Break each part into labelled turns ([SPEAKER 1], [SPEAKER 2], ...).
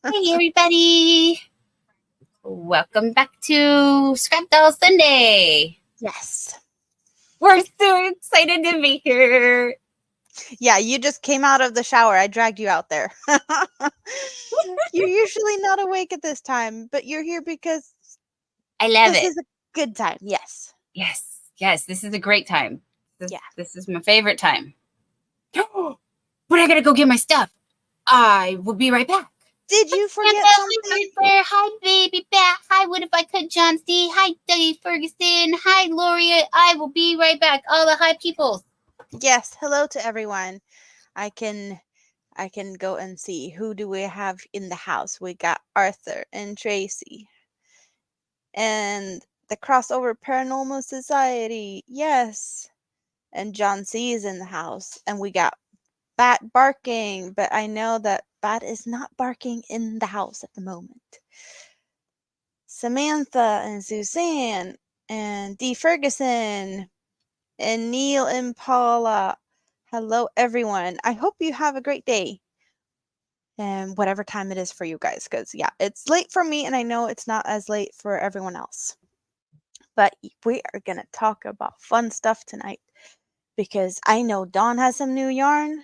[SPEAKER 1] Hey, everybody. Welcome back to Scrapdolls Sunday.
[SPEAKER 2] Yes.
[SPEAKER 1] We're so excited to be here.
[SPEAKER 2] Yeah, you just came out of the shower. I dragged you out there. You're usually not awake at this time, but you're here because
[SPEAKER 1] I love
[SPEAKER 2] this
[SPEAKER 1] it.
[SPEAKER 2] is a good time. Yes.
[SPEAKER 1] Yes, this is a great time.
[SPEAKER 2] Yeah.
[SPEAKER 1] This is my favorite time. But I gotta go get my stuff. I will be right back.
[SPEAKER 2] Did you forget
[SPEAKER 1] Hello,
[SPEAKER 2] something?
[SPEAKER 1] Hi, baby bat. Hi, what if I could, John C? Hi, Dougie Ferguson. Hi, Lauria. I will be right back. All the hi people.
[SPEAKER 2] Yes. Hello to everyone. I can go and see who do we have in the house. We got Arthur and Tracy. And the Crossover Paranormal Society. Yes. And John C is in the house. And we got Bat barking, but I know that Bat is not barking in the house at the moment. Samantha and Suzanne and Dee Ferguson and Neil and Paula. Hello, everyone. I hope you have a great day. And whatever time it is for you guys, because yeah, it's late for me, and I know it's not as late for everyone else. But we are going to talk about fun stuff tonight because I know Dawn has some new yarn.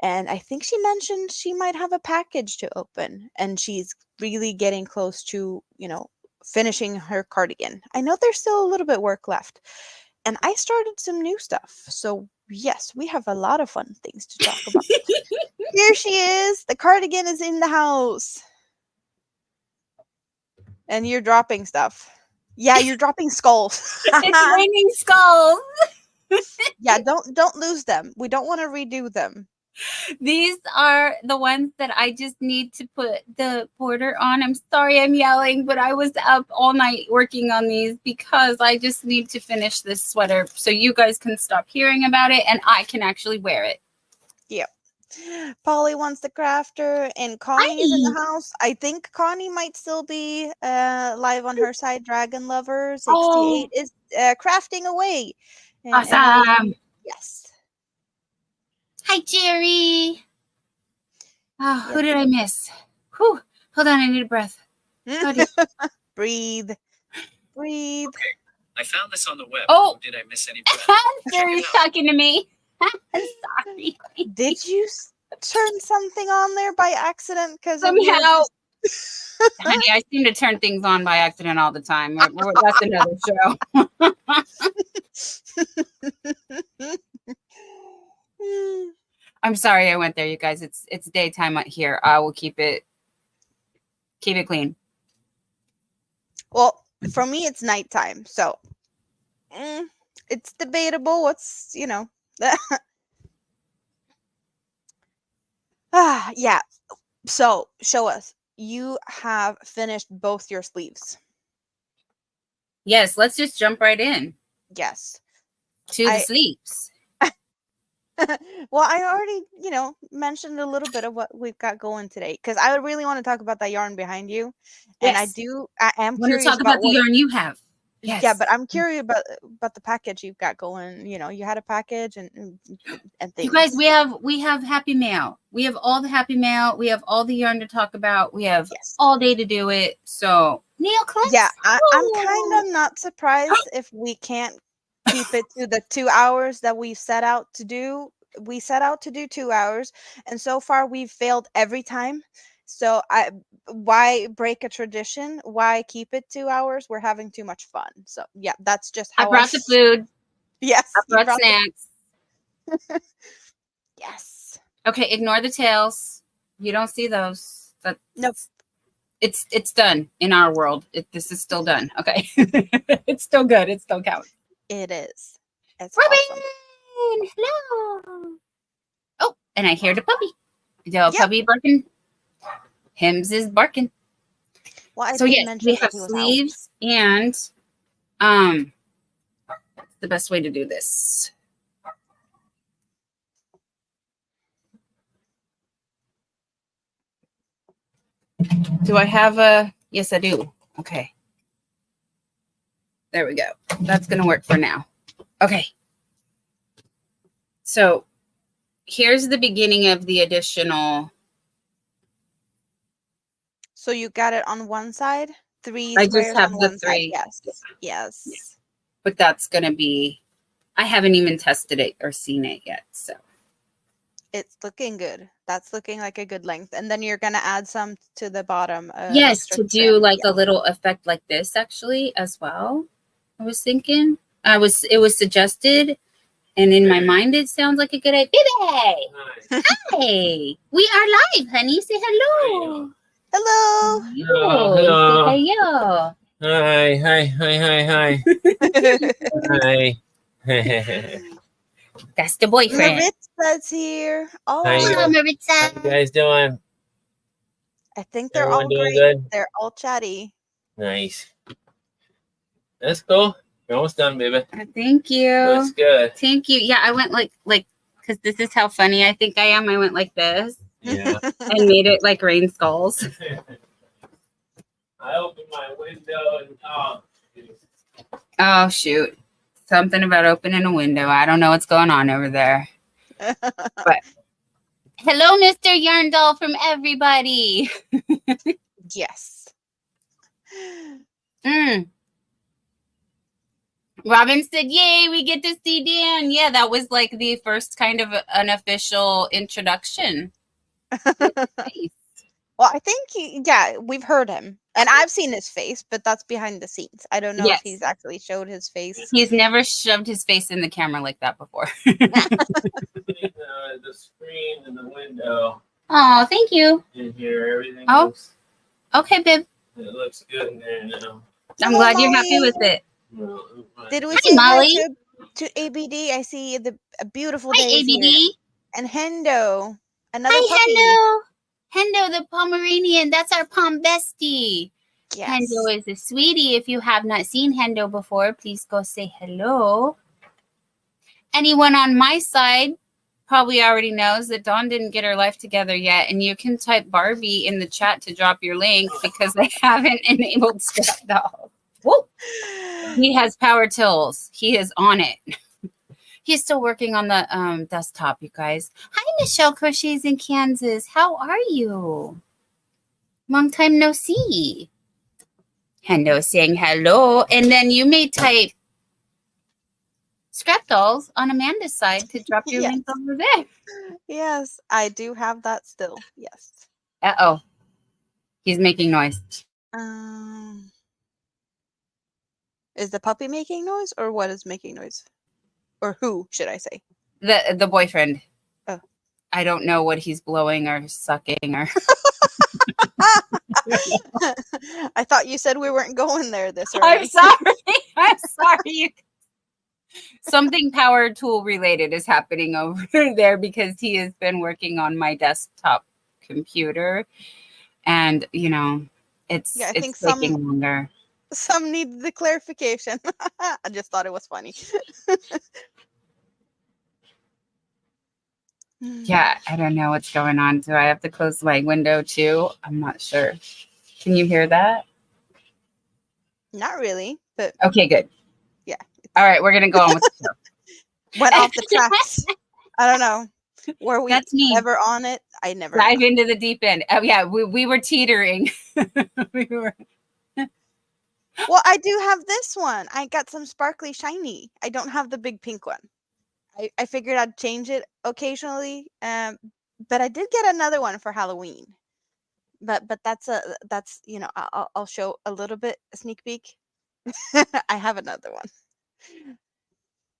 [SPEAKER 2] And I think she mentioned she might have a package to open, and she's really getting close to, finishing her cardigan. I know there's still a little bit work left, and I started some new stuff. So yes, we have a lot of fun things to talk about. Here she is. The cardigan is in the house. And you're dropping stuff. Yeah, you're dropping skulls.
[SPEAKER 1] It's raining skulls.
[SPEAKER 2] Yeah, don't lose them. We don't want to redo them.
[SPEAKER 1] These are the ones that I just need to put the border on. I'm sorry I'm yelling, but I was up all night working on these because I just need to finish this sweater so you guys can stop hearing about it and I can actually wear it.
[SPEAKER 2] Yep. Polly wants the crafter, and Connie is in the house. I think Connie might still be live on her side. Dragon Lover 68 is crafting away. And
[SPEAKER 1] awesome.
[SPEAKER 2] Yes.
[SPEAKER 1] Hi, Jerry. Oh, yes. Who did I miss? Whew. Hold on, I need a breath.
[SPEAKER 2] Breathe.
[SPEAKER 3] Okay. I found this on the web.
[SPEAKER 1] Oh,
[SPEAKER 3] did I miss any breath?
[SPEAKER 1] Jerry's talking to me. I'm sorry.
[SPEAKER 2] Did you turn something on there by accident? Because
[SPEAKER 1] somehow, honey, I seem to turn things on by accident all the time. That's another show. I'm sorry I went there, you guys. It's daytime out here. I will keep it clean.
[SPEAKER 2] Well, for me, it's nighttime, so it's debatable. What's yeah. So show us. You have finished both your sleeves.
[SPEAKER 1] Yes, let's just jump right in.
[SPEAKER 2] Yes.
[SPEAKER 1] To the sleeves.
[SPEAKER 2] Well, I already, mentioned a little bit of what we've got going today because I really want to talk about that yarn behind you.
[SPEAKER 1] Yes.
[SPEAKER 2] And I am curious
[SPEAKER 1] to talk about the yarn you have.
[SPEAKER 2] Yes. Yeah, but I'm curious about the package you've got going. You had a package and things.
[SPEAKER 1] You guys, we have happy mail. We have all the happy mail. We have all the yarn to talk about. We have all day to do it. So nail clips.
[SPEAKER 2] Yeah, I'm kind of not surprised if we can't keep it to the 2 hours that we set out to do. We set out to do 2 hours, and so far we've failed every time. So why break a tradition? Why keep it 2 hours? We're having too much fun. So yeah, that's just how
[SPEAKER 1] I brought the food.
[SPEAKER 2] Yes,
[SPEAKER 1] I brought snacks.
[SPEAKER 2] Yes.
[SPEAKER 1] Okay, ignore the tails. You don't see those.
[SPEAKER 2] Nope.
[SPEAKER 1] It's done in our world. This is still done. Okay. It's still good. It still counts.
[SPEAKER 2] It is. It's
[SPEAKER 1] Robin!
[SPEAKER 2] Awesome.
[SPEAKER 1] Hello. Oh, and I hear the puppy. The puppy barking. Hims is barking.
[SPEAKER 2] Well,
[SPEAKER 1] so yes, we have sleeves and the best way to do this. Do I have a? Yes, I do. Okay. There we go. That's going to work for now. Okay. So here's the beginning of the additional
[SPEAKER 2] So you got it on one side, 3
[SPEAKER 1] I just
[SPEAKER 2] squares
[SPEAKER 1] have
[SPEAKER 2] on
[SPEAKER 1] the
[SPEAKER 2] one side.
[SPEAKER 1] 3.
[SPEAKER 2] Yes.
[SPEAKER 1] Yeah.
[SPEAKER 2] Yes.
[SPEAKER 1] But that's going to be, I haven't even tested it or seen it yet. So
[SPEAKER 2] It's looking good. That's looking like a good length. And then you're gonna add some to the bottom.
[SPEAKER 1] yes,
[SPEAKER 2] Extra
[SPEAKER 1] to do
[SPEAKER 2] strand.
[SPEAKER 1] like
[SPEAKER 2] Yeah.
[SPEAKER 1] a little effect like this actually as well. I was thinking, it was suggested, and in my mind it sounds like a good idea. Baby, hey, we are live, honey. Say hello.
[SPEAKER 2] Hello.
[SPEAKER 4] Hello.
[SPEAKER 1] Say hello.
[SPEAKER 4] Hi. Hi.
[SPEAKER 1] That's the boyfriend.
[SPEAKER 2] Maritza's here. Oh,
[SPEAKER 4] Hi.
[SPEAKER 1] Hello,
[SPEAKER 4] How
[SPEAKER 1] Maritza.
[SPEAKER 4] you guys doing?
[SPEAKER 2] I think they're
[SPEAKER 4] Everyone
[SPEAKER 2] all
[SPEAKER 4] doing
[SPEAKER 2] great.
[SPEAKER 4] good?
[SPEAKER 2] They're all chatty.
[SPEAKER 4] Nice. That's cool. You're almost done, baby.
[SPEAKER 1] Thank you.
[SPEAKER 4] Looks good.
[SPEAKER 1] Thank you. Yeah, I went like because this is how funny I think I am. I went like this
[SPEAKER 4] Yeah.
[SPEAKER 1] and made it like rain skulls.
[SPEAKER 4] I opened my window and
[SPEAKER 1] Oh shoot. Something about opening a window. I don't know what's going on over there. But hello, Mr. Yarn Doll from everybody.
[SPEAKER 2] Yes.
[SPEAKER 1] Robin said, yay, we get to see Dan. Yeah, that was like the first kind of unofficial introduction. Nice.
[SPEAKER 2] Well, I think we've heard him. And I've seen his face, but that's behind the scenes. I don't know
[SPEAKER 1] Yes.
[SPEAKER 2] if he's actually showed his face.
[SPEAKER 1] He's never shoved his face in the camera like that before.
[SPEAKER 4] the screen and the window
[SPEAKER 1] Oh, thank you.
[SPEAKER 4] in here, everything
[SPEAKER 1] looks okay, babe.
[SPEAKER 4] It looks good in there now.
[SPEAKER 1] I'm
[SPEAKER 2] Hello,
[SPEAKER 1] glad you're happy
[SPEAKER 2] Molly.
[SPEAKER 1] with it.
[SPEAKER 2] Did we
[SPEAKER 1] Hi,
[SPEAKER 2] say hi
[SPEAKER 1] Molly.
[SPEAKER 2] to ABD? I see a beautiful
[SPEAKER 1] Hi,
[SPEAKER 2] day is here.
[SPEAKER 1] ABD.
[SPEAKER 2] And Hendo, another
[SPEAKER 1] Hi,
[SPEAKER 2] puppy.
[SPEAKER 1] Hendo. Hendo, the Pomeranian. That's our Pom bestie.
[SPEAKER 2] Yes.
[SPEAKER 1] Hendo is a sweetie. If you have not seen Hendo before, please go say hello. Anyone on my side probably already knows that Dawn didn't get her life together yet, and you can type Barbie in the chat to drop your link because they haven't enabled Scrapdolls. Whoa! He has power tills. He is on it. He's still working on the desktop, you guys. Hi, Michelle Crochets in Kansas. How are you? Long time no see. Hendo saying hello. And then you may type Scrapdolls on Amanda's side to drop your
[SPEAKER 2] Yes.
[SPEAKER 1] link over there.
[SPEAKER 2] Yes, I do have that still. Yes.
[SPEAKER 1] Uh-oh. He's making noise.
[SPEAKER 2] Is the puppy making noise or what is making noise? Or who should I say?
[SPEAKER 1] The boyfriend.
[SPEAKER 2] Oh.
[SPEAKER 1] I don't know what he's blowing or sucking or
[SPEAKER 2] I thought you said we weren't going there this early.
[SPEAKER 1] I'm sorry. I'm sorry. Something power tool related is happening over there because he has been working on my desktop computer, and it's taking longer.
[SPEAKER 2] Some need the clarification. I just thought it was funny.
[SPEAKER 1] Yeah, I don't know what's going on. Do I have to close my window too? I'm not sure. Can you hear that?
[SPEAKER 2] Not really, but
[SPEAKER 1] okay, good.
[SPEAKER 2] Yeah.
[SPEAKER 1] All right, we're gonna go on with the show.
[SPEAKER 2] Went off the tracks. I don't know. Were we
[SPEAKER 1] That's me.
[SPEAKER 2] ever on it? I never
[SPEAKER 1] Dive
[SPEAKER 2] know.
[SPEAKER 1] into the deep end. Oh yeah, we were teetering. we were.
[SPEAKER 2] Well, I do have this one. I got some sparkly shiny. I don't have the big pink one. I figured I'd change it occasionally. But I did get another one for Halloween. But that's I'll show a little bit a sneak peek. I have another one.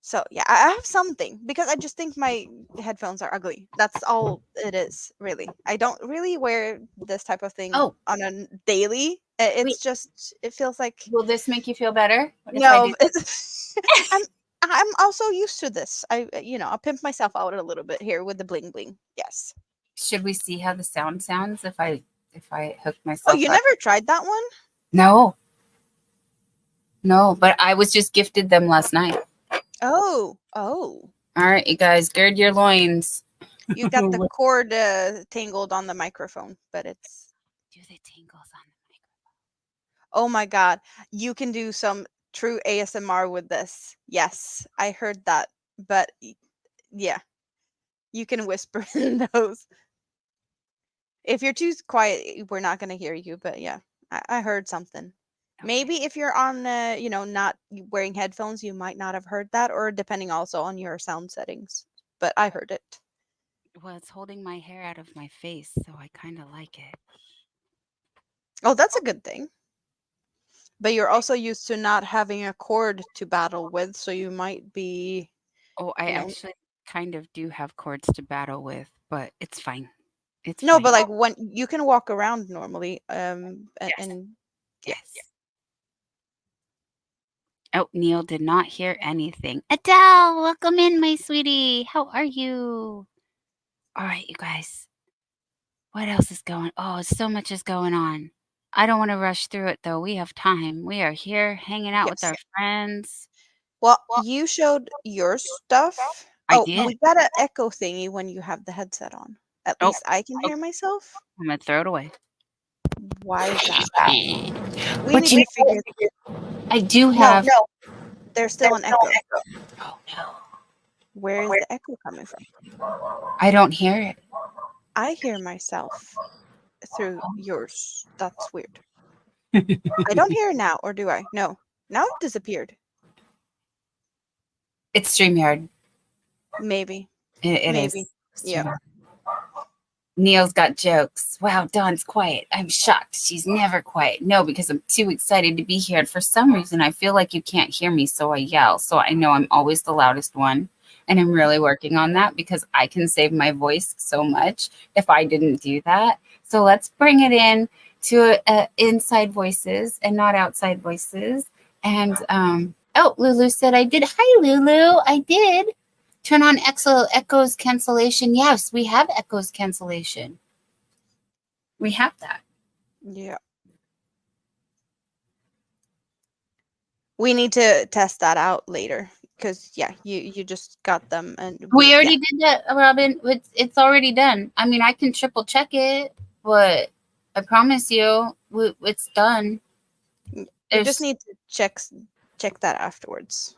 [SPEAKER 2] So yeah, I have something because I just think my headphones are ugly. That's all it is, really. I don't really wear this type of thing on a daily. It's just it feels like.
[SPEAKER 1] Will this make you feel better?
[SPEAKER 2] No, I'm also used to this. I I'll pimp myself out a little bit here with the bling bling. Yes.
[SPEAKER 1] Should we see how the sound sounds if I hook myself?
[SPEAKER 2] Oh, you never tried that one?
[SPEAKER 1] No, but I was just gifted them last night.
[SPEAKER 2] Oh.
[SPEAKER 1] All right, you guys, gird your loins.
[SPEAKER 2] You got the cord tangled on the microphone, but it's.
[SPEAKER 1] Do the tingles on the microphone.
[SPEAKER 2] Oh my God, you can do some true ASMR with this. Yes, I heard that, but yeah, you can whisper in those. If you're too quiet, we're not going to hear you. But yeah, I heard something. Maybe if you're on, not wearing headphones, you might not have heard that, or depending also on your sound settings. But I heard it.
[SPEAKER 1] Well, it's holding my hair out of my face, so I kind of like it.
[SPEAKER 2] Oh, that's a good thing. But you're also used to not having a cord to battle with, so you might be.
[SPEAKER 1] Oh, I
[SPEAKER 2] You know-
[SPEAKER 1] actually kind of do have cords to battle with, but it's fine. It's
[SPEAKER 2] No,
[SPEAKER 1] fine.
[SPEAKER 2] but like when you can walk around normally, and
[SPEAKER 1] Yes. Oh, Neil did not hear anything. Adele, welcome in, my sweetie. How are you? All right, you guys. What else is going? Oh, so much is going on. I don't want to rush through it though. We have time. We are here hanging out with
[SPEAKER 2] Yes.
[SPEAKER 1] our friends.
[SPEAKER 2] Well, you showed your stuff.
[SPEAKER 1] I
[SPEAKER 2] Oh,
[SPEAKER 1] did.
[SPEAKER 2] we got an echo thingy when you have the headset on. At
[SPEAKER 1] Oh,
[SPEAKER 2] least I can hear myself.
[SPEAKER 1] I'm gonna throw it away.
[SPEAKER 2] Why is that? We
[SPEAKER 1] But
[SPEAKER 2] need
[SPEAKER 1] you
[SPEAKER 2] to figure.
[SPEAKER 1] I do
[SPEAKER 2] No,
[SPEAKER 1] have.
[SPEAKER 2] there's still an echo.
[SPEAKER 1] Oh no,
[SPEAKER 2] Where is the echo coming from?
[SPEAKER 1] I don't hear it.
[SPEAKER 2] I hear myself through yours. That's weird. I don't hear it now, or do I? No. Now it disappeared.
[SPEAKER 1] It's StreamYard.
[SPEAKER 2] Maybe.
[SPEAKER 1] It
[SPEAKER 2] Maybe.
[SPEAKER 1] is.
[SPEAKER 2] Yeah.
[SPEAKER 1] StreamYard. Neil's got jokes. Wow, Dawn's quiet. I'm shocked. She's never quiet. No, because I'm too excited to be here. And for some reason, I feel like you can't hear me, so I yell. So I know I'm always the loudest one. And I'm really working on that because I can save my voice so much if I didn't do that. So let's bring it in to inside voices and not outside voices. And, oh, Lulu said I did. Hi, Lulu. I did. Turn on echoes cancellation. Yes, we have echoes cancellation. We have that.
[SPEAKER 2] Yeah. We need to test that out later because yeah, you just got them and
[SPEAKER 1] We already did that, Robin. It's already done. I mean, I can triple check it, but I promise you, it's done.
[SPEAKER 2] You just need to check that afterwards.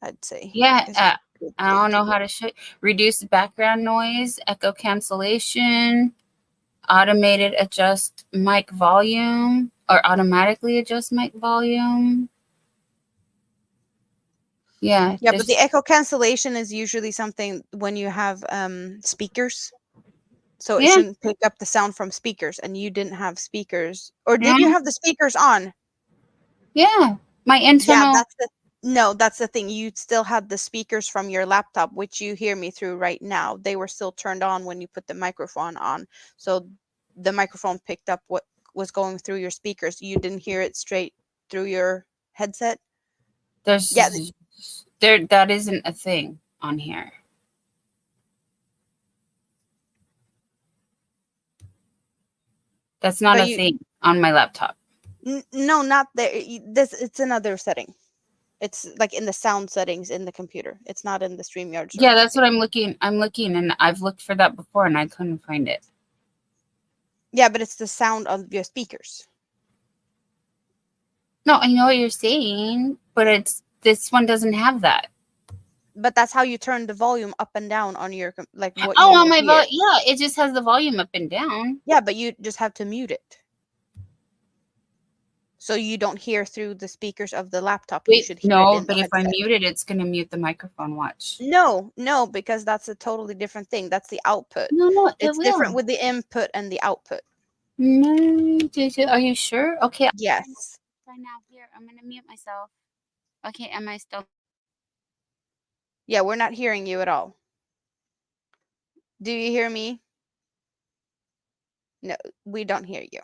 [SPEAKER 2] I'd say.
[SPEAKER 1] Yeah, I don't know how to show. Reduce background noise, echo cancellation, automated adjust mic volume, or automatically adjust mic volume. Yeah.
[SPEAKER 2] Yeah, but the echo cancellation is usually something when you have speakers. So it shouldn't pick up the sound from speakers, and you didn't have speakers. Or did you have the speakers on?
[SPEAKER 1] Yeah. My internal.
[SPEAKER 2] Yeah, that's the thing. You still had the speakers from your laptop, which you hear me through right now. They were still turned on when you put the microphone on. So the microphone picked up what was going through your speakers. You didn't hear it straight through your headset.
[SPEAKER 1] That isn't a thing on here. That's not a thing on my laptop.
[SPEAKER 2] No, not there. It's another setting. It's like in the sound settings in the computer. It's not in the StreamYard.
[SPEAKER 1] Yeah, that's what I'm looking. I'm looking, and I've looked for that before, and I couldn't find it.
[SPEAKER 2] Yeah, but it's the sound of your speakers.
[SPEAKER 1] No, I know what you're saying, but this one doesn't have that.
[SPEAKER 2] But that's how you turn the volume up and down on your like what.
[SPEAKER 1] Oh, on my volume. Yeah, it just has the volume up and down.
[SPEAKER 2] Yeah, but you just have to mute it. So you don't hear through the speakers of the laptop.
[SPEAKER 1] Wait,
[SPEAKER 2] you should hear
[SPEAKER 1] no,
[SPEAKER 2] it in
[SPEAKER 1] but
[SPEAKER 2] the
[SPEAKER 1] if I
[SPEAKER 2] headset.
[SPEAKER 1] mute it, it's going to mute the microphone. Watch.
[SPEAKER 2] No, because that's a totally different thing. That's the output.
[SPEAKER 1] No,
[SPEAKER 2] it's different with the input and the output.
[SPEAKER 1] No, are you sure? Okay.
[SPEAKER 2] Yes.
[SPEAKER 1] Right now, here, I'm going to mute myself. Okay, am I still?
[SPEAKER 2] Yeah, we're not hearing you at all. Do you hear me? No, we don't hear you.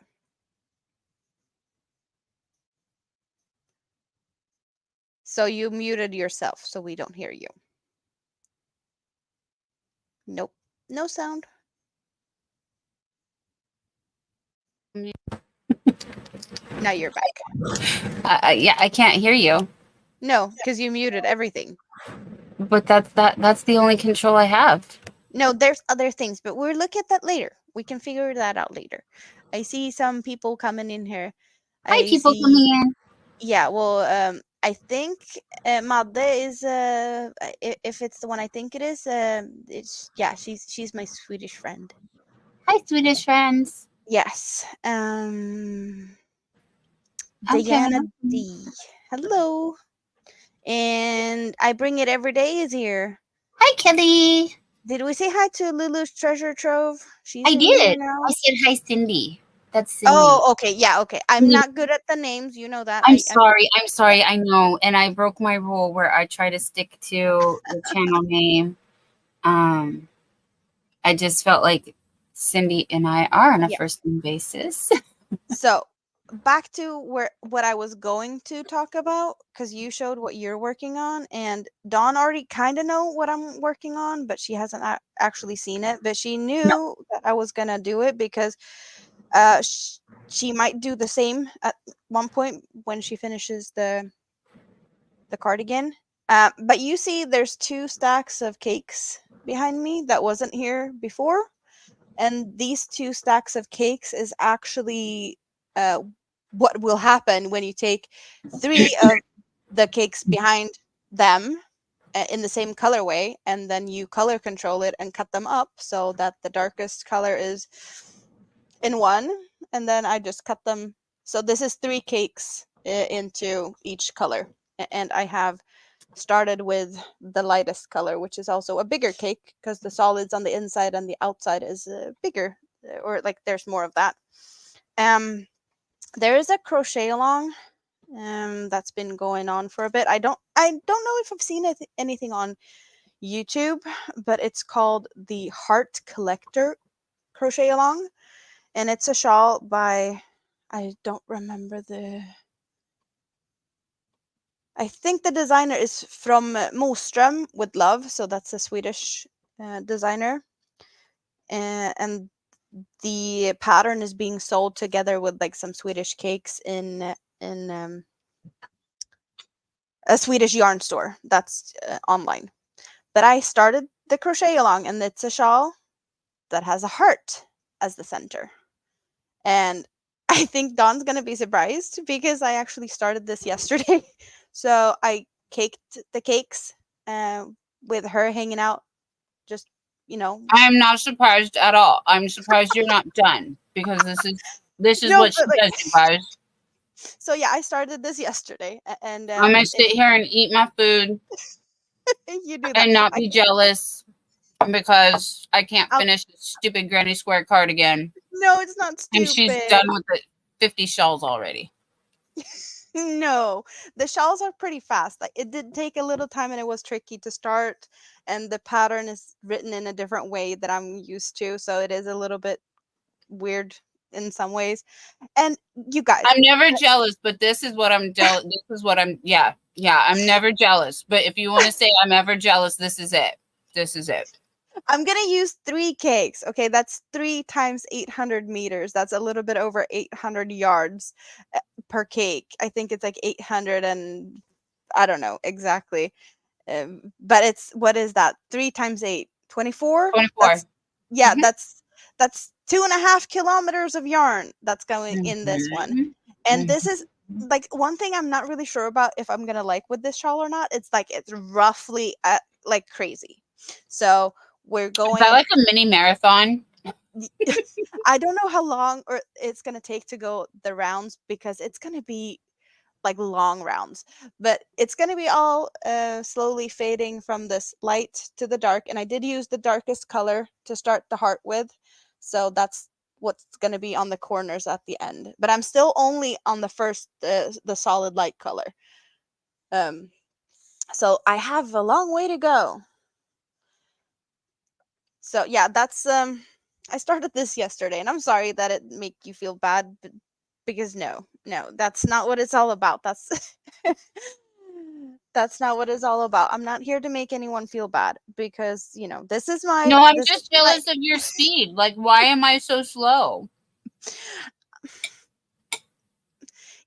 [SPEAKER 2] So you muted yourself, so we don't hear you. Nope, no sound. Now you're back.
[SPEAKER 1] Yeah, I can't hear you.
[SPEAKER 2] No, because you muted everything.
[SPEAKER 1] But that's the only control I have.
[SPEAKER 2] No, there's other things, but we'll look at that later. We can figure that out later. I see some people coming in here.
[SPEAKER 1] Hi, people coming in.
[SPEAKER 2] Yeah, well, I think Madde is if it's the one I think it is, she's my Swedish friend.
[SPEAKER 1] Hi, Swedish friends.
[SPEAKER 2] Yes.
[SPEAKER 1] I'm
[SPEAKER 2] Diana
[SPEAKER 1] Kevin.
[SPEAKER 2] D. Hello. And I Bring It Every Day is here.
[SPEAKER 1] Hi, Kelly.
[SPEAKER 2] Did we say hi to Lulu's Treasure Trove? She's
[SPEAKER 1] I
[SPEAKER 2] in here
[SPEAKER 1] did.
[SPEAKER 2] now.
[SPEAKER 1] I said hi, Cindy. That's Cindy.
[SPEAKER 2] Oh, okay. Yeah, okay. I'm
[SPEAKER 1] Cindy.
[SPEAKER 2] not good at the names. You know that.
[SPEAKER 1] I'm sorry. I'm sorry. I know. And I broke my rule where I try to stick to the channel name. I just felt like Cindy and I are on a
[SPEAKER 2] Yeah.
[SPEAKER 1] first name basis.
[SPEAKER 2] So back to what I was going to talk about, because you showed what you're working on, and Dawn already kind of know what I'm working on, but she hasn't actually seen it. But she knew that I was gonna do it because she might do the same at one point when she finishes the cardigan. But you see, there's 2 stacks of cakes behind me that wasn't here before. And these 2 stacks of cakes is actually what will happen when you take 3 of the cakes behind them in the same colorway, and then you color control it and cut them up so that the darkest color is in one, and then I just cut them. So this is 3 cakes into each color, and I have started with the lightest color, which is also a bigger cake because the solids on the inside and the outside is bigger, or like there's more of that. There is a crochet along that's been going on for a bit. I don't know if I've seen anything on YouTube, but it's called the Heart Collector crochet along, and it's a shawl by, I don't remember I think the designer is from Moström with Love, so that's a Swedish designer. And the pattern is being sold together with like some Swedish cakes in a Swedish yarn store that's online. But I started the crochet along, and it's a shawl that has a heart as the center. And I think Dawn's gonna be surprised because I actually started this yesterday. So I caked the cakes with her hanging out, just, you know.
[SPEAKER 1] I am not surprised at all. I'm surprised you're not done because this is
[SPEAKER 2] No,
[SPEAKER 1] what she
[SPEAKER 2] but like,
[SPEAKER 1] does, you guys.
[SPEAKER 2] so yeah, I started this yesterday, and
[SPEAKER 1] I'm gonna sit here and eat my food
[SPEAKER 2] you do that.
[SPEAKER 1] and not be jealous because I can't
[SPEAKER 2] I'll-
[SPEAKER 1] finish this stupid Granny Square cardigan.
[SPEAKER 2] No, it's not
[SPEAKER 1] And
[SPEAKER 2] stupid.
[SPEAKER 1] she's done with the 50 shawls already.
[SPEAKER 2] No, the shawls are pretty fast. Like, it did take a little time, and it was tricky to start, and the pattern is written in a different way that I'm used to, so it is a little bit weird in some ways. And you guys,
[SPEAKER 1] I'm never jealous, but this is what I'm jealous. This is what yeah, I'm never jealous. But if you want to say I'm ever jealous, this is it. This is it.
[SPEAKER 2] I'm gonna use 3 cakes. Okay, that's 3 times 800 meters. That's a little bit over 800 yards per cake. I think it's like 800, and I don't know exactly. But it's, what is that? 3 times 8, 24?
[SPEAKER 1] 24.
[SPEAKER 2] That's, yeah,
[SPEAKER 1] Mhm.
[SPEAKER 2] that's 2.5 kilometers of yarn that's going in this one.
[SPEAKER 1] Mhm.
[SPEAKER 2] And this is like one thing I'm not really sure about if I'm gonna like with this shawl or not. It's like it's roughly like crazy. So we're
[SPEAKER 1] Is
[SPEAKER 2] going.
[SPEAKER 1] that like a mini marathon?
[SPEAKER 2] I don't know how long or it's gonna take to go the rounds, because it's gonna be like long rounds, but it's gonna be all slowly fading from this light to the dark. And I did use the darkest color to start the heart with, so that's what's gonna be on the corners at the end. But I'm still only on the first, the solid light color. So I have a long way to go. So yeah, that's I started this yesterday, and I'm sorry that it make you feel bad, but because no, that's not what it's all about. That's that's not what it's all about. I'm not here to make anyone feel bad, because this is my
[SPEAKER 1] No, I'm
[SPEAKER 2] this
[SPEAKER 1] just
[SPEAKER 2] is my
[SPEAKER 1] jealous of your speed. Like, why am I so slow?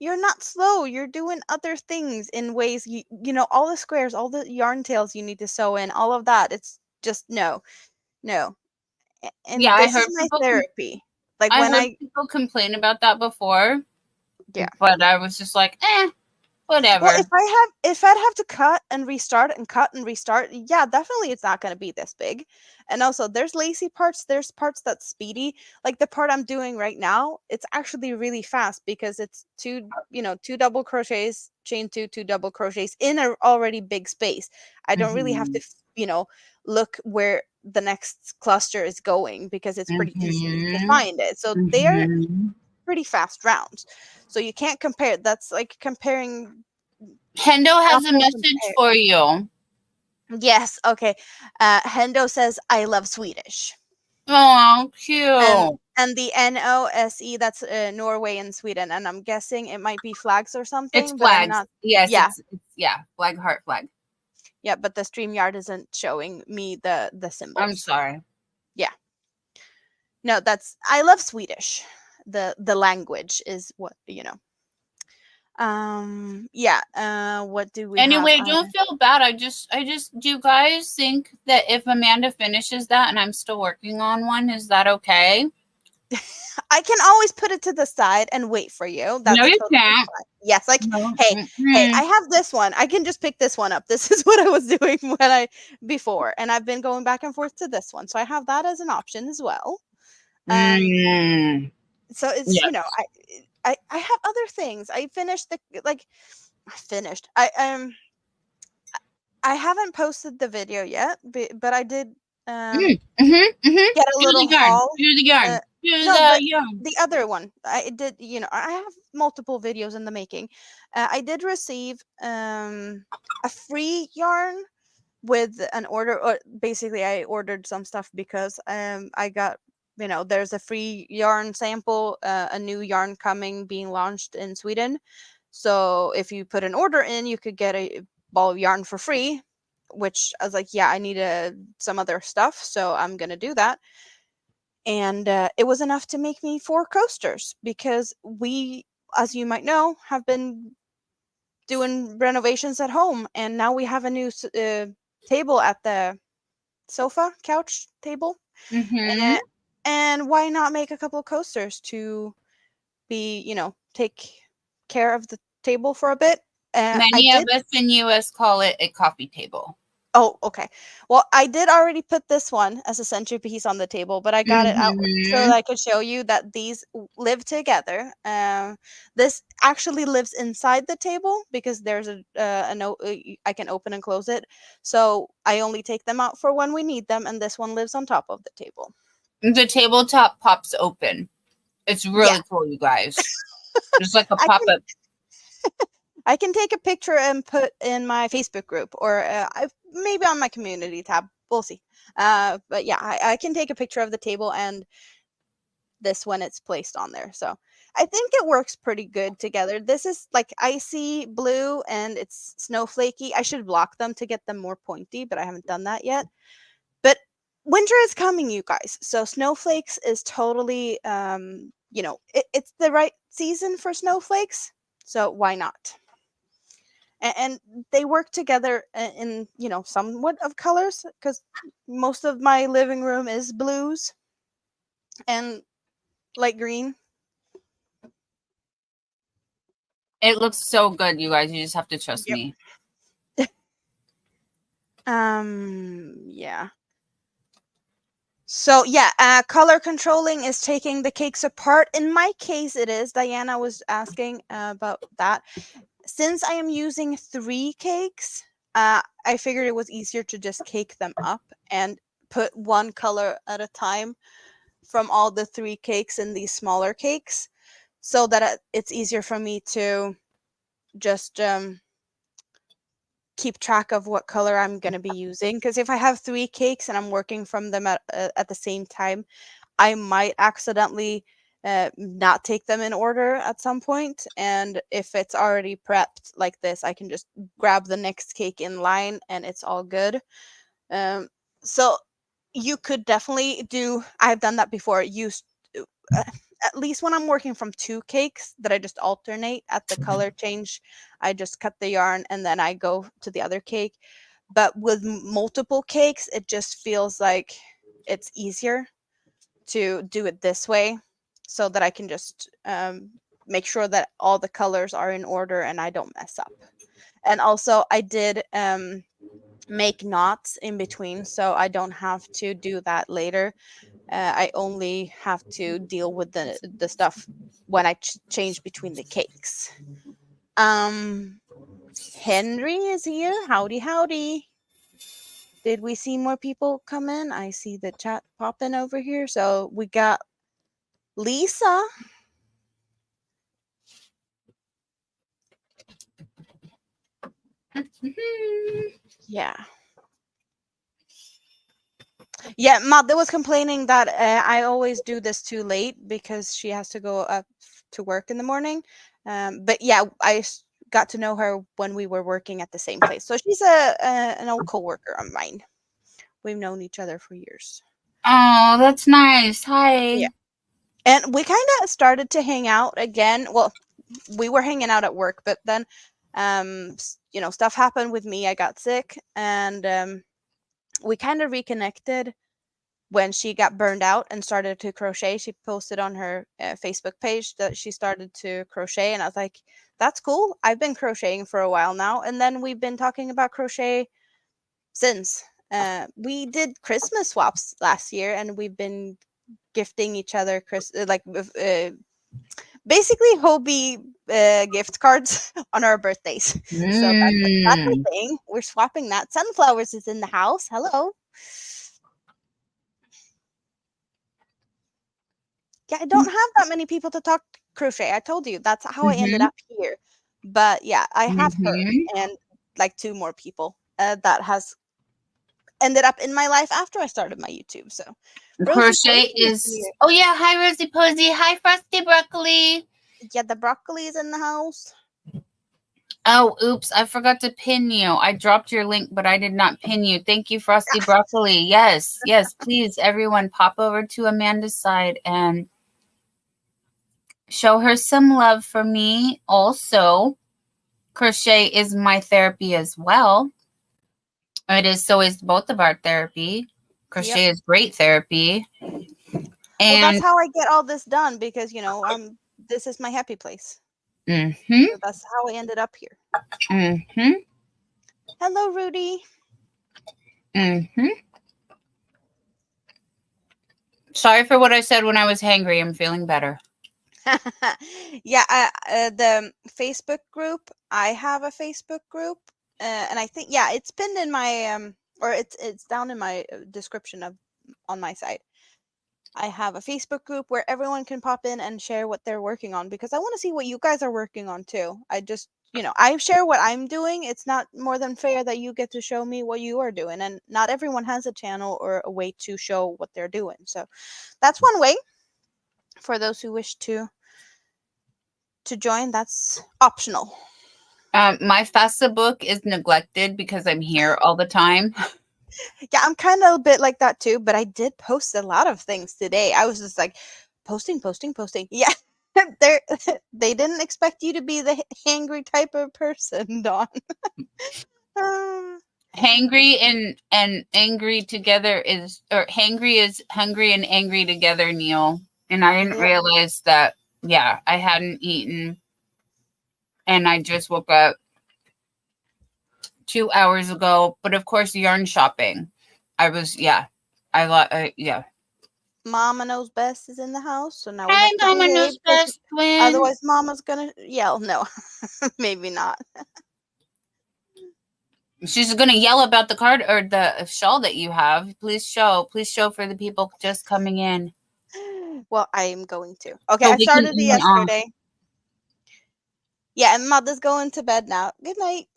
[SPEAKER 2] You're not slow. You're doing other things in ways all the squares, all the yarn tails you need to sew in, all of that. It's just no.
[SPEAKER 1] Yeah,
[SPEAKER 2] And this is my therapy. Like
[SPEAKER 1] I
[SPEAKER 2] when
[SPEAKER 1] heard people complain about that before.
[SPEAKER 2] Yeah.
[SPEAKER 1] But I was just like, eh. Whatever.
[SPEAKER 2] Well, if I'd have to cut and restart and cut and restart, yeah, definitely it's not going to be this big. And also, there's lacy parts, there's parts that's speedy. Like the part I'm doing right now, it's actually really fast because it's two double crochets, chain two double crochets in a already big space. I don't really have to, look where the next cluster is going because it's pretty easy to find it. So they're pretty fast rounds. So you can't compare. That's like comparing
[SPEAKER 1] Hendo has a
[SPEAKER 2] apples and
[SPEAKER 1] message
[SPEAKER 2] pears.
[SPEAKER 1] for you.
[SPEAKER 2] Yes, okay. Hendo says, I love Swedish.
[SPEAKER 1] Oh, cute.
[SPEAKER 2] And the NOSE, that's Norway and Sweden. And I'm guessing it might be flags or something.
[SPEAKER 1] It's
[SPEAKER 2] But I'm
[SPEAKER 1] flags.
[SPEAKER 2] not.
[SPEAKER 1] Yes,
[SPEAKER 2] Yeah.
[SPEAKER 1] it's flag, heart, flag.
[SPEAKER 2] Yeah, but the StreamYard isn't showing me the symbols.
[SPEAKER 1] I'm sorry.
[SPEAKER 2] Yeah. No, that's I love Swedish. The language is what. What do we
[SPEAKER 1] Anyway,
[SPEAKER 2] have?
[SPEAKER 1] don't feel bad. I just do you guys think that if Amanda finishes that and I'm still working on one, is that okay?
[SPEAKER 2] I can always put it to the side and wait for you. That's
[SPEAKER 1] No, you
[SPEAKER 2] totally
[SPEAKER 1] can't.
[SPEAKER 2] fine. Yes,
[SPEAKER 1] No.
[SPEAKER 2] Hey, I have this one. I can just pick this one up. This is what I was doing before, and I've been going back and forth to this one. So I have that as an option as well. So it's
[SPEAKER 1] Yes.
[SPEAKER 2] I have other things. I finished I haven't posted the video yet, but I did get a little haul.
[SPEAKER 1] Do the yarn.
[SPEAKER 2] The other one I did. I have multiple videos in the making. I did receive a free yarn with an order. Or basically, I ordered some stuff because I got there's a free yarn sample, a new yarn being launched in Sweden. So if you put an order in, you could get a ball of yarn for free, which I was like, yeah, I need some other stuff, so I'm gonna do that. And it was enough to make me 4 coasters because we, as you might know, have been doing renovations at home, and now we have a new table at the couch table. And why not make a couple of coasters to be, take care of the table for a bit?
[SPEAKER 1] Many of us in US call it a coffee table.
[SPEAKER 2] Oh, okay. Well, I did already put this one as a centerpiece on the table, but I got it out so that I could show you that these live together. This actually lives inside the table because there's a note I can open and close it. So I only take them out for when we need them, and this one lives on top of the table.
[SPEAKER 1] The tabletop pops open. It's really cool, you guys. It's like a pop-up.
[SPEAKER 2] I can take a picture and put in my Facebook group or maybe on my community tab. We'll see. But yeah, I can take a picture of the table and this when it's placed on there. So I think it works pretty good together. This is like icy blue and it's snowflakey. I should block them to get them more pointy, but I haven't done that yet. But winter is coming, you guys. So snowflakes is totally, it's the right season for snowflakes. So why not? And they work together in somewhat of colors because most of my living room is blues and light green.
[SPEAKER 1] It looks so good, you guys. You just have to trust me.
[SPEAKER 2] Yeah. So yeah, color controlling is taking the cakes apart. In my case, it is. Diana was asking about that. Since I am using 3 cakes, I figured it was easier to just cake them up and put one color at a time from all the 3 cakes in these smaller cakes so that it's easier for me to just keep track of what color I'm going to be using. Because if I have 3 cakes and I'm working from them at the same time, I might accidentally not take them in order at some point. And if it's already prepped like this, I can just grab the next cake in line and it's all good. So you could definitely I've done that before. Use at least when I'm working from 2 cakes that I just alternate at the color change. I just cut the yarn and then I go to the other cake. But with multiple cakes, it just feels like it's easier to do it this way so that I can just make sure that all the colors are in order and I don't mess up. And also I did make knots in between, so I don't have to do that later. I only have to deal with the stuff when I change between the cakes. Henry is here. Howdy, howdy. Did we see more people come in? I see the chat popping over here. So we got Lisa. Yeah. Yeah, Mother was complaining that I always do this too late because she has to go up to work in the morning. But yeah, got to know her when we were working at the same place. So she's an old coworker of mine. We've known each other for years.
[SPEAKER 1] Oh, that's nice. Hi.
[SPEAKER 2] Yeah. And we kind of started to hang out again. Well, we were hanging out at work, but then stuff happened with me. I got sick, and we kind of reconnected when she got burned out and started to crochet. She posted on her Facebook page that she started to crochet, and I was like, that's cool. I've been crocheting for a while now, and then we've been talking about crochet since. We did Christmas swaps last year, and we've been gifting each other basically Hobie gift cards on our birthdays. So that's a thing. We're swapping that. Sunflowers is in the house. Hello. Yeah, I don't have that many people to talk crochet. I told you that's how I ended up here. But yeah, I have her and like 2 more people that has ended up in my life after I started my YouTube. So
[SPEAKER 1] Crochet is. Oh yeah, hi Rosie Posy. Hi Frosty Broccoli.
[SPEAKER 2] Yeah, the broccoli is in the house.
[SPEAKER 1] Oh, oops, I forgot to pin you. I dropped your link, but I did not pin you. Thank you, Frosty Broccoli. Yes, please, everyone, pop over to Amanda's side and show her some love for me. Also, crochet is my therapy as well. It is, so is both of our therapy. Crochet is great therapy. And
[SPEAKER 2] well, that's how I get all this done because, this is my happy place. So that's how I ended up here. Hello, Rudy.
[SPEAKER 1] Sorry for what I said when I was hangry. I'm feeling better.
[SPEAKER 2] Yeah, the Facebook group. I have a Facebook group, and I think it's pinned in my or it's down in my description on my site. I have a Facebook group where everyone can pop in and share what they're working on because I want to see what you guys are working on too. I just, I share what I'm doing. It's not more than fair that you get to show me what you are doing. And not everyone has a channel or a way to show what they're doing. So that's one way for those who wish to join. That's optional.
[SPEAKER 1] My FAFSA book is neglected because I'm here all the time.
[SPEAKER 2] Yeah, I'm kind of a bit like that too, but I did post a lot of things today. I was just like posting. Yeah. They didn't expect you to be the hangry type of person, Dawn.
[SPEAKER 1] Hangry and angry together is, or hangry is hungry and angry together, Neil. And I didn't realize that, I hadn't eaten. And I just woke up 2 hours ago. But of course, yarn shopping. I was,
[SPEAKER 2] Mama Knows Best is in the house, so now we
[SPEAKER 1] Hi,
[SPEAKER 2] have to
[SPEAKER 1] Mama
[SPEAKER 2] behave
[SPEAKER 1] Knows Best, twin.
[SPEAKER 2] otherwise Mama's gonna yell. No, maybe not.
[SPEAKER 1] She's gonna yell about the card or the shawl that you have. Please show for the people just coming in.
[SPEAKER 2] Well, I am going to. Okay, I started it yesterday. Yeah, and Mother's going to bed now. Good night.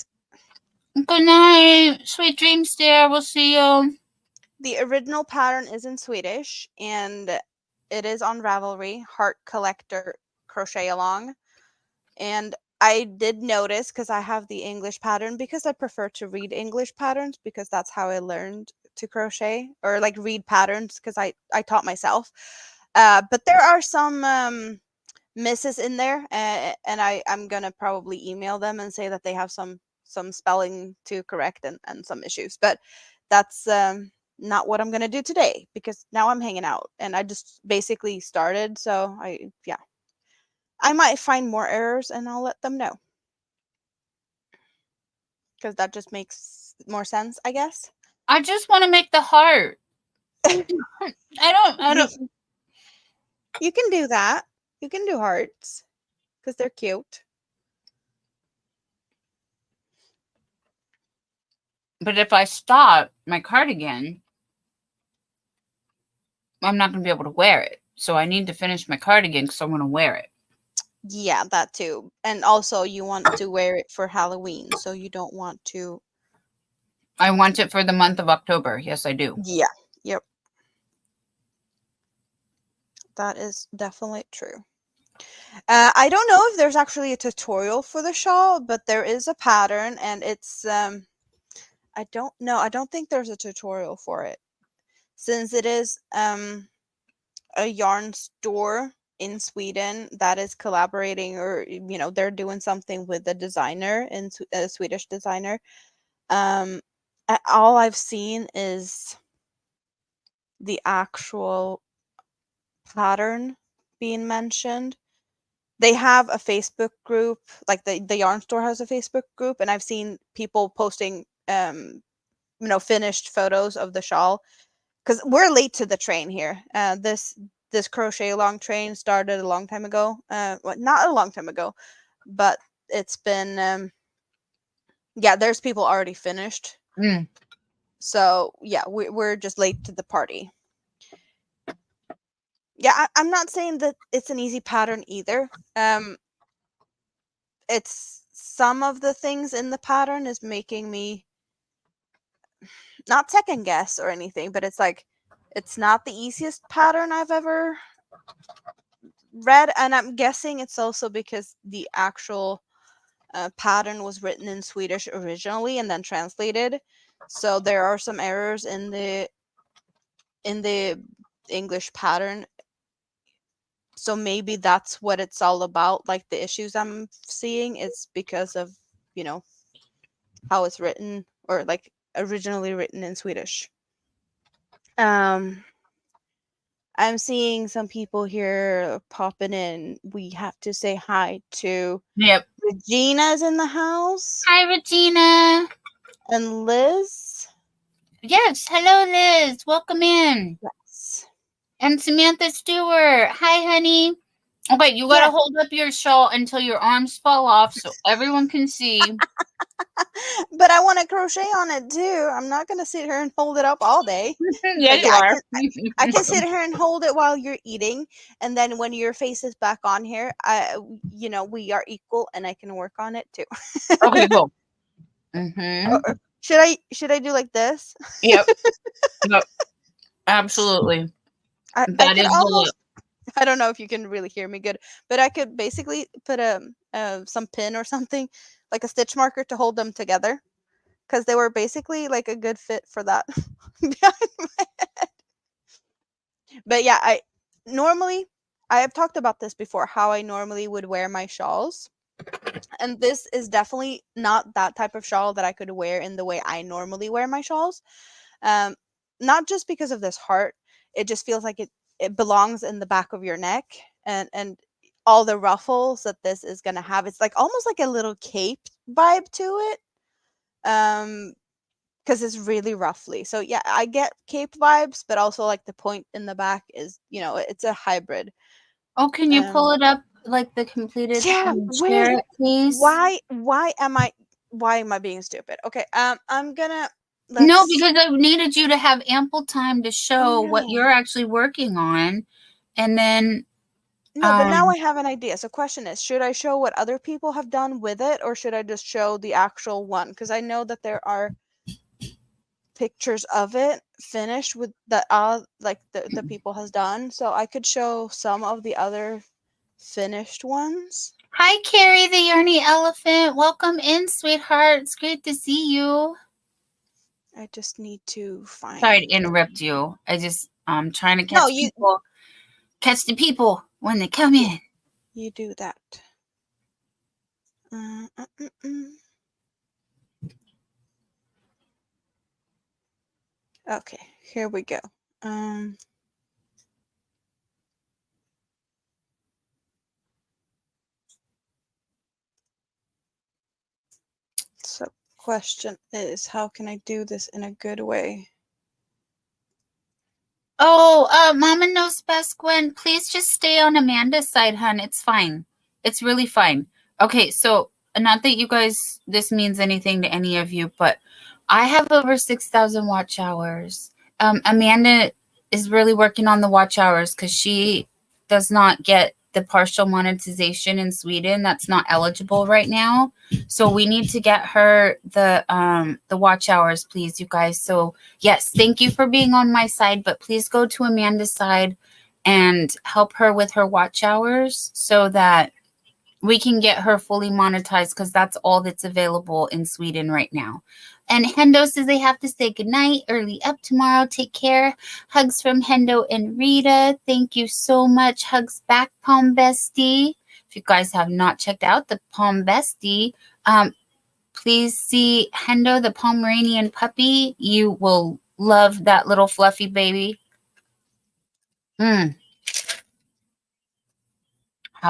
[SPEAKER 1] Good night. Sweet dreams, dear. We'll see you.
[SPEAKER 2] The original pattern is in Swedish, and it is on Ravelry, Heart Collector Crochet Along. And I did notice, because I have the English pattern, because I prefer to read English patterns, because that's how I learned to crochet, or like read patterns, because I taught myself. But there are some misses in there, and I'm gonna probably email them and say that they have some spelling to correct and some issues. But that's not what I'm gonna do today, because now I'm hanging out and I just basically started. So I I might find more errors and I'll let them know. Because that just makes more sense, I guess.
[SPEAKER 1] I just want to make the heart. I don't.
[SPEAKER 2] You can do that. You can do hearts because they're cute.
[SPEAKER 1] But if I stop my cardigan, I'm not going to be able to wear it. So I need to finish my cardigan because I want to wear it.
[SPEAKER 2] Yeah, that too. And also you want to wear it for Halloween, so you don't want to.
[SPEAKER 1] I want it for the month of October. Yes, I do.
[SPEAKER 2] Yeah. Yep. That is definitely true. I don't know if there's actually a tutorial for the shawl, but there is a pattern, and it's I don't know. I don't think there's a tutorial for it, since it is a yarn store in Sweden that is collaborating, or they're doing something with a designer, and a Swedish designer. All I've seen is the actual pattern being mentioned. They have a Facebook group, like the yarn store has a Facebook group, and I've seen people posting finished photos of the shawl, because we're late to the train here. This crochet along train started a long time ago. Well, not a long time ago, but it's been yeah, there's people already finished. So yeah, we're just late to the party. Yeah, I'm not saying that it's an easy pattern either. It's some of the things in the pattern is making me not second guess or anything, but it's like it's not the easiest pattern I've ever read, and I'm guessing it's also because the actual pattern was written in Swedish originally and then translated, so there are some errors in the English pattern. So maybe that's what it's all about. Like the issues I'm seeing is because of how it's written, or like originally written in Swedish. I'm seeing some people here popping in. We have to say hi to
[SPEAKER 1] Yep.
[SPEAKER 2] Regina's in the house.
[SPEAKER 1] Hi, Regina.
[SPEAKER 2] And Liz.
[SPEAKER 1] Yes. Hello, Liz. Welcome in.
[SPEAKER 2] Yes.
[SPEAKER 1] And Samantha Stewart. Hi, honey. Okay, you got to hold up your shawl until your arms fall off so everyone can see.
[SPEAKER 2] But I want to crochet on it too. I'm not going to sit here and hold it up all day.
[SPEAKER 1] Yeah, you are.
[SPEAKER 2] I can sit here and hold it while you're eating, and then when your face is back on here, we are equal, and I can work on it too.
[SPEAKER 1] Okay, cool. Mm-hmm.
[SPEAKER 2] Should I do like this?
[SPEAKER 1] Yep. Yep. Absolutely.
[SPEAKER 2] I
[SPEAKER 1] That
[SPEAKER 2] could
[SPEAKER 1] is the
[SPEAKER 2] almost.
[SPEAKER 1] look.
[SPEAKER 2] I don't know if you can really hear me good, but I could basically put some pin or something, like a stitch marker, to hold them together, because they were basically like a good fit for that behind my head. But yeah, I have talked about this before, how I normally would wear my shawls, and this is definitely not that type of shawl that I could wear in the way I normally wear my shawls. Not just because of this heart, it just feels like it belongs in the back of your neck, and all the ruffles that this is going to have, it's like almost like a little cape vibe to it, because it's really roughly. So yeah, I get cape vibes, but also like the point in the back is, it's a hybrid.
[SPEAKER 1] Oh, can you pull it up like the completed?
[SPEAKER 2] Yeah,
[SPEAKER 1] share it, please?
[SPEAKER 2] why am I being stupid? Okay, I'm gonna.
[SPEAKER 1] No, because I needed you to have ample time to show what
[SPEAKER 2] no.
[SPEAKER 1] you're actually working on, and then.
[SPEAKER 2] No, but now I have an idea. So question is, should I show what other people have done with it, or should I just show the actual one? Because I know that there are pictures of it finished with that like the people has done. So I could show some of the other finished ones.
[SPEAKER 1] Hi, Carrie, the Yarny Elephant. Welcome in, sweetheart. It's great to see you.
[SPEAKER 2] I just need to find.
[SPEAKER 1] Sorry to interrupt you. I'm trying to catch people. Catch the people when they come in.
[SPEAKER 2] You do that. Okay, here we go. question is, how can I do this in a good way?
[SPEAKER 1] Oh, Mama knows best, Gwen. Please just stay on Amanda's side, hun. It's fine. It's really fine. Okay, so not that you guys, this means anything to any of you, but I have over 6,000 watch hours. Amanda is really working on the watch hours because she does not get the partial monetization in Sweden. That's not eligible right now. So we need to get her the watch hours, please, you guys. So yes, thank you for being on my side, but please go to Amanda's side and help her with her watch hours so that we can get her fully monetized, because that's all that's available in Sweden right now. And Hendo says they have to say goodnight, early up tomorrow. Take care. Hugs from Hendo and Rita. Thank you so much. Hugs back, Palm Bestie. If you guys have not checked out the Palm Bestie, please see Hendo, the Pomeranian puppy. You will love that little fluffy baby. How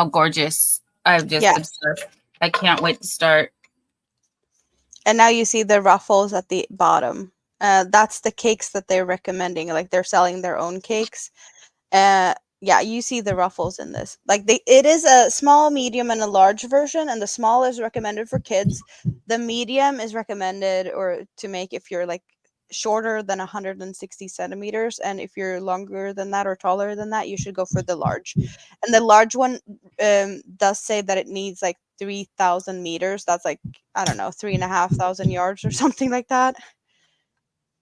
[SPEAKER 1] gorgeous. I'm just obsessed. I can't wait to start.
[SPEAKER 2] And now you see the ruffles at the bottom. That's the cakes that they're recommending. Like, they're selling their own cakes. Yeah, you see the ruffles in this. Like, it is a small, medium, and a large version, and the small is recommended for kids. The medium is recommended or to make if you're like shorter than 160 centimeters, and if you're longer than that or taller than that, you should go for the large. And the large one does say that it needs like 3,000 meters. That's like, I don't know, 3,500 yards or something like that.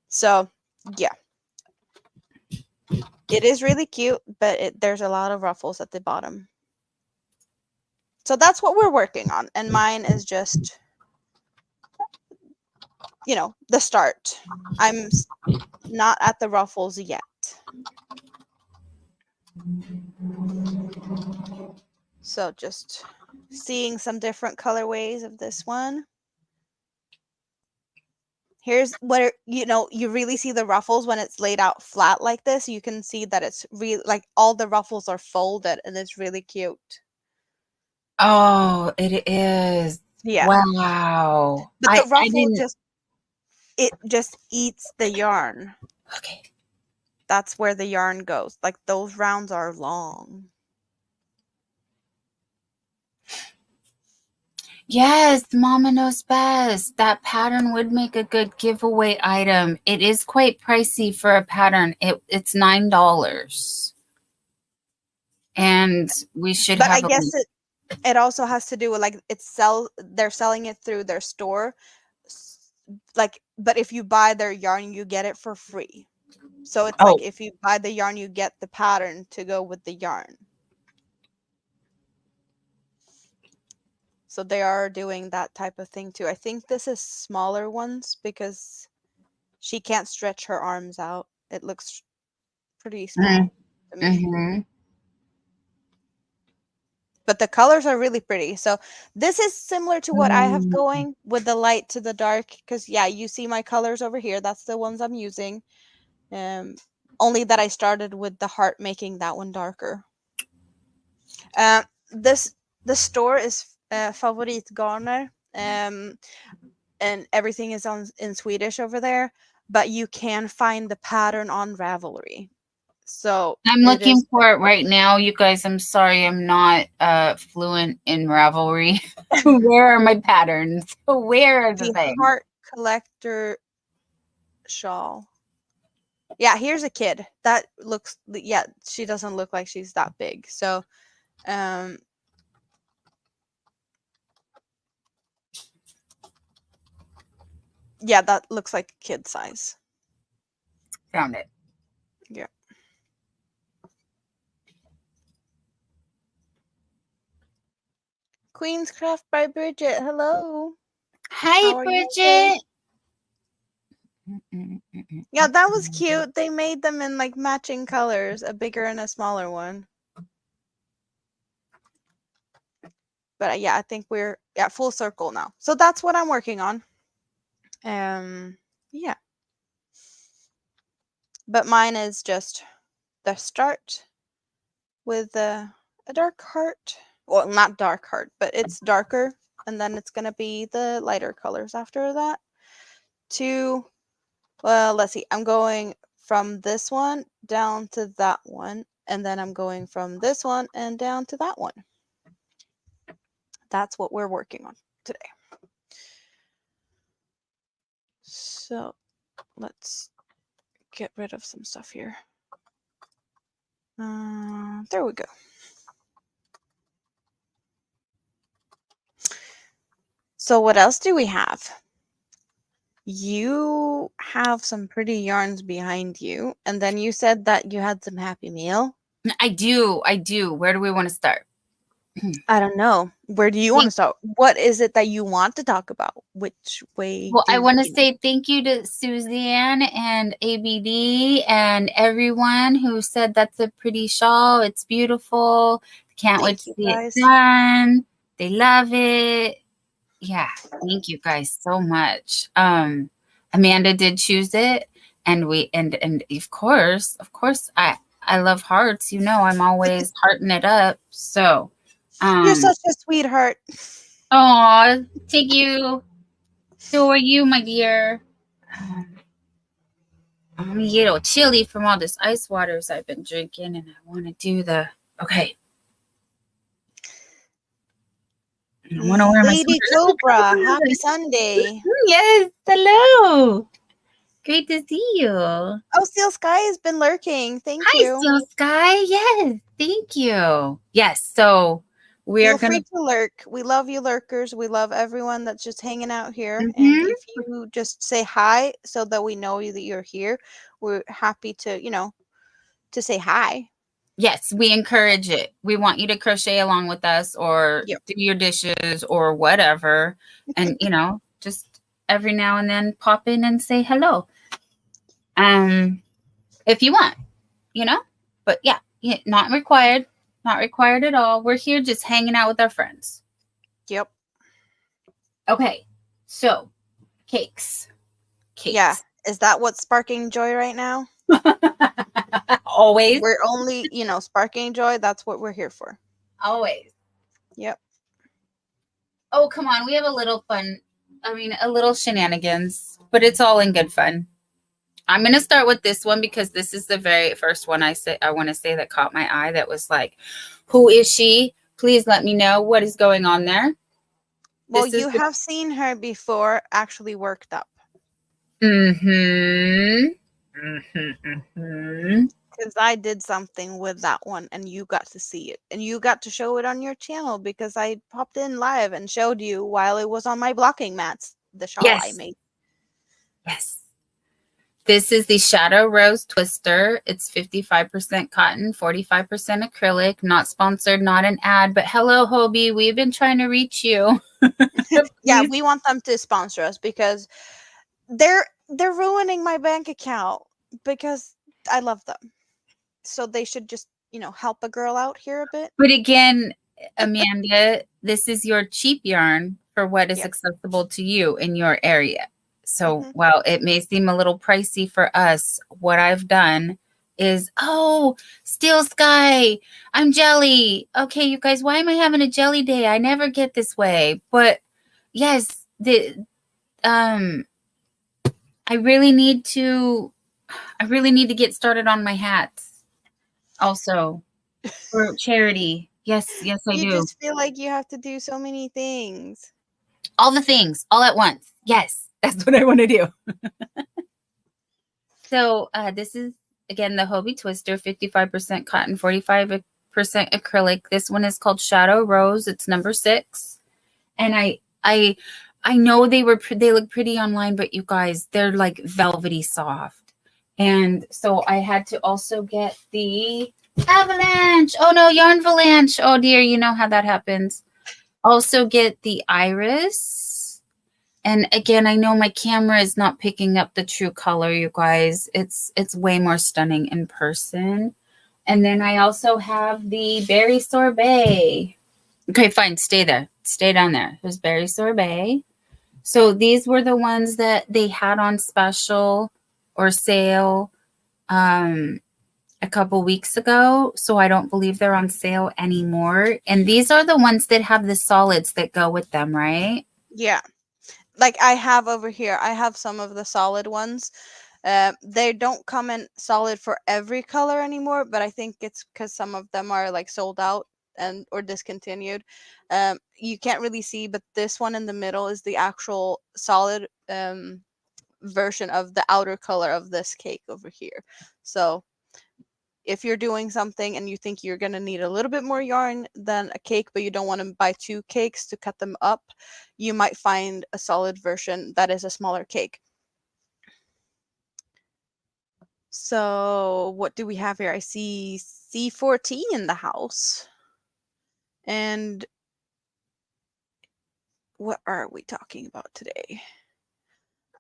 [SPEAKER 2] So yeah, it is really cute, but there's a lot of ruffles at the bottom. So that's what we're working on, and mine is just, you know, the start. I'm not at the ruffles yet. So just seeing some different colorways of this one. Here's where, you know, you really see the ruffles when it's laid out flat like this. You can see that it's really like all the ruffles are folded, and it's really cute.
[SPEAKER 1] Oh, it is.
[SPEAKER 2] Yeah.
[SPEAKER 1] Wow.
[SPEAKER 2] But the ruffle
[SPEAKER 1] didn't...
[SPEAKER 2] just eats the yarn.
[SPEAKER 1] Okay.
[SPEAKER 2] That's where the yarn goes. Like, those rounds are long.
[SPEAKER 1] Yes, Mama knows best. That pattern would make a good giveaway item. It is quite pricey for a pattern. It's $9. And we should
[SPEAKER 2] But
[SPEAKER 1] have
[SPEAKER 2] I guess it also has to do with, like, they're selling it through their store. Like, but if you buy their yarn, you get it for free. So it's like, if you buy the yarn, you get the pattern to go with the yarn. So they are doing that type of thing too. I think this is smaller ones because she can't stretch her arms out. It looks pretty small to me. But the colors are really pretty. So this is similar to what I have going with the light to the dark. Because, yeah, you see my colors over here. That's the ones I'm using. Only that I started with the heart, making that one darker. The store is Favoritgarner. And everything is in Swedish over there. But you can find the pattern on Ravelry. So
[SPEAKER 1] I'm looking for it right now, you guys. I'm sorry, I'm not fluent in Ravelry. Where are my patterns? Where are the things?
[SPEAKER 2] Heart collector shawl. Yeah, here's a kid that looks. Yeah, she doesn't look like she's that big. So, yeah, that looks like kid size.
[SPEAKER 1] Found it.
[SPEAKER 2] Yeah. Queenscraft by Bridget. Hello.
[SPEAKER 1] Hi, Bridget.
[SPEAKER 2] Yeah, that was cute. They made them in like matching colors, a bigger and a smaller one. But yeah, I think we're at full circle now. So that's what I'm working on. Yeah. But mine is just the start with a dark heart. Well, not dark heart, but it's darker. and then it's going to be the lighter colors after that. Well, let's see. I'm going from this one down to that one, and then I'm going from this one and down to that one. That's what we're working on today. So let's get rid of some stuff here. There we go. So what else do we have? You have some pretty yarns behind you, and then you said that you had some Happy Meal.
[SPEAKER 1] I do. Where do we want to start?
[SPEAKER 2] I don't know. Where do you want to start? What is it that you want to talk about? Which way?
[SPEAKER 1] Well, I want to say thank you to Suzanne and ABD and everyone who said that's a pretty shawl. It's beautiful. Can't wait to see it done. They love it. Yeah, thank you guys so much. Amanda did choose it, and of course I love hearts. You know, I'm always hearting it up. So
[SPEAKER 2] you're such a sweetheart.
[SPEAKER 1] Oh, thank you. So are you, my dear. I'm a little chilly from all this ice waters I've been drinking, and I want to do the okay.
[SPEAKER 2] Lady Cobra, happy Sunday.
[SPEAKER 1] Yes, hello. Great to see you. Oh,
[SPEAKER 2] Steel Sky has been lurking. Thank you.
[SPEAKER 1] Hi, Steel Sky. Yes, thank you. Yes, so we are going
[SPEAKER 2] to lurk. We love you, lurkers. We love everyone that's just hanging out here. And if you just say hi so that we know that you're here, we're happy to, to say hi.
[SPEAKER 1] Yes, we encourage it. We want you to crochet along with us or do your dishes or whatever. And, just every now and then pop in and say hello. If you want, but yeah, not required. Not required at all. We're here just hanging out with our friends.
[SPEAKER 2] Yep.
[SPEAKER 1] Okay. So, cakes.
[SPEAKER 2] Yeah. Is that what's sparking joy right now?
[SPEAKER 1] Always.
[SPEAKER 2] We're only, sparking joy. That's what we're here for.
[SPEAKER 1] Always.
[SPEAKER 2] Yep.
[SPEAKER 1] Oh, come on. We have a little fun. A little shenanigans, but it's all in good fun. I'm going to start with this one because this is the very first one I want to say that caught my eye. That was like, who is she? Please let me know what is going on there.
[SPEAKER 2] Well, you have seen her before actually worked up. Because I did something with that one and you got to see it. And you got to show it on your channel because I popped in live and showed you while it was on my blocking mats, the shawl I made.
[SPEAKER 1] Yes. This is the Shadow Rose Twister. It's 55% cotton, 45% acrylic. Not sponsored, not an ad. But hello, Hobie. We've been trying to reach you.
[SPEAKER 2] Yeah, we want them to sponsor us because they're ruining my bank account because I love them. So they should just, help a girl out here a bit.
[SPEAKER 1] But again, Amanda, this is your cheap yarn for what is accessible to you in your area. So while it may seem a little pricey for us, what I've done is, Steel Sky, I'm jelly. Okay, you guys, why am I having a jelly day? I never get this way. But yes, I really need to get started on my hats also for charity. Yes, I do.
[SPEAKER 2] You just feel like you have to do so many things.
[SPEAKER 1] All the things all at once. Yes, that's what I want to do. So this is, again, the Hobie Twister, 55% cotton, 45% acrylic. This one is called Shadow Rose. It's number 6. And I know they look pretty online, but you guys, they're like velvety soft. And so I had to also get the Avalanche. Oh no, Yarn Avalanche. Oh dear, you know how that happens. Also get the Iris. And again, I know my camera is not picking up the true color, you guys. It's way more stunning in person. And then I also have the Berry Sorbet. Okay, fine. Stay there. Stay down there. There's Berry Sorbet. So these were the ones that they had on special or sale. And a couple weeks ago, so I don't believe they're on sale anymore. And these are the ones that have the solids that go with them, right?
[SPEAKER 2] Yeah. Like I have over here, I have some of the solid ones. They don't come in solid for every color anymore, but I think it's because some of them are like sold out and or discontinued. You can't really see, but this one in the middle is the actual solid version of the outer color of this cake over here. So if you're doing something and you think you're going to need a little bit more yarn than a cake, but you don't want to buy 2 cakes to cut them up, you might find a solid version that is a smaller cake. So what do we have here? I see C14 in the house. And what are we talking about today?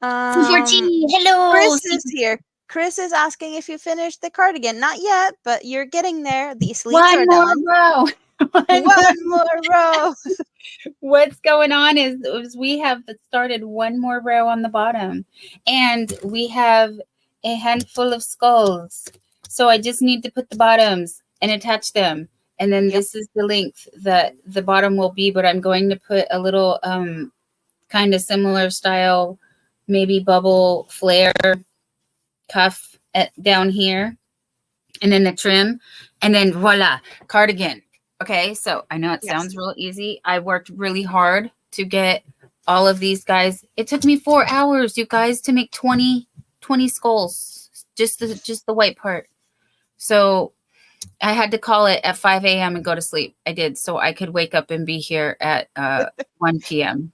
[SPEAKER 1] Hello.
[SPEAKER 2] Chris is here. Chris is asking if you finished the cardigan. Not yet, but you're getting there. The sleeves are
[SPEAKER 1] One more
[SPEAKER 2] done.
[SPEAKER 1] row.
[SPEAKER 2] One more row.
[SPEAKER 1] What's going on is we have started one more row on the bottom, and we have a handful of skulls. So I just need to put the bottoms and attach them. And then this is the length that the bottom will be, but I'm going to put a little kind of similar style, maybe bubble flare cuff down here, and then the trim, and then voila, cardigan. Okay, so I know it sounds real easy. I worked really hard to get all of these guys. It took me 4 hours, you guys, to make 20 skulls, just the white part. So I had to call it at 5 a.m. and go to sleep. I did, so I could wake up and be here at 1 p.m.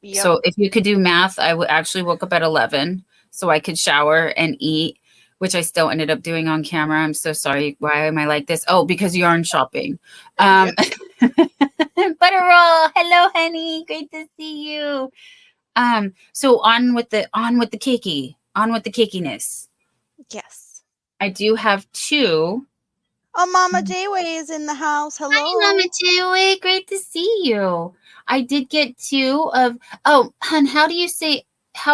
[SPEAKER 1] Yep. So if you could do math, I actually woke up at 11 so I could shower and eat, which I still ended up doing on camera. I'm so sorry. Why am I like this? Oh, because yarn shopping. Butter roll. Hello, honey. Great to see you. So on with the cakey. On with the cakiness.
[SPEAKER 2] Yes.
[SPEAKER 1] I do have 2.
[SPEAKER 2] Oh, Mama Jayway is in the house. Hello.
[SPEAKER 1] Hi, Mama Jayway. Great to see you. I did get 2 of, oh, hun, how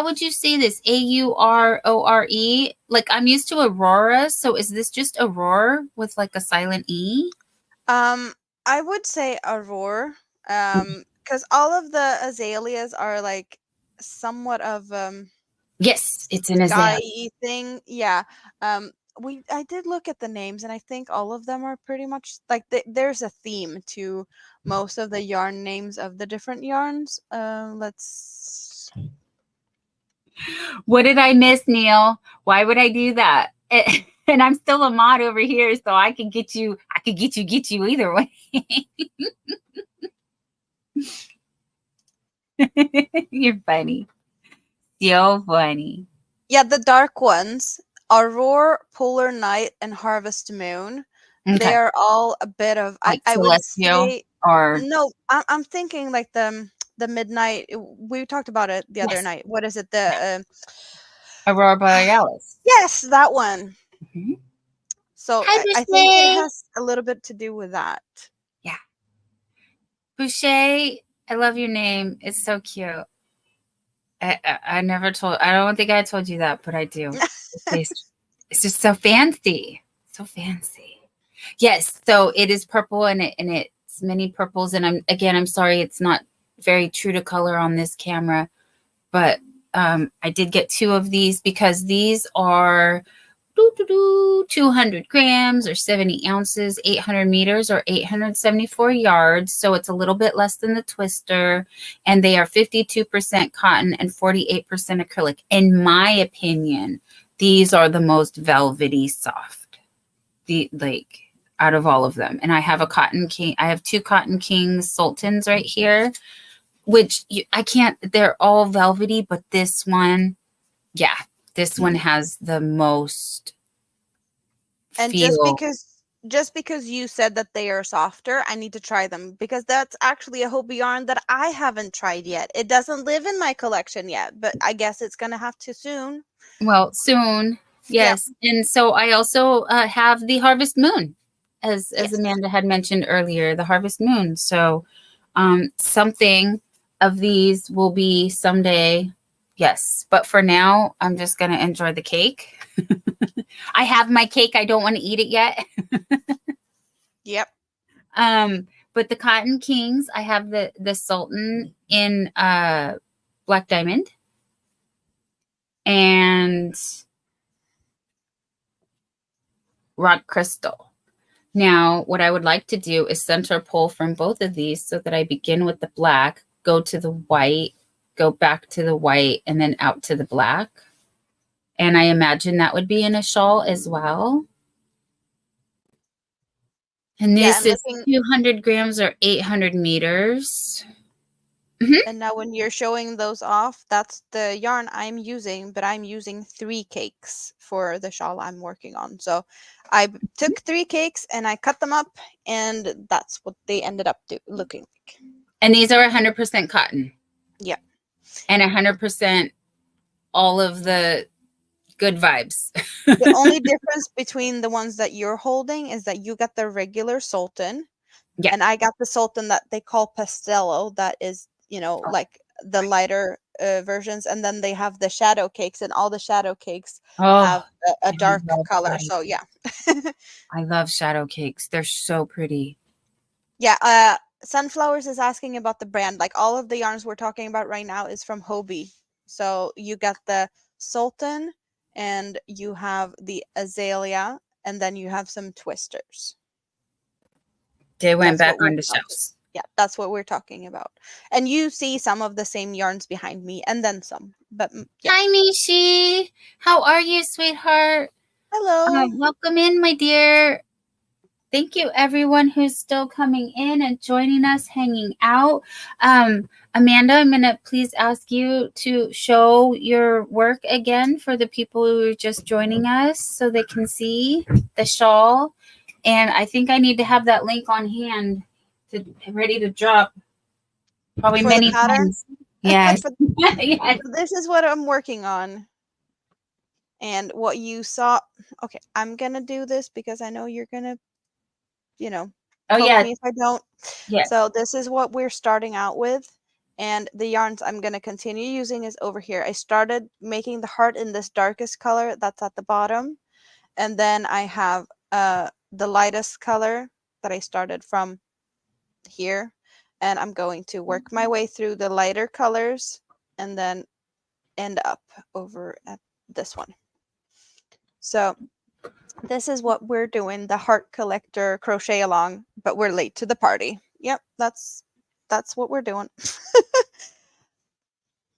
[SPEAKER 1] would you say this? A-U-R-O-R-E? Like, I'm used to Aurora, so is this just Aurora with like a silent E?
[SPEAKER 2] I would say Aurora, because all of the azaleas are like somewhat of
[SPEAKER 1] yes, it's an azalea
[SPEAKER 2] thing. Yeah. I did look at the names, and I think all of them are pretty much like there's a theme to most of the yarn names of the different yarns. Let's.
[SPEAKER 1] What did I miss, Neil? Why would I do that? And I'm still a mod over here, so I could get you either way. You're funny. So funny.
[SPEAKER 2] Yeah, the dark ones, Aurora, Polar Night, and Harvest Moon. Okay. They are all a bit of
[SPEAKER 1] like
[SPEAKER 2] I would say
[SPEAKER 1] or
[SPEAKER 2] no. I'm thinking like the midnight. We talked about it the other night. What is it? The
[SPEAKER 1] Aurora Borealis.
[SPEAKER 2] Yes, that one.
[SPEAKER 1] Mm-hmm.
[SPEAKER 2] So I think it has a little bit to do with that.
[SPEAKER 1] Yeah. Boucher, I love your name. It's so cute. I never told. I don't think I told you that, but I do. It's just so fancy. So fancy. Yes. So it is purple, and it's many purples. And I'm sorry, it's not very true to color on this camera, but I did get 2 of these because these are 200 grams or 70 ounces, 800 meters or 874 yards. So it's a little bit less than the twister, and they are 52% cotton and 48% acrylic. In my opinion, these are the most velvety soft, out of all of them. And I have a Cotton King. I have 2 Cotton Kings Sultans right here, which I can't, they're all velvety, but this one, yeah, this one has the most
[SPEAKER 2] and
[SPEAKER 1] feel.
[SPEAKER 2] Just because you said that they are softer, I need to try them, because that's actually a Hobie yarn that I haven't tried yet. It doesn't live in my collection yet, but I guess it's going to have to soon.
[SPEAKER 1] Well, soon. Yes. Yeah. And so I also have the Harvest Moon, as Amanda had mentioned earlier, the Harvest Moon. So something of these will be someday. Yes. But for now, I'm just going to enjoy the cake. I have my cake. I don't want to eat it yet.
[SPEAKER 2] Yep.
[SPEAKER 1] But the Cotton Kings, I have the Sultan in Black Diamond. And Rock Crystal. Now, what I would like to do is center pull from both of these so that I begin with the black, go to the white, go back to the white, and then out to the black. And I imagine that would be in a shawl as well. And this is 200 grams or 800 meters.
[SPEAKER 2] And now when you're showing those off, that's the yarn I'm using, but I'm using 3 cakes for the shawl I'm working on. So I took 3 cakes and I cut them up, and that's what they ended up looking like.
[SPEAKER 1] And these are 100% cotton.
[SPEAKER 2] Yeah.
[SPEAKER 1] And 100% all of the good vibes.
[SPEAKER 2] The only difference between the ones that you're holding is that you got the regular Sultan.
[SPEAKER 1] Yeah.
[SPEAKER 2] And I got the Sultan that they call Pastello. That is, like the lighter versions. And then they have the shadow cakes, and all the shadow cakes have a dark color. So yeah.
[SPEAKER 1] I love shadow cakes. They're so pretty.
[SPEAKER 2] Yeah. Sunflowers is asking about the brand. Like all of the yarns we're talking about right now is from Hobie. So you got the Sultan, and you have the Azalea, and then you have some twisters.
[SPEAKER 1] They went back on the shelves.
[SPEAKER 2] Yeah, that's what we're talking about. And you see some of the same yarns behind me, and then some. But yeah.
[SPEAKER 1] Hi, Mishi. How are you, sweetheart?
[SPEAKER 2] Hello.
[SPEAKER 1] Welcome in, my dear. Thank you, everyone who's still coming in and joining us, hanging out. Amanda, I'm going to please ask you to show your work again for the people who are just joining us so they can see the shawl. And I think I need to have that link on hand ready to drop probably many times. Yes.
[SPEAKER 2] Yes. This is what I'm working on. And what you saw. Okay, I'm going to do this because I know you're going to, me if I don't.
[SPEAKER 1] Yeah.
[SPEAKER 2] So this is what we're starting out with. And the yarns I'm going to continue using is over here. I started making the heart in this darkest color that's at the bottom. And then I have the lightest color that I started from here. And I'm going to work my way through the lighter colors and then end up over at this one. So this is what we're doing, the heart collector crochet along, but we're late to the party. Yep, that's what we're doing.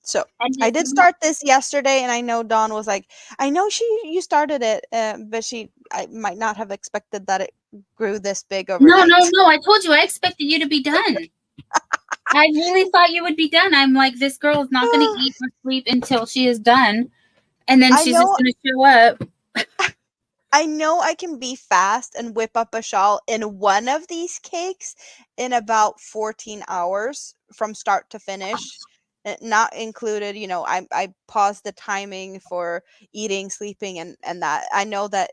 [SPEAKER 2] So I did start this yesterday, and I know Dawn was like, I know you started it, but I might not have expected that it grew this big overnight.
[SPEAKER 1] No. I told you I expected you to be done. I really thought you would be done. I'm like, this girl is not going to eat or sleep until she is done. And then she's just going to show up.
[SPEAKER 2] I know I can be fast and whip up a shawl in one of these cakes in about 14 hours from start to finish. Not included, I paused the timing for eating, sleeping, and that. I know that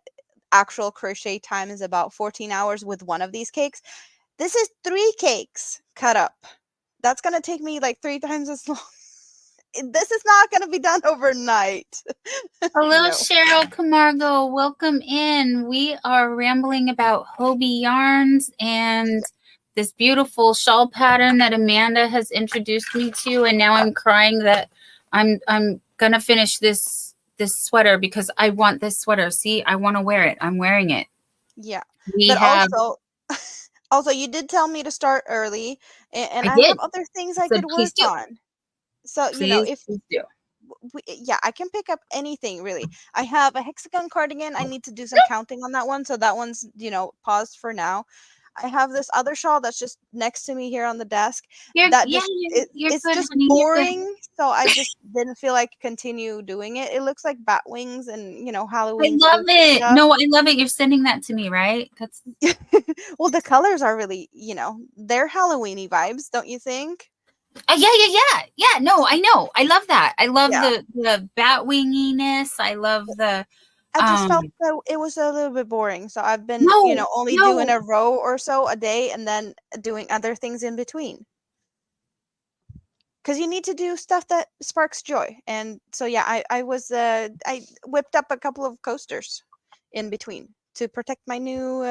[SPEAKER 2] actual crochet time is about 14 hours with one of these cakes. This is 3 cakes cut up. That's going to take me like 3 times as long. This is not going to be done overnight.
[SPEAKER 1] Hello, Cheryl Camargo. Welcome in. We are rambling about Hobie yarns and this beautiful shawl pattern that Amanda has introduced me to, and now I'm crying that I'm gonna finish this sweater because I want this sweater. See, I want to wear it. I'm wearing it.
[SPEAKER 2] Yeah, also you did tell me to start early, and I have other things I could work on. So if I can pick up anything really. I have a hexagon cardigan. I need to do some counting on that one, so that one's paused for now. I have this other shawl that's just next to me here on the desk. It's just boring, so I just didn't feel like continue doing it. It looks like bat wings and Halloween.
[SPEAKER 1] I love it. Stuff. No, I love it. You're sending that to me, right? That's
[SPEAKER 2] well, the colors are really, they're Halloweeny vibes, don't you think?
[SPEAKER 1] Yeah. No, I know. I love that. I love the bat winginess. I love the.
[SPEAKER 2] I just felt that it was a little bit boring, so I've been, only doing a row or so a day, and then doing other things in between. Because you need to do stuff that sparks joy, and so I whipped up a couple of coasters. in between to protect my new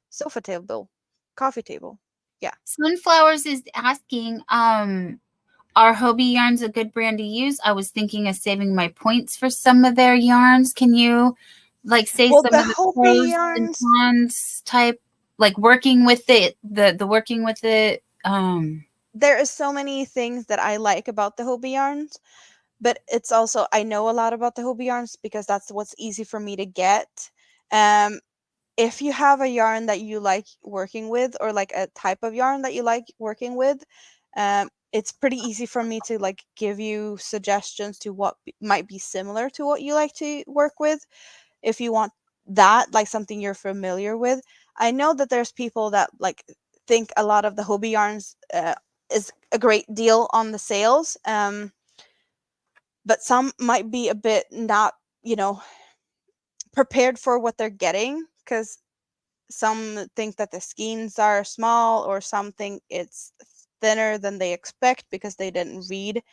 [SPEAKER 2] sofa table, coffee table. Yeah.
[SPEAKER 1] Sunflowers is asking, are Hobie yarns a good brand to use? I was thinking of saving my points for some of their yarns. Can you like say
[SPEAKER 2] Well,
[SPEAKER 1] some
[SPEAKER 2] the
[SPEAKER 1] of the
[SPEAKER 2] Hobie
[SPEAKER 1] pros and
[SPEAKER 2] yarns,
[SPEAKER 1] cons type, like working with it, the working with it?
[SPEAKER 2] there is so many things that I like about the Hobie yarns, but it's also I know a lot about the Hobie yarns because that's what's easy for me to get. Um, if you have a yarn that you like working with, or like a type of yarn that you like working with, it's pretty easy for me to like give you suggestions to what might be similar to what you like to work with. If you want that, like something you're familiar with. I know that there's people that like think a lot of the Hobie yarns is a great deal on the sales, but some might be a bit not, prepared for what they're getting, because some think that the skeins are small, or some think it's thinner than they expect because they didn't read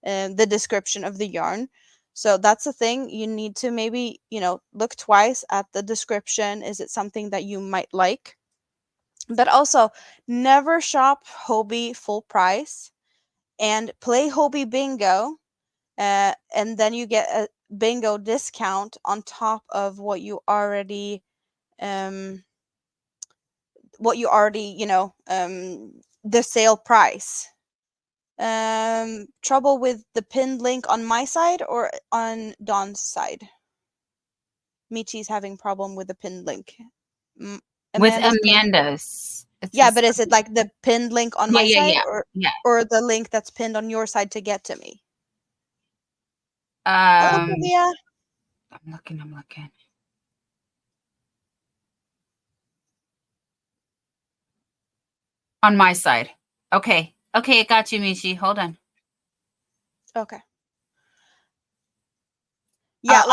[SPEAKER 2] the description of the yarn. So that's the thing. You need to maybe, look twice at the description. Is it something that you might like? But also, never shop Hobie full price, and play Hobie bingo. And then you get a bingo discount on top of um, the sale price. Trouble with the pinned link on my side or on Dawn's side? Michi's having problem with the pinned link.
[SPEAKER 1] With
[SPEAKER 2] Amanda's
[SPEAKER 1] Amanda's.
[SPEAKER 2] yeah, but is it like the pinned link on my side,
[SPEAKER 1] Yeah.
[SPEAKER 2] or the link that's pinned on your side to get to me? Hello,
[SPEAKER 1] Um,
[SPEAKER 2] Sylvia.
[SPEAKER 1] I'm looking. On my side. Okay, it got you, Michi. Hold on.
[SPEAKER 2] Okay. Yeah,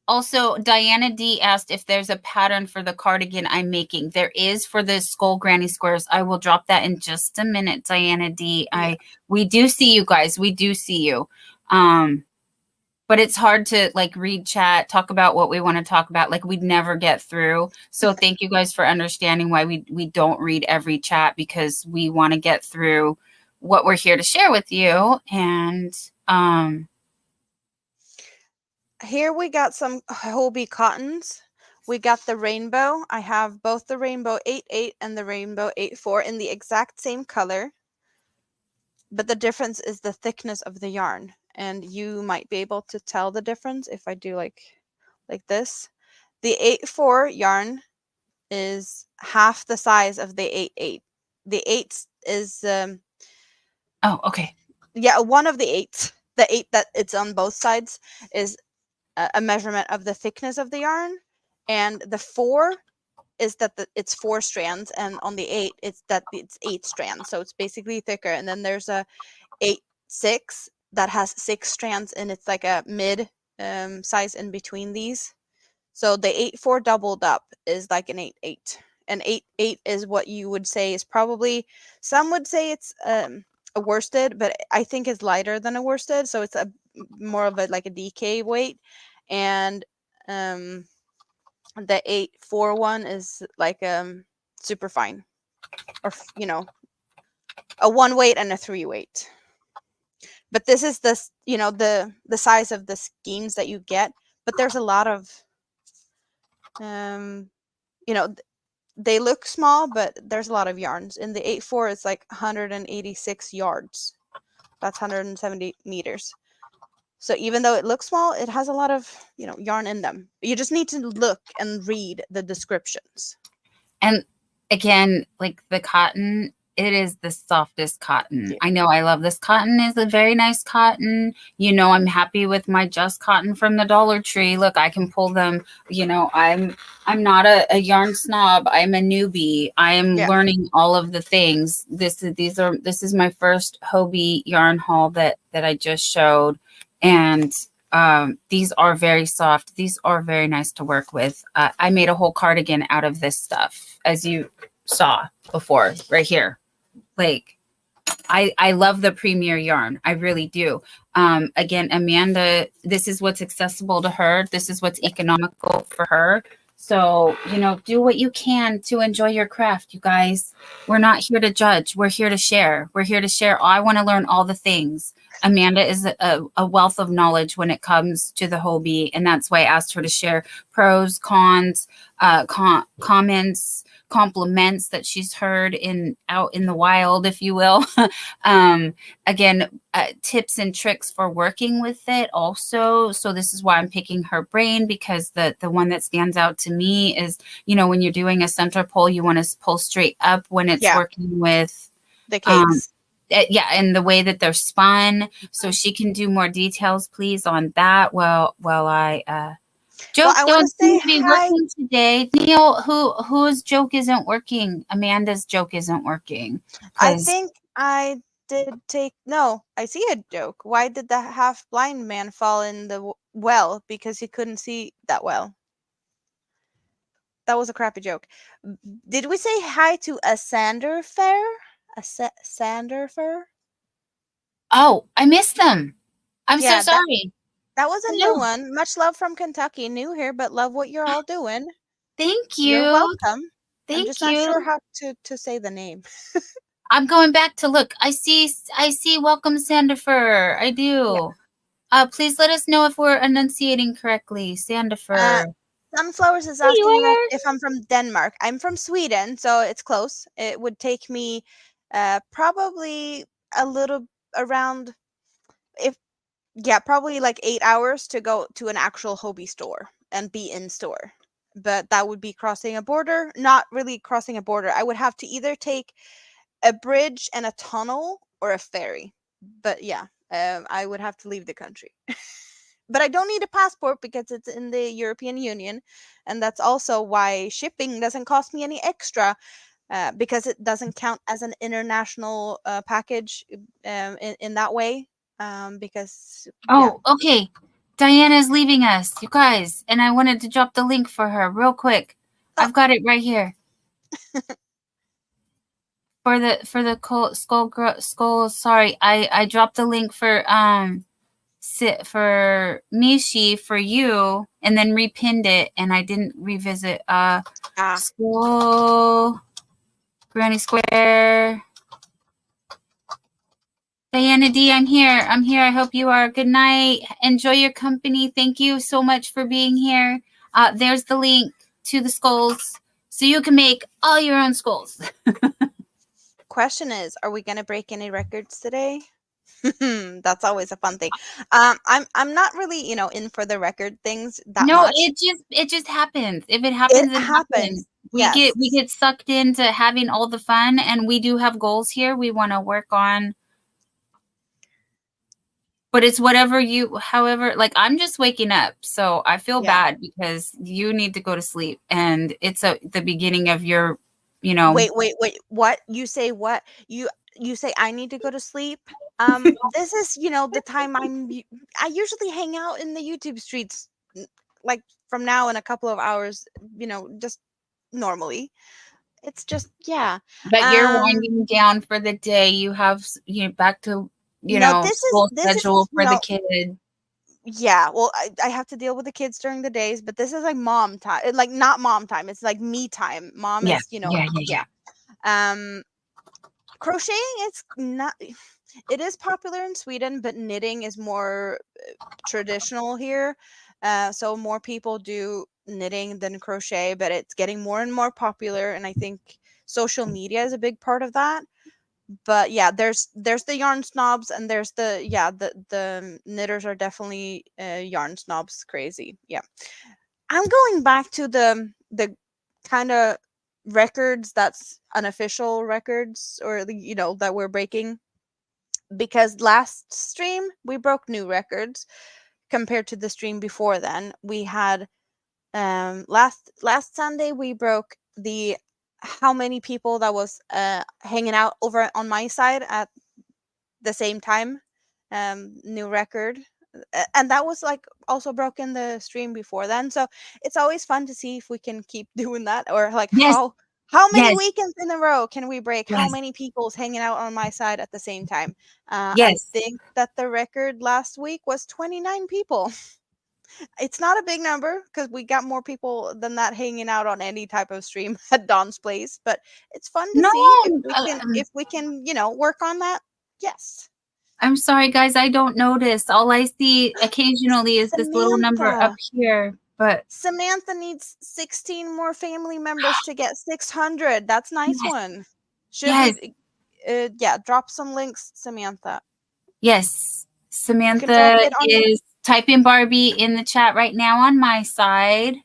[SPEAKER 1] Also, Diana D asked if there's a pattern for the cardigan I'm making. There is for the skull granny squares. I will drop that in just a minute, Diana D.
[SPEAKER 2] Yeah.
[SPEAKER 1] We do see you guys. We do see you. But it's hard to like read chat, talk about what we want to talk about. Like we'd never get through. So thank you guys for understanding why we don't read every chat, because we want to get through what we're here to share with you. And
[SPEAKER 2] here we got some Hobie cottons. We got the rainbow. I have both the rainbow 8/8 and the rainbow 8/4 in the exact same color, but the difference is the thickness of the yarn. And you might be able to tell the difference if I do like this. The 8/4 yarn is half the size of the 8/8. The 8 is
[SPEAKER 1] oh, okay.
[SPEAKER 2] yeah, one of the 8s. The 8 that it's on both sides is a measurement of the thickness of the yarn, and the 4 is that it's 4 strands, and on the 8 it's 8 strands, so it's basically thicker. And then there's a 8/6 that has 6 strands, and it's like a mid size in between these. So the 8/4 doubled up is like an 8/8, and 8/8 is what you would say is probably, some would say it's a worsted, but I think it's lighter than a worsted, so it's a more of a like a DK weight. And the 8/4 one is like super fine, or a 1 weight and a 3 weight. But this is the size of the skeins that you get. But there's a lot of they look small, but there's a lot of yarns. In the 8/4 it's like 186 yards. That's 170 meters. So even though it looks small, it has a lot of, yarn in them. You just need to look and read the descriptions.
[SPEAKER 1] And again, like the cotton, it is the softest cotton.
[SPEAKER 2] Yeah.
[SPEAKER 1] I know I love this cotton. Is a very nice cotton. I'm happy with my Just Cotton from the Dollar Tree. Look, I can pull them. I'm not a yarn snob. I'm a newbie. I am learning all of the things. This is my first Hobie yarn haul that I just showed. And these are very soft. These are very nice to work with. I made a whole cardigan out of this stuff, as you saw before, right here. Like, I love the Premier yarn. I really do. Again, Amanda, this is what's accessible to her. This is what's economical for her. So, do what you can to enjoy your craft, you guys. We're not here to judge. We're here to share. We're here to share. I want to learn all the things. Amanda is a wealth of knowledge when it comes to the Hobie, and that's why I asked her to share pros, cons, comments, compliments that she's heard out in the wild, if you will. Again, tips and tricks for working with it also. So this is why I'm picking her brain, because the one that stands out to me is, when you're doing a center pull, you want to pull straight up when it's working with
[SPEAKER 2] the cakes.
[SPEAKER 1] And the way that they're spun. So she can do more details, please, on that. While I joke
[SPEAKER 2] I
[SPEAKER 1] don't seem
[SPEAKER 2] say
[SPEAKER 1] to be
[SPEAKER 2] hi.
[SPEAKER 1] working today. Neil, whose joke isn't working? Amanda's joke isn't working.
[SPEAKER 2] I think I did no, I see a joke. Why did the half blind man fall in the well? Because he couldn't see that well. That was a crappy joke. Did we say hi to a Sander Fair? A Sander Fair?
[SPEAKER 1] Oh, I missed them. I'm so
[SPEAKER 2] Yeah,
[SPEAKER 1] sorry.
[SPEAKER 2] That was a
[SPEAKER 1] Hello.
[SPEAKER 2] new one. Much love from Kentucky. New here, but love what you're all doing.
[SPEAKER 1] Thank you.
[SPEAKER 2] You're welcome.
[SPEAKER 1] Thank
[SPEAKER 2] I'm just
[SPEAKER 1] you.
[SPEAKER 2] not sure how to say the name.
[SPEAKER 1] I'm going back to look. I see welcome Sandifer. I do. Yeah. Please let us know if we're enunciating correctly. Sandifer.
[SPEAKER 2] Sunflowers is asking if I'm from Denmark. I'm from Sweden, so it's close. It would take me probably a little around probably like 8 hours to go to an actual Hobie store and be in store. But that would be crossing a border. Not really crossing a border. I would have to either take a bridge and a tunnel or a ferry. But yeah, I would have to leave the country. But I don't need a passport because it's in the European Union. And that's also why shipping doesn't cost me any extra, because it doesn't count as an international package in that way. Because
[SPEAKER 1] okay. Diana's leaving us, you guys, and I wanted to drop the link for her real quick. I've got it right here. for the skull. Sorry, I dropped the link for Mishi for you, and then repinned it, and I didn't revisit Skull Granny Square. Diana D, I'm here. I hope you are. Good night. Enjoy your company. Thank you so much for being here. There's the link to the skulls, so you can make all your own skulls.
[SPEAKER 2] Question is, are we gonna break any records today? That's always a fun thing. I'm not really, in for the record things that much.
[SPEAKER 1] It just happens. If it happens, it happens. We get sucked into having all the fun, and we do have goals here we want to work on. But it's however, like, I'm just waking up, so I feel bad because you need to go to sleep, and it's the beginning of your,
[SPEAKER 2] Wait, what? You say what? You say I need to go to sleep? This is, the time I usually hang out in the YouTube streets, like from now in a couple of hours, just normally. It's just, yeah.
[SPEAKER 1] But you're winding down for the day. You have, back to, school schedule for the kid.
[SPEAKER 2] Yeah, well, I have to deal with the kids during the days, but this is like mom time. Like, not mom time. It's like me time. Mom is,
[SPEAKER 1] Yeah.
[SPEAKER 2] Crocheting is not. It is popular in Sweden, but knitting is more traditional here. So more people do knitting than crochet, but it's getting more and more popular, and I think social media is a big part of that. But yeah, there's the yarn snobs, and there's the knitters are definitely yarn snobs crazy. Yeah, I'm going back to the kind of records that's unofficial records, or that we're breaking, because last stream we broke new records compared to the stream before. Then we had last Sunday we broke the how many people that was hanging out over on my side at the same time, new record. And that was like also broken the stream before then, so it's always fun to see if we can keep doing that, or like How many
[SPEAKER 1] Yes.
[SPEAKER 2] weekends in a row can we break? How
[SPEAKER 1] Yes.
[SPEAKER 2] many people's hanging out on my side at the same time? I
[SPEAKER 1] Yes.
[SPEAKER 2] think that the record last week was 29 people. It's not a big number because we got more people than that hanging out on any type of stream at Dawn's place, but it's fun to
[SPEAKER 1] No,
[SPEAKER 2] see
[SPEAKER 1] um,
[SPEAKER 2] if we can, work on that. Yes.
[SPEAKER 1] I'm sorry, guys. I don't notice. All I see occasionally is this little number up
[SPEAKER 2] Samantha.
[SPEAKER 1] here. But
[SPEAKER 2] Samantha needs 16 more family members to get 600. That's nice
[SPEAKER 1] yes,
[SPEAKER 2] one. Should
[SPEAKER 1] yes,
[SPEAKER 2] we drop some links, Samantha.
[SPEAKER 1] yes.
[SPEAKER 2] You can drop
[SPEAKER 1] Samantha
[SPEAKER 2] it on
[SPEAKER 1] is typing Barbie in the chat right now on my side.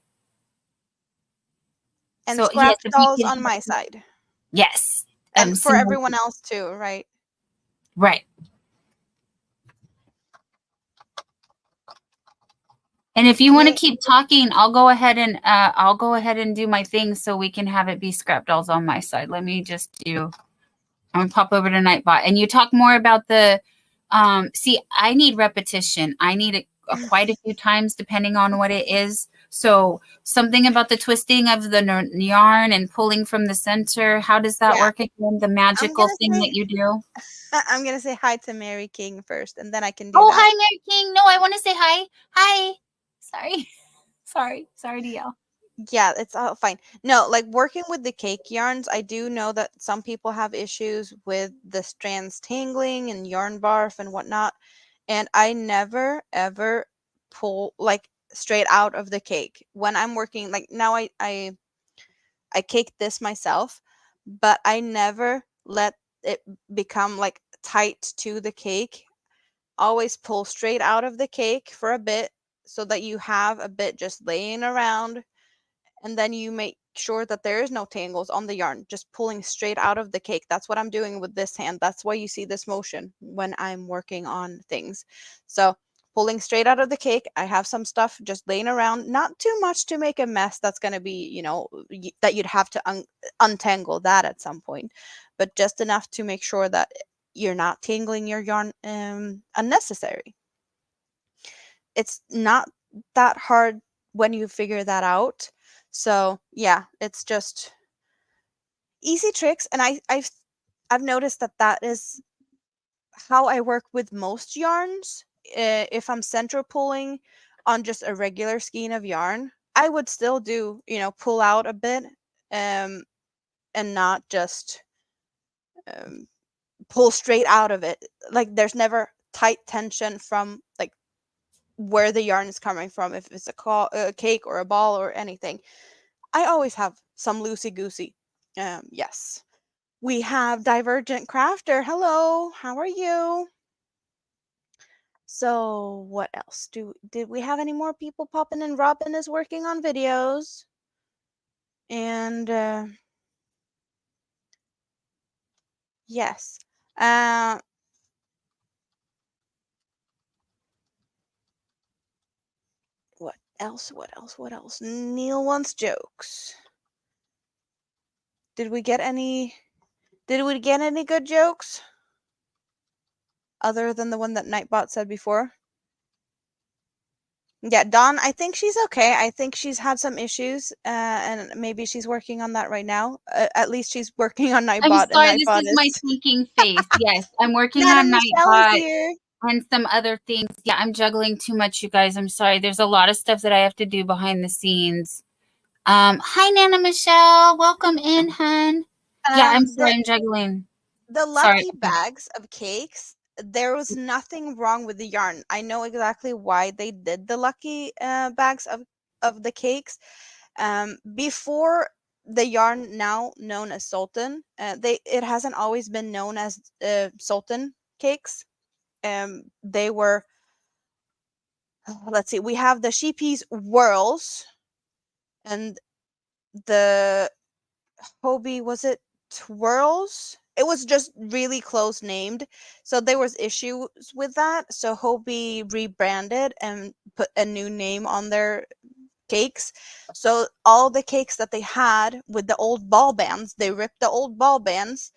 [SPEAKER 2] and
[SPEAKER 1] So yes, if we
[SPEAKER 2] Scrapdolls
[SPEAKER 1] can,
[SPEAKER 2] on my side.
[SPEAKER 1] yes.
[SPEAKER 2] And for
[SPEAKER 1] Samantha,
[SPEAKER 2] everyone else too, right?
[SPEAKER 1] right. And if you want to keep talking, I'll go ahead and do my thing so we can have it be Scrapdolls on my side. Let me just do. I'm gonna pop over to Nightbot, and you talk more about the. See, I need repetition. I need it quite a few times, depending on what it is. So something about the twisting of the yarn and pulling from the center. How does that work again? The magical thing that you do.
[SPEAKER 2] I'm gonna say hi to Mary King first, and then I can do
[SPEAKER 1] Oh,
[SPEAKER 2] that.
[SPEAKER 1] hi, Mary King. No, I want to say hi. Hi. Sorry. Sorry to yell.
[SPEAKER 2] Yeah, it's all fine. No, like working with the cake yarns, I do know that some people have issues with the strands tangling and yarn barf and whatnot. And I never ever pull like straight out of the cake when I'm working. Like now, I cake this myself, but I never let it become like tight to the cake. Always pull straight out of the cake for a bit so that you have a bit just laying around, and then you make sure that there is no tangles on the yarn, just pulling straight out of the cake. That's what I'm doing with this hand. That's why you see this motion when I'm working on things. So pulling straight out of the cake, I have some stuff just laying around, not too much to make a mess that's going to be, that you'd have to untangle that at some point, but just enough to make sure that you're not tangling your yarn unnecessary. It's not that hard when you figure that out. So yeah, it's just easy tricks, and I've noticed that is how I work with most yarns. If I'm center pulling on just a regular skein of yarn, I would still do pull out a bit, and not just um, pull straight out of it. Like there's never tight tension from like where the yarn is coming from. If it's a cake or a ball or anything, I always have some loosey goosey. Yes. We have Divergent Crafter. Hello, how are you? So, what else? Did we have any more people popping in? Robin is working on videos. And yes. What else? What else? What else? Neil wants jokes. Did we get any good jokes? Other than the one that Nightbot said before? Yeah, Dawn, I think she's okay. I think she's had some issues, and maybe she's working on that right now. At least she's working on
[SPEAKER 1] I'm
[SPEAKER 2] Nightbot, and
[SPEAKER 1] sorry, this
[SPEAKER 2] Nightbot
[SPEAKER 1] is my
[SPEAKER 2] is.
[SPEAKER 1] thinking face. Yes, I'm working
[SPEAKER 2] Madam
[SPEAKER 1] on
[SPEAKER 2] Michelle is
[SPEAKER 1] Nightbot
[SPEAKER 2] here.
[SPEAKER 1] and some other things. Yeah, I'm juggling too much, you guys. I'm sorry. There's a lot of stuff that I have to do behind the scenes. Hi, Nana Michelle. Welcome in, hun. Yeah, I'm sorry. I'm juggling.
[SPEAKER 2] The
[SPEAKER 1] Sorry.
[SPEAKER 2] lucky bags of cakes, there was nothing wrong with the yarn. I know exactly why they did the lucky bags of the cakes. Before the yarn now known as Sultan, it hasn't always been known as Sultan cakes. They were, let's see, we have the Sheepies Whirls, and the Hobie, was it Twirls? It was just really close named. So there was issues with that. So Hobie rebranded and put a new name on their cakes. So all the cakes that they had with the old ball bands, they ripped the old ball bands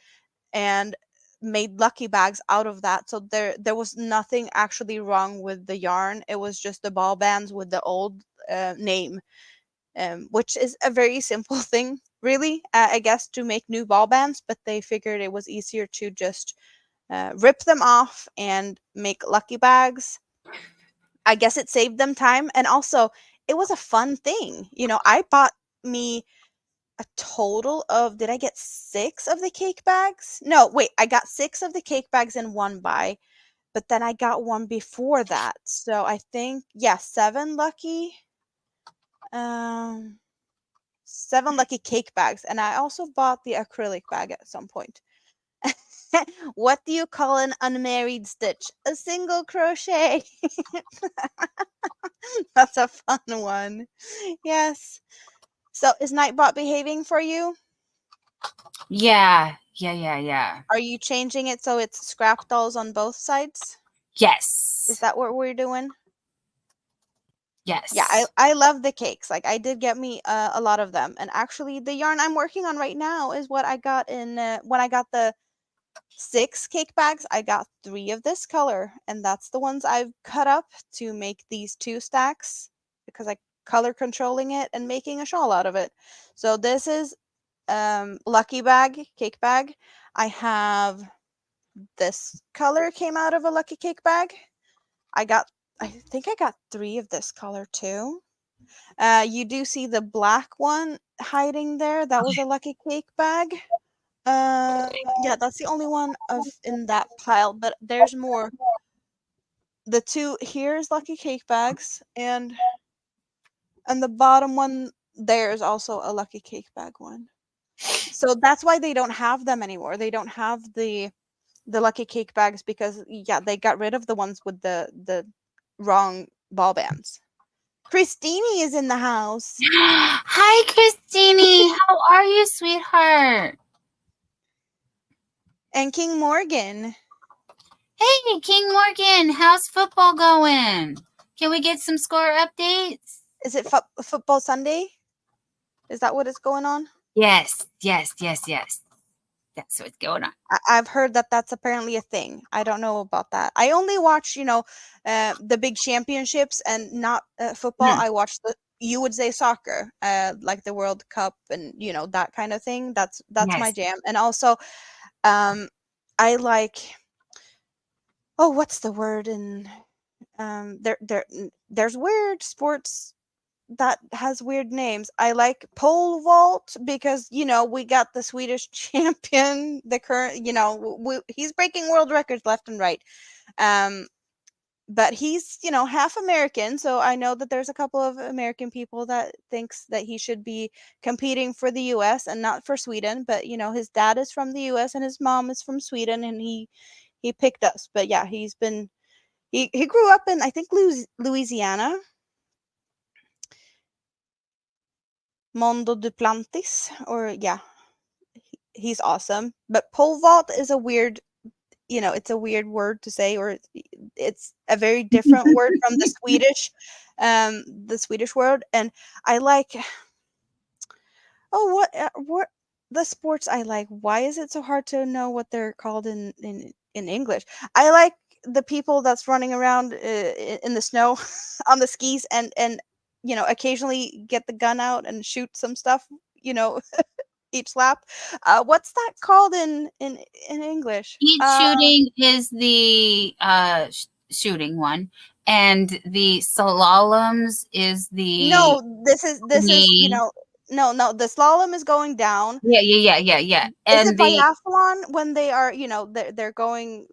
[SPEAKER 2] and made lucky bags out of that. So there was nothing actually wrong with the yarn. It was just the ball bands with the old name, which is a very simple thing really, I guess, to make new ball bands, but they figured it was easier to just rip them off and make lucky bags. I guess it saved them time, and also it was a fun thing. I bought me a total of, did I get 6 of the cake bags? No, wait, I got 6 of the cake bags in one buy, but then I got one before that. So I think, yeah, 7 lucky. 7 lucky cake bags, and I also bought the acrylic bag at some point. What do you call an unmarried stitch? A single crochet. That's a fun one. Yes. So is Nightbot behaving for you?
[SPEAKER 1] Yeah.
[SPEAKER 2] Are you changing it so it's Scrapdolls on both sides?
[SPEAKER 1] Yes.
[SPEAKER 2] Is that what we're doing?
[SPEAKER 1] Yes.
[SPEAKER 2] Yeah, I love the cakes. Like, I did get me a lot of them. And actually, the yarn I'm working on right now is what I got in when I got the 6 cake bags. I got 3 of this color, and that's the ones I've cut up to make these 2 stacks because I color controlling it and making a shawl out of it. So this is lucky bag, cake bag. I have this color came out of a lucky cake bag. I think I got 3 of this color too. You do see the black one hiding there. That was a lucky cake bag. Yeah, that's the only one of in that pile, but there's more. The 2 here is lucky cake bags, and the bottom one there is also a lucky cake bag one. So that's why they don't have them anymore. They don't have the lucky cake bags because, yeah, they got rid of the ones with the wrong ball bands. Christine is in the house.
[SPEAKER 1] Hi, Christine. How are you, sweetheart?
[SPEAKER 2] And King Morgan.
[SPEAKER 1] Hey, King Morgan. How's football going? Can we get some score updates?
[SPEAKER 2] Is it Football Sunday? Is that what is going on?
[SPEAKER 1] Yes. That's what's going on.
[SPEAKER 2] I've heard that that's apparently a thing. I don't know about that. I only watch, the big championships and not football. I watch you would say soccer, like the World Cup and, that kind of thing. That's my
[SPEAKER 1] Yes.
[SPEAKER 2] jam. And also, I like, oh, what's the word? And there's weird sports that has weird names. I like pole vault because, we got the Swedish champion, the current, he's breaking world records left and right. But he's, half American, so I know that there's a couple of American people that thinks that he should be competing for the US and not for Sweden. But, his dad is from the US and his mom is from Sweden, and he picked us. But yeah, he grew up in, I think, Louisiana. Mondo Duplantis, or yeah, he's awesome. But pole vault is a weird, it's a weird word to say, or it's a very different word from the Swedish word. And I like, what the sports I like. Why is it so hard to know what they're called in English? I like the people that's running around in the snow on the skis and occasionally get the gun out and shoot some stuff, each lap. What's that called in English?
[SPEAKER 1] Each shooting is the shooting one, and the slaloms is the
[SPEAKER 2] this is no, the slalom is going down.
[SPEAKER 1] Yeah.
[SPEAKER 2] Is
[SPEAKER 1] And
[SPEAKER 2] it biathlon when they are, they're going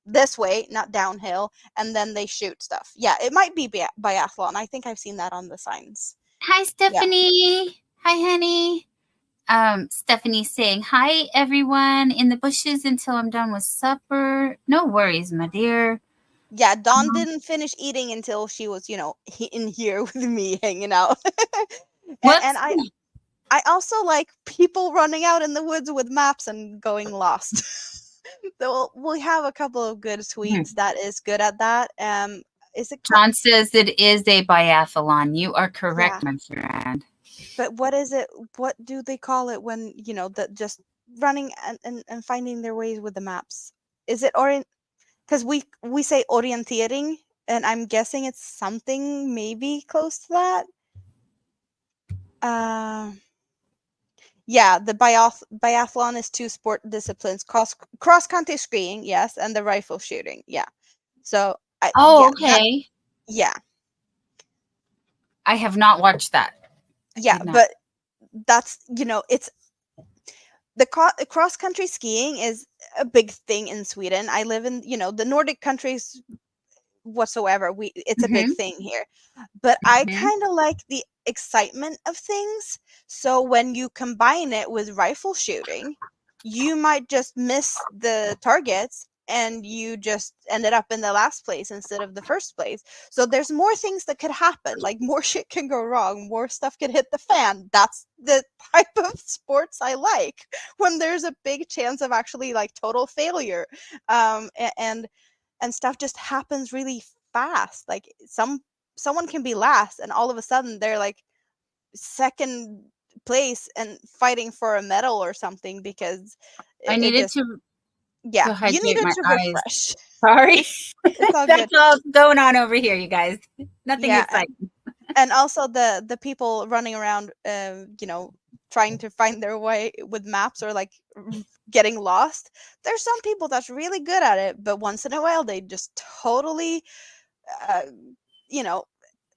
[SPEAKER 2] this way, not downhill, and then they shoot stuff? Yeah, it might be biathlon. I think I've seen that on the signs.
[SPEAKER 1] Hi, Stephanie. Hi, honey. Stephanie saying, hi, everyone in the bushes until I'm done with supper. No worries, my dear.
[SPEAKER 2] Yeah, Dawn didn't finish eating until she was, in here with me hanging out. and I also like people running out in the woods with maps and going lost. So we have a couple of good Swedes that is good at that. Is it
[SPEAKER 1] John says it is a biathlon. You are correct, my friend.
[SPEAKER 2] But what is it? What do they call it when, just running and finding their ways with the maps? Is it because we say orientering, and I'm guessing it's something maybe close to that. Yeah, the biathlon is 2 sport disciplines: cross country skiing, yes, and the rifle shooting. Yeah. So
[SPEAKER 1] Oh,
[SPEAKER 2] yeah, that
[SPEAKER 1] okay.
[SPEAKER 2] yeah.
[SPEAKER 1] I have not watched that. I
[SPEAKER 2] Yeah,
[SPEAKER 1] did not.
[SPEAKER 2] but that's, it's the cross country skiing is a big thing in Sweden. I live in, the Nordic countries whatsoever. It's a big
[SPEAKER 1] Mhm,
[SPEAKER 2] thing here. But I
[SPEAKER 1] mhm.
[SPEAKER 2] kind of like the excitement of things. So when you combine it with rifle shooting, you might just miss the targets and you just ended up in the last place instead of the first place. So there's more things that could happen. Like more shit can go wrong, more stuff could hit the fan. That's the type of sports I like, when there's a big chance of actually like total failure. And stuff just happens really fast. Like someone can be last and all of a sudden they're like second place and fighting for a medal or something, because
[SPEAKER 1] I
[SPEAKER 2] it
[SPEAKER 1] needed
[SPEAKER 2] just,
[SPEAKER 1] to
[SPEAKER 2] yeah, you
[SPEAKER 1] hydrate
[SPEAKER 2] needed
[SPEAKER 1] my
[SPEAKER 2] to
[SPEAKER 1] eyes.
[SPEAKER 2] refresh.
[SPEAKER 1] Sorry.
[SPEAKER 2] It's all good.
[SPEAKER 1] That's all going on over here, you guys. Nothing
[SPEAKER 2] Yeah,
[SPEAKER 1] exciting.
[SPEAKER 2] and also the people running around, trying to find their way with maps, or like getting lost. There's some people that's really good at it, but once in a while they just totally uh, you know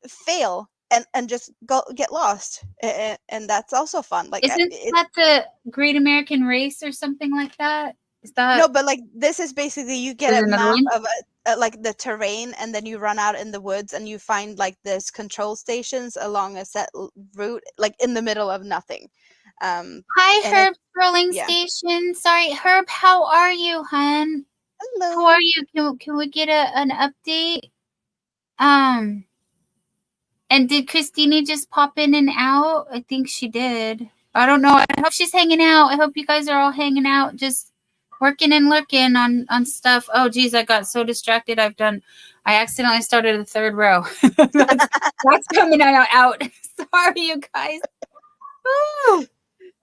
[SPEAKER 2] fail and just go get lost, and that's also fun. Like
[SPEAKER 1] Isn't that the Great American Race or something like that? Is
[SPEAKER 2] no,
[SPEAKER 1] that
[SPEAKER 2] but like this is basically, you get
[SPEAKER 1] is
[SPEAKER 2] a
[SPEAKER 1] another
[SPEAKER 2] map
[SPEAKER 1] one?
[SPEAKER 2] of like the terrain, and then you run out in the woods and you find like this control stations along a set route, like in the middle of nothing.
[SPEAKER 1] Hi,
[SPEAKER 2] And it
[SPEAKER 1] Herb Scrolling
[SPEAKER 2] Yeah.
[SPEAKER 1] Station. Sorry, Herb, how are you, hun? How
[SPEAKER 2] Hello.
[SPEAKER 1] are you? Can we get an update? Um, and did Christina just pop in and out? I think she did. I don't know. I hope she's hanging out. I hope you guys are all hanging out, just working and looking on stuff. Oh, geez, I got so distracted. I accidentally started a third row. that's coming out. Sorry, you guys. Woo!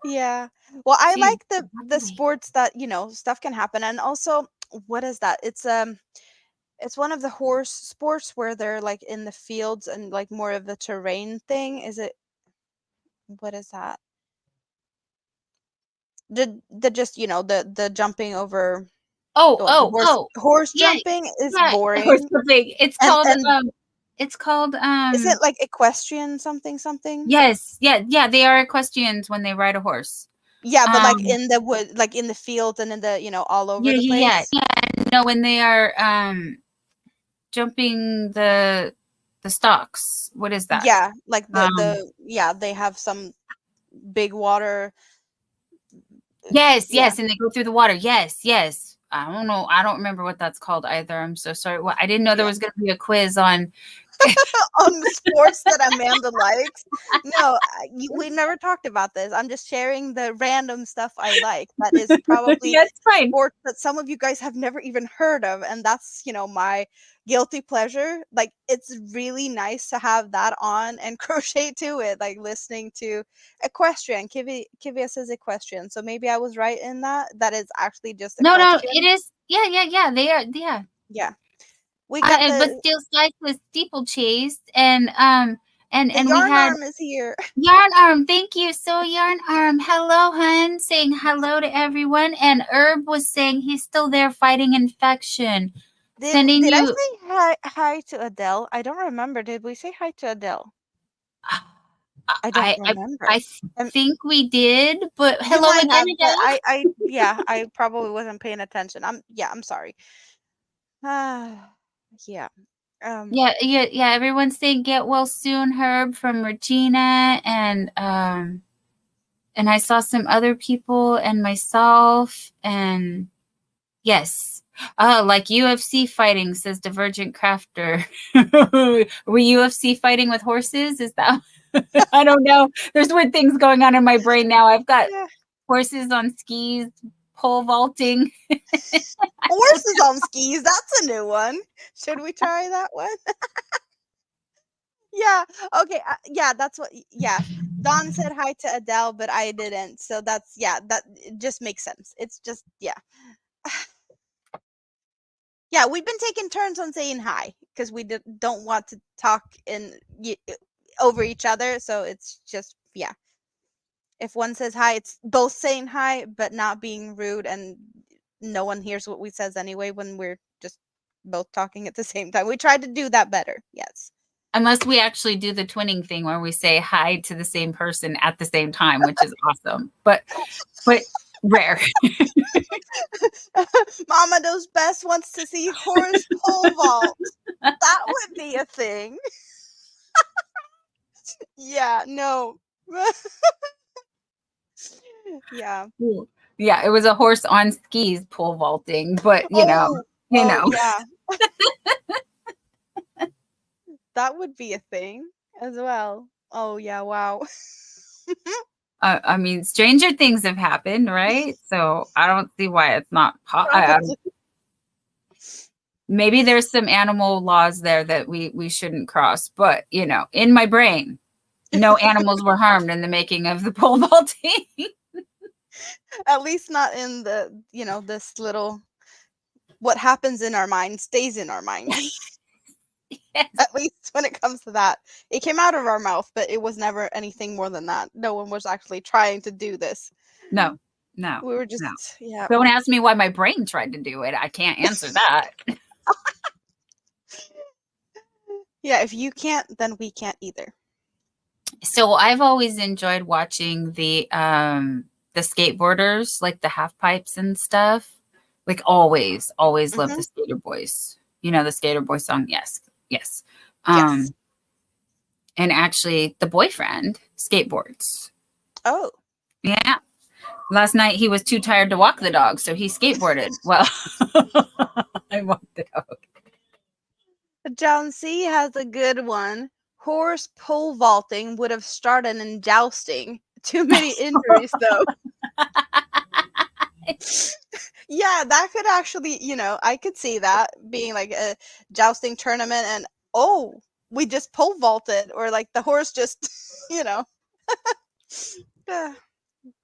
[SPEAKER 2] Yeah. Well, I
[SPEAKER 1] Geez,
[SPEAKER 2] like the sports that, stuff can happen. And also, what is that? It's one of the horse sports where they're like in the fields and like more of a terrain thing. Is it, what is that? The just, the jumping over,
[SPEAKER 1] Oh,
[SPEAKER 2] well, the
[SPEAKER 1] oh,
[SPEAKER 2] horse
[SPEAKER 1] oh.
[SPEAKER 2] horse
[SPEAKER 1] Yeah,
[SPEAKER 2] jumping is
[SPEAKER 1] yeah. Horse
[SPEAKER 2] boring.
[SPEAKER 1] jumping.
[SPEAKER 2] And
[SPEAKER 1] It's called
[SPEAKER 2] is it like equestrian something something?
[SPEAKER 1] yes, yeah, they are equestrians when they ride a horse.
[SPEAKER 2] Yeah, but like
[SPEAKER 1] Um
[SPEAKER 2] in the wood, like in the fields and in the, all over
[SPEAKER 1] yeah,
[SPEAKER 2] the
[SPEAKER 1] yeah,
[SPEAKER 2] place.
[SPEAKER 1] yeah. No, when they are jumping the stocks. What is that?
[SPEAKER 2] Yeah, like
[SPEAKER 1] Um
[SPEAKER 2] yeah, they have some big water.
[SPEAKER 1] yes,
[SPEAKER 2] Yeah.
[SPEAKER 1] yes, and they go through the water. Yes, yes. I don't know. I don't remember what that's called either. I'm so sorry. Well, I didn't know there
[SPEAKER 2] Yeah.
[SPEAKER 1] was going to be a quiz on
[SPEAKER 2] On the sports that Amanda likes. No, we never talked about this. I'm just sharing the random stuff I like. That is probably
[SPEAKER 1] yeah, it's fine.
[SPEAKER 2] sports that some of you guys have never even heard of, and that's, my guilty pleasure. Like, it's really nice to have that on and crochet to it, like listening to equestrian. Kivia says equestrian, so maybe I was right in that. That is actually just
[SPEAKER 1] No, it
[SPEAKER 2] equestrian.
[SPEAKER 1] is. Yeah. They are. Yeah.
[SPEAKER 2] Yeah, we got
[SPEAKER 1] But still slice with steeplechase and
[SPEAKER 2] the
[SPEAKER 1] we
[SPEAKER 2] yarn
[SPEAKER 1] had
[SPEAKER 2] arm is here.
[SPEAKER 1] yarn arm. Thank you. So yarn arm. Hello, hun. Saying hello to everyone. And Herb was saying he's still there fighting infection. Sending
[SPEAKER 2] Did I
[SPEAKER 1] you.
[SPEAKER 2] say hi to Adele? I don't remember. Did we say hi to Adele? I don't remember.
[SPEAKER 1] I think we did, but
[SPEAKER 2] You
[SPEAKER 1] hello
[SPEAKER 2] might
[SPEAKER 1] again,
[SPEAKER 2] have, but
[SPEAKER 1] Adele.
[SPEAKER 2] yeah, I probably wasn't paying attention. I'm sorry. Yeah. Um,
[SPEAKER 1] Yeah. Everyone's saying get well soon, Herb from Regina, and I saw some other people and myself, and yes. Oh, like UFC fighting, says Divergent Crafter. Were UFC fighting with horses? Is that? I don't know. There's weird things going on in my brain now. I've got
[SPEAKER 2] yeah.
[SPEAKER 1] horses on skis, pole vaulting.
[SPEAKER 2] Horses on skis. That's a new one. Should we try that one? Yeah. Okay. Yeah. That's what. Yeah. Don said hi to Adele, but I didn't. So that's, yeah. That it just makes sense. It's just, yeah. Yeah, we've been taking turns on saying hi because we don't want to talk over each other. So it's just, yeah, if one says hi, it's both saying hi, but not being rude, and no one hears what we says anyway when we're just both talking at the same time. We tried to do that better. Yes.
[SPEAKER 1] Unless we actually do the twinning thing where we say hi to the same person at the same time, which is awesome. But rare.
[SPEAKER 2] Mama knows best wants to see horse pole vault. That would be a thing. Yeah, no. Yeah.
[SPEAKER 1] Cool. Yeah, it was a horse on skis pole vaulting, but you know.
[SPEAKER 2] Yeah. That would be a thing as well. Oh yeah, wow.
[SPEAKER 1] I mean, stranger things have happened, right? So I don't see why it's not.
[SPEAKER 2] Probably.
[SPEAKER 1] Maybe there's some animal laws there that we shouldn't cross, but you know, in my brain, no animals were harmed in the making of the pole vaulting.
[SPEAKER 2] At least not in the, this little, what happens in our mind stays in our mind.
[SPEAKER 1] Yes.
[SPEAKER 2] At least when it comes to that. It came out of our mouth, but it was never anything more than that. No one was actually trying to do this.
[SPEAKER 1] No.
[SPEAKER 2] We were just,
[SPEAKER 1] no.
[SPEAKER 2] yeah.
[SPEAKER 1] Don't ask me why my brain tried to do it. I can't answer that.
[SPEAKER 2] Yeah, if you can't, then we can't either.
[SPEAKER 1] So I've always enjoyed watching the skateboarders, like the half pipes and stuff. Like always love the Skater Boys. You know the Skater Boy song? Yes.
[SPEAKER 2] Yes.
[SPEAKER 1] And actually the boyfriend skateboards.
[SPEAKER 2] Oh.
[SPEAKER 1] Yeah. Last night he was too tired to walk the dog, so he skateboarded. Well, I walked the dog.
[SPEAKER 2] John C has a good one. Horse pole vaulting would have started in jousting. Too many injuries, though. Yeah, that could actually, I could see that being like a jousting tournament and, we just pole vaulted, or like the horse just,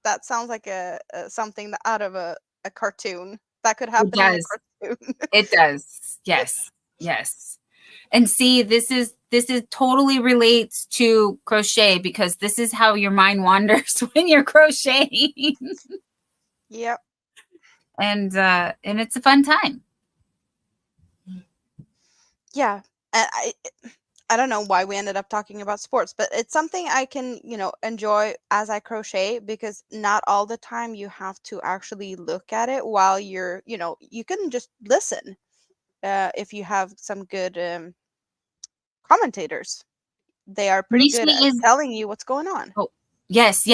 [SPEAKER 2] that sounds like a something out of a cartoon. That could happen in a cartoon.
[SPEAKER 1] It does. Yes. And see, this is totally relates to crochet, because this is how your mind wanders when you're crocheting.
[SPEAKER 2] Yep.
[SPEAKER 1] And it's a fun time.
[SPEAKER 2] Yeah. And I don't know why we ended up talking about sports, but it's something I can, enjoy as I crochet, because not all the time you have to actually look at it while you're, you can just listen. If you have some good commentators, they are pretty good at telling you what's going on.
[SPEAKER 1] Oh, yes.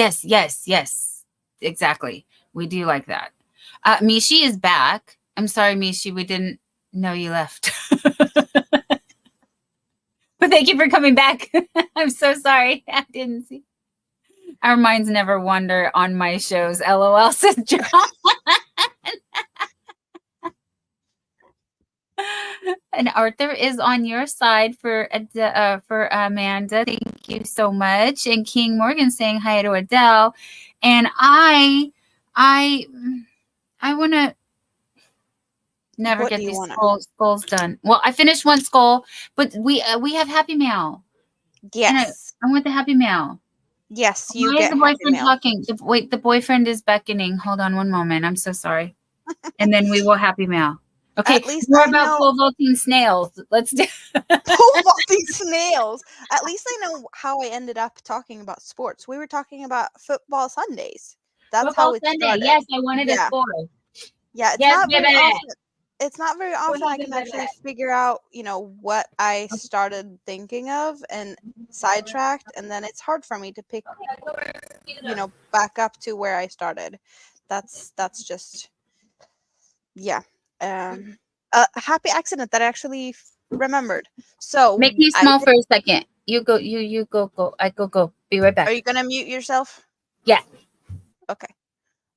[SPEAKER 1] Exactly. We do like that. Mishi is back. I'm sorry, Mishi, we didn't know you left. But thank you for coming back. I'm so sorry. I didn't see. Our minds never wander on my shows. LOL, says John. And Arthur is on your side for Amanda. Thank you so much. And King Morgan saying hi to Adele. And I want to never get these skulls done. Well, I finished one skull, but we have Happy Mail.
[SPEAKER 2] Yes.
[SPEAKER 1] And I want the Happy Mail.
[SPEAKER 2] Yes,
[SPEAKER 1] you Why get is the boyfriend talking? Wait, the boyfriend is beckoning. Hold on one moment. I'm so sorry. And then we will Happy Mail. Okay,
[SPEAKER 2] at least
[SPEAKER 1] more about pole vaulting snails. Let's do
[SPEAKER 2] pole vaulting snails. At least I know how I ended up talking about sports. We were talking about football Sundays. That's
[SPEAKER 1] football
[SPEAKER 2] how it
[SPEAKER 1] Sunday.
[SPEAKER 2] started.
[SPEAKER 1] Yes, I wanted a score.
[SPEAKER 2] Yeah, it's not very often I can actually figure out, what I started thinking of and sidetracked, and then it's hard for me to pick, back up to where I started. That's just, yeah. A happy accident that I actually remembered. So
[SPEAKER 1] make me small for a second. You go. I go. Be right back.
[SPEAKER 2] Are you gonna mute yourself?
[SPEAKER 1] Yeah.
[SPEAKER 2] Okay.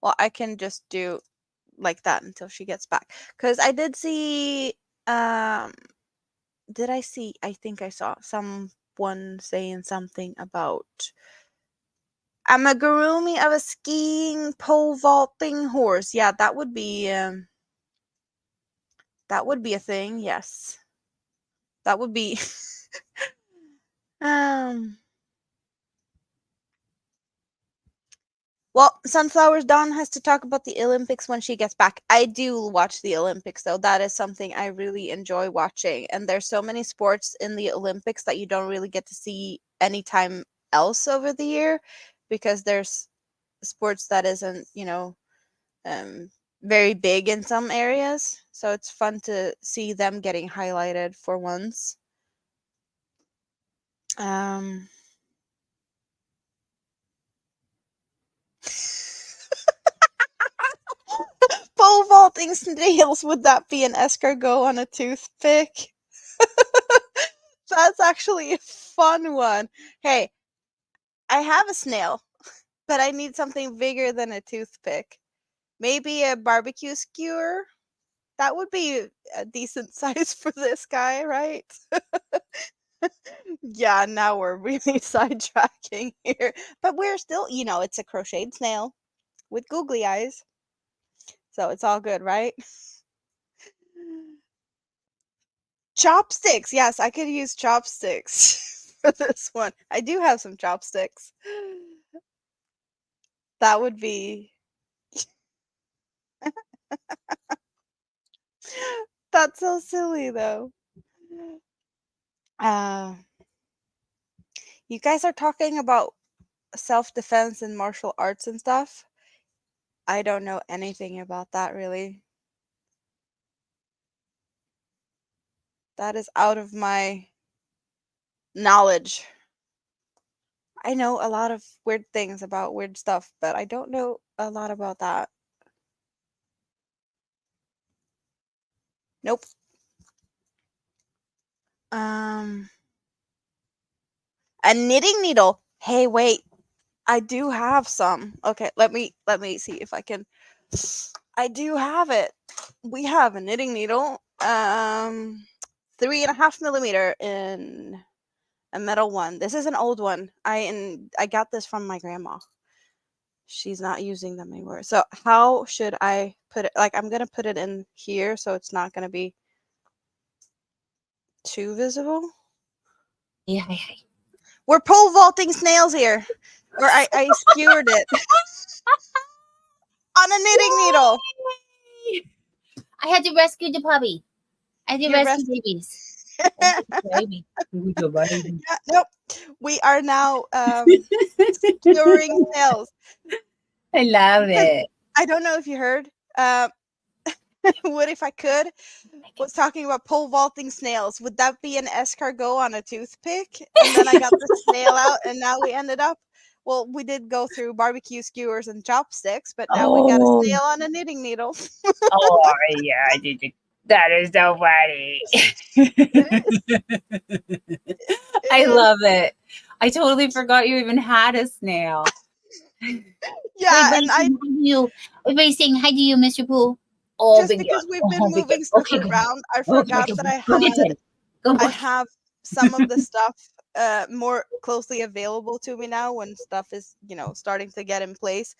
[SPEAKER 2] Well, I can just do like that until she gets back. Because I did see. Did I see? I think I saw someone saying something about amigurumi of a skiing pole vaulting horse. Yeah, that would be. That would be a thing, yes. That would be Well, Sunflower's Dawn has to talk about the Olympics when she gets back. I do watch the Olympics, though. That is something I really enjoy watching. And there's so many sports in the Olympics that you don't really get to see anytime else over the year, because there's sports that isn't, very big in some areas. So it's fun to see them getting highlighted for once. Pole vaulting snails, would that be an escargot on a toothpick? That's actually a fun one. Hey, I have a snail, but I need something bigger than a toothpick. Maybe a barbecue skewer? That would be a decent size for this guy, right? Yeah, now we're really sidetracking here. But we're still, it's a crocheted snail with googly eyes. So it's all good, right? Chopsticks. Yes, I could use chopsticks for this one. I do have some chopsticks. That would be That's so silly though. Uh you guys are talking about self-defense and martial arts and stuff. I don't know anything about that really. That is out of my knowledge. I know a lot of weird things about weird stuff, but I don't know a lot about that. Nope. A knitting needle. Hey, wait. I do have some. Okay, let me see if I can. I do have it. We have a knitting needle. 3.5 millimeter in a metal one. This is an old one. I got this from my grandma. She's not using them anymore. So how should I put it? Like, I'm gonna put it in here so it's not gonna be too visible.
[SPEAKER 1] Yeah.
[SPEAKER 2] We're pole vaulting snails here. Or I skewered it on a knitting needle.
[SPEAKER 1] I had to rescue the puppy. I had to
[SPEAKER 2] You
[SPEAKER 1] rescue babies. Baby.
[SPEAKER 2] Nope. We are now skewering snails.
[SPEAKER 1] I love
[SPEAKER 2] Because
[SPEAKER 1] it.
[SPEAKER 2] I don't know if you heard. What if I could? Was talking about pole vaulting snails. Would that be an escargot on a toothpick? And then I got the snail out, and now we ended up. Well, we did go through barbecue skewers and chopsticks, but now we got a
[SPEAKER 1] Oh,
[SPEAKER 2] snail on a knitting needle.
[SPEAKER 1] oh yeah, that is so funny. I love it. I totally forgot you even had a snail.
[SPEAKER 2] Yeah, and
[SPEAKER 1] Everybody's saying hi to you, Mr. Pooh. Oh,
[SPEAKER 2] just
[SPEAKER 1] big
[SPEAKER 2] because
[SPEAKER 1] yawn.
[SPEAKER 2] we've been
[SPEAKER 1] Oh, big yawn.
[SPEAKER 2] moving stuff
[SPEAKER 1] Okay, go.
[SPEAKER 2] around, I
[SPEAKER 1] Okay,
[SPEAKER 2] forgot
[SPEAKER 1] okay.
[SPEAKER 2] that
[SPEAKER 1] Go get Teddy. Go,
[SPEAKER 2] I
[SPEAKER 1] boy.
[SPEAKER 2] have some of the stuff more closely available to me now when stuff is, starting to get in place.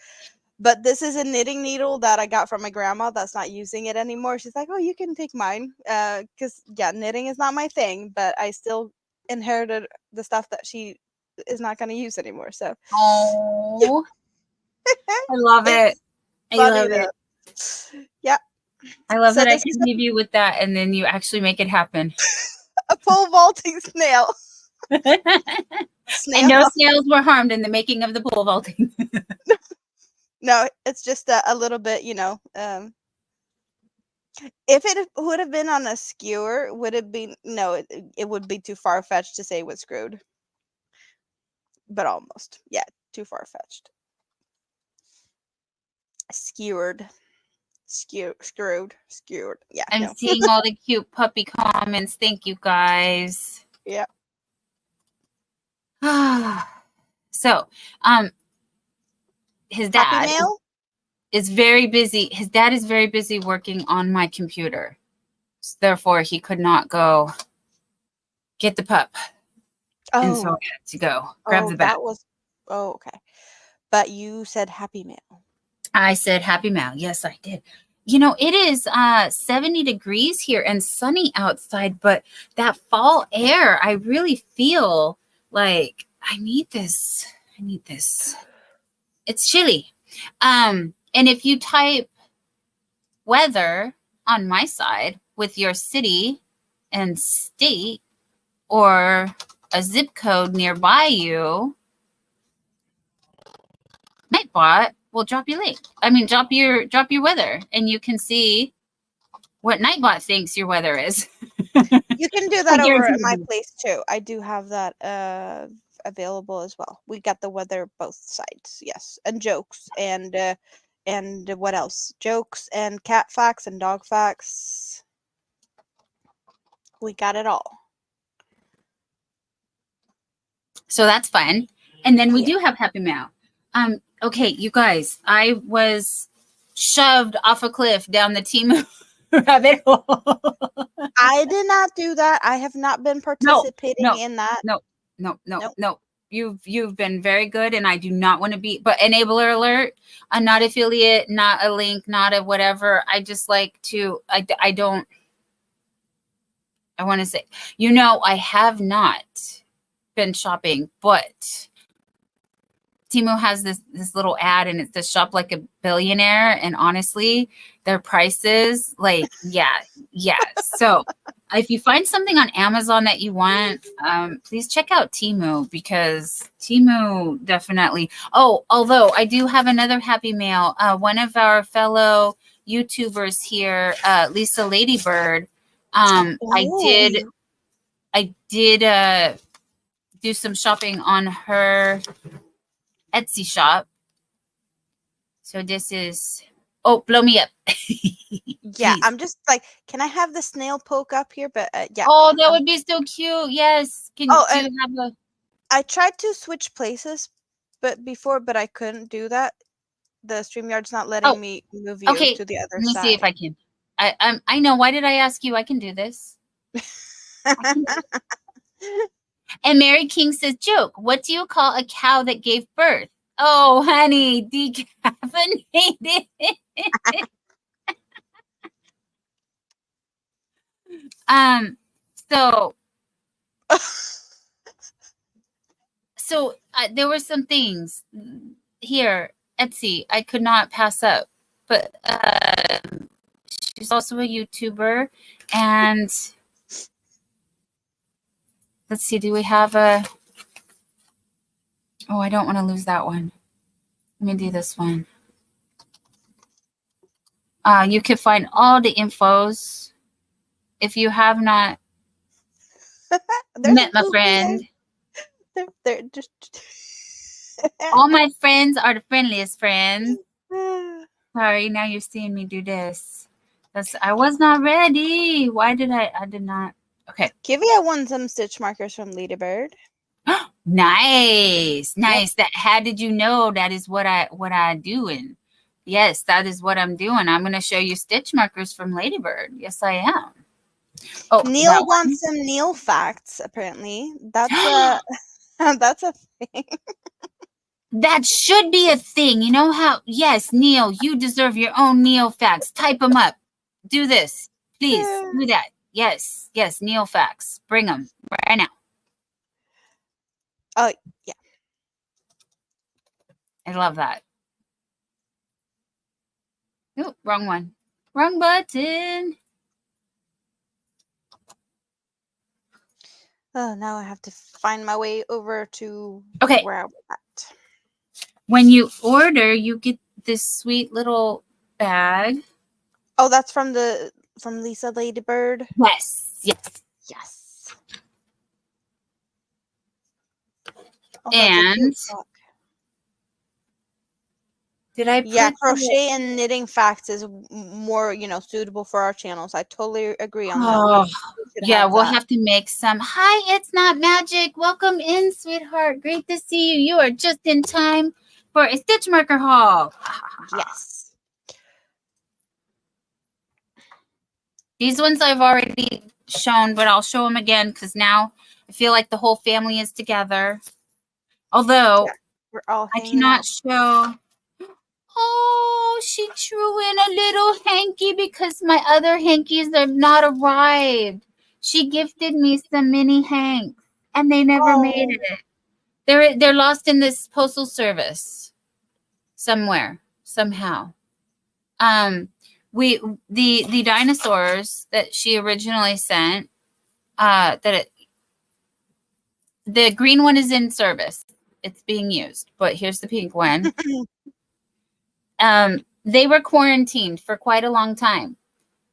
[SPEAKER 2] But this is a knitting needle that I got from my grandma that's not using it anymore. She's like, "Oh, you can take mine." Because knitting is not my thing, but I still inherited the stuff that she is not going to use anymore. So
[SPEAKER 1] Oh, I love it.
[SPEAKER 2] it's
[SPEAKER 1] I
[SPEAKER 2] funny
[SPEAKER 1] love
[SPEAKER 2] though.
[SPEAKER 1] it.
[SPEAKER 2] Yeah.
[SPEAKER 1] I love
[SPEAKER 2] So
[SPEAKER 1] that I
[SPEAKER 2] this is
[SPEAKER 1] can leave you with that and then you actually make it happen.
[SPEAKER 2] a pole vaulting snail.
[SPEAKER 1] And
[SPEAKER 2] Snail.
[SPEAKER 1] no snails were harmed in the making of the pole vaulting.
[SPEAKER 2] No, it's just a little bit, if it would have been on a skewer, would it be no, it would be too far fetched to say it was screwed. But almost. Yeah, too far fetched. Skewered. Screwed. Yeah.
[SPEAKER 1] I'm
[SPEAKER 2] No.
[SPEAKER 1] seeing all the cute puppy comments. Thank you guys.
[SPEAKER 2] Yeah.
[SPEAKER 1] So, his
[SPEAKER 2] Happy
[SPEAKER 1] dad
[SPEAKER 2] mail?
[SPEAKER 1] is very busy. His dad is very busy working on my computer. Therefore, he could not go get the pup. And so I had to go grab the bag.
[SPEAKER 2] Okay. But you said happy mail.
[SPEAKER 1] I said happy mail. Yes, I did. It is 70 degrees here and sunny outside, but that fall air, I really feel like I need this. It's chilly. And if you type weather on my side with your city and state or a zip code nearby you, Nightbot will drop your link. I mean, drop your weather, and you can see what Nightbot thinks your weather is.
[SPEAKER 2] You can do that over at my place too. I do have that available as well. We got the weather both sides, yes, and jokes and what else? Jokes and cat facts and dog facts. We got it all.
[SPEAKER 1] So that's fun. And then we
[SPEAKER 2] Yeah.
[SPEAKER 1] do have Happy Mail. Okay, you guys, I was shoved off a cliff down the Temu rabbit hole.
[SPEAKER 2] I did not do that. I have not been participating in that.
[SPEAKER 1] No. You've been very good, and I do not want to be, but enabler alert. I'm not affiliate, not a link, not a whatever. I just like to, I want to say, I have not been shopping, but Temu has this little ad, and it says shop like a billionaire. And honestly, their prices, like, yeah. So if you find something on Amazon that you want, please check out Temu, because Temu definitely. Oh, although I do have another Happy Mail. One of our fellow YouTubers here, Lisa Ladybird. I did do some shopping on her Etsy shop. So this is, blow me up.
[SPEAKER 2] Yeah,
[SPEAKER 1] Please.
[SPEAKER 2] I'm just like, can I have the snail poke up here? But yeah.
[SPEAKER 1] Oh, that would be so cute. Yes. Do you have a?
[SPEAKER 2] I tried to switch places, but I couldn't do that. The StreamYard's not letting me move you to the other side.
[SPEAKER 1] Let me see if I can. I know. Why did I ask you? I can do this. And Mary King says, joke, what do you call a cow that gave birth? Oh, honey, decaffeinated. So there were some things here, Etsy, I could not pass up, but she's also a YouTuber, and let's see, do we have a, I don't want to lose that one. Let me do this one. You can find all the infos if you have not met my friend.
[SPEAKER 2] They're just
[SPEAKER 1] all my friends are the friendliest friends. Sorry, now you're seeing me do this. I was not ready. Why did I did not? Okay.
[SPEAKER 2] Kivy, I won some stitch markers from Ladybird.
[SPEAKER 1] Nice. How did you know that is what I doing? Yes, that is what I'm doing. I'm going to show you stitch markers from Ladybird. Yes, I am. Oh,
[SPEAKER 2] Neil wants some Neil facts, apparently. That's a that's a thing.
[SPEAKER 1] That should be a thing. You know how? Yes, Neil, you deserve your own Neil facts. Type them up. Do this. Please do that. Yes, Neil facts. Bring them right now.
[SPEAKER 2] Oh, yeah.
[SPEAKER 1] I love that. Oh, wrong one. Wrong button.
[SPEAKER 2] Oh, now I have to find my way over to where I was at.
[SPEAKER 1] When you order, you get this sweet little bag.
[SPEAKER 2] Oh, that's from Lisa Ladybird?
[SPEAKER 1] Yes.
[SPEAKER 2] Oh,
[SPEAKER 1] and did I put
[SPEAKER 2] crochet and knitting facts is more, suitable for our channels. I totally agree on that.
[SPEAKER 1] Yeah, we'll have to make some. Hi, it's not magic. Welcome in, sweetheart. Great to see you. You are just in time for a stitch marker haul.
[SPEAKER 2] Yes.
[SPEAKER 1] These ones I've already shown, but I'll show them again because now I feel like the whole family is together. Although
[SPEAKER 2] we're all
[SPEAKER 1] I cannot show. Oh, she threw in a little hanky because my other hankies have not arrived. She gifted me some mini hanks, and they never made it. They're lost in this postal service somewhere. somehow. The dinosaurs that she originally sent, the green one is in service. It's being used, but here's the pink one. They were quarantined for quite a long time.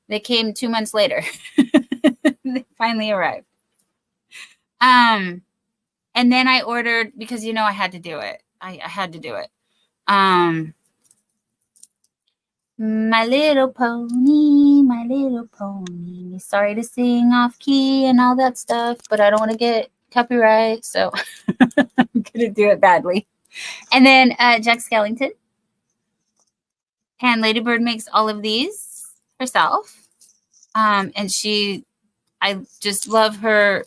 [SPEAKER 1] They came 2 months later. They finally arrived. And then I ordered, because I had to do it. I had to do it. My Little Pony, My Little Pony. Sorry to sing off key and all that stuff, but I don't want to get copyright, so I'm gonna do it badly. And then Jack Skellington. And Ladybird makes all of these herself. And I just love her.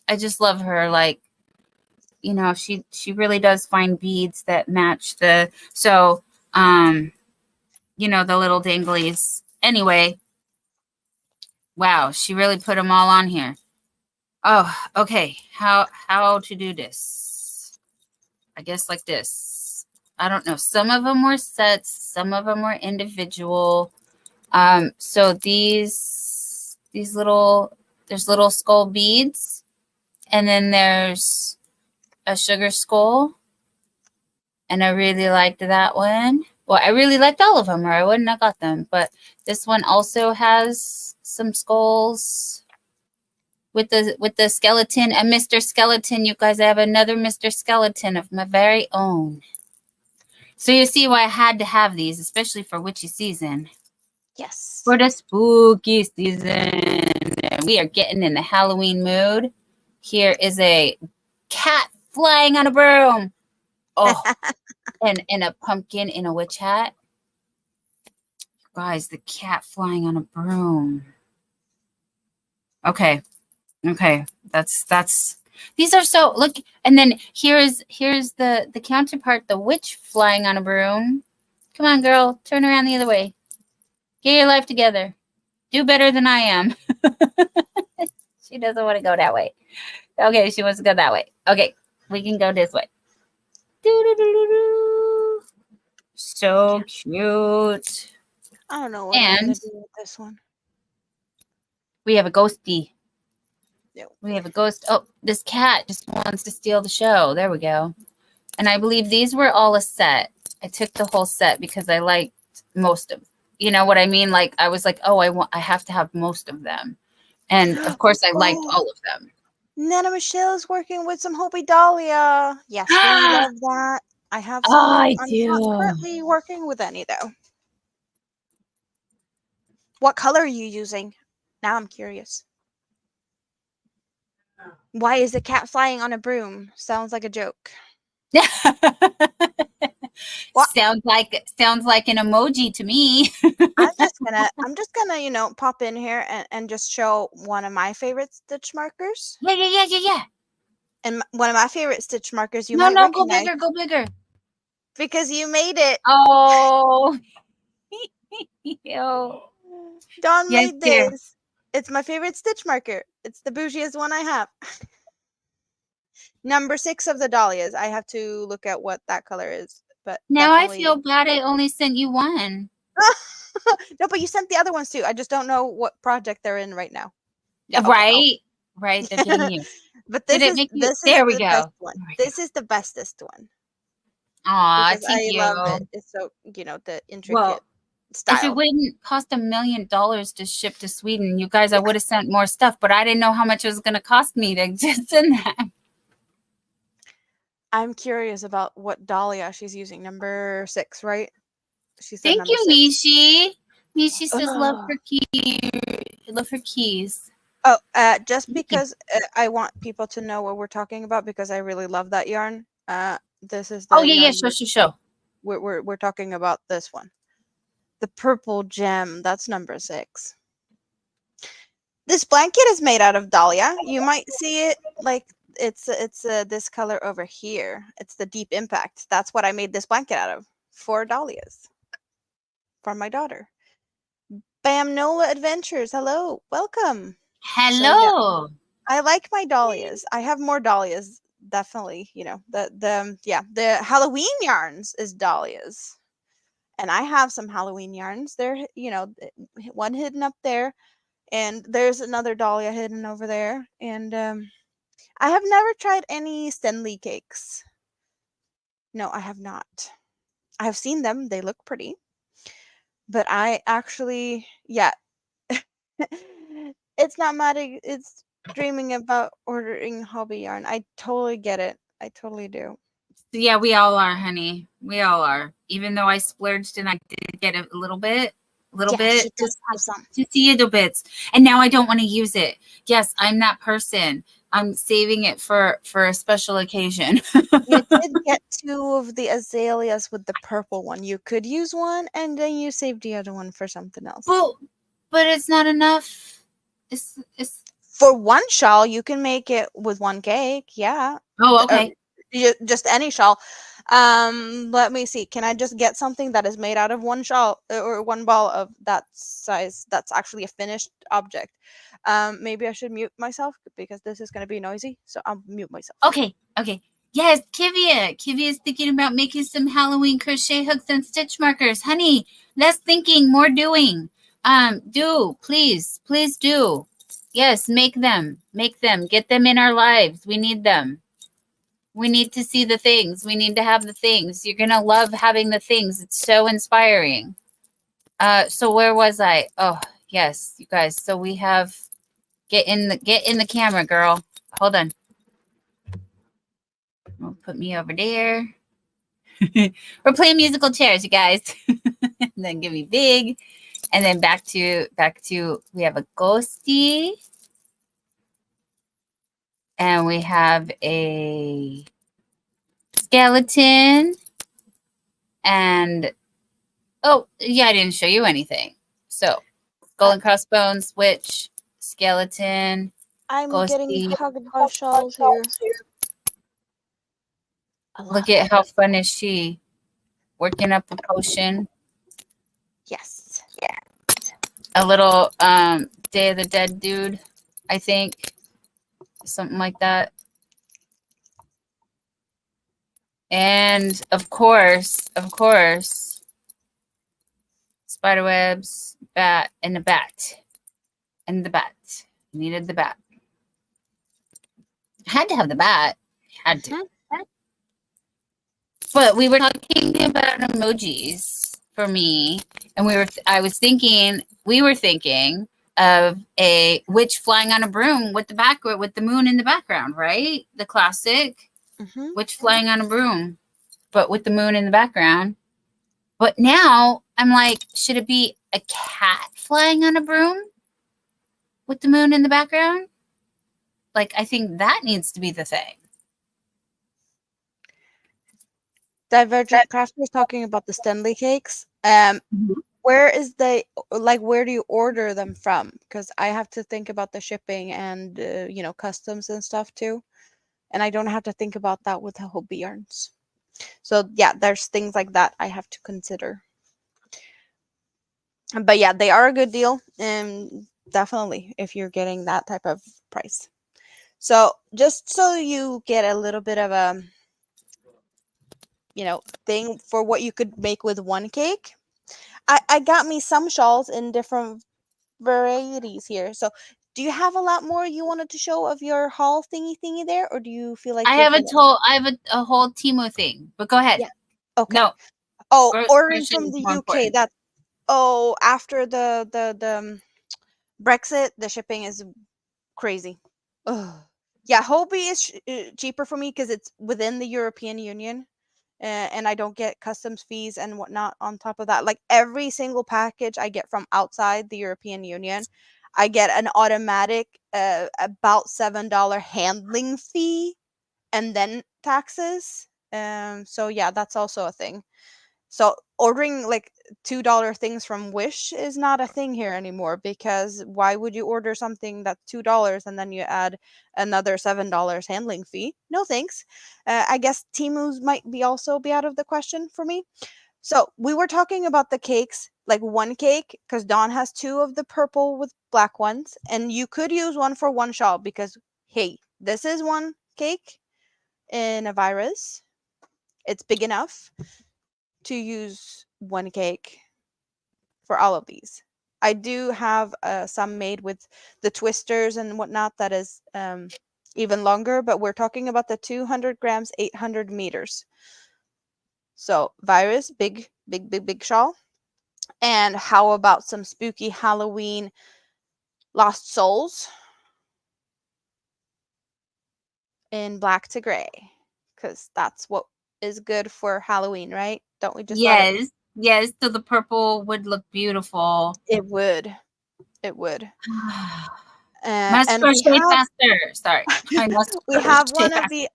[SPEAKER 1] I just love her. Like, she really does find beads that match the little danglies. Anyway, wow, she really put them all on here. Oh, okay. How to do this? I guess like this. I don't know. Some of them were sets. Some of them were individual. So there's little skull beads, and then there's a sugar skull, and I really liked that one. Well, I really liked all of them, or I wouldn't have got them. But this one also has some skulls with the skeleton, a Mr. Skeleton. You guys, I have another Mr. Skeleton of my very own. So you see why I had to have these, especially for witchy season.
[SPEAKER 2] Yes.
[SPEAKER 1] For the spooky season. We are getting in the Halloween mood. Here is a cat flying on a broom. Oh, and a pumpkin in a witch hat. Guys, the cat flying on a broom. Okay. That's these are so, look, and then here's the counterpart, the witch flying on a broom. Come on, girl, turn around the other way. Get your life together. Do better than I am. She doesn't want to go that way. Okay, she wants to go that way. Okay, we can go this way. Doo-doo-doo-doo-doo. So cute.
[SPEAKER 2] I don't know what I'm gonna do with this one.
[SPEAKER 1] We have a ghosty.
[SPEAKER 2] Yep.
[SPEAKER 1] We have a ghost. Oh, this cat just wants to steal the show. There we go. And I believe these were all a set. I took the whole set because I liked most of, you know what I mean? Like, I was like, oh, I have to have most of them. And of course I liked all of them.
[SPEAKER 2] Nana Michelle is working with some Hopi Dahlia. Yes, we love that. I have some.
[SPEAKER 1] I
[SPEAKER 2] I'm
[SPEAKER 1] do.
[SPEAKER 2] not currently working with any though. What color are you using? Now I'm curious. Why is the cat flying on a broom? Sounds like a joke. What?
[SPEAKER 1] Sounds like an emoji to me.
[SPEAKER 2] I'm just gonna, pop in here and just show one of my favorite stitch markers.
[SPEAKER 1] Yeah.
[SPEAKER 2] And one of my favorite stitch markers you
[SPEAKER 1] No,
[SPEAKER 2] might recognize.
[SPEAKER 1] go bigger.
[SPEAKER 2] Because you made it.
[SPEAKER 1] Oh. Ew.
[SPEAKER 2] Dawn
[SPEAKER 1] Yes,
[SPEAKER 2] made
[SPEAKER 1] dear.
[SPEAKER 2] this. It's my favorite stitch marker. It's the bougiest one I have. Number 6 of the dahlias. I have to look at what that color is. But
[SPEAKER 1] Now I
[SPEAKER 2] definitely...
[SPEAKER 1] feel bad I only sent you one.
[SPEAKER 2] No, but you sent the other ones too. I just don't know what project they're in right now.
[SPEAKER 1] Yeah,
[SPEAKER 2] okay.
[SPEAKER 1] Right. They're getting you.
[SPEAKER 2] But this is
[SPEAKER 1] there we
[SPEAKER 2] the
[SPEAKER 1] go.
[SPEAKER 2] best one. This is the bestest one.
[SPEAKER 1] Aw,
[SPEAKER 2] Because
[SPEAKER 1] thank you.
[SPEAKER 2] I love it. It's so, the intricate style.
[SPEAKER 1] If it wouldn't cost $1 million to ship to Sweden, you guys, I would have sent more stuff, but I didn't know how much it was going to cost me to just send that.
[SPEAKER 2] I'm curious about what dahlia she's using. Number 6, right? She said
[SPEAKER 1] Thank
[SPEAKER 2] number
[SPEAKER 1] you,
[SPEAKER 2] 6.
[SPEAKER 1] Mishi. Mishi says love her keys.
[SPEAKER 2] Oh, just because I want people to know what we're talking about, because I really love that yarn. This is the
[SPEAKER 1] yeah, show.
[SPEAKER 2] We're talking about this one, the purple gem. That's number 6. This blanket is made out of dahlia. You might see it like it's this color over here. It's the deep impact. That's what I made this blanket out of, 4 dahlias for my daughter. Bam Nola Adventures. Hello, welcome.
[SPEAKER 1] Hello.
[SPEAKER 2] So, I like my dahlias. I have more dahlias, definitely. The Halloween yarns is dahlias, And I have some Halloween yarns. They're, one hidden up there, and there's another dahlia hidden over there. And I have never tried any Stanley cakes. No, I have not. I have seen them. They look pretty. But I actually, yeah. It's not mad. It's dreaming about ordering hobby yarn. I totally get it. I totally do.
[SPEAKER 1] Yeah, we all are, honey. We all are. Even though I splurged and I did get a little bit,
[SPEAKER 2] She did have some.
[SPEAKER 1] just a little bits. And now I don't want to use it. Yes, I'm that person. I'm saving it for a special occasion.
[SPEAKER 2] You did get 2 of the azaleas with the purple one. You could use one, and then you saved the other one for something else.
[SPEAKER 1] But it's not enough. It's
[SPEAKER 2] For one shawl, you can make it with one cake. Yeah.
[SPEAKER 1] oh, okay.
[SPEAKER 2] Just any shawl. Let me see. Can I just get something that is made out of one shawl or one ball of that size? That's actually a finished object. Maybe I should mute myself because this is going to be noisy. So I'll mute myself.
[SPEAKER 1] Okay. Yes, Kivia. Kivia is thinking about making some Halloween crochet hooks and stitch markers. Honey, less thinking, more doing. Do, please do. Yes, make them. Get them in our lives. We need them. We need to see the things. We need to have the things. You're going to love having the things. It's so inspiring. So where was I? Oh, yes, you guys. So we have get in the camera, girl. Hold on. We'll put me over there. We're playing musical chairs, you guys. And then give me big. And then back to we have a ghosty. And we have a skeleton. And oh, yeah, I didn't show you anything. So skull and crossbones, witch, skeleton.
[SPEAKER 2] I'm
[SPEAKER 1] ghosty.
[SPEAKER 2] getting hugged by shawls here.
[SPEAKER 1] Look at how fun is she working up a potion.
[SPEAKER 2] Yes.
[SPEAKER 1] Yeah. A little Day of the Dead dude, I think. Something like that. And of course, spiderwebs, bat, and the bat. And the bat. Needed the bat. Had to have the bat. Had to. But we were talking about emojis for me, and we were thinking of a witch flying on a broom with the moon in the background, right? The classic witch flying on a broom, but with the moon in the background. But now I'm like, should it be a cat flying on a broom with the moon in the background? Like, I think that needs to be the thing.
[SPEAKER 2] Divergent Crafter is talking about the Stanley cakes. Where do you order them from? Because I have to think about the shipping and customs and stuff too, and I don't have to think about that with the hobby yarns. So yeah, there's things like that I have to consider. But yeah, they are a good deal, and definitely if you're getting that type of price. So just so you get a little bit of a thing for what you could make with one cake. I got me some shawls in different varieties here. So do you have a lot more you wanted to show of your haul thingy there, or do you feel like
[SPEAKER 1] I have a whole Temu thing, but go ahead.
[SPEAKER 2] Yeah. Okay.
[SPEAKER 1] No.
[SPEAKER 2] Ordering from the UK. After the Brexit, the shipping is crazy. Ugh. Yeah, Hobie is cheaper for me because it's within the European Union. And I don't get customs fees and whatnot on top of that. Like every single package I get from outside the European Union, I get an automatic about $7 handling fee and then taxes. So yeah, that's also a thing. So ordering like $2 things from Wish is not a thing here anymore, because why would you order something that's $2 and then you add another $7 handling fee? No thanks. I guess Temu's might be out of the question for me. So we were talking about the cakes, like one cake, because Dawn has 2 of the purple with black ones, and you could use one for one shawl because, hey, this is one cake in a virus. It's big enough to use one cake for all of these. I do have some made with the twisters and whatnot that is even longer, but we're talking about the 200 grams, 800 meters. So virus, big shawl. And how about some spooky Halloween lost souls in black to gray? Because that's what is good for Halloween, right? Don't we just let it?
[SPEAKER 1] Yes. So the purple would look beautiful.
[SPEAKER 2] It would.
[SPEAKER 1] Must
[SPEAKER 2] And
[SPEAKER 1] crochet faster. Sorry, I must
[SPEAKER 2] we have
[SPEAKER 1] crochet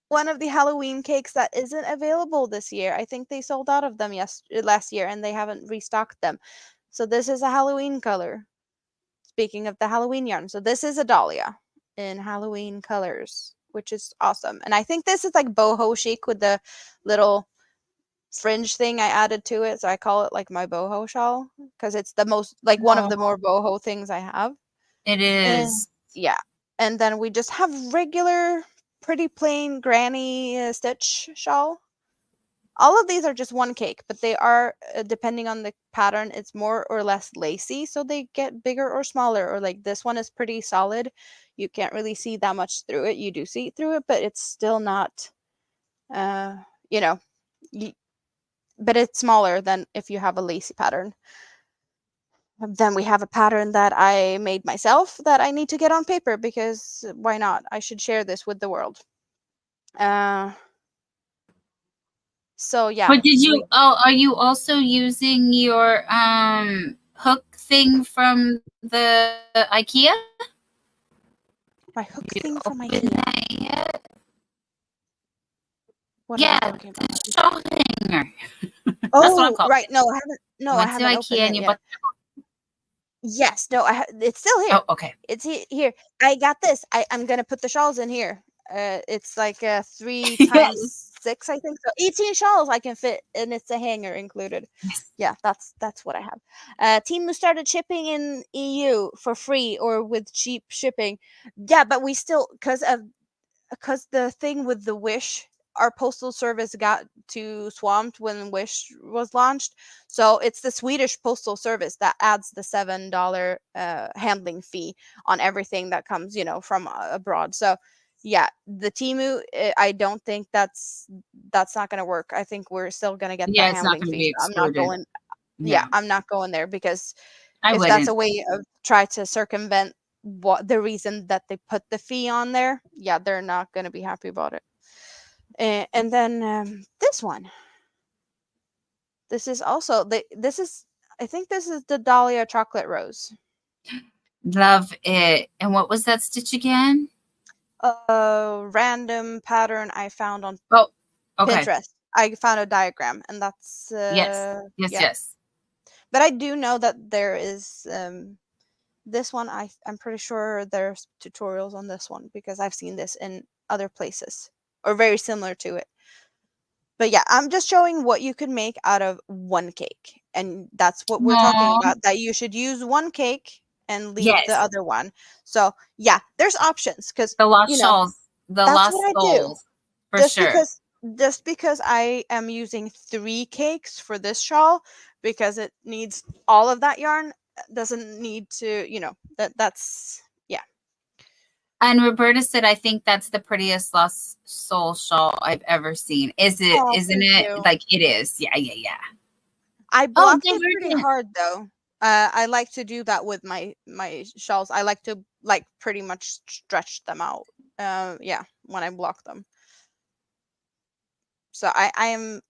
[SPEAKER 2] one of the Halloween cakes that isn't available this year. I think they sold out of them last year and they haven't restocked them. So this is a Halloween color. Speaking of the Halloween yarn. So this is a dahlia in Halloween colors, which is awesome. And I think this is like boho chic with the little fringe thing I added to it. So I call it like my boho shawl because it's the most like one of the more boho things I have.
[SPEAKER 1] It
[SPEAKER 2] And,
[SPEAKER 1] is.
[SPEAKER 2] yeah. And then we just have regular pretty plain granny stitch shawl. All of these are just one cake, but they are depending on the pattern, it's more or less lacy, so they get bigger or smaller. Or like this one is pretty solid, you can't really see that much through it. You do see through it, but it's still not you know, but it's smaller than if you have a lacy pattern. Then we have a pattern that I made myself that I need to get on paper because why not? I should share this with the world. So yeah.
[SPEAKER 1] But did you? Are you also using your hook thing from the IKEA?
[SPEAKER 2] My hook
[SPEAKER 1] Did you
[SPEAKER 2] thing from
[SPEAKER 1] open
[SPEAKER 2] IKEA.
[SPEAKER 1] that yet?
[SPEAKER 2] What are you
[SPEAKER 1] Yeah,
[SPEAKER 2] talking about?
[SPEAKER 1] the shawl hanger. That's what I'm
[SPEAKER 2] Oh,
[SPEAKER 1] calling
[SPEAKER 2] right.
[SPEAKER 1] it.
[SPEAKER 2] No, I haven't. No,
[SPEAKER 1] You
[SPEAKER 2] I
[SPEAKER 1] went to
[SPEAKER 2] haven't
[SPEAKER 1] IKEA
[SPEAKER 2] opened
[SPEAKER 1] and
[SPEAKER 2] it
[SPEAKER 1] you
[SPEAKER 2] yet.
[SPEAKER 1] bought.
[SPEAKER 2] Yes, no, it's still here.
[SPEAKER 1] Oh, okay.
[SPEAKER 2] It's here. I got this. I'm gonna put the shawls in here. It's like 3 times 6, I think. So 18 shawls I can fit, and it's a hanger included.
[SPEAKER 1] Yes.
[SPEAKER 2] Yeah, that's what I have. Temu started shipping in EU for free or with cheap shipping. Yeah, but we still because the thing with the Wish, our postal service got too swamped when Wish was launched. So it's the Swedish postal service that adds the $7 handling fee on everything that comes, from abroad. So yeah, the Timu, I don't think that's not going to work. I think we're still going to get
[SPEAKER 1] Yeah,
[SPEAKER 2] that
[SPEAKER 1] it's not
[SPEAKER 2] handling
[SPEAKER 1] going to
[SPEAKER 2] fee.
[SPEAKER 1] be
[SPEAKER 2] So I'm not
[SPEAKER 1] excluded.
[SPEAKER 2] going.
[SPEAKER 1] No,
[SPEAKER 2] Yeah, I'm not going there because
[SPEAKER 1] I
[SPEAKER 2] if that's
[SPEAKER 1] wouldn't.
[SPEAKER 2] a way of try to circumvent what the reason that they put the fee on there, yeah, they're not going to be happy about it. And then this one, this is also I think this is the Dahlia Chocolate Rose.
[SPEAKER 1] Love it. And what was that stitch again?
[SPEAKER 2] A random pattern I found on
[SPEAKER 1] Okay.
[SPEAKER 2] Pinterest. I found a diagram, and that's
[SPEAKER 1] Yes. Yes.
[SPEAKER 2] But I do know that there is this one. I'm pretty sure there's tutorials on this one because I've seen this in other places or very similar to it. But yeah, I'm just showing what you can make out of one cake, and that's what we're talking
[SPEAKER 1] Aw.
[SPEAKER 2] about. That you should use one cake and leave the
[SPEAKER 1] Yes.
[SPEAKER 2] other one. So yeah, there's options because
[SPEAKER 1] The lost shawls. The
[SPEAKER 2] that's
[SPEAKER 1] lost
[SPEAKER 2] what I do.
[SPEAKER 1] souls. For
[SPEAKER 2] just
[SPEAKER 1] sure.
[SPEAKER 2] because I am using 3 cakes for this shawl because it needs all of that yarn doesn't need to, that's yeah.
[SPEAKER 1] And Roberta said, I think that's the prettiest lost soul shawl I've ever seen. Is it?
[SPEAKER 2] Oh,
[SPEAKER 1] Isn't
[SPEAKER 2] thank
[SPEAKER 1] it?
[SPEAKER 2] you.
[SPEAKER 1] Like it is. Yeah.
[SPEAKER 2] I blocked it pretty
[SPEAKER 1] Divergent.
[SPEAKER 2] hard though. I like to do that with my shawls. I like to pretty much stretch them out. Yeah, when I block them. So I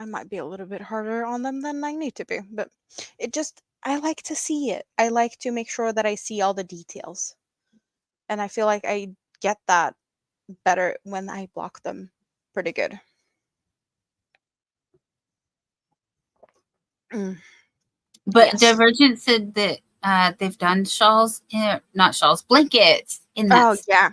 [SPEAKER 2] might be a little bit harder on them than I need to be, but I like to see it. I like to make sure that I see all the details. And I feel like I get that better when I block them pretty good.
[SPEAKER 1] But
[SPEAKER 2] Yes.
[SPEAKER 1] Divergent said that they've done shawls, not shawls, blankets in that.
[SPEAKER 2] Oh yeah.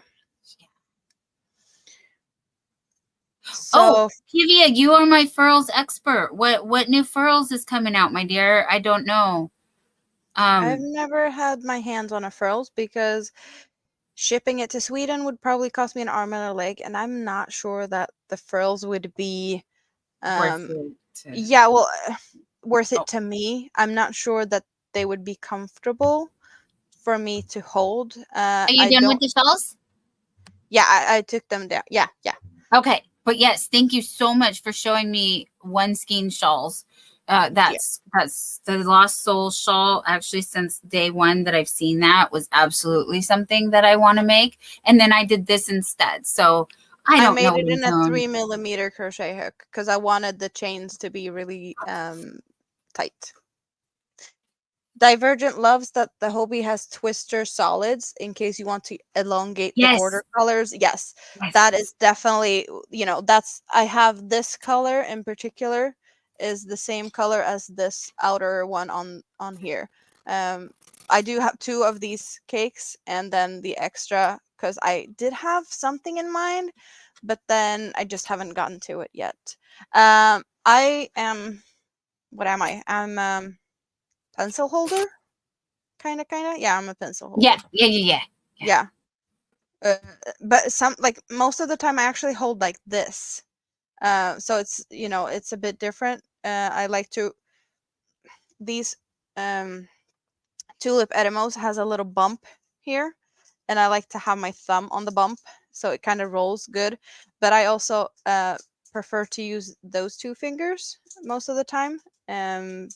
[SPEAKER 1] Oh,
[SPEAKER 2] So
[SPEAKER 1] Kivia, you are my furls expert. What new furls is coming out, my dear? I don't know.
[SPEAKER 2] I've never had my hands on a furls because shipping it to Sweden would probably cost me an arm and a leg, and I'm not sure that the furls would be
[SPEAKER 1] worth it.
[SPEAKER 2] yeah, well, worth
[SPEAKER 1] Oh.
[SPEAKER 2] it to me. I'm not sure that they would be comfortable for me to hold.
[SPEAKER 1] Are you
[SPEAKER 2] I
[SPEAKER 1] done
[SPEAKER 2] don't.
[SPEAKER 1] with the shawls?
[SPEAKER 2] Yeah, I took them down. Yeah.
[SPEAKER 1] Okay, but yes, thank you so much for showing me one skein shawls. That's the Lost Soul shawl. Actually, since day one that I've seen that was absolutely something that I want to make, and then I did this instead. So I don't
[SPEAKER 2] made
[SPEAKER 1] know
[SPEAKER 2] it
[SPEAKER 1] what
[SPEAKER 2] in
[SPEAKER 1] I'm
[SPEAKER 2] a
[SPEAKER 1] doing.
[SPEAKER 2] 3mm crochet hook because I wanted the chains to be really tight. Divergent loves that the Hobie has twister solids in case you want to elongate the
[SPEAKER 1] Yes,
[SPEAKER 2] border colors. Yes,
[SPEAKER 1] yes.
[SPEAKER 2] that is definitely, that's, I have this color in particular is the same color as this outer one on here. I do have 2 of these cakes and then the extra because I did have something in mind, but then I just haven't gotten to it yet. I am, what am I? I'm pencil holder. Kinda. Yeah, I'm a pencil holder.
[SPEAKER 1] Yeah.
[SPEAKER 2] Yeah. But most of the time I actually hold like this. So it's a bit different. I like to these tulip edemos has a little bump here, and I like to have my thumb on the bump so it kind of rolls good. But I also prefer to use those 2 fingers most of the time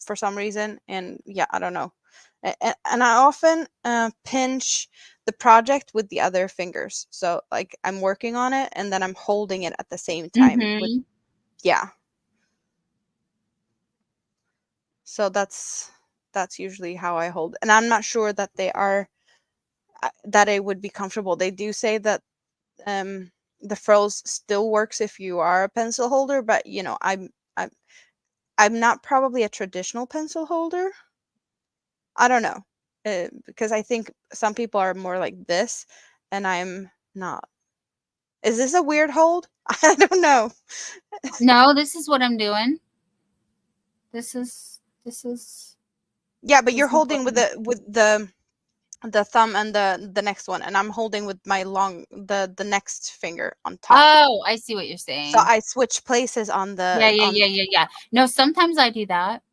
[SPEAKER 2] for some reason. And yeah, I don't know. And I often pinch the project with the other fingers. So like I'm working on it and then I'm holding it at the same time. Yeah. So that's usually how I hold. And I'm not sure that they are that it would be comfortable. They do say that the frills still works if you are a pencil holder, but I'm not probably a traditional pencil holder. I don't know. Because I think some people are more like this and I'm not. Is this a weird hold? I don't know.
[SPEAKER 1] No, this is what I'm doing. This is
[SPEAKER 2] Yeah, but
[SPEAKER 1] this
[SPEAKER 2] you're
[SPEAKER 1] is what
[SPEAKER 2] holding with the thumb and the next one, and I'm holding with my the next finger on top.
[SPEAKER 1] Oh, I see what you're
[SPEAKER 2] So
[SPEAKER 1] saying.
[SPEAKER 2] I switch places on
[SPEAKER 1] Yeah. No, sometimes I do that.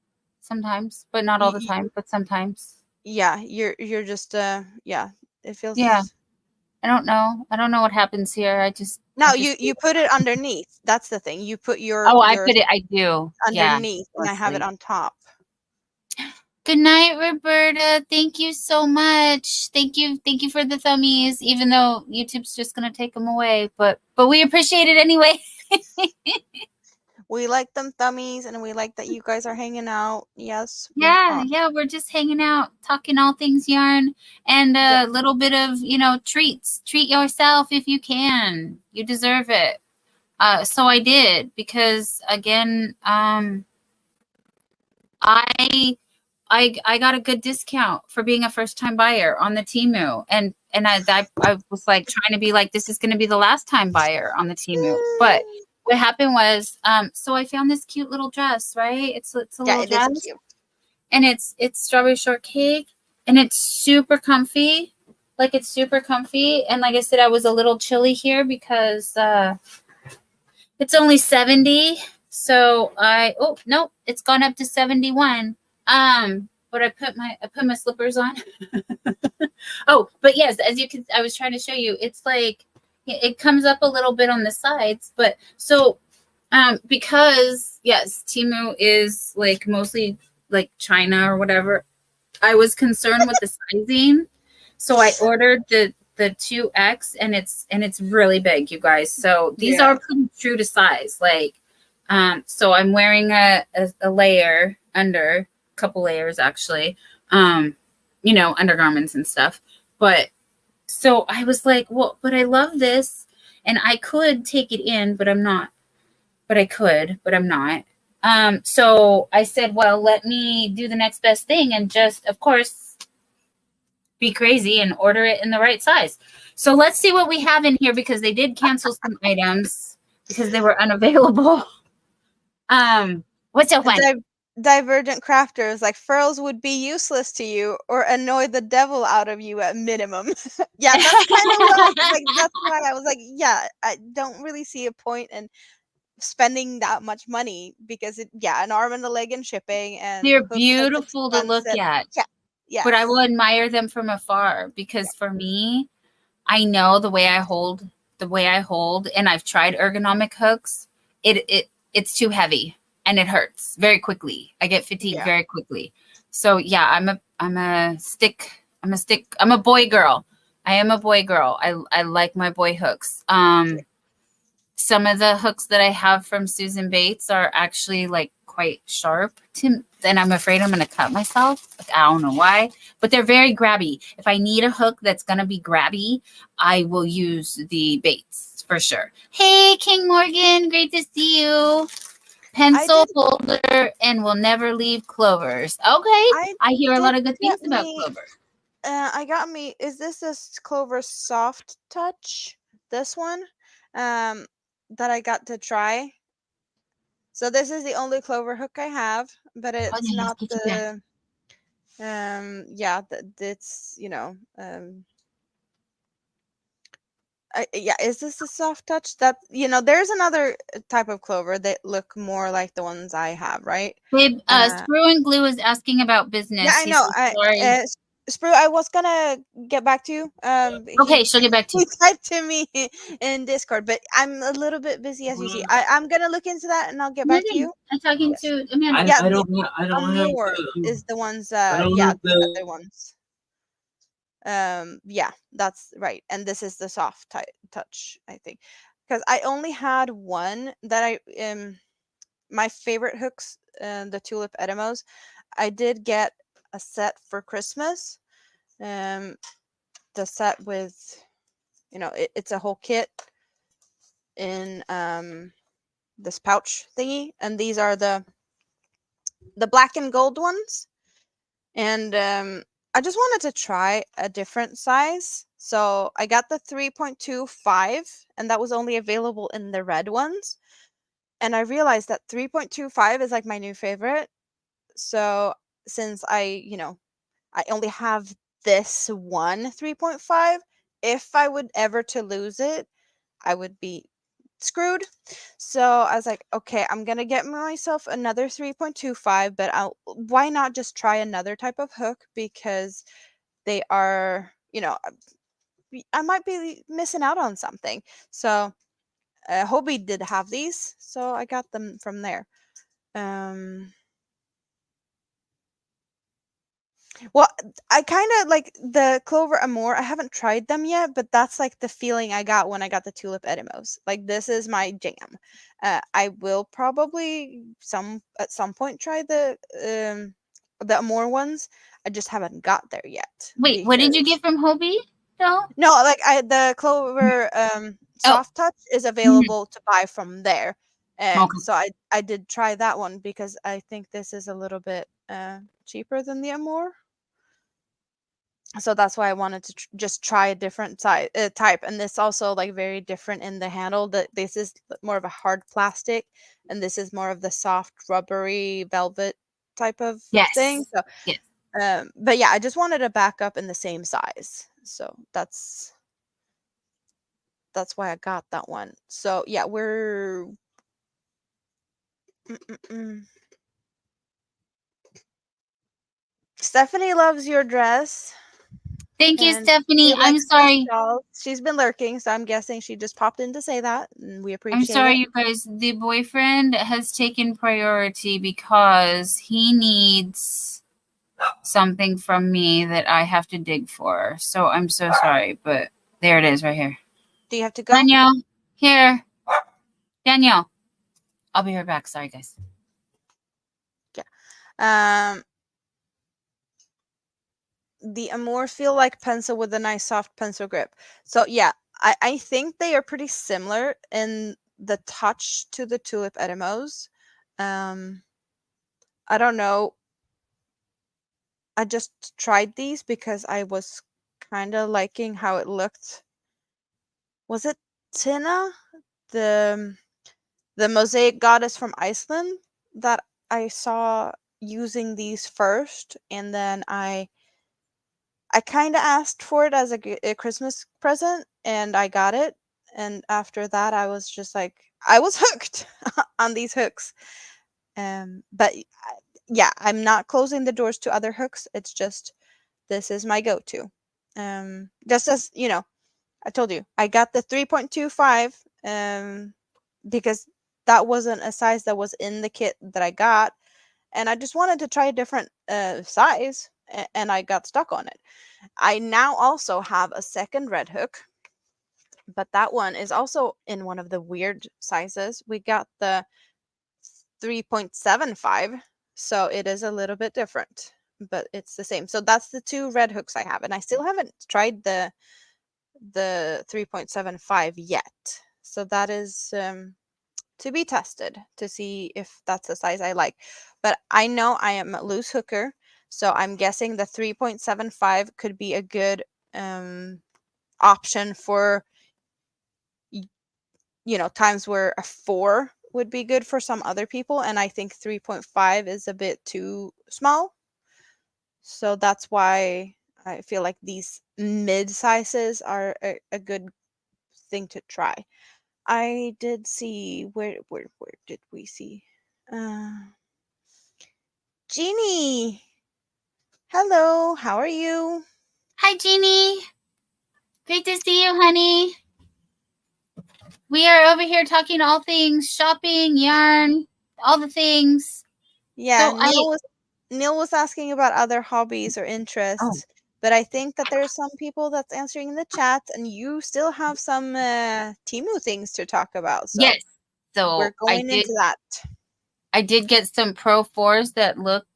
[SPEAKER 1] Sometimes, but not all the time, but sometimes.
[SPEAKER 2] Yeah, you're just yeah, it
[SPEAKER 1] Yeah.
[SPEAKER 2] feels.
[SPEAKER 1] I don't know. I don't know what happens here. I just
[SPEAKER 2] No,
[SPEAKER 1] do
[SPEAKER 2] you put it underneath. That's the thing. You put
[SPEAKER 1] Oh, I
[SPEAKER 2] your
[SPEAKER 1] put it. I do. Yeah.
[SPEAKER 2] underneath, and I have it
[SPEAKER 1] Leslie.
[SPEAKER 2] on top.
[SPEAKER 1] Good night, Roberta. Thank you so much. Thank you for the thummies, even though YouTube's just gonna take them away. But we appreciate it anyway.
[SPEAKER 2] We like them thummies, and we like that you guys are hanging out. Yes, we are.
[SPEAKER 1] Yeah, we're just hanging out, talking all things yarn, and a little bit of treats. Treat yourself if you can. You deserve it. So I did because again, I got a good discount for being a first time buyer on the Temu, and I was like trying to be like, this is going to be the last time buyer on the Temu. But what happened was, so I found this cute little dress, right? It's a little
[SPEAKER 2] It is
[SPEAKER 1] dress,
[SPEAKER 2] cute.
[SPEAKER 1] and it's strawberry shortcake, and it's super comfy. Like it's super comfy, and like I said, I was a little chilly here because it's only 70. So oh no, it's gone up to 71. But I put my slippers on. Oh, but yes, as you can, I was trying to show you, it's like it comes up a little bit on the sides, but so because yes, Temu is like mostly like China or whatever. I was concerned with the sizing, so I ordered the 2X, and it's really big, you guys. So these are pretty true to size. Like, so I'm wearing a layer under, a couple layers actually, undergarments and stuff. But so I was like, well, but I love this, and I could take it in, but I'm not. But I could, but I'm not. So I said, well, let me do the next best thing and just, of course, be crazy and order it in the right size. So let's see what we have in here, because they did cancel some items because they were unavailable. What's so fun?
[SPEAKER 2] Divergent crafters, like furls would be useless to you or annoy the devil out of you at minimum. Yeah, that's kind of what that's why I was like, yeah, I don't really see a point in spending that much money because an arm and a leg in shipping and
[SPEAKER 1] They're
[SPEAKER 2] hook that's
[SPEAKER 1] beautiful to look
[SPEAKER 2] expensive.
[SPEAKER 1] at.
[SPEAKER 2] Yeah.
[SPEAKER 1] But I
[SPEAKER 2] Yes.
[SPEAKER 1] will admire them from afar because for me, I know the way I hold, and I've tried ergonomic hooks. It's too heavy and it hurts very quickly. I get fatigued
[SPEAKER 2] Yeah.
[SPEAKER 1] very quickly. So yeah, I'm a boy girl. I am a boy girl. I like my boy hooks. Some of the hooks that I have from Susan Bates are actually like quite sharp and I'm afraid I'm going to cut myself. Like, I don't know why, but they're very grabby. If I need a hook that's going to be grabby, I will use the Bates for sure. Hey, King Morgan, great to see you. Pencil holder and will never leave Clovers. Okay. I hear a lot of good things about Clover.
[SPEAKER 2] I got me. Is this a Clover Soft Touch? This one, that I got to try. So this is the only Clover hook I have, but it's not the. It's is this a soft touch? That there's another type of Clover that look more like the ones I have, right?
[SPEAKER 1] Babe, Screw and Glue is asking about business.
[SPEAKER 2] Yeah, I know.
[SPEAKER 1] Sorry.
[SPEAKER 2] Sprue, I was gonna get back to you.
[SPEAKER 1] Okay, she'll get back to you.
[SPEAKER 2] He typed to me in Discord, but I'm a little bit busy, as you see. I'm gonna look into that and I'll get back to you.
[SPEAKER 1] I'm talking to Amanda.
[SPEAKER 4] I don't have
[SPEAKER 2] Amore
[SPEAKER 4] the,
[SPEAKER 2] is the ones.
[SPEAKER 4] I don't
[SPEAKER 2] Yeah,
[SPEAKER 4] have
[SPEAKER 2] the
[SPEAKER 4] the,
[SPEAKER 2] other ones. Yeah, that's right. And this is the soft touch, I think, because I only had one that I my favorite hooks, the tulip edemos. I did get a set for Christmas. The set with, it's a whole kit in this pouch thingy, and these are the black and gold ones. And I just wanted to try a different size, so I got the 3.25, and that was only available in the red ones. And I realized that 3.25 is like my new favorite. So since I only have this one 3.5, if I would ever to lose it, I would be screwed. So I was like, okay, I'm gonna get myself another 3.25, but why not just try another type of hook, because they are, I might be missing out on something. So Hobie did have these, so I got them from there. Well, I kind of like the Clover Amore. I haven't tried them yet, but that's like the feeling I got when I got the Tulip Edemos. Like, this is my jam. I will probably at some point try the Amore ones. I just haven't got there yet.
[SPEAKER 1] Wait, what did you get from Hobie though?
[SPEAKER 2] No, like the Clover Soft Touch is available to buy from there. And so I did try that one because I think this is a little bit cheaper than the Amore. So that's why I wanted to just try a different type, and this also like very different in the handle. That this is more of a hard plastic, and this is more of the soft rubbery velvet type of thing. So, but yeah, I just wanted to back up in the same size. So that's why I got that one. So yeah, we're. Stephanie loves your dress.
[SPEAKER 1] Thank you, Stephanie. I'm sorry.
[SPEAKER 2] She's been lurking, so I'm guessing she just popped in to say that, and we appreciate it.
[SPEAKER 1] I'm sorry, you guys. The boyfriend has taken priority because he needs something from me that I have to dig for. So I'm so sorry, but there it is right here.
[SPEAKER 2] Do you have to go?
[SPEAKER 1] Danielle, here. Danielle, I'll be right back. Sorry, guys.
[SPEAKER 2] Yeah. The Amore feel like pencil with a nice soft pencil grip. So yeah, I think they are pretty similar in the touch to the Tulip Edemos. I don't know. I just tried these because I was kind of liking how it looked. Was it Tina, the mosaic goddess from Iceland, that I saw using these first, and then I kind of asked for it as a Christmas present, and I got it. And after that, I was just like, I was hooked on these hooks. But yeah, I'm not closing the doors to other hooks. It's just this is my go-to. Just as you know, I told you I got the 3.25 because that wasn't a size that was in the kit that I got, and I just wanted to try a different size, and I got stuck on it. I now also have a second red hook, but that one is also in one of the weird sizes. We got the 3.75, so it is a little bit different, but it's the same. So that's the two red hooks I have, and I still haven't tried the 3.75 yet. So that is to be tested to see if that's the size I like. But I know I am a loose hooker, so I'm guessing the 3.75 could be a good option for times where a 4 would be good for some other people, and I think 3.5 is a bit too small. So that's why I feel like these mid sizes are a good thing to try. I did see where did we see? Jeannie. Hello, how are you?
[SPEAKER 1] Hi, Jeannie. Great to see you, honey. We are over here talking all things shopping, yarn, all the things.
[SPEAKER 2] Yeah,
[SPEAKER 1] So
[SPEAKER 2] Neil was asking about other hobbies or interests, but I think that there's some people that's answering in the chat, and you still have some Temu things to talk about. So
[SPEAKER 1] yes. So
[SPEAKER 2] we're going into that.
[SPEAKER 1] I did get some Pro 4s that look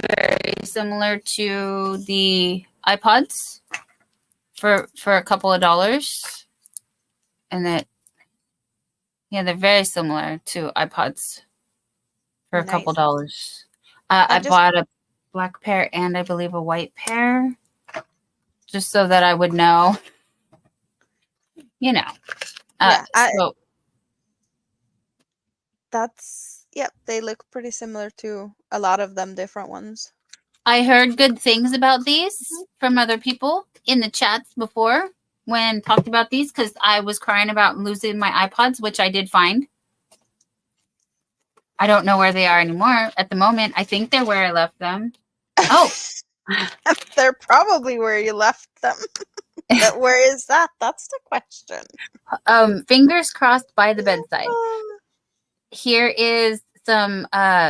[SPEAKER 1] very similar to the iPods for a couple of dollars. And they're very similar to iPods for a couple dollars. I bought a black pair and I believe a white pair just so that I would know, so
[SPEAKER 2] Yep, they look pretty similar to a lot of them different ones.
[SPEAKER 1] I heard good things about these from other people in the chats before when talked about these, because I was crying about losing my iPods, which I did find. I don't know where they are anymore at the moment. I think they're where I left them. Oh,
[SPEAKER 2] they're probably where you left them. But where is that? That's the question.
[SPEAKER 1] Fingers crossed by the bedside. Here is some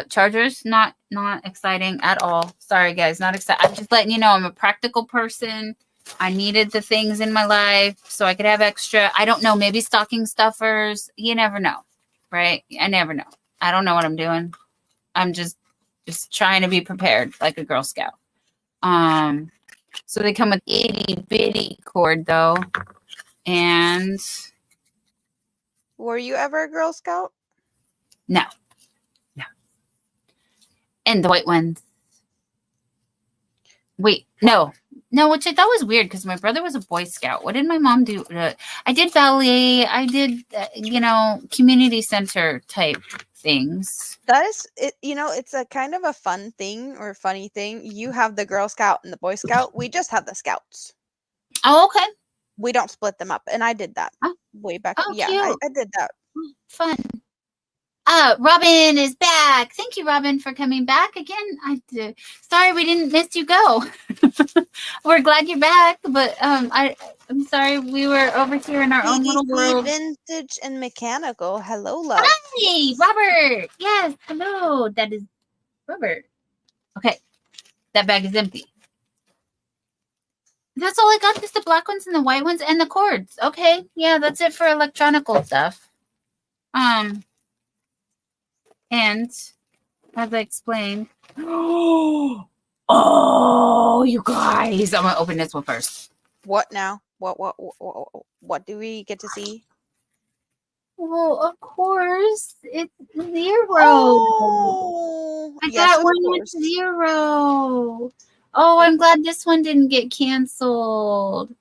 [SPEAKER 1] chargers. Not exciting at all. Sorry guys, not exciting. I'm just letting you know I'm a practical person. I needed the things in my life so I could have extra. I don't know, maybe stocking stuffers. You never know, right? I never know. I don't know what I'm doing. I'm just trying to be prepared like a Girl Scout. So they come with itty bitty cord though. And
[SPEAKER 2] were you ever a Girl Scout?
[SPEAKER 1] No. And the white ones. Wait, no, which I thought was weird because my brother was a Boy Scout. What did my mom do? I did ballet. I did, community center type things.
[SPEAKER 2] That is it. It's a kind of a fun thing or funny thing. You have the Girl Scout and the Boy Scout. We just have the Scouts.
[SPEAKER 1] Oh, okay.
[SPEAKER 2] We don't split them up, and I did that way back.
[SPEAKER 1] Oh,
[SPEAKER 2] yeah,
[SPEAKER 1] cute.
[SPEAKER 2] I did that.
[SPEAKER 1] Fun. Robin is back. Thank you, Robin, for coming back again. Sorry we didn't miss you go. We're glad you're back, but I'm sorry we were over here in our own little world.
[SPEAKER 2] Vintage and Mechanical. Hello, love.
[SPEAKER 1] Hi, Robert. Yes, hello. That is Robert. Okay, that bag is empty. That's all I got. Just the black ones and the white ones and the cords. Okay, yeah, that's it for electronical stuff. And as I explained, oh, you guys, I'm gonna open this one first.
[SPEAKER 2] What now? What do we get to see?
[SPEAKER 1] Well, of course, it's 0.
[SPEAKER 2] Oh,
[SPEAKER 1] I got one with 0. Oh, I'm glad this one didn't get canceled.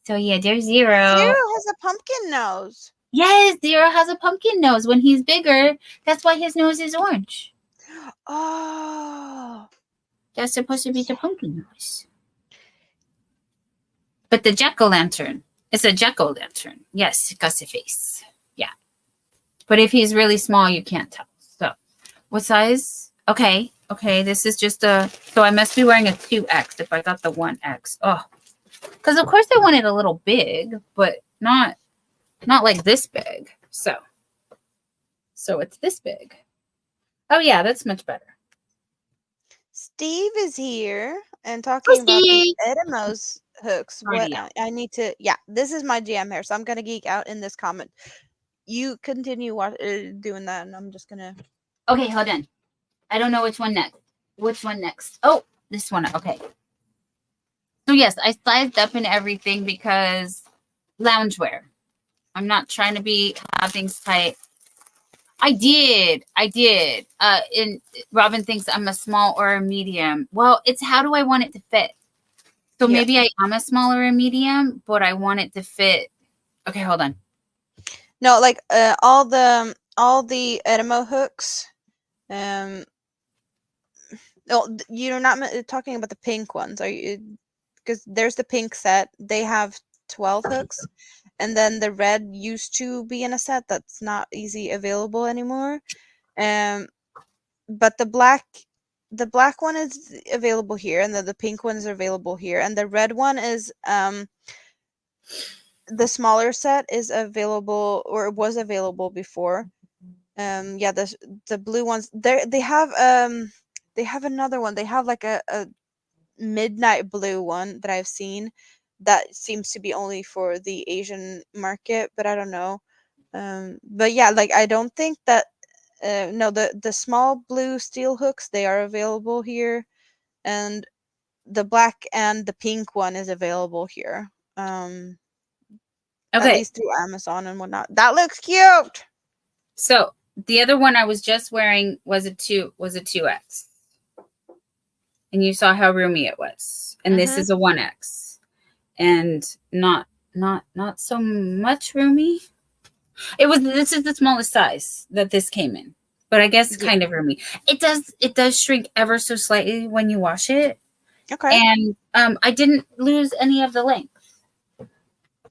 [SPEAKER 1] So yeah, there's 0.
[SPEAKER 2] 0 has a pumpkin nose.
[SPEAKER 1] Yes, 0 has a pumpkin nose. When he's bigger, that's why his nose is orange.
[SPEAKER 2] Oh.
[SPEAKER 1] That's supposed to be the pumpkin nose. But the jack-o'-lantern. It's a jack-o'-lantern. Yes, it got the face. Yeah. But if he's really small, you can't tell. So what size? Okay. Okay. This is just so I must be wearing a 2X if I got the 1X. Oh, because of course I want it a little big, but not like this big. So it's this big. Oh yeah, that's much better.
[SPEAKER 2] Steve is here and
[SPEAKER 1] Hi,
[SPEAKER 2] talking about the
[SPEAKER 1] Steve.
[SPEAKER 2] Edemos hooks.
[SPEAKER 1] Already
[SPEAKER 2] What
[SPEAKER 1] out.
[SPEAKER 2] I need to, yeah, this is my jam here, so I'm gonna geek out in this comment. You continue doing that, and I'm just gonna.
[SPEAKER 1] Okay, hold on. I don't know which one next. Which one next? Oh, this one. Okay. So yes, I sized up and everything because loungewear. I'm not trying to have things tight. I did. And Robin thinks I'm a small or a medium. Well, it's how do I want it to fit? So
[SPEAKER 2] Yeah.
[SPEAKER 1] maybe I am a small or a medium, but I want it to fit. Okay, hold on.
[SPEAKER 2] No, like all the Edemo hooks. No, you're not talking about the pink ones, are you? Because there's the pink set. They have 12 hooks, and then the red used to be in a set that's not easy available anymore. But the black one is available here, and the pink one is available here, and the red one is the smaller set is available, or was available before. Yeah, the blue ones they have another one. They have like a midnight blue one that I've seen that seems to be only for the Asian market, but I don't know. But yeah, like I don't think that no, the small blue steel hooks, they are available here, and the black and the pink one is available here. At
[SPEAKER 1] Okay.
[SPEAKER 2] least through Amazon and whatnot. That looks cute.
[SPEAKER 1] So the other one I was just wearing was a 2X. And you saw how roomy it was. And this is a 1X. And not so much roomy. This is the smallest size that this came in. But I guess kind of roomy. It does shrink ever so slightly when you wash it.
[SPEAKER 2] Okay.
[SPEAKER 1] And I didn't lose any of the length.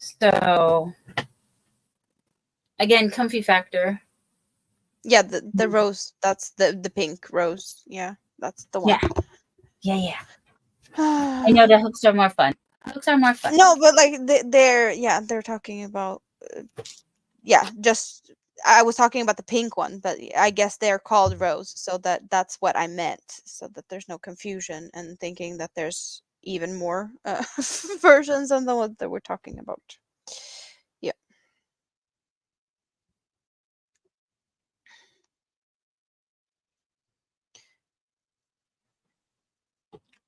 [SPEAKER 1] So again, comfy factor.
[SPEAKER 2] Yeah, the rose, that's the pink rose. Yeah, that's the one.
[SPEAKER 1] Yeah. I know the hooks are more fun.
[SPEAKER 2] No, but like they're talking about just I was talking about the pink one, but I guess they're called rose, so that's what I meant, so that there's no confusion and thinking that there's even more versions than the one that we're talking about. Yeah.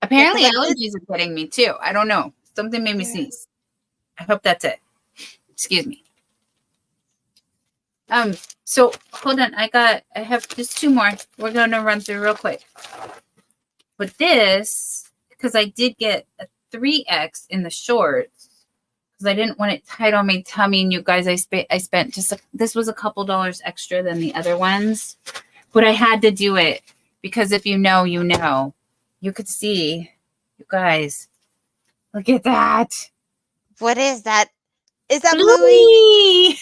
[SPEAKER 1] Apparently
[SPEAKER 2] Yeah,
[SPEAKER 1] allergies are getting me too. I don't know. Something made me sneeze. I hope that's it. Excuse me. So hold on. I have just 2 more. We're gonna run through real quick. But this, because I did get a 3X in the shorts, because I didn't want it tight on my tummy. And you guys, I spent just this was a couple dollars extra than the other ones, but I had to do it because if you know, you know. You could see, you guys. Look at that.
[SPEAKER 2] What is that? Is that Bluey?
[SPEAKER 1] Bluey!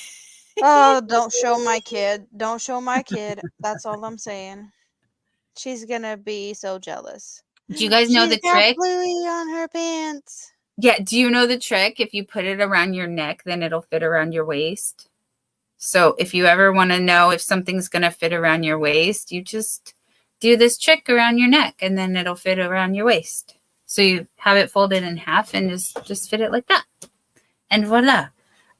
[SPEAKER 2] Oh, don't show my kid. Don't show my kid. That's all I'm saying. She's gonna be so jealous.
[SPEAKER 1] Do you guys know the trick?
[SPEAKER 2] Bluey on her pants.
[SPEAKER 1] Yeah, do you know the trick? If you put it around your neck, then it'll fit around your waist. So if you ever want to know if something's going to fit around your waist, you just do this trick around your neck and then it'll fit around your waist. So you have it folded in half and just fit it like that. And voila.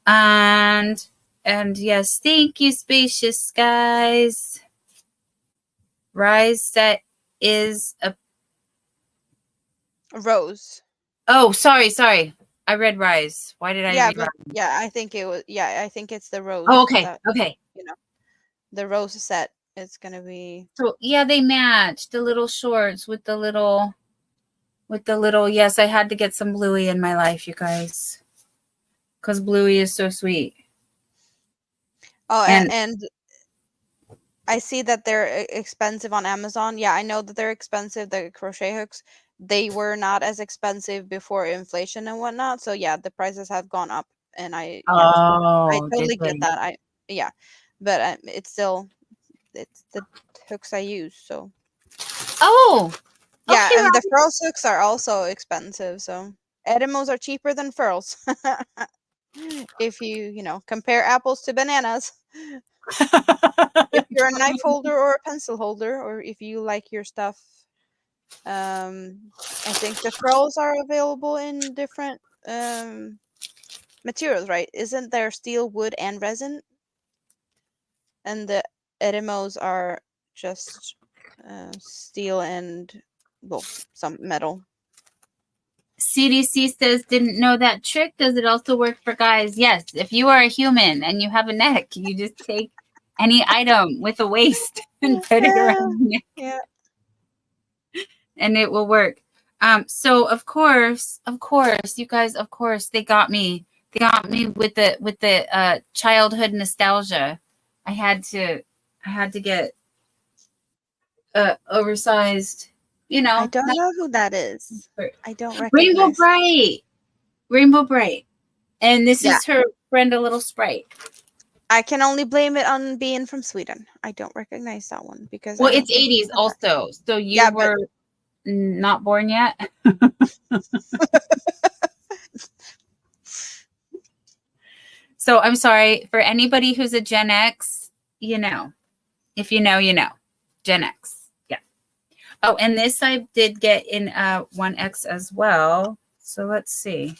[SPEAKER 1] And yes, thank you, Spacious Skies. Rise set is a
[SPEAKER 2] Rose.
[SPEAKER 1] Oh, sorry. I read Rise. Why did I read Rise?
[SPEAKER 2] Yeah, I think it was. Yeah, I think it's the Rose.
[SPEAKER 1] Oh, okay. Okay.
[SPEAKER 2] You know, the Rose set is gonna be.
[SPEAKER 1] So yeah, they match the little shorts with the little. Yes, I had to get some Bluey in my life, you guys, because Bluey is so sweet.
[SPEAKER 2] Oh, and I see that they're expensive on Amazon. Yeah, I know that they're expensive. The crochet hooks, they were not as expensive before inflation and whatnot. So yeah, the prices have gone up, and I totally get that. but it's the hooks I use. So
[SPEAKER 1] Oh,
[SPEAKER 2] yeah,
[SPEAKER 1] okay,
[SPEAKER 2] and the furls hooks are also expensive. So Edimos are cheaper than furls. If you compare apples to bananas. If you're a knife holder or a pencil holder, or if you like your stuff, I think the furls are available in different materials, right? Isn't there steel, wood, and resin? And the Edimos are just steel and, well, some metal.
[SPEAKER 1] CDC says, didn't know that trick. Does it also work for guys? Yes. If you are a human and you have a neck, you just take any item with a waist and put it around your neck.
[SPEAKER 2] Yeah.
[SPEAKER 1] And it will work. So of course, you guys, of course, they got me. They got me with the childhood nostalgia. I had to get oversized,
[SPEAKER 2] I don't know who that is. I don't
[SPEAKER 1] Rainbow
[SPEAKER 2] recognize.
[SPEAKER 1] Bright. And this is her friend, a little sprite.
[SPEAKER 2] I can only blame it on being from Sweden. I don't recognize that one because
[SPEAKER 1] Well, it's 80s also. So you were not born yet. So I'm sorry for anybody who's a Gen X, if you know, Gen X. Yeah. Oh, and this I did get in 1X as well. So let's see.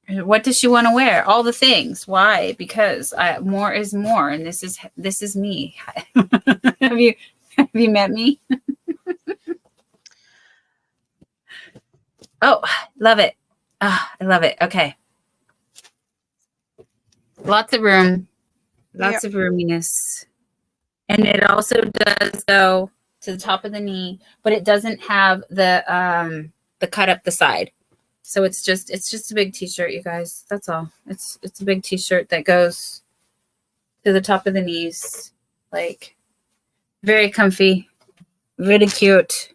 [SPEAKER 1] What does she want to wear? All the things. Why? Because more is more, and this is me. Have you met me? Oh, love it. I love it. Okay. Lots of room. Lots of roominess. And it also does go to the top of the knee, but it doesn't have the cut up the side. So it's just a big t-shirt, you guys. That's all. It's a big t-shirt that goes to the top of the knees. Like, very comfy, really cute.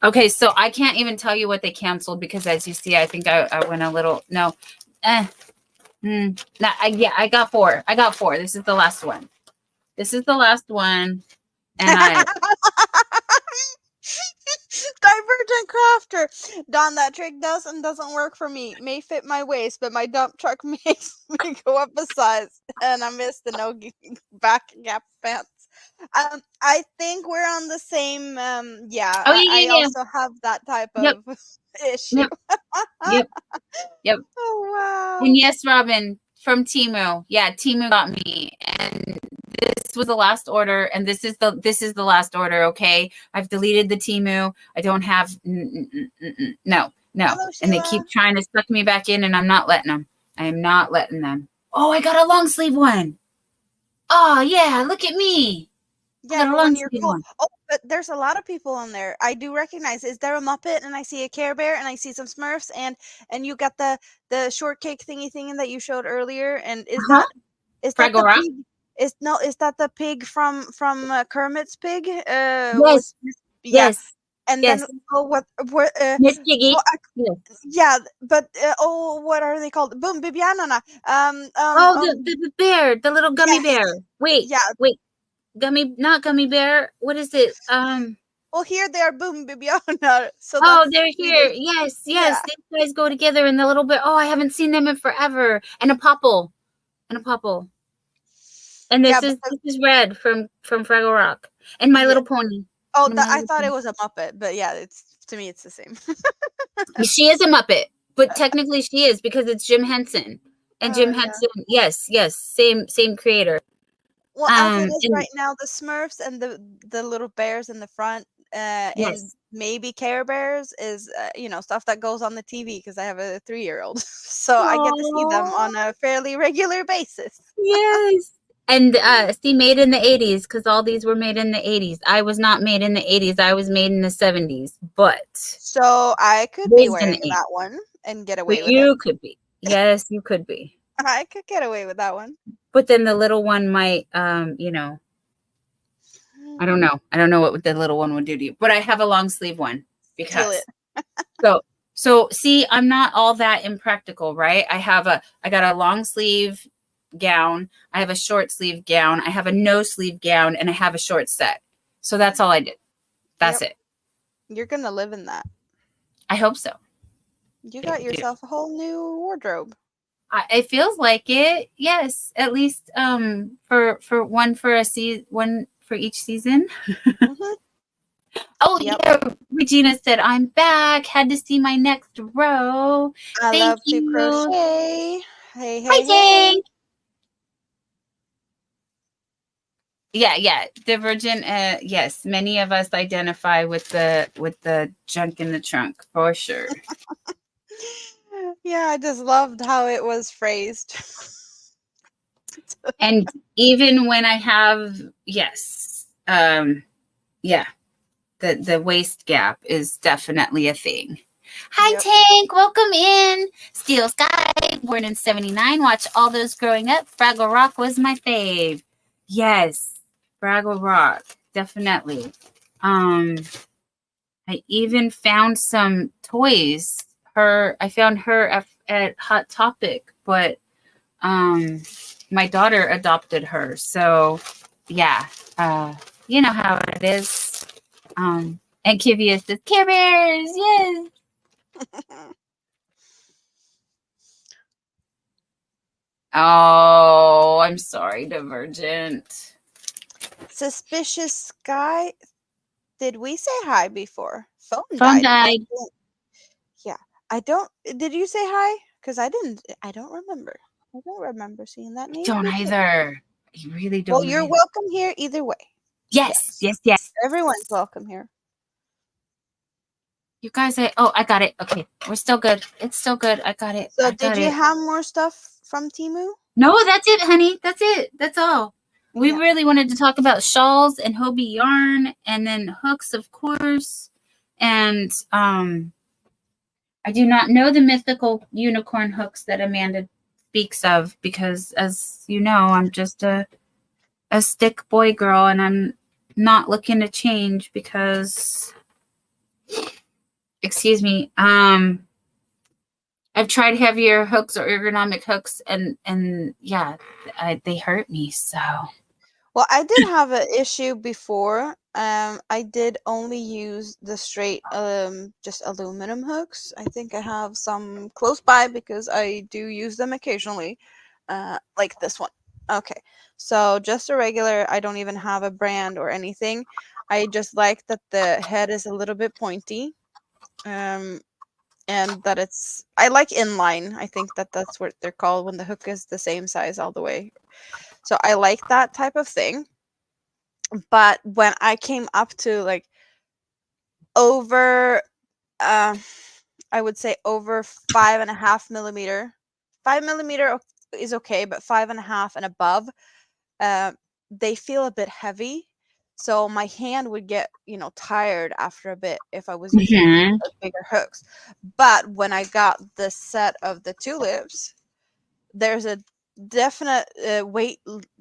[SPEAKER 1] Okay, so I can't even tell you what they canceled because, as you see, I think I went a little I got 4. This is the last one. And I
[SPEAKER 2] Divergent crafter. Don, that trick doesn't work for me. May fit my waist, but my dump truck makes me go up a size, and I missed the no back gap pants. I think we're on the same. I also have that type of issue.
[SPEAKER 1] Yep.
[SPEAKER 2] Oh wow.
[SPEAKER 1] And yes, Robin from Temu. Yeah, Temu got me, and this was the last order, and this is the last order. Okay, I've deleted the Temu. I don't have no.
[SPEAKER 2] Hello,
[SPEAKER 1] and they keep trying to suck me back in, and I'm not letting them. I am not letting them. Oh, I got a long sleeve one. Oh yeah, look at me.
[SPEAKER 2] Yeah, the one you're cool. Oh, but there's a lot of people on there. I do recognize. Is there a Muppet? And I see a Care Bear, and I see some Smurfs, and you got the shortcake thingy that you showed earlier. And is that the pig? Is that the pig from Kermit's Pig?
[SPEAKER 1] Yes. Yes.
[SPEAKER 2] And then what
[SPEAKER 1] Miss Piggy.
[SPEAKER 2] Yeah, but what are they called? Boom, Bibianana.
[SPEAKER 1] The bear, the little gummy bear. Wait. Not gummy bear. What is it?
[SPEAKER 2] Well, here they are, Boom Bibiana. So
[SPEAKER 1] they're here. Yes. These guys go together in the little bit. Oh, I haven't seen them in forever. And a popple. And this is Red from Fraggle Rock. And My Little Pony.
[SPEAKER 2] Oh, I thought it was a Muppet, but yeah, to me it's the same.
[SPEAKER 1] She is a Muppet, but technically she is because it's Jim Henson. And Jim Henson, yes, same creator.
[SPEAKER 2] Well, as it is right now, the Smurfs and the little bears in the front, and maybe Care Bears is stuff that goes on the TV because I have a 3-year-old, so I get to see them on a fairly regular basis.
[SPEAKER 1] Yes. And made in the 80s because all these were made in the 80s. I was not made in the 80s. I was made in the 70s. But
[SPEAKER 2] so I could be wearing that one and get away with it. You
[SPEAKER 1] could be. Yes, you could be.
[SPEAKER 2] I could get away with that one.
[SPEAKER 1] But then the little one might, I don't know. I don't know what the little one would do to you. But I have a long sleeve one because. So see, I'm not all that impractical, right? I got a long sleeve gown. I have a short sleeve gown. I have a no sleeve gown, and I have a short set. So that's all I did. That's it.
[SPEAKER 2] You're gonna live in that.
[SPEAKER 1] I hope so.
[SPEAKER 2] You got yourself a whole new wardrobe.
[SPEAKER 1] It feels like it. Yes, at least for one for each season.
[SPEAKER 2] Mhm.
[SPEAKER 1] Oh
[SPEAKER 2] Yep.
[SPEAKER 1] yeah, Regina said I'm back. Had to see my next row.
[SPEAKER 2] I
[SPEAKER 1] Thank
[SPEAKER 2] love to
[SPEAKER 1] you.
[SPEAKER 2] crochet. Hey,
[SPEAKER 1] Hi,
[SPEAKER 2] hey, hey.
[SPEAKER 1] Tank. Yeah. Divergent. Yes, many of us identify with the junk in the trunk for sure.
[SPEAKER 2] Yeah, I just loved how it was phrased.
[SPEAKER 1] And even when I have, yes, yeah, the waist gap is definitely a thing. Hi,
[SPEAKER 2] Yep.
[SPEAKER 1] Tank. Welcome in. Steel Sky, born in 79. Watch all those growing up. Fraggle Rock was my fave. Yes, Fraggle Rock. Definitely. I even found some toys. I found her at Hot Topic, but my daughter adopted her. So yeah, you know how it is. And Kivia says, Care Bears, yes. Oh, I'm sorry, Divergent.
[SPEAKER 2] Suspicious Sky. Did we say hi before? Phone
[SPEAKER 1] Phone
[SPEAKER 2] died.
[SPEAKER 1] died.
[SPEAKER 2] Yeah. I don't. Did you say hi? Because I didn't. I don't remember. I don't remember seeing that name.
[SPEAKER 1] Don't
[SPEAKER 2] before.
[SPEAKER 1] either. I really don't.
[SPEAKER 2] Well, you're
[SPEAKER 1] either.
[SPEAKER 2] welcome here either way.
[SPEAKER 1] Yes.
[SPEAKER 2] Everyone's welcome here.
[SPEAKER 1] You guys, I got it. Okay, we're still good. It's still good. I got it.
[SPEAKER 2] So,
[SPEAKER 1] I got
[SPEAKER 2] did you
[SPEAKER 1] it.
[SPEAKER 2] have more stuff from Temu?
[SPEAKER 1] No, that's it, honey. That's it. That's all. We
[SPEAKER 2] Yeah.
[SPEAKER 1] really wanted to talk about shawls and Hobie yarn, and then hooks, of course. And I do not know the mythical unicorn hooks that Amanda speaks of because, as you know, I'm just a stick boy girl, and I'm not looking to change because, excuse me, I've tried heavier hooks or ergonomic hooks, and yeah, they hurt me. So
[SPEAKER 2] Well, I did have an issue before. I did only use the straight, just aluminum hooks. I think I have some close by because I do use them occasionally, like this one. Okay, so just a regular. I don't even have a brand or anything. I just like that the head is a little bit pointy, and that it's. I like inline. I think that's what they're called when the hook is the same size all the way. So I like that type of thing. But when I came up to like over, I would say over 5.5 millimeter, 5 millimeter is okay, but 5.5 and above, uh, they feel a bit heavy. So my hand would get, tired after a bit if I was using bigger hooks. But when I got the set of the tulips, there's a definite weight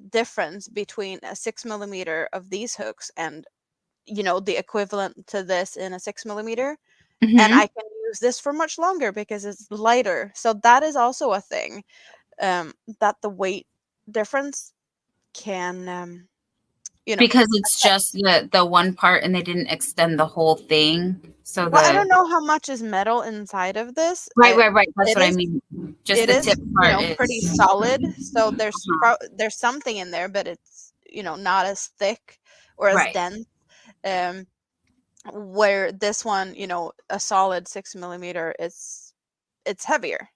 [SPEAKER 2] difference between a 6 millimeter of these hooks and the equivalent to this in a 6 millimeter, and I can use this for much longer because it's lighter. So that is also a thing, that the weight difference can
[SPEAKER 1] because it's just the one part, and they didn't extend the whole thing. So
[SPEAKER 2] well, I don't know how much is metal inside of this.
[SPEAKER 1] right. That's
[SPEAKER 2] It
[SPEAKER 1] what I
[SPEAKER 2] is
[SPEAKER 1] mean. Just
[SPEAKER 2] it
[SPEAKER 1] the
[SPEAKER 2] is
[SPEAKER 1] tip part is
[SPEAKER 2] pretty solid, so there's
[SPEAKER 1] Uh-huh.
[SPEAKER 2] there's something in there, but it's not as thick or as
[SPEAKER 1] Right.
[SPEAKER 2] dense, where this one, a solid 6 millimeter, it's heavier,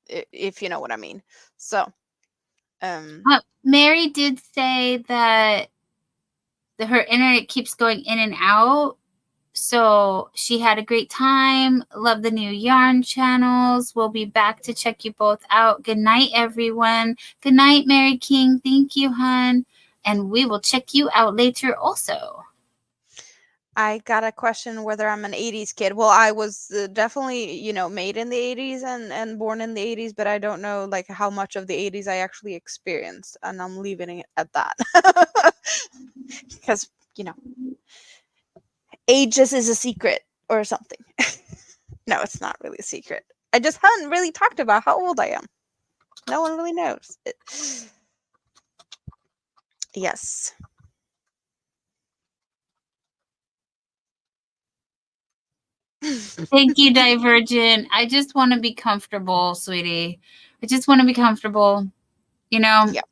[SPEAKER 2] if you know what I mean. So
[SPEAKER 1] Mary did say that her internet keeps going in and out. So she had a great time. Love the new yarn channels. We'll be back to check you both out. Good night, everyone. Good night, Mary King. Thank you, hun. And we will check you out later also.
[SPEAKER 2] I got a question whether I'm an 80s kid. Well, I was definitely, made in the 80s and born in the 80s, but I don't know like how much of the 80s I actually experienced, and I'm leaving it at that. Because, age just is a secret or something. No, it's not really a secret. I just haven't really talked about how old I am. No one really knows. Yes.
[SPEAKER 1] Thank you, Divergent. I just want to be comfortable, sweetie. I just want to be comfortable. You know,
[SPEAKER 2] Yep.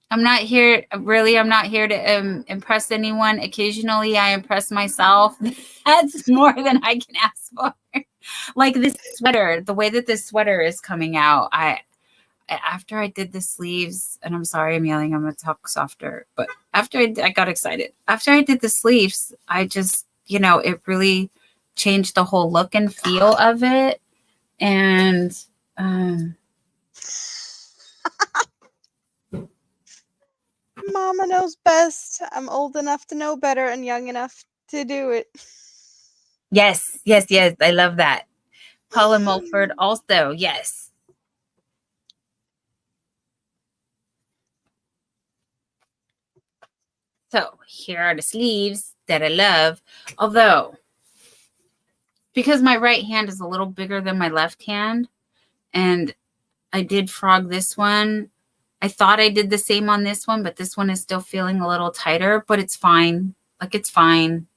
[SPEAKER 1] I'm not here to impress anyone. Occasionally, I impress myself. That's more than I can ask for. Like this sweater, the way that this sweater is coming out, after I did the sleeves, and I'm sorry I'm yelling, I'm gonna talk softer, but after I got excited. After I did the sleeves, I just, it really changed the whole look and feel of it. And
[SPEAKER 2] Mama knows best. I'm old enough to know better and young enough to do it.
[SPEAKER 1] yes, I love that. Paula Mulford also, yes. So here are the sleeves that I love. Although, because my right hand is a little bigger than my left hand, and I did frog this one. I thought I did the same on this one, but this one is still feeling a little tighter, but it's fine. Like, it's fine.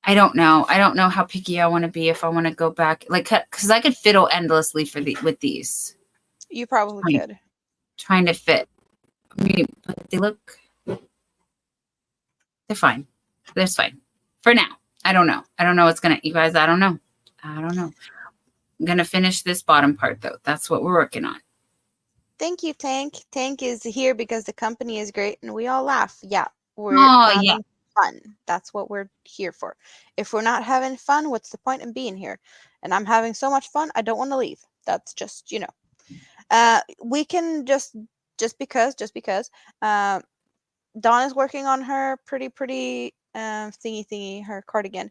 [SPEAKER 1] I don't know. I don't know how picky I want to be if I want to go back. Like, because I could fiddle endlessly with these.
[SPEAKER 2] You probably could.
[SPEAKER 1] Trying to fit. I mean, but they look, they're fine. They're fine. For now. I don't know. I don't know what's going to, you guys, I don't know. I'm going to finish this bottom part, though. That's what we're working on.
[SPEAKER 2] Thank you, Tank. Tank is here because the company is great and we all laugh. Yeah, we're having fun. That's what we're here for. If we're not having fun, what's the point in being here? And I'm having so much fun, I don't want to leave. That's just, we can just because Dawn is working on her pretty thingy, her cardigan.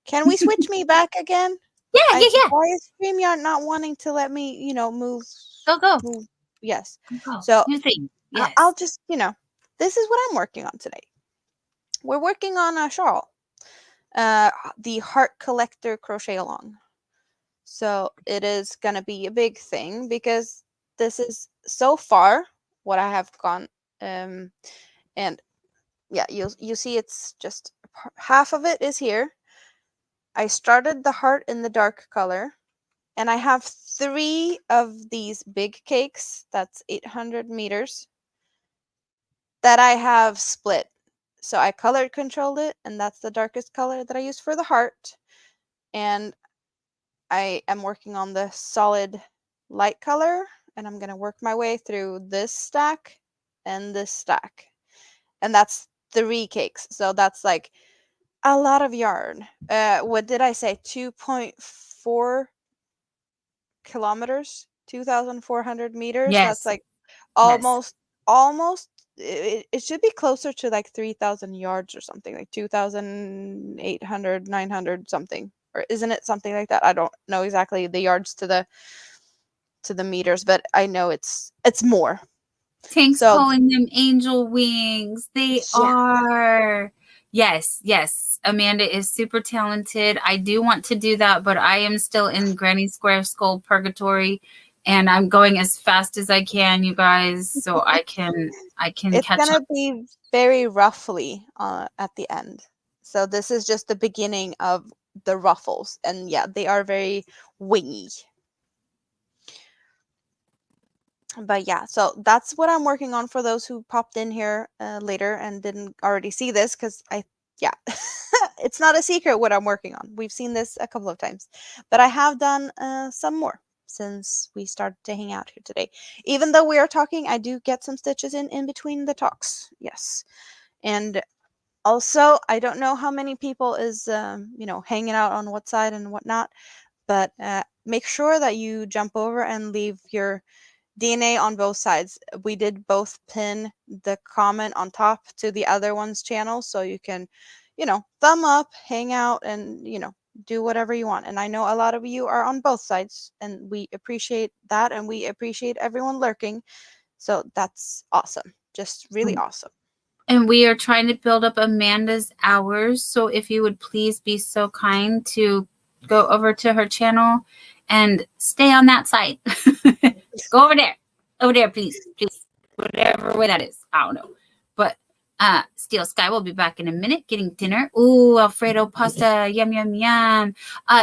[SPEAKER 2] Can we switch me back again?
[SPEAKER 1] Yeah.
[SPEAKER 2] Why is StreamYard not wanting to let me, move?
[SPEAKER 1] Go.
[SPEAKER 2] Move? Yes.
[SPEAKER 1] Go.
[SPEAKER 2] So
[SPEAKER 1] New thing. Yes.
[SPEAKER 2] I'll just, this is what I'm working on today. We're working on a shawl, the Heart Collector crochet along. So it is going to be a big thing because this is so far what I have gone. And yeah, you see it's just half of it is here. I started the heart in the dark color. And I have 3 of these big cakes, that's 800 meters, that I have split. So I color controlled it, and that's the darkest color that I use for the heart. And I am working on the solid light color, and I'm going to work my way through this stack and this stack. And that's 3 cakes. So that's like a lot of yarn. What did I say? 2.4 kilometers, 2,400 meters.
[SPEAKER 1] Yes.
[SPEAKER 2] That's like almost it should be closer to like 3,000 yards or something, like 2,800, 900 something, or isn't it something like that? I don't know exactly the yards to the meters, but I know it's more.
[SPEAKER 1] Tank's calling them angel wings. They are. Yes. Amanda is super talented. I do want to do that, but I am still in Granny Square Skull purgatory, and I'm going as fast as I can, you guys, so I can
[SPEAKER 2] it's
[SPEAKER 1] catch
[SPEAKER 2] gonna
[SPEAKER 1] up.
[SPEAKER 2] be very roughly at the end. So this is just the beginning of the ruffles, and yeah, they are very wingy. But yeah, so that's what I'm working on for those who popped in here later and didn't already see this, because it's not a secret what I'm working on. We've seen this a couple of times, but I have done some more since we started to hang out here today. Even though we are talking, I do get some stitches in between the talks. Yes. And also, I don't know how many people is hanging out on what side and whatnot, but make sure that you jump over and leave your DNA on both sides. We did both pin the comment on top to the other one's channel, so you can, thumb up, hang out, and, do whatever you want. And I know a lot of you are on both sides, and we appreciate that, and we appreciate everyone lurking. So that's awesome. Just really awesome.
[SPEAKER 1] And we are trying to build up Amanda's hours. So if you would please be so kind to go over to her channel and stay on that side. Go over there. Over there, please. Please. Whatever way that is. I don't know. But Steel Sky will be back in a minute getting dinner. Ooh, Alfredo pasta. Yum, yum, yum.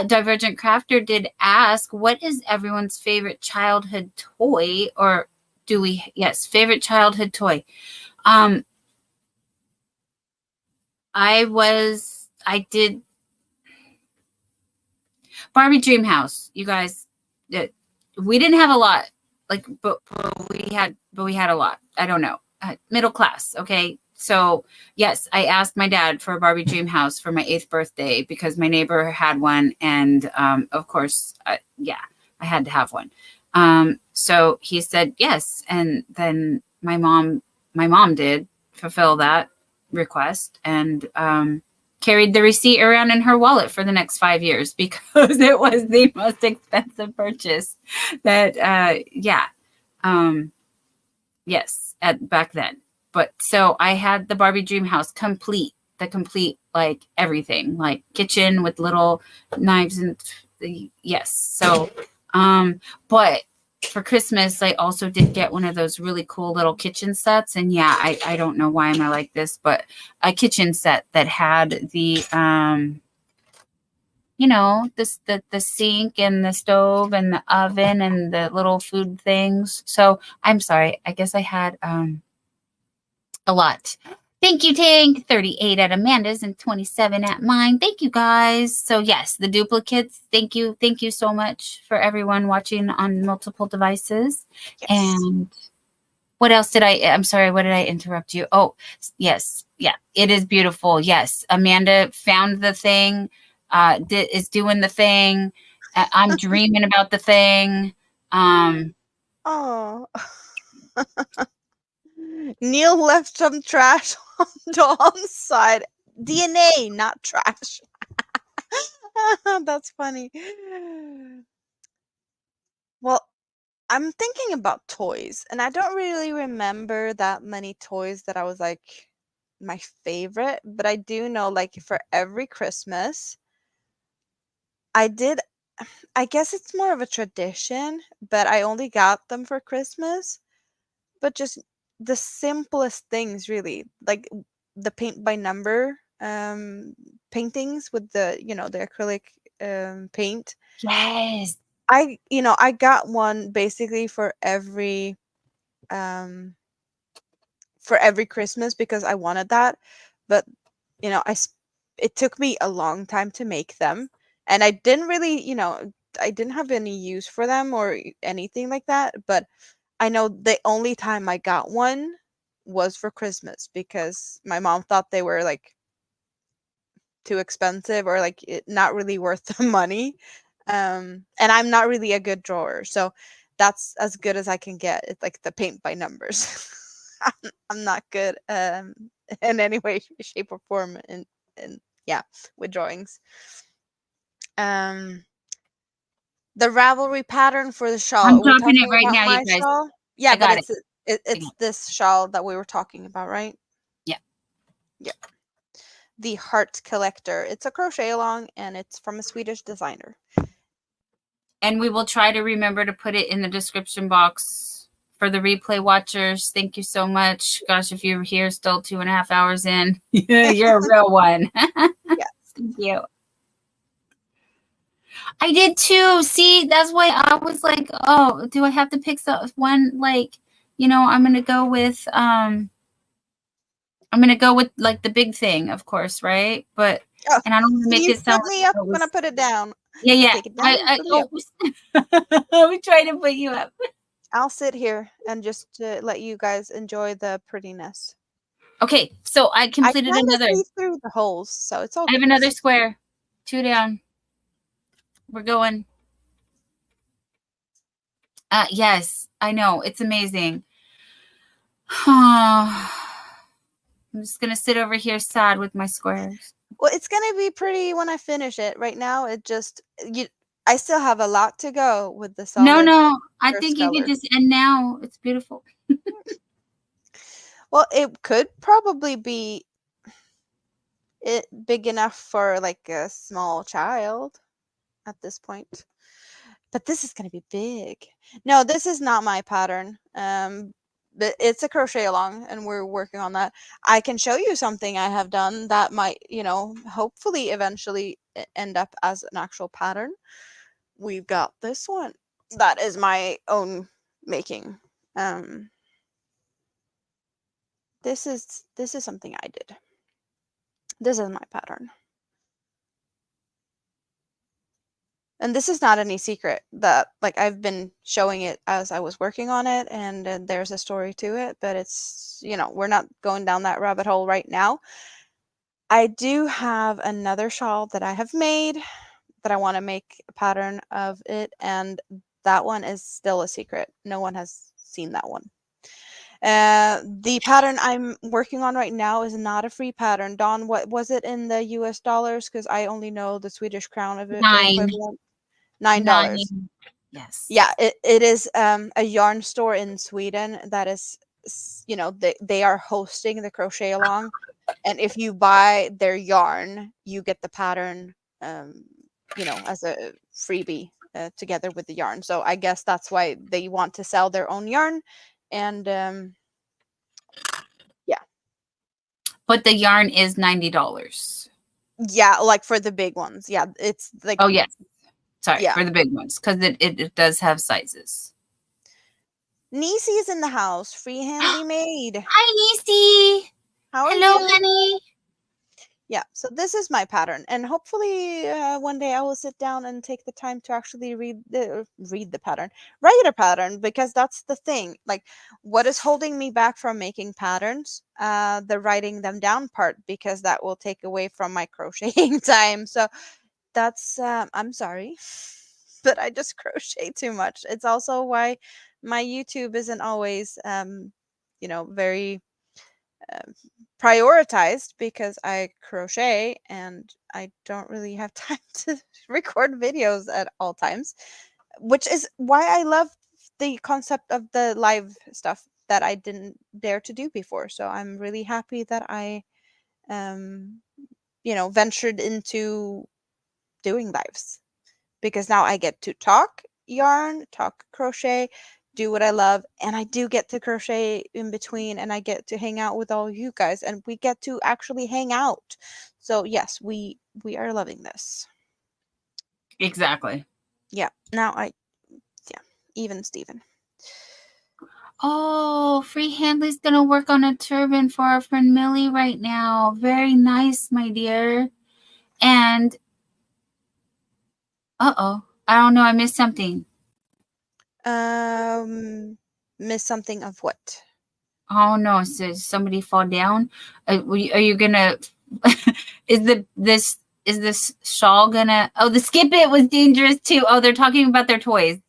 [SPEAKER 1] Divergent Crafter did ask, what is everyone's favorite childhood toy? Or do we? Yes, favorite childhood toy. I did Barbie Dream House, you guys. We didn't have a lot, like, but we had a lot. I don't know, middle class. Okay, so yes, I asked my dad for a Barbie Dream House for my 8th birthday because my neighbor had one, and of course, yeah, I had to have one. So he said yes, and then my mom did fulfill that request, and carried the receipt around in her wallet for the next 5 years because it was the most expensive purchase that yes, back then. But so I had the Barbie Dream House complete like everything, like kitchen with little knives and yes. So but for Christmas, I also did get one of those really cool little kitchen sets. And yeah, I don't know why am I like this, but a kitchen set that had the, you know, the sink and the stove and the oven and the little food things. So I'm sorry. I guess I had a lot. Thank you, Tank. 38 at Amanda's and 27 at mine. Thank you, guys. So yes, the duplicates. Thank you. Thank you so much for everyone watching on multiple devices.
[SPEAKER 2] Yes.
[SPEAKER 1] And what else did I'm sorry, what did I interrupt you? Oh, yes. Yeah, it is beautiful. Yes. Amanda found the thing, is doing the thing. I'm dreaming about the thing.
[SPEAKER 2] Oh. Neil left some trash on Dawn's side. DNA, not trash. That's funny. Well, I'm thinking about toys, and I don't really remember that many toys that I was like my favorite, but I do know like for every Christmas, I guess it's more of a tradition, but I only got them for Christmas, but just the simplest things really, like the paint by number paintings with the, the acrylic paint.
[SPEAKER 1] Yes.
[SPEAKER 2] I got one basically um for every Christmas because I wanted that. But it took me a long time to make them, and I didn't really, I didn't have any use for them or anything like that. But I know the only time I got one was for Christmas because my mom thought they were like too expensive or like not really worth the money. And I'm not really a good drawer, so that's as good as I can get. It's like the paint by numbers. I'm not good in any way, shape, or form in yeah, with drawings. Um, the Ravelry pattern for the shawl.
[SPEAKER 1] I'm
[SPEAKER 2] Are we
[SPEAKER 1] dropping it
[SPEAKER 2] talking
[SPEAKER 1] right
[SPEAKER 2] about
[SPEAKER 1] now, you
[SPEAKER 2] my
[SPEAKER 1] guys.
[SPEAKER 2] shawl? Yeah,
[SPEAKER 1] I
[SPEAKER 2] but
[SPEAKER 1] got it.
[SPEAKER 2] it's this shawl that we were talking about, right?
[SPEAKER 1] Yeah.
[SPEAKER 2] Yeah. The Heart Collector. It's a crochet along, and it's from a Swedish designer.
[SPEAKER 1] And we will try to remember to put it in the description box for the replay watchers. Thank you so much. Gosh, if you're here still 2.5 hours in, you're a real one.
[SPEAKER 2] Yes.
[SPEAKER 1] Thank you. I did too. See, that's why I was like, oh, do I have to pick one? Like, I'm gonna go with like the big thing, of course, right? But
[SPEAKER 2] Oh,
[SPEAKER 1] and I don't want to
[SPEAKER 2] can
[SPEAKER 1] make
[SPEAKER 2] you
[SPEAKER 1] it sound
[SPEAKER 2] put me
[SPEAKER 1] like
[SPEAKER 2] up? I'm gonna put it down.
[SPEAKER 1] yeah.
[SPEAKER 2] Take it down.
[SPEAKER 1] I
[SPEAKER 2] Put me up.
[SPEAKER 1] we try to put you up.
[SPEAKER 2] I'll sit here and just let you guys enjoy the prettiness.
[SPEAKER 1] Okay, so I completed
[SPEAKER 2] I
[SPEAKER 1] another.
[SPEAKER 2] see through the holes, so it's all
[SPEAKER 1] I have
[SPEAKER 2] good.
[SPEAKER 1] another square. 2 down. We're going. Yes, I know. It's amazing. I'm just going to sit over here sad with my squares.
[SPEAKER 2] Well, it's gonna be pretty when I finish it. Right now, I still have a lot to go with the solid.
[SPEAKER 1] No. I
[SPEAKER 2] earth
[SPEAKER 1] think you
[SPEAKER 2] color.
[SPEAKER 1] could just end now. It's beautiful.
[SPEAKER 2] Well, it could probably be big enough for like a small child at this point. But this is going to be big. No, this is not my pattern. But it's a crochet along, and we're working on that. I can show you something I have done that might, hopefully eventually end up as an actual pattern. We've got this one that is my own making. This is something I did. This is my pattern. And this is not any secret that, like, I've been showing it as I was working on it, and there's a story to it, but it's, we're not going down that rabbit hole right now. I do have another shawl that I have made that I want to make a pattern of it, and that one is still a secret. No one has seen that one. The pattern I'm working on right now is not a free pattern. Dawn, what was it in the US dollars? Because I only know the Swedish crown of it. Equivalent. $9.
[SPEAKER 1] $9. Yes.
[SPEAKER 2] Yeah, it is a yarn store in Sweden that is, they are hosting the crochet along, and if you buy their yarn, you get the pattern, as a freebie together with the yarn. So I guess that's why they want to sell their own yarn, and yeah.
[SPEAKER 1] But the yarn is $90.
[SPEAKER 2] Yeah, like for the big ones. Yeah, it's like.
[SPEAKER 1] Oh yes. Sorry,
[SPEAKER 2] Yeah.
[SPEAKER 1] for the big ones, because it does have sizes.
[SPEAKER 2] Nisi is in the house. Free Handly Made.
[SPEAKER 1] Hi, Nisi.
[SPEAKER 2] How are
[SPEAKER 1] Hello,
[SPEAKER 2] you?
[SPEAKER 1] honey.
[SPEAKER 2] Yeah, so this is my pattern, and hopefully one day I will sit down and take the time to actually read the pattern, write a pattern, because that's the thing. Like, what is holding me back from making patterns? The writing them down part, because that will take away from my crocheting time. So that's I'm sorry, but I just crochet too much. It's also why my YouTube isn't always very prioritized, because I crochet and I don't really have time to record videos at all times, which is why I love the concept of the live stuff that I didn't dare to do before. So I'm really happy that I ventured into doing lives, because now I get to talk yarn, talk crochet, do what I love, and I do get to crochet in between, and I get to hang out with all you guys, and we get to actually hang out. So yes, we are loving this.
[SPEAKER 1] Exactly.
[SPEAKER 2] Yeah. Even Steven.
[SPEAKER 1] Oh, Free Handley's gonna work on a turban for our friend Millie right now. Very nice, my dear. And I don't know. I missed something.
[SPEAKER 2] Miss something of what?
[SPEAKER 1] Oh no! Did somebody fall down? Are you gonna? is this shawl gonna? Oh, the skip it was dangerous too. Oh, they're talking about their toys.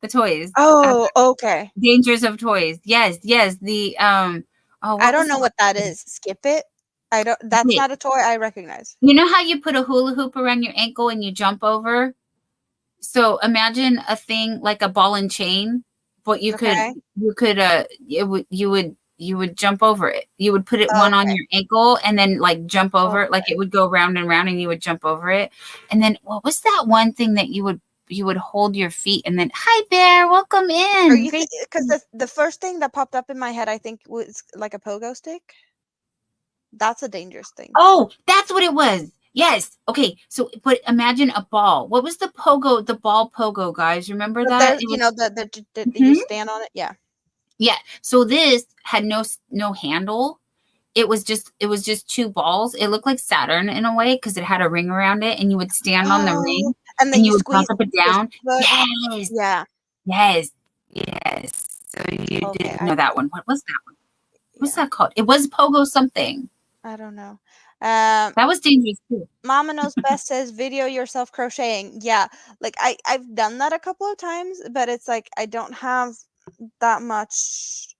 [SPEAKER 1] The toys.
[SPEAKER 2] Oh, okay.
[SPEAKER 1] Dangers of toys. Yes. The Oh,
[SPEAKER 2] I don't know what that is. Skip it. I don't. That's
[SPEAKER 1] Okay.
[SPEAKER 2] not a toy I recognize.
[SPEAKER 1] You know how you put a hula hoop around your ankle and you jump over? So imagine a thing like a ball and chain, but you would jump over it. You would put it one on your ankle and then like jump over it, like it would go round and round and you would jump over it. And then what was that one thing that you would hold your feet and then, hi Bear, welcome in.
[SPEAKER 2] Because the first thing that popped up in my head, I think, was like a pogo stick. That's a dangerous thing.
[SPEAKER 1] Oh, that's what it was. Yes. Okay. So, but imagine a ball. What was the ball pogo, guys? Remember that?
[SPEAKER 2] You stand on it. Yeah.
[SPEAKER 1] Yeah. So this had no handle. It was just two balls. It looked like Saturn in a way because it had a ring around it, and you would stand on the ring,
[SPEAKER 2] and then you would
[SPEAKER 1] squeeze up and down. Yes.
[SPEAKER 2] Yeah.
[SPEAKER 1] Yes. So you didn't know that one. What was that one? What's that called? It was pogo something.
[SPEAKER 2] I don't know.
[SPEAKER 1] That was dangerous too.
[SPEAKER 2] Mama Knows Best says video yourself crocheting. Yeah, like I've done that a couple of times, but it's like I don't have that much.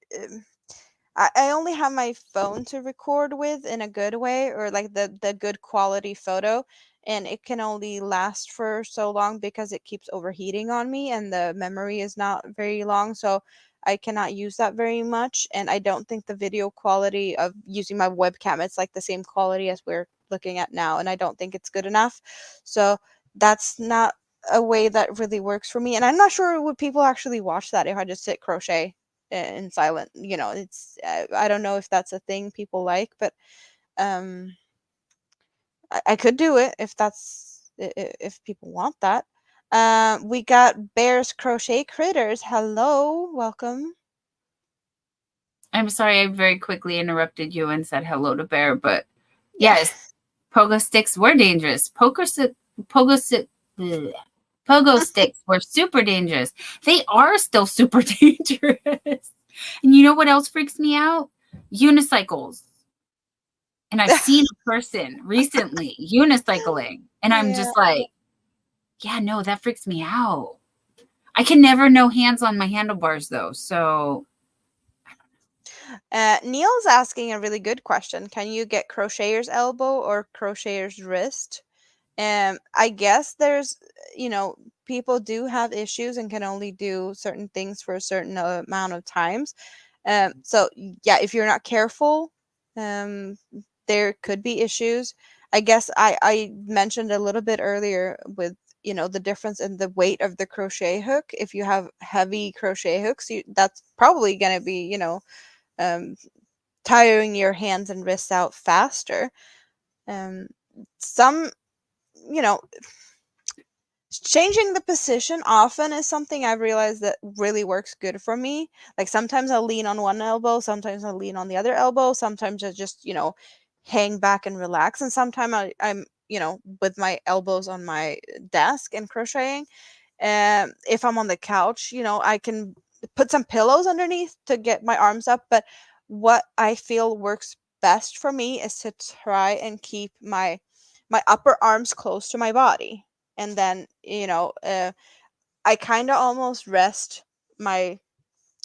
[SPEAKER 2] I only have my phone to record with in a good way, or like the good quality photo, and it can only last for so long because it keeps overheating on me, and the memory is not very long, so I cannot use that very much. And I don't think the video quality of using my webcam, it's like the same quality as we're looking at now, and I don't think it's good enough. So that's not a way that really works for me. And I'm not sure would people actually watch that if I just sit crochet in silent. You know, it's I don't know if that's a thing people like, but um, I could do it if that's if people want that. We got Bear's Crochet Critters. Hello, welcome.
[SPEAKER 1] I'm sorry, I very quickly interrupted you and said hello to Bear, but yes, pogo sticks were dangerous. Pogo sticks were super dangerous. They are still super dangerous. And you know what else freaks me out? Unicycles. And I've seen a person recently unicycling, and I'm just like, yeah, no, that freaks me out. I can never know hands on my handlebars though, so.
[SPEAKER 2] Neil's asking a really good question. Can you get crocheter's elbow or crocheter's wrist? I guess there's, people do have issues and can only do certain things for a certain amount of times. So yeah, if you're not careful, there could be issues. I guess I mentioned a little bit earlier with, the difference in the weight of the crochet hook. If you have heavy crochet hooks, that's probably going to be, um, tiring your hands and wrists out faster. Some, you know, changing the position often is something I've realized that really works good for me. Like sometimes I'll lean on one elbow, sometimes I'll lean on the other elbow, sometimes I just, hang back and relax. And sometimes I'm, with my elbows on my desk and crocheting. If I'm on the couch, I can put some pillows underneath to get my arms up. But what I feel works best for me is to try and keep my upper arms close to my body. And then, I kind of almost rest my,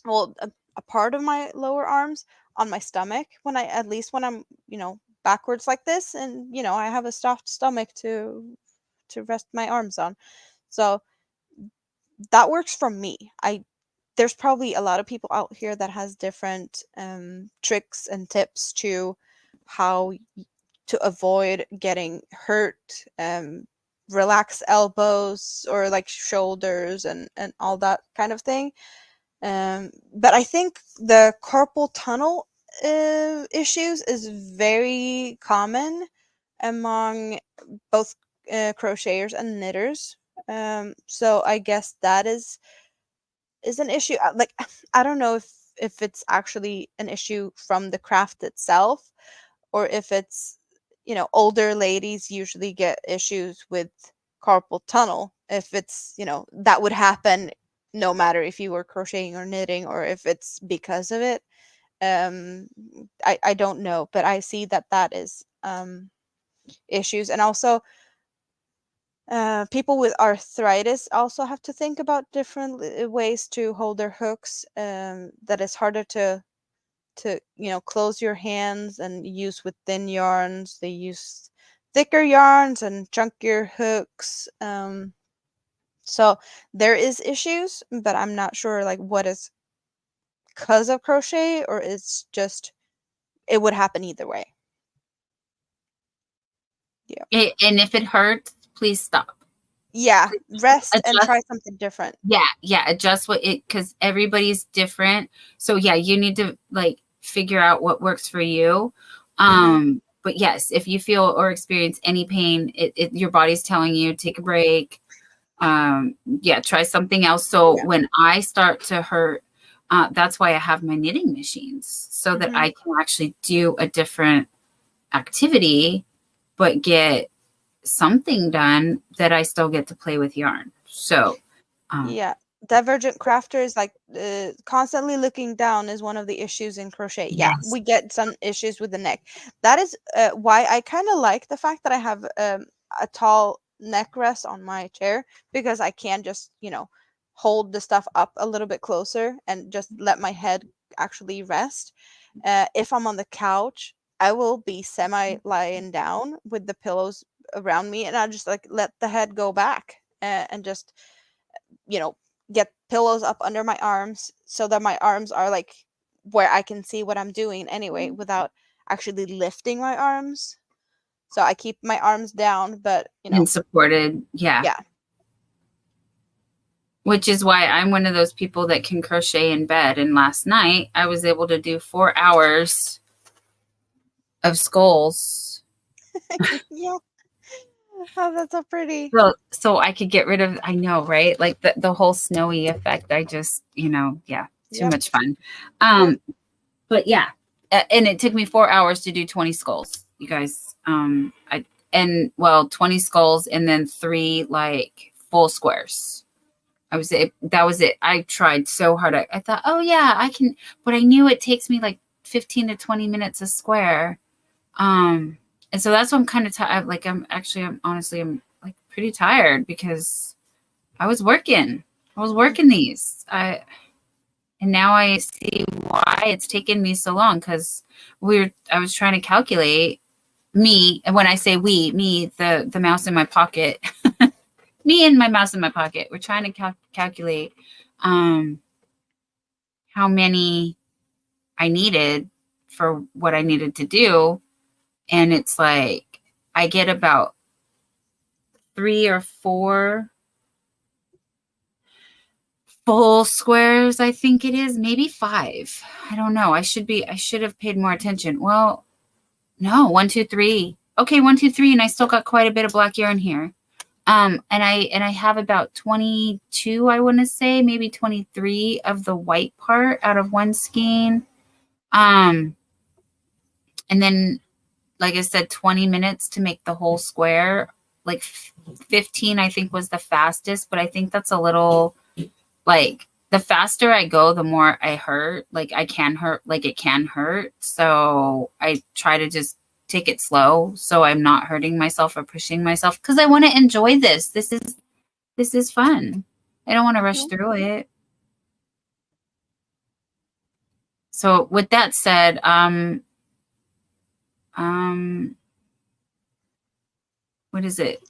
[SPEAKER 2] a part of my lower arms on my stomach when at least when I'm, backwards like this. And, I have a soft stomach to rest my arms on. So that works for me. There's probably a lot of people out here that has different tricks and tips to how to avoid getting hurt, relax elbows or like shoulders and all that kind of thing. But I think the carpal tunnel issues is very common among both crocheters and knitters. So I guess that is an issue. Like I don't know if it's actually an issue from the craft itself, or if it's, older ladies usually get issues with carpal tunnel. If it's, that would happen no matter if you were crocheting or knitting, or if it's because of it. I don't know, but I see that is issues. And also people with arthritis also have to think about different ways to hold their hooks, that is harder to close your hands and use with thin yarns. They use thicker yarns and chunkier hooks. So there is issues, but I'm not sure like what is because of crochet, or it's just it would happen either way.
[SPEAKER 1] And if it hurts, please stop.
[SPEAKER 2] Yeah, rest and try something different.
[SPEAKER 1] Yeah, adjust because everybody's different. So yeah, you need to like figure out what works for you. But yes, if you feel or experience any pain, your body's telling you take a break. Yeah, try something else. So when I start to hurt, that's why I have my knitting machines, so that I can actually do a different activity, but get something done that I still get to play with yarn. So
[SPEAKER 2] divergent crafters, like constantly looking down is one of the issues in crochet. We get some issues with the neck. That is why I kind of like the fact that I have a tall neck rest on my chair, because I can just hold the stuff up a little bit closer and just let my head actually rest. If I'm on the couch, I will be semi lying down with the pillows around me, and I just like let the head go back and just get pillows up under my arms, so that my arms are like where I can see what I'm doing anyway without actually lifting my arms. So I keep my arms down, but
[SPEAKER 1] and supported. Yeah. which is why I'm one of those people that can crochet in bed. And last night I was able to do 4 hours of skulls.
[SPEAKER 2] Yeah. Oh, that's so pretty.
[SPEAKER 1] So I could get rid of, I know, right? Like the whole snowy effect. I just, yeah, too
[SPEAKER 2] Yep.
[SPEAKER 1] much fun. But yeah, and it took me 4 hours to do 20 skulls, you guys. 20 skulls and then 3 like full squares. That was it. I tried so hard. I thought, oh yeah, I can, but I knew it takes me like 15 to 20 minutes a square. And so that's what I'm kind of tired. Like I'm like pretty tired because I was working these. And now I see why it's taken me so long, because I was trying to calculate me. And when I say me, the mouse in my pocket, me and my mouse in my pocket, we're trying to calculate how many I needed for what I needed to do. And it's like, I get about 3 or 4 full squares, I think it is, maybe 5. I don't know. I should have paid more attention. Well, no, 1, 2, 3. Okay, 1, 2, 3, and I still got quite a bit of black yarn here. And I have about 22, I want to say, maybe 23 of the white part out of one skein. And then, like I said, 20 minutes to make the whole square. Like 15, I think, was the fastest, but I think that's a little, like, the faster I go, the more I hurt. Like it can hurt. So I try to just take it slow so I'm not hurting myself or pushing myself, because I want to enjoy this. This is fun. I don't want to rush through it. So with that said, what is it?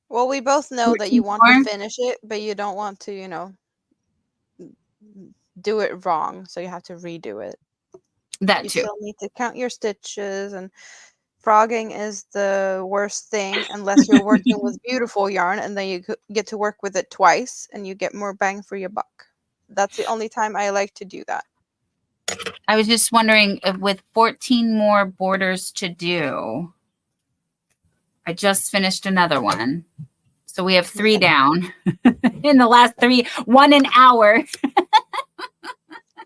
[SPEAKER 2] Well, we both know that you want to finish it, but you don't want to, do it wrong. So you have to redo it.
[SPEAKER 1] That
[SPEAKER 2] you
[SPEAKER 1] too.
[SPEAKER 2] Still need to count your stitches, and frogging is the worst thing unless you're working with beautiful yarn, and then you get to work with it twice and you get more bang for your buck. That's the only time I like to do that.
[SPEAKER 1] I was just wondering if with 14 more borders to do, I just finished another one. So we have 3 down in the last 3, 1 an hour.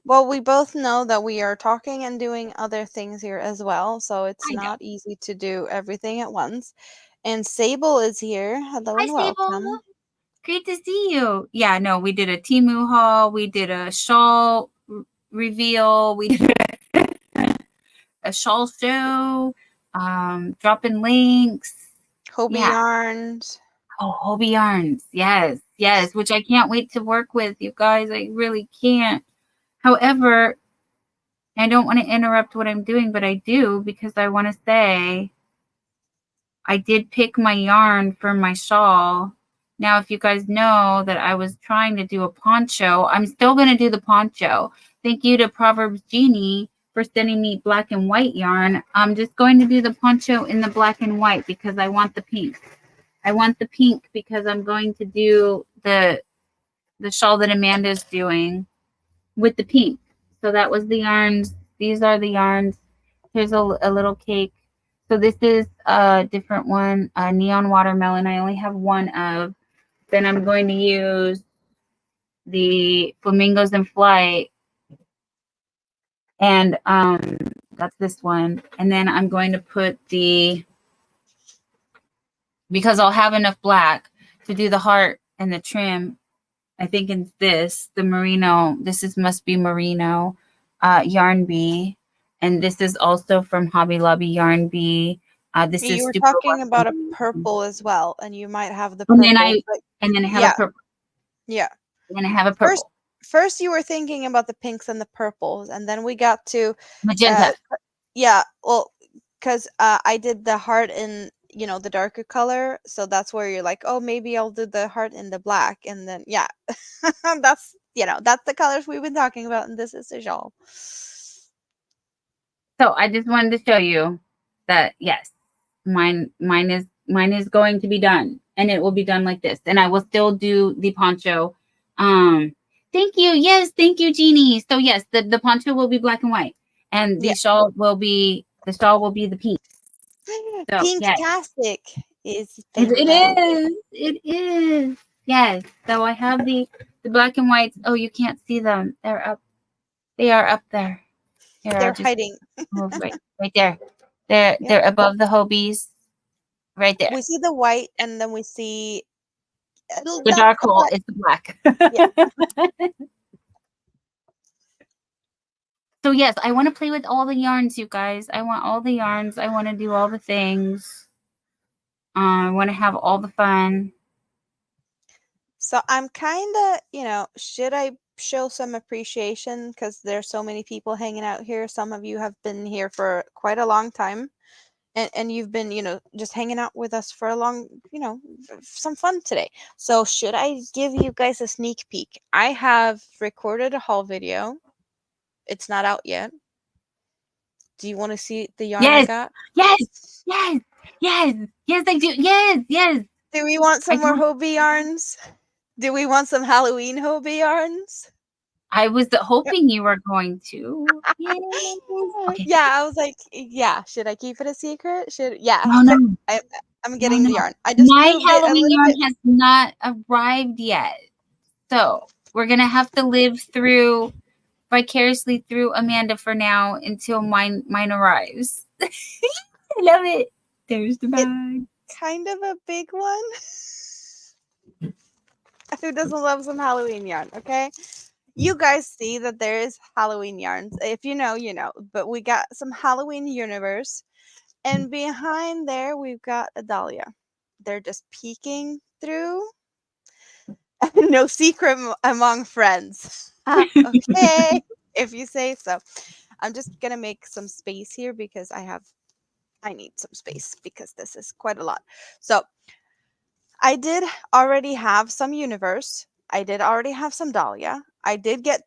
[SPEAKER 2] Well, we both know that we are talking and doing other things here as well. So it's not easy to do everything at once. And Sable is here. Hello and welcome.
[SPEAKER 1] Sable. Great to see you. Yeah, no, we did a Temu haul. We did a shawl reveal. We did a shawl show. Dropping links.
[SPEAKER 2] Hobie yarns.
[SPEAKER 1] Oh, Hobie yarns. Yes, yes, which I can't wait to work with, you guys. I really can't. However, I don't want to interrupt what I'm doing, but I do, because I want to say I did pick my yarn for my shawl. Now, if you guys know that I was trying to do a poncho, I'm still going to do the poncho. Thank you to Proverbs Genie for sending me black and white yarn. I'm just going to do the poncho in the black and white because I want the pink. I want the pink because I'm going to do the shawl that Amanda's doing with the pink. So that was the yarns. These are the yarns. Here's a little cake. So this is a different one, a neon watermelon. I only have one of. Then I'm going to use the flamingos in flight. And that's this one. And then I'm going to put because I'll have enough black to do the heart and the trim. I think in the merino, must be merino yarn bee. And this is also from Hobby Lobby Yarn Bee.
[SPEAKER 2] You were talking about a purple as well, and you might have the purple.
[SPEAKER 1] And then I have a purple.
[SPEAKER 2] Yeah.
[SPEAKER 1] And then I have a purple.
[SPEAKER 2] First you were thinking about the pinks and the purples, and then we got to
[SPEAKER 1] magenta.
[SPEAKER 2] Well, because I did the heart in the darker color, so that's where you're like, oh, maybe I'll do the heart in the black, and then that's that's the colors we've been talking about, and this is the shawl.
[SPEAKER 1] So I just wanted to show you that yes, mine is going to be done, and it will be done like this, and I will still do the poncho Thank you. Yes, thank you, Jeannie. So yes, the poncho will be black and white, and the
[SPEAKER 2] Yeah.
[SPEAKER 1] shawl will be the pink. So yes,
[SPEAKER 2] Pinktastic is
[SPEAKER 1] it
[SPEAKER 2] fantastic.
[SPEAKER 1] is. It is. Yes. So I have the black and whites. Oh, you can't see them. They're up. They are up there. Here, I'll
[SPEAKER 2] They're
[SPEAKER 1] just
[SPEAKER 2] hiding.
[SPEAKER 1] move right there. They're
[SPEAKER 2] Yep.
[SPEAKER 1] they're above the Hobies. Right there.
[SPEAKER 2] We see the white, and then we see
[SPEAKER 1] The
[SPEAKER 2] that's
[SPEAKER 1] dark
[SPEAKER 2] the
[SPEAKER 1] hole
[SPEAKER 2] black.
[SPEAKER 1] is the black.
[SPEAKER 2] Yeah.
[SPEAKER 1] So yes, I want to play with all the yarns, you guys. I want all the yarns. I want to do all the things. I want to have all the fun.
[SPEAKER 2] So I'm kind of, should I show some appreciation because there's so many people hanging out here. Some of you have been here for quite a long time, and you've been, just hanging out with us for a long, some fun today. So should I give you guys a sneak peek? I have recorded a haul video. It's not out yet. Do you want to see the yarn I
[SPEAKER 1] Yes,
[SPEAKER 2] got?
[SPEAKER 1] yes, yes, yes, yes, I do. Yes, yes.
[SPEAKER 2] Do we want some more
[SPEAKER 1] don't-
[SPEAKER 2] Hobie yarns? Do we want some Halloween Hobie yarns?
[SPEAKER 1] I was hoping you were going to. Yes. Okay.
[SPEAKER 2] Yeah, I was like, yeah, should I keep it a secret? Yeah,
[SPEAKER 1] No, no,
[SPEAKER 2] I'm
[SPEAKER 1] no,
[SPEAKER 2] getting the
[SPEAKER 1] no.
[SPEAKER 2] yarn. I just
[SPEAKER 1] My
[SPEAKER 2] moved it a
[SPEAKER 1] Halloween
[SPEAKER 2] little
[SPEAKER 1] yarn
[SPEAKER 2] bit.
[SPEAKER 1] has not arrived yet. So we're gonna have to live vicariously through Amanda for now until mine arrives. I love it. There's the bag.
[SPEAKER 2] Kind of a big one. Who doesn't love some Halloween yarn, okay? You guys see that there is Halloween yarns. If you know, you know. But we got some Halloween universe. And behind there, we've got a Dahlia. They're just peeking through. No secret among friends. Okay, if you say so. I'm just going to make some space here because I need some space because this is quite a lot. So I did already have some universe. I did already have some Dahlia. I did get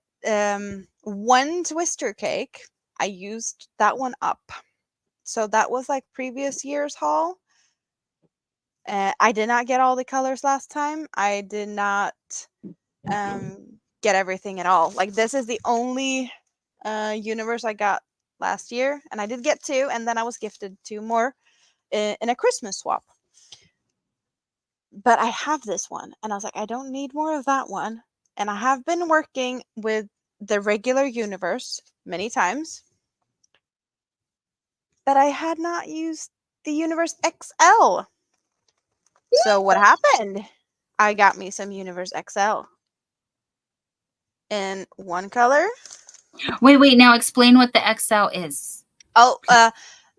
[SPEAKER 2] one twister cake. I used that one up. So that was like previous year's haul. I did not get all the colors last time. I did not get everything at all. Like this is the only universe I got last year, and I did get two, and then I was gifted two more in a Christmas swap. But I have this one, and I was like, I don't need more of that one. And I have been working with the regular universe many times, but I had not used the universe XL. So what happened? I got me some universe XL in one color.
[SPEAKER 1] Wait. Now explain what the XL is.
[SPEAKER 2] Oh,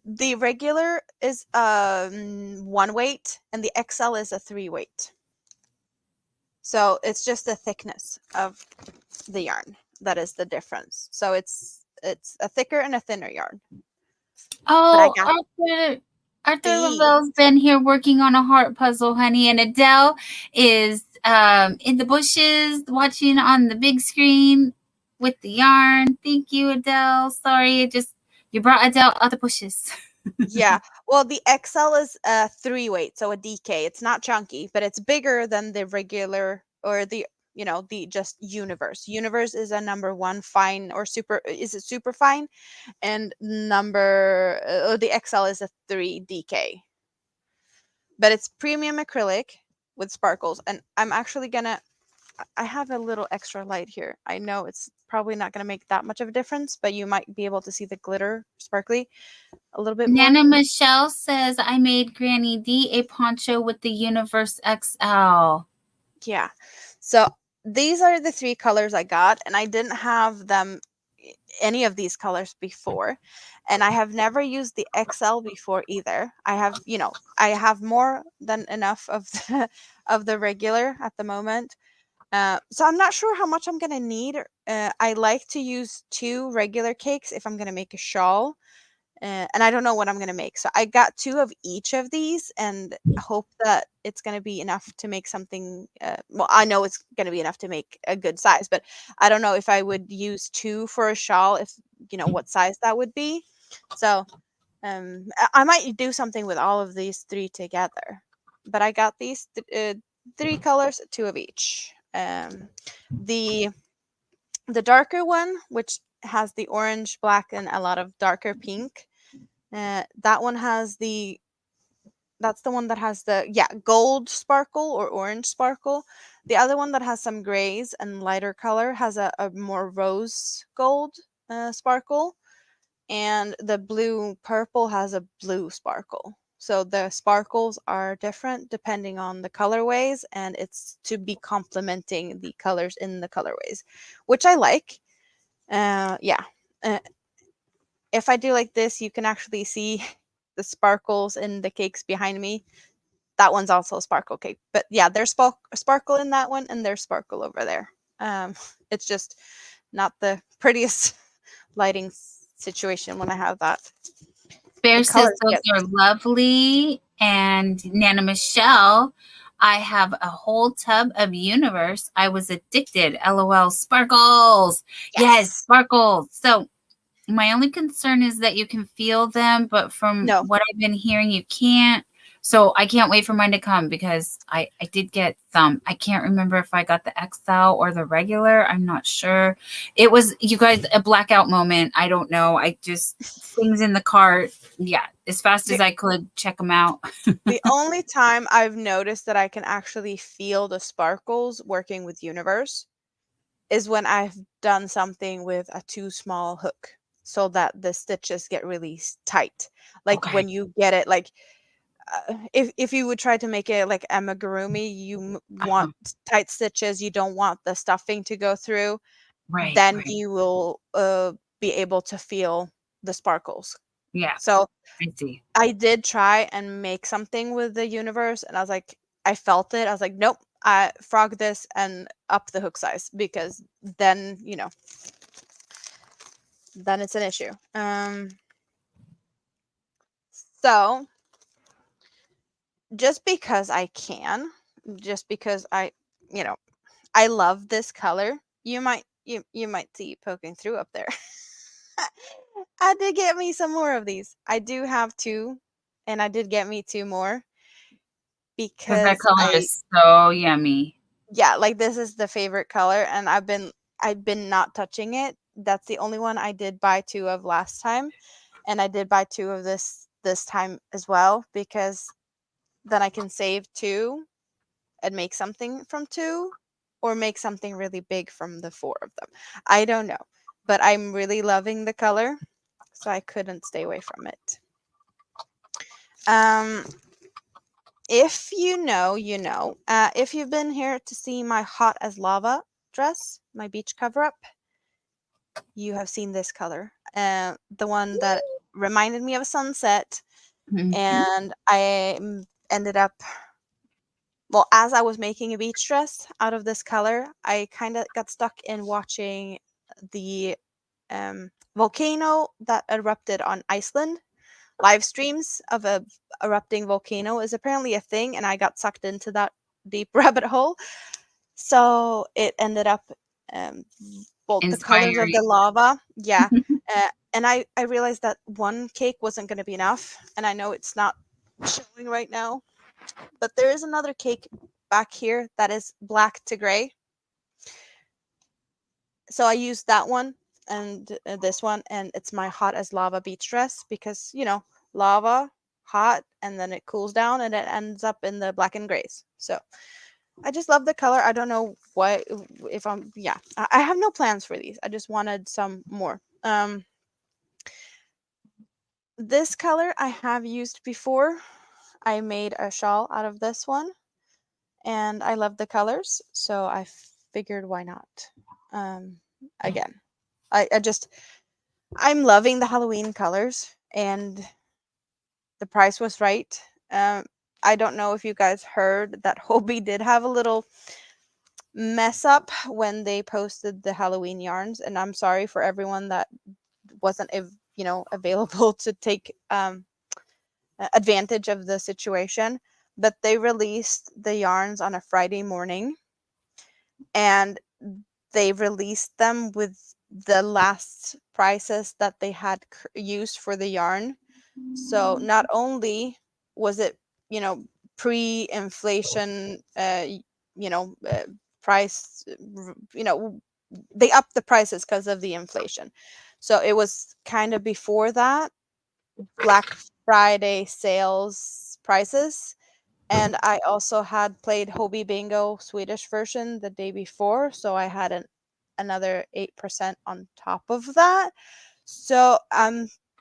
[SPEAKER 2] the regular is one weight, and the XL is a 3 weight. So it's just the thickness of the yarn that is the difference. So it's a thicker and a thinner yarn. But I
[SPEAKER 1] Oh,
[SPEAKER 2] got
[SPEAKER 1] Arthur
[SPEAKER 2] these.
[SPEAKER 1] Lavelle's been here working on a heart puzzle, honey, and Adele is in the bushes watching on the big screen with the yarn. Thank you, Adele. Sorry, you brought Adele out the bushes.
[SPEAKER 2] Yeah. Well, the XL is a 3 weight, so a DK. It's not chunky, but it's bigger than the regular or the just universe. Universe is a number 1 fine or super. Is it super fine? And the XL is a 3 DK. But it's premium acrylic with sparkles, and I'm actually gonna. I have a little extra light here. I know it's probably not gonna make that much of a difference, but you might be able to see the glitter sparkly a little bit more.
[SPEAKER 1] Nana Michelle says, I made Granny D a poncho with the Universe XL.
[SPEAKER 2] Yeah. So these are the 3 colors I got, and I didn't have any of these colors before, and I have never used the XL before either. I have more than enough of the regular at the moment. So I'm not sure how much I'm gonna need. I like to use 2 regular cakes if I'm gonna make a shawl. And I don't know what I'm going to make. So I got 2 of each of these and hope that it's going to be enough to make something. Well, I know it's going to be enough to make a good size, but I don't know if I would use 2 for a shawl, if what size that would be. So I might do something with all of these 3 together. But I got these 3 colors, 2 of each. The darker one, which has the orange, black, and a lot of darker pink, that one has that's the one that has the gold sparkle or orange sparkle. The other one that has some grays and lighter color has a more rose gold sparkle, and the blue purple has a blue sparkle. So the sparkles are different depending on the colorways, and it's to be complementing the colors in the colorways, which I like. Yeah. If I do like this, you can actually see the sparkles in the cakes behind me. That one's also a sparkle cake. But yeah, there's sparkle in that one, and there's sparkle over there. It's just not the prettiest lighting situation when I have that.
[SPEAKER 1] Bear says
[SPEAKER 2] colors
[SPEAKER 1] those
[SPEAKER 2] get-
[SPEAKER 1] are lovely. And Nana Michelle, I have a whole tub of Universe. I was addicted. LOL. Sparkles. Yes, sparkles. So my only concern is that you can feel them, but from
[SPEAKER 2] No.
[SPEAKER 1] what I've been hearing, you can't. So I can't wait for mine to come because I did get some. I can't remember if I got the XL or the regular. I'm not sure. It was, you guys, a blackout moment. I don't know. I just, things in the cart. Yeah. As fast as I could check them out.
[SPEAKER 2] The only time I've noticed that I can actually feel the sparkles working with Universe is when I've done something with a too small hook so that the stitches get really tight. Like
[SPEAKER 1] Okay.
[SPEAKER 2] when you get it, like if you would try to make it like amigurumi, you want tight stitches, you don't want the stuffing to go through,
[SPEAKER 1] Right.
[SPEAKER 2] then
[SPEAKER 1] right.
[SPEAKER 2] you will be able to feel the sparkles.
[SPEAKER 1] Yeah.
[SPEAKER 2] So
[SPEAKER 1] I see.
[SPEAKER 2] I did try and make something with the Universe, and I was like, I felt it. I was like, nope, I frog this and up the hook size, because then, then it's an issue. So just because I can, just because I love this color, you might see poking through up there. I did get me some more of these. I do have 2, and I did get me 2 more
[SPEAKER 1] Because that
[SPEAKER 2] because
[SPEAKER 1] color is so yummy.
[SPEAKER 2] like this is the favorite color, and I've been not touching it. That's the only one I did buy 2 of last time, and I did buy 2 of this time as well, because then I can save 2 and make something from 2, or make something really big from the 4 of them. I don't know, but I'm really loving the color, so I couldn't stay away from it. If you know, you know. If you've been here to see my Hot as Lava dress, my beach cover-up, you have seen this color. The one that reminded me of a sunset,
[SPEAKER 1] Mhm.
[SPEAKER 2] and I ended up, well, as I was making a beach dress out of this color, I kind of got stuck in watching the volcano that erupted on Iceland. Live streams of a erupting volcano is apparently a thing, and I got sucked into that deep rabbit hole. So it ended up, well, the colors of the
[SPEAKER 1] Inspiring.
[SPEAKER 2] lava, and I realized that one cake wasn't going to be enough, and I know it's not showing right now, but there is another cake back here that is black to gray. So I used that one and this one, and it's my Hot as Lava beach dress, because lava, hot, and then it cools down and it ends up in the black and grays. So I just love the color. I don't know what, if I have no plans for these. I just wanted some more. This color I have used before. I made a shawl out of this one, and I love the colors, so I figured why not. Again, I'm loving the Halloween colors, and the price was right. I don't know if you guys heard that Hobie did have a little mess up when they posted the Halloween yarns, and I'm sorry for everyone that wasn't available to take advantage of the situation. But they released the yarns on a Friday morning, and they released them with the last prices that they had used for the yarn. So not only was it, pre-inflation, price, they upped the prices because of the inflation. So it was kind of before that Black Friday sales prices. And I also had played Hobby Bingo Swedish version the day before, so I had another 8% on top of that. So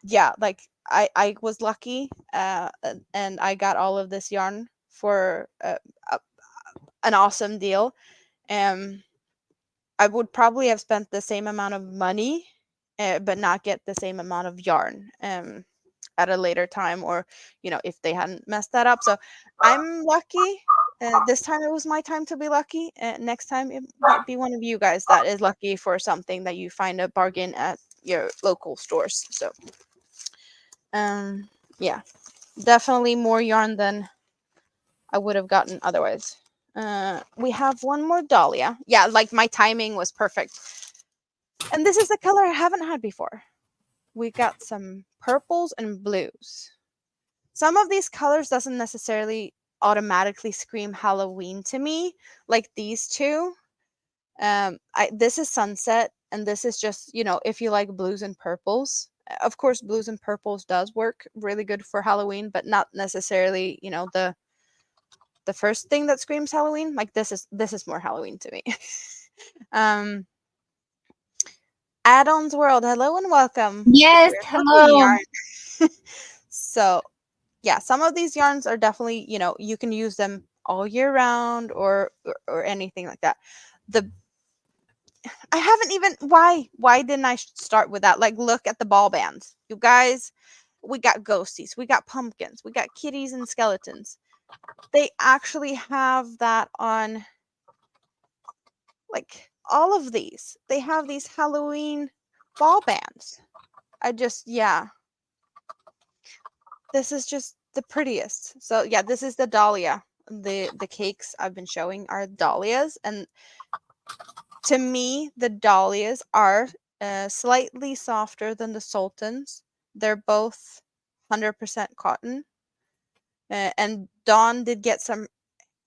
[SPEAKER 2] yeah, like I was lucky, and I got all of this yarn for an awesome deal. I would probably have spent the same amount of money, but not get the same amount of yarn at a later time, or if they hadn't messed that up. So I'm lucky. This time it was my time to be lucky. Next time it might be one of you guys that is lucky for something that you find a bargain at your local stores. So yeah, definitely more yarn than I would have gotten otherwise. We have one more Dahlia. Yeah, like my timing was perfect. And this is a color I haven't had before. We got some purples and blues. Some of these colors doesn't necessarily automatically scream Halloween to me, like these two. This is sunset, and this is just, if you like blues and purples. Of course, blues and purples does work really good for Halloween, but not necessarily, the first thing that screams Halloween. Like this is more Halloween to me. um Add-ons World, hello and welcome.
[SPEAKER 1] Yes,
[SPEAKER 2] We're talking
[SPEAKER 1] hello.
[SPEAKER 2] yarn. So yeah, some of these yarns are definitely, you can use them all year round, or anything like that. I haven't even, why didn't I start with that? Like, look at the ball bands, you guys. We got ghosties, we got pumpkins, we got kitties and skeletons. They actually have that on, like, all of these. They have these Halloween ball bands. Yeah, this is just the prettiest. So yeah, this is the dahlia. The cakes I've been showing are dahlias, and to me the dahlias are slightly softer than the sultans. They're both 100% cotton. And Dawn did get some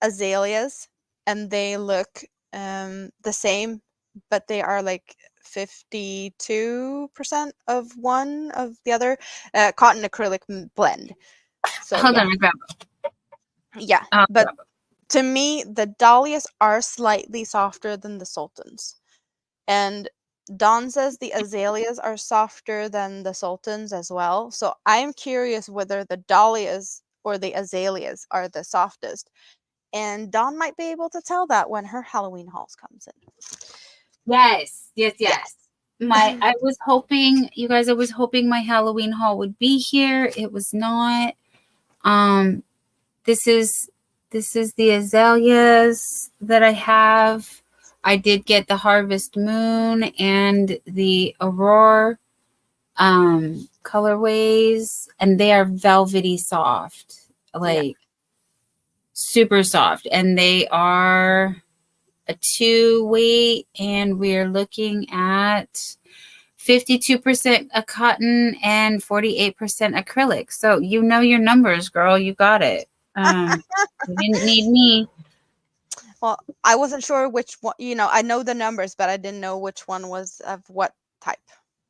[SPEAKER 2] azaleas, and they look the same, but they are like 52% of one of the other, cotton acrylic blend. So
[SPEAKER 1] Hold
[SPEAKER 2] yeah,
[SPEAKER 1] on, I grab.
[SPEAKER 2] yeah. But to me, the dahlias are slightly softer than the sultans, and Dawn says the azaleas are softer than the sultans as well. So I'm curious whether the dahlias or the azaleas are the softest. And Dawn might be able to tell that when her Halloween hauls comes in.
[SPEAKER 1] Yes.
[SPEAKER 2] Yes.
[SPEAKER 1] I was hoping, you guys, I was hoping my Halloween haul would be here. It was not. This is the azaleas that I have. I did get the Harvest Moon and the Aurora colorways, and they are velvety soft, like super soft, and they are a 2 weight, and we're looking at 52% a cotton and 48% acrylic. So you know your numbers, girl. You got it. You didn't need me.
[SPEAKER 2] Well, I wasn't sure which one, I know the numbers, but I didn't know which one was of what type.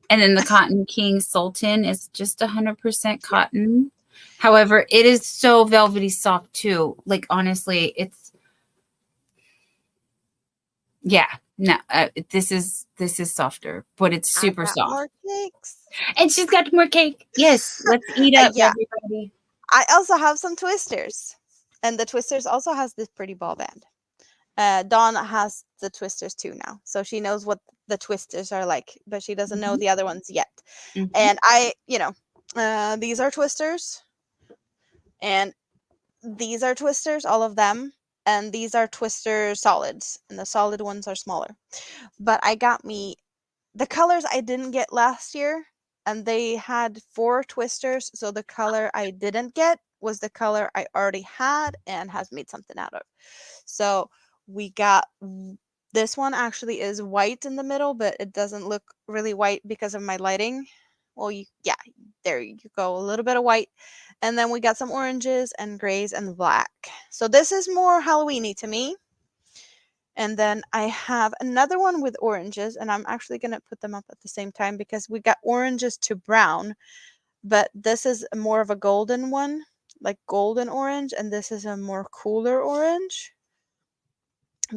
[SPEAKER 1] And then the Cotton King Sultan is just 100% cotton. However, it is so velvety soft too. Like, honestly, it's, yeah, no, this is softer, but it's super
[SPEAKER 2] I got
[SPEAKER 1] soft.
[SPEAKER 2] more cakes.
[SPEAKER 1] And she's got more cake. Yes, let's eat up,
[SPEAKER 2] Yeah.
[SPEAKER 1] everybody.
[SPEAKER 2] I also have some twisters, and the twisters also has this pretty ball band. Dawn has the twisters too now, so she knows what the twisters are like, but she doesn't know the other ones yet. And these are twisters, and these are twisters, all of them, and these are twister solids, and the solid ones are smaller. But I got me the colors I didn't get last year, and they had 4 twisters, so the color I didn't get was the color I already had and has made something out of. So we got, this one actually is white in the middle, but it doesn't look really white because of my lighting. Well, there you go, a little bit of white. And then we got some oranges and grays and black. So this is more Halloween-y to me. And then I have another one with oranges, and I'm actually going to put them up at the same time because we got oranges to brown, but this is more of a golden one, like golden orange, and this is a more cooler orange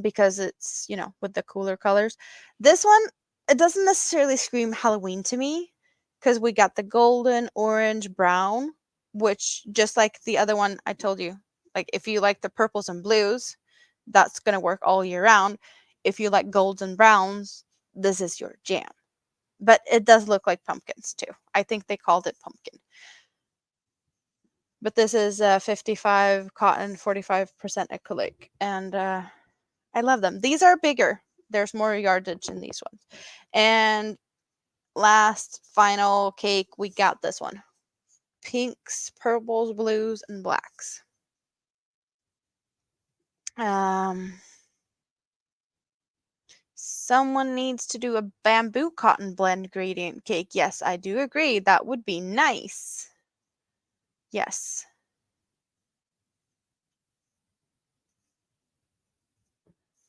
[SPEAKER 2] because it's, you know, with the cooler colors. This one, it doesn't necessarily scream Halloween to me because we got the golden, orange, brown, which just like the other one I told you, like if you like the purples and blues, that's going to work all year round. If you like golds and browns, this is your jam. But it does look like pumpkins too. I think they called it pumpkin. But this is 55 cotton, 45% acrylic, and I love them. These are bigger. There's more yardage in these ones. And last final cake, we got this one. Pinks, purples, blues, and blacks. Someone needs to do a bamboo cotton blend gradient cake. Yes, I do agree. That would be nice. Yes.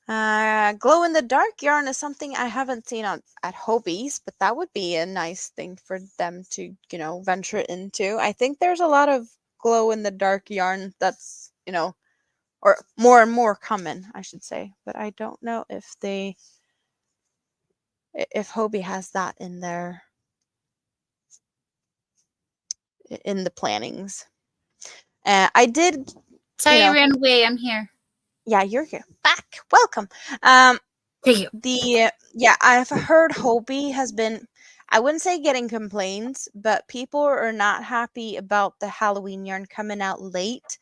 [SPEAKER 2] Glow in the dark yarn is something I haven't seen at Hobbies, but that would be a nice thing for them to, you know, venture into. I think there's a lot of glow in the dark yarn that's, you know, or more and more common, I should say, but I don't know if Hobie has that in their in the plannings. I did,
[SPEAKER 1] Sorry,
[SPEAKER 2] you know,
[SPEAKER 1] I ran away. I'm here.
[SPEAKER 2] yeah, you're here. Back. Welcome.
[SPEAKER 1] Thank you.
[SPEAKER 2] Yeah, I've heard Hobie has been, I wouldn't say getting complaints, but people are not happy about the Halloween yarn coming out late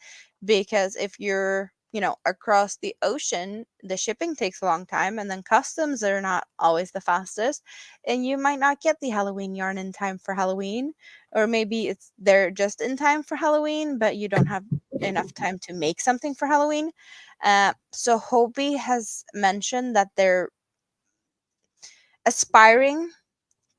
[SPEAKER 2] because if you're, you know, across the ocean, the shipping takes a long time, and then customs are not always the fastest, and you might not get the Halloween yarn in time for Halloween, or maybe it's they're just in time for Halloween, but you don't have enough time to make something for Halloween. So Hobie has mentioned that they're aspiring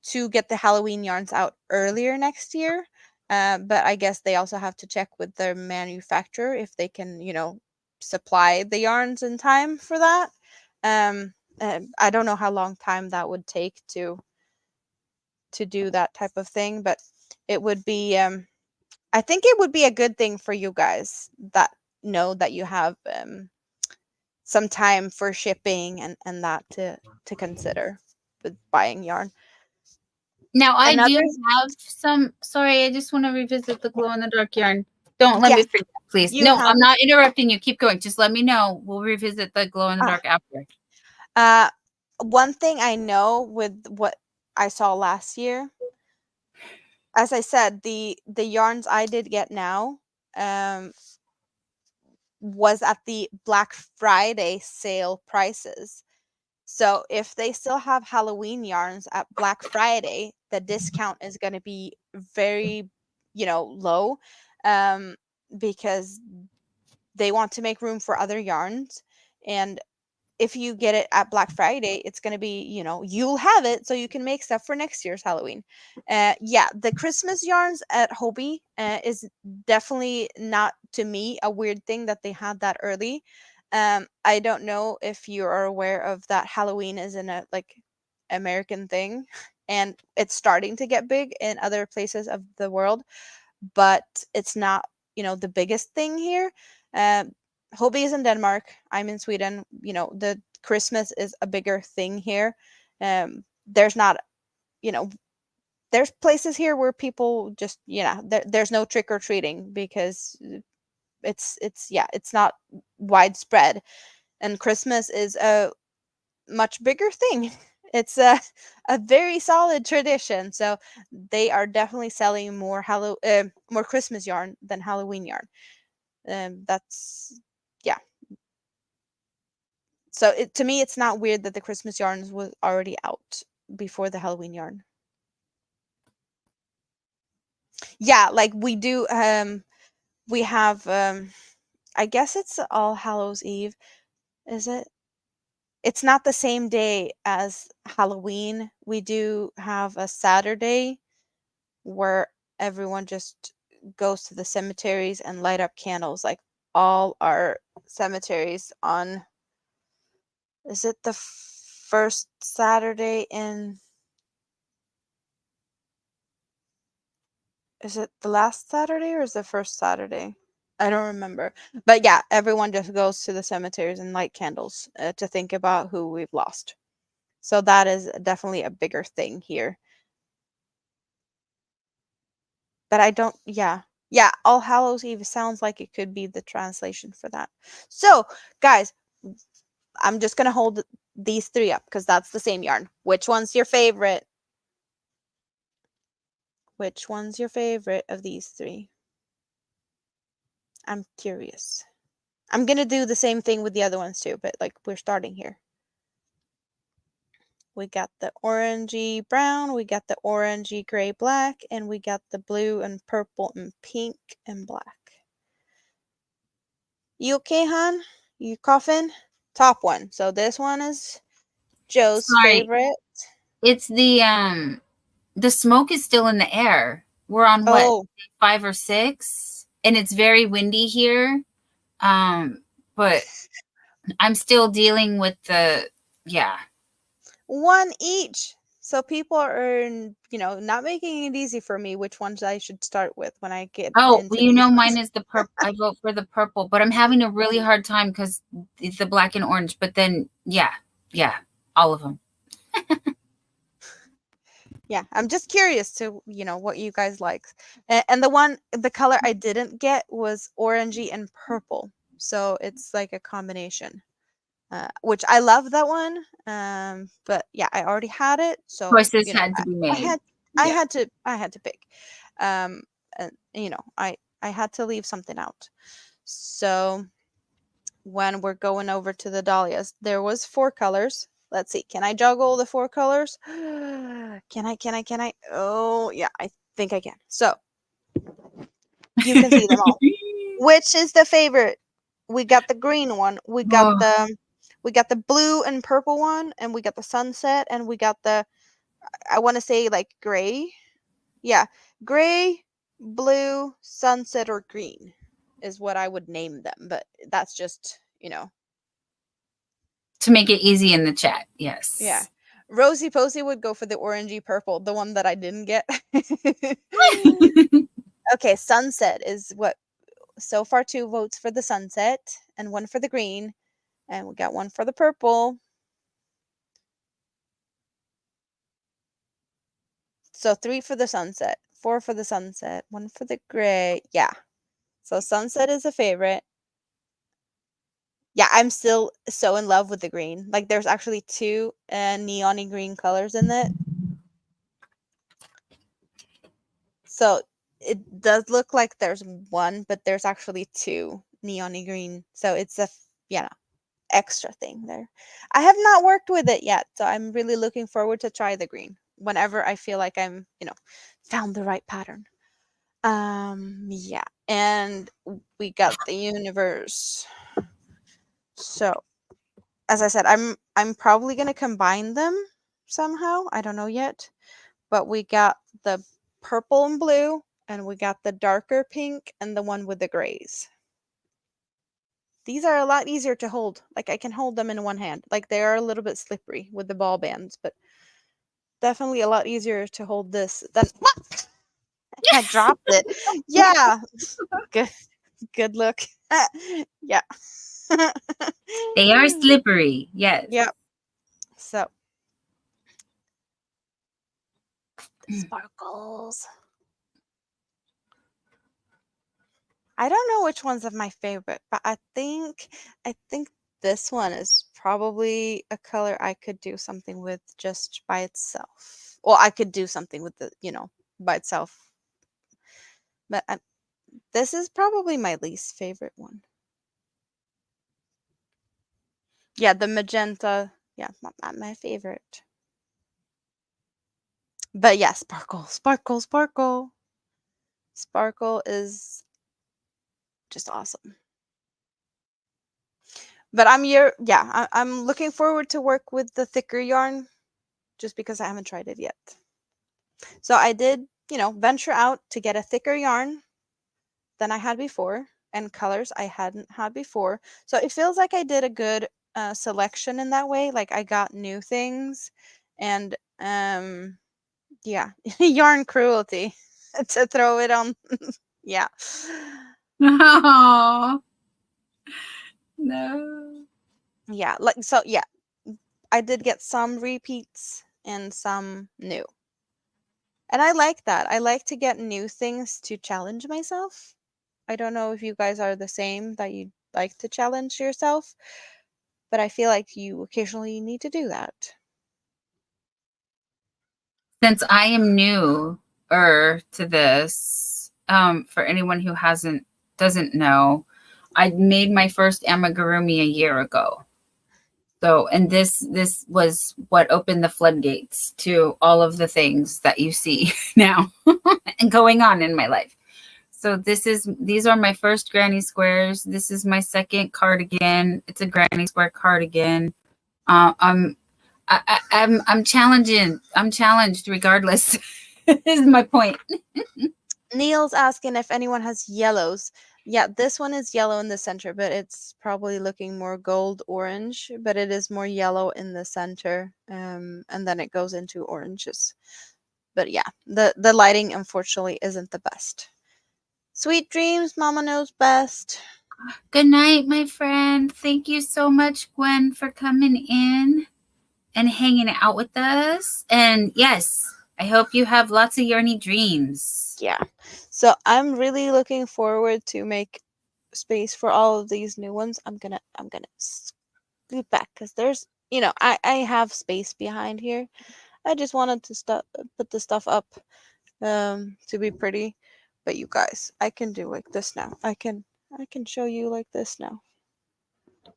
[SPEAKER 2] to get the Halloween yarns out earlier next year. But I guess they also have to check with their manufacturer if they can, you know, supply the yarns in time for that. I don't know how long time that would take to do that type of thing, but it would be I think it would be a good thing for you guys that know that you have some time for shipping and that to consider with buying yarn.
[SPEAKER 1] Now I do
[SPEAKER 2] Another,
[SPEAKER 1] have some. Sorry, I just want to revisit the glow in the dark yarn. Don't let
[SPEAKER 2] yeah,
[SPEAKER 1] me forget, please.
[SPEAKER 2] you
[SPEAKER 1] No,
[SPEAKER 2] have
[SPEAKER 1] I'm not interrupting you. Keep going. Just let me know. We'll revisit the glow in the dark after.
[SPEAKER 2] one thing I know with what I saw last year, as I said, the yarns I did get now was at the Black Friday sale prices. So if they still have Halloween yarns at Black Friday, the discount is going to be very, you know, low, because they want to make room for other yarns. And if you get it at Black Friday, it's going to be, you know, you'll have it so you can make stuff for next year's Halloween. Yeah, the Christmas yarns at Hobie is definitely not, to me, a weird thing that they had that early. I don't know if you are aware of that Halloween is in a like American thing and it's starting to get big in other places of the world, but it's not, you know, the biggest thing here. Um, Hobie is in Denmark. I'm in Sweden. You know, the Christmas is a bigger thing here. There's not, you know, there's places here where people just, you know, there's no trick or treating because it's not widespread. And Christmas is a much bigger thing. It's a very solid tradition. So they are definitely selling more more Christmas yarn than Halloween yarn. That's yeah. So to me, it's not weird that the Christmas yarns was already out before the Halloween yarn. Yeah, like we do. We have. I guess it's All Hallows Eve. Is it? It's not the same day as Halloween. We do have a Saturday where everyone just goes to the cemeteries and light up candles. Like all our cemeteries on Is it the first Saturday in? Is it the last Saturday or is the first Saturday? I don't remember. But yeah, everyone just goes to the cemeteries and light candles to think about who we've lost. So that is definitely a bigger thing here. But I don't, yeah. Yeah, All Hallows Eve sounds like it could be the translation for that. So, guys, I'm just going to hold these three up because that's the same yarn. Which one's your favorite? Which one's your favorite of these three? I'm curious. I'm going to do the same thing with the other ones too, but like we're starting here. We got the orangey brown, we got the orangey gray black, and we got the blue and purple and pink and black. You okay, hon? You coughing? Top one. So this one is Joe's favorite.
[SPEAKER 1] It's the smoke is still in the air. We're on what,
[SPEAKER 2] Oh,
[SPEAKER 1] 5 or 6, and it's very windy here. But I'm still dealing with the
[SPEAKER 2] one each. So people are, not making it easy for me which ones I should start with when I get
[SPEAKER 1] Oh,
[SPEAKER 2] into
[SPEAKER 1] you
[SPEAKER 2] these
[SPEAKER 1] know,
[SPEAKER 2] ones.
[SPEAKER 1] mine is the purple. I vote for the purple, but I'm having a really hard time because it's the black and orange. But then, yeah, all of them.
[SPEAKER 2] Yeah, I'm just curious to, what you guys like. And the color I didn't get was orangey and purple. So it's like a combination, which I love that one. But yeah, I already had it. So,
[SPEAKER 1] Choices had to be
[SPEAKER 2] I
[SPEAKER 1] made.
[SPEAKER 2] had, I had to pick. And, I had to leave something out. So when we're going over to the dahlias, there was 4 colors. Let's see. Can I juggle the 4 colors? Can I? Oh, yeah, I think I can. So you can see them all. Which is the favorite? We got the green one. We got the blue and purple one, and we got the sunset, and we got the, I want to say like gray. Yeah, gray, blue, sunset, or green is what I would name them. But that's just,
[SPEAKER 1] To make it easy in the chat, yes.
[SPEAKER 2] Yeah. Rosie Posey would go for the orangey purple, the one that I didn't get. Okay, sunset is what, so far 2 votes for the sunset and 1 for the green, and we got 1 for the purple. So 3 for the sunset, 4 for the sunset, 1 for the gray. Yeah. So sunset is a favorite. Yeah, I'm still so in love with the green. Like there's actually 2 neon-y green colors in it. So it does look like there's 1, but there's actually 2 neon-y green. So it's a, extra thing there. I have not worked with it yet, so I'm really looking forward to try the green whenever I feel like I'm, found the right pattern. Yeah, and we got the universe. So, as I said, I'm probably gonna combine them somehow. I don't know yet, but we got the purple and blue, and we got the darker pink and the one with the grays. These are a lot easier to hold. Like I can hold them in one hand. Like they are a little bit slippery with the ball bands, but definitely a lot easier to hold this than I dropped it. Yeah. Good look. Yeah.
[SPEAKER 1] They are slippery, yes.
[SPEAKER 2] Yep. So sparkles. I don't know which one's of my favorite, but I think this one is probably a color I could do something with just by itself. Well, I could do something with the, by itself. But this is probably my least favorite one. Yeah, the magenta. Yeah, not my favorite. But yeah, sparkle, sparkle, sparkle. Sparkle is just awesome. But I'm looking forward to work with the thicker yarn just because I haven't tried it yet. So I did, venture out to get a thicker yarn than I had before and colors I hadn't had before. So it feels like I did a good selection in that way. Like I got new things, and yeah, yarn cruelty to throw it on. Yeah.
[SPEAKER 1] Oh, no.
[SPEAKER 2] Yeah, like so yeah, I did get some repeats and some new. And I like that. I like to get new things to challenge myself. I don't know if you guys are the same, that you like to challenge yourself, but I feel like you occasionally need to do that.
[SPEAKER 1] Since I am newer to this, for anyone who doesn't know, I made my first amigurumi a year ago. So, and this was what opened the floodgates to all of the things that you see now and going on in my life. So these are my first granny squares. This is my second cardigan. It's a granny square cardigan. I'm challenged regardless. Is my point.
[SPEAKER 2] Neil's asking if anyone has yellows. Yeah, this one is yellow in the center, but it's probably looking more gold orange, but it is more yellow in the center. And then it goes into oranges. But yeah, the lighting unfortunately isn't the best. Sweet dreams, Mama knows best.
[SPEAKER 1] Good night, my friend. Thank you so much, Gwen, for coming in and hanging out with us. And yes, I hope you have lots of yarny dreams.
[SPEAKER 2] Yeah. So I'm really looking forward to make space for all of these new ones. I'm gonna scoot back because there's I have space behind here. I just wanted to put the stuff up to be pretty. But you guys, I can do like this now. I can show you like this now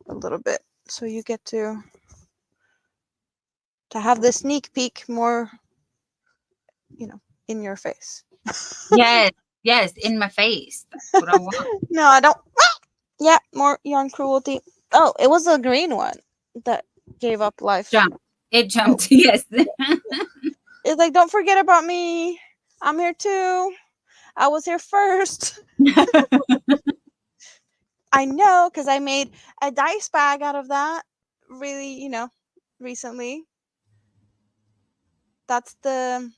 [SPEAKER 2] a little bit, so you get to have the sneak peek more, in your face.
[SPEAKER 1] Yes, in my face. That's what I want.
[SPEAKER 2] No, I don't. Yeah, more yarn cruelty. Oh, it was a green one that gave up life.
[SPEAKER 1] It jumped. Yes.
[SPEAKER 2] It's like, don't forget about me. I'm here too. I was here first. I know, because I made a dice bag out of that really, recently. That's the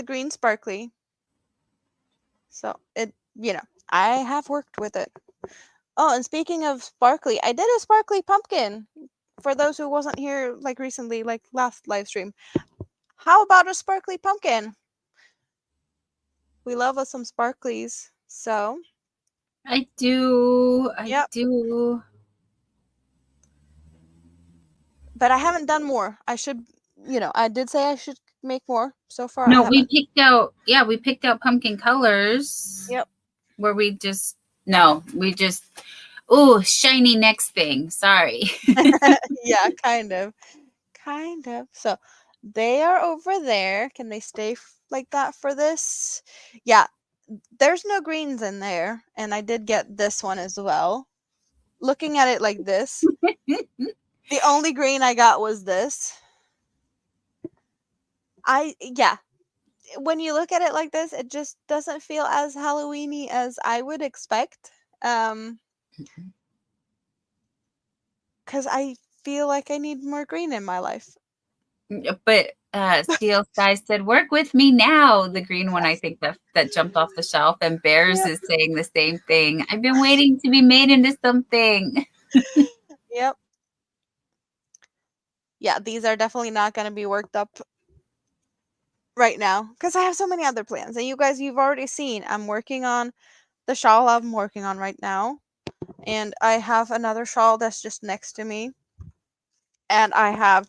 [SPEAKER 2] green sparkly. So I have worked with it. Oh, and speaking of sparkly, I did a sparkly pumpkin. For those who wasn't here like recently, like last live stream. How about a sparkly pumpkin? We love us some sparklies. So
[SPEAKER 1] I do.
[SPEAKER 2] Yep.
[SPEAKER 1] Do.
[SPEAKER 2] But I haven't done more. I should, I did say I should make more. So far,
[SPEAKER 1] No,
[SPEAKER 2] I
[SPEAKER 1] we
[SPEAKER 2] haven't.
[SPEAKER 1] picked out pumpkin colors.
[SPEAKER 2] Yep.
[SPEAKER 1] Where we just shiny next thing. Sorry.
[SPEAKER 2] Yeah, kind of. So they are over there. Can they stay like that for this? Yeah, there's no greens in there. And I did get this one as well. Looking at it like this, the only green I got was this. When you look at it like this, it just doesn't feel as Halloween-y as I would expect. Because I feel like I need more green in my life.
[SPEAKER 1] But Steel Sky said, "Work with me now." The green one, I think that jumped off the shelf, and Bears is saying the same thing. I've been waiting to be made into something.
[SPEAKER 2] Yep. Yeah, these are definitely not going to be worked up right now because I have so many other plans. And you guys, you've already seen I'm working on the shawl I'm working on right now. And I have another shawl that's just next to me. And I have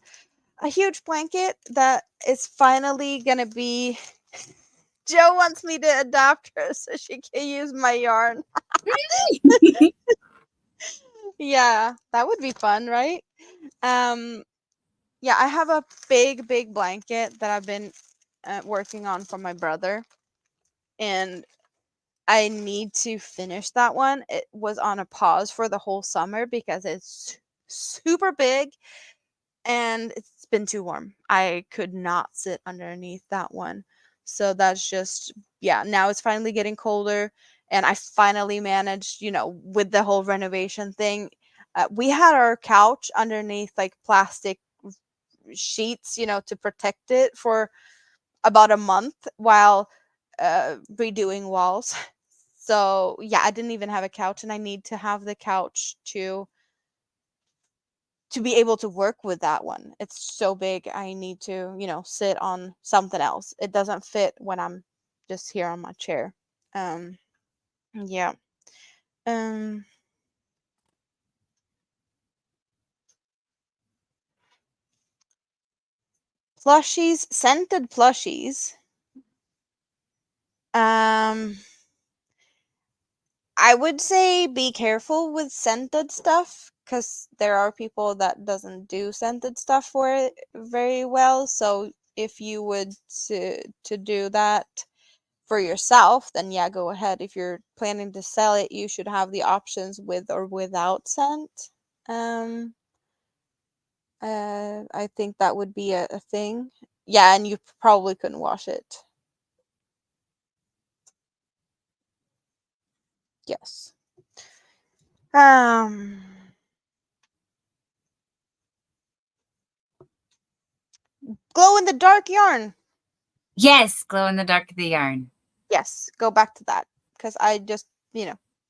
[SPEAKER 2] a huge blanket that is finally going to be... Joe wants me to adopt her so she can use my yarn. Yeah, that would be fun, right? Yeah, I have a big blanket that I've been working on for my brother, and I need to finish that one. It was on a pause for the whole summer because it's super big and it's been too warm. I could not sit underneath that one. So that's just, now it's finally getting colder, and I finally managed, with the whole renovation thing, We had our couch underneath like plastic sheets, to protect it for about a month while redoing walls. So yeah, I didn't even have a couch, and I need to have the couch to be able to work with that one. It's so big. I need to, sit on something else. It doesn't fit when I'm just here on my chair. Yeah. Um Plushies, scented plushies. I would say be careful with scented stuff, because there are people that doesn't do scented stuff for it very well. So if you would to do that for yourself, then yeah, go ahead. If you're planning to sell it, you should have the options with or without scent. I think that would be a thing. Yeah, and you probably couldn't wash it. Yes. Glow in the dark yarn.
[SPEAKER 1] Yes, glow in the dark of the yarn.
[SPEAKER 2] Yes, go back to that, because I just,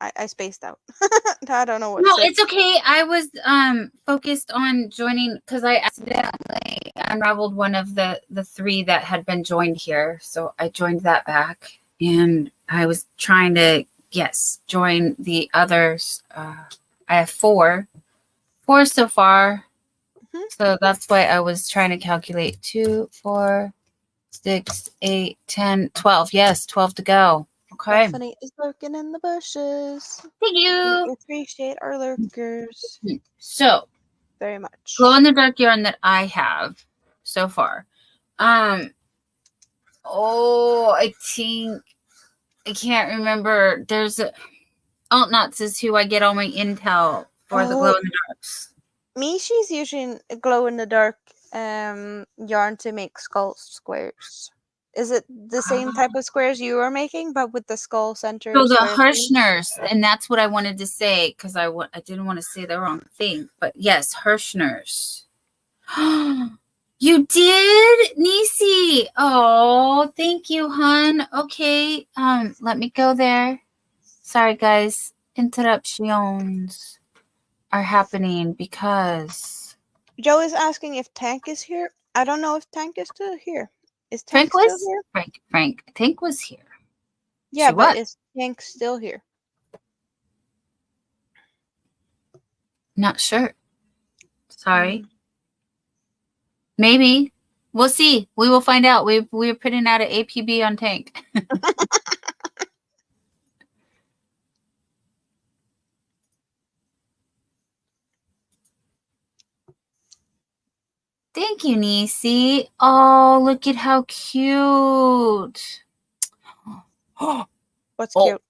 [SPEAKER 2] I spaced out. I don't know what
[SPEAKER 1] No,
[SPEAKER 2] to say.
[SPEAKER 1] it's okay. I was focused on joining because I accidentally unraveled one of the three that had been joined here. So I joined that back, and I was trying to join the others. I have four so far.
[SPEAKER 2] Mhm.
[SPEAKER 1] So that's why I was trying to calculate 2, 4, 6, 8, 10, 12. Yes, 12 to go. Okay.
[SPEAKER 2] Stephanie is lurking in the bushes.
[SPEAKER 1] Thank
[SPEAKER 2] We
[SPEAKER 1] you.
[SPEAKER 2] appreciate our lurkers
[SPEAKER 1] So
[SPEAKER 2] very much.
[SPEAKER 1] glow in the dark yarn that I have so far. I think I can't remember. There's Alt Knots is who I get all my intel for the glow in the darks.
[SPEAKER 2] Mishi's using a glow in the dark yarn to make skull squares. Is it the same type of squares you are making, but with the skull center?
[SPEAKER 1] So the
[SPEAKER 2] square thing?
[SPEAKER 1] Hirschners, and that's what I wanted to say because I didn't want to say the wrong thing. But yes, Hirschners. You did, Nisi. Oh, thank you, hun. Okay, let me go there. Sorry, guys. Interruptions are happening because
[SPEAKER 2] Joe is asking if Tank is here. I don't know if Tank is still here. Is Tank
[SPEAKER 1] Frank
[SPEAKER 2] still
[SPEAKER 1] was
[SPEAKER 2] here?
[SPEAKER 1] Frank. Tank was here.
[SPEAKER 2] Yeah,
[SPEAKER 1] She
[SPEAKER 2] but
[SPEAKER 1] was.
[SPEAKER 2] is Tank still here?
[SPEAKER 1] Not sure. Sorry.
[SPEAKER 2] Mm.
[SPEAKER 1] Maybe. We'll see. We will find out. We're putting out an APB on Tank. Thank you, Nisi. Oh, look at how cute.
[SPEAKER 2] What's
[SPEAKER 1] Oh.
[SPEAKER 2] cute?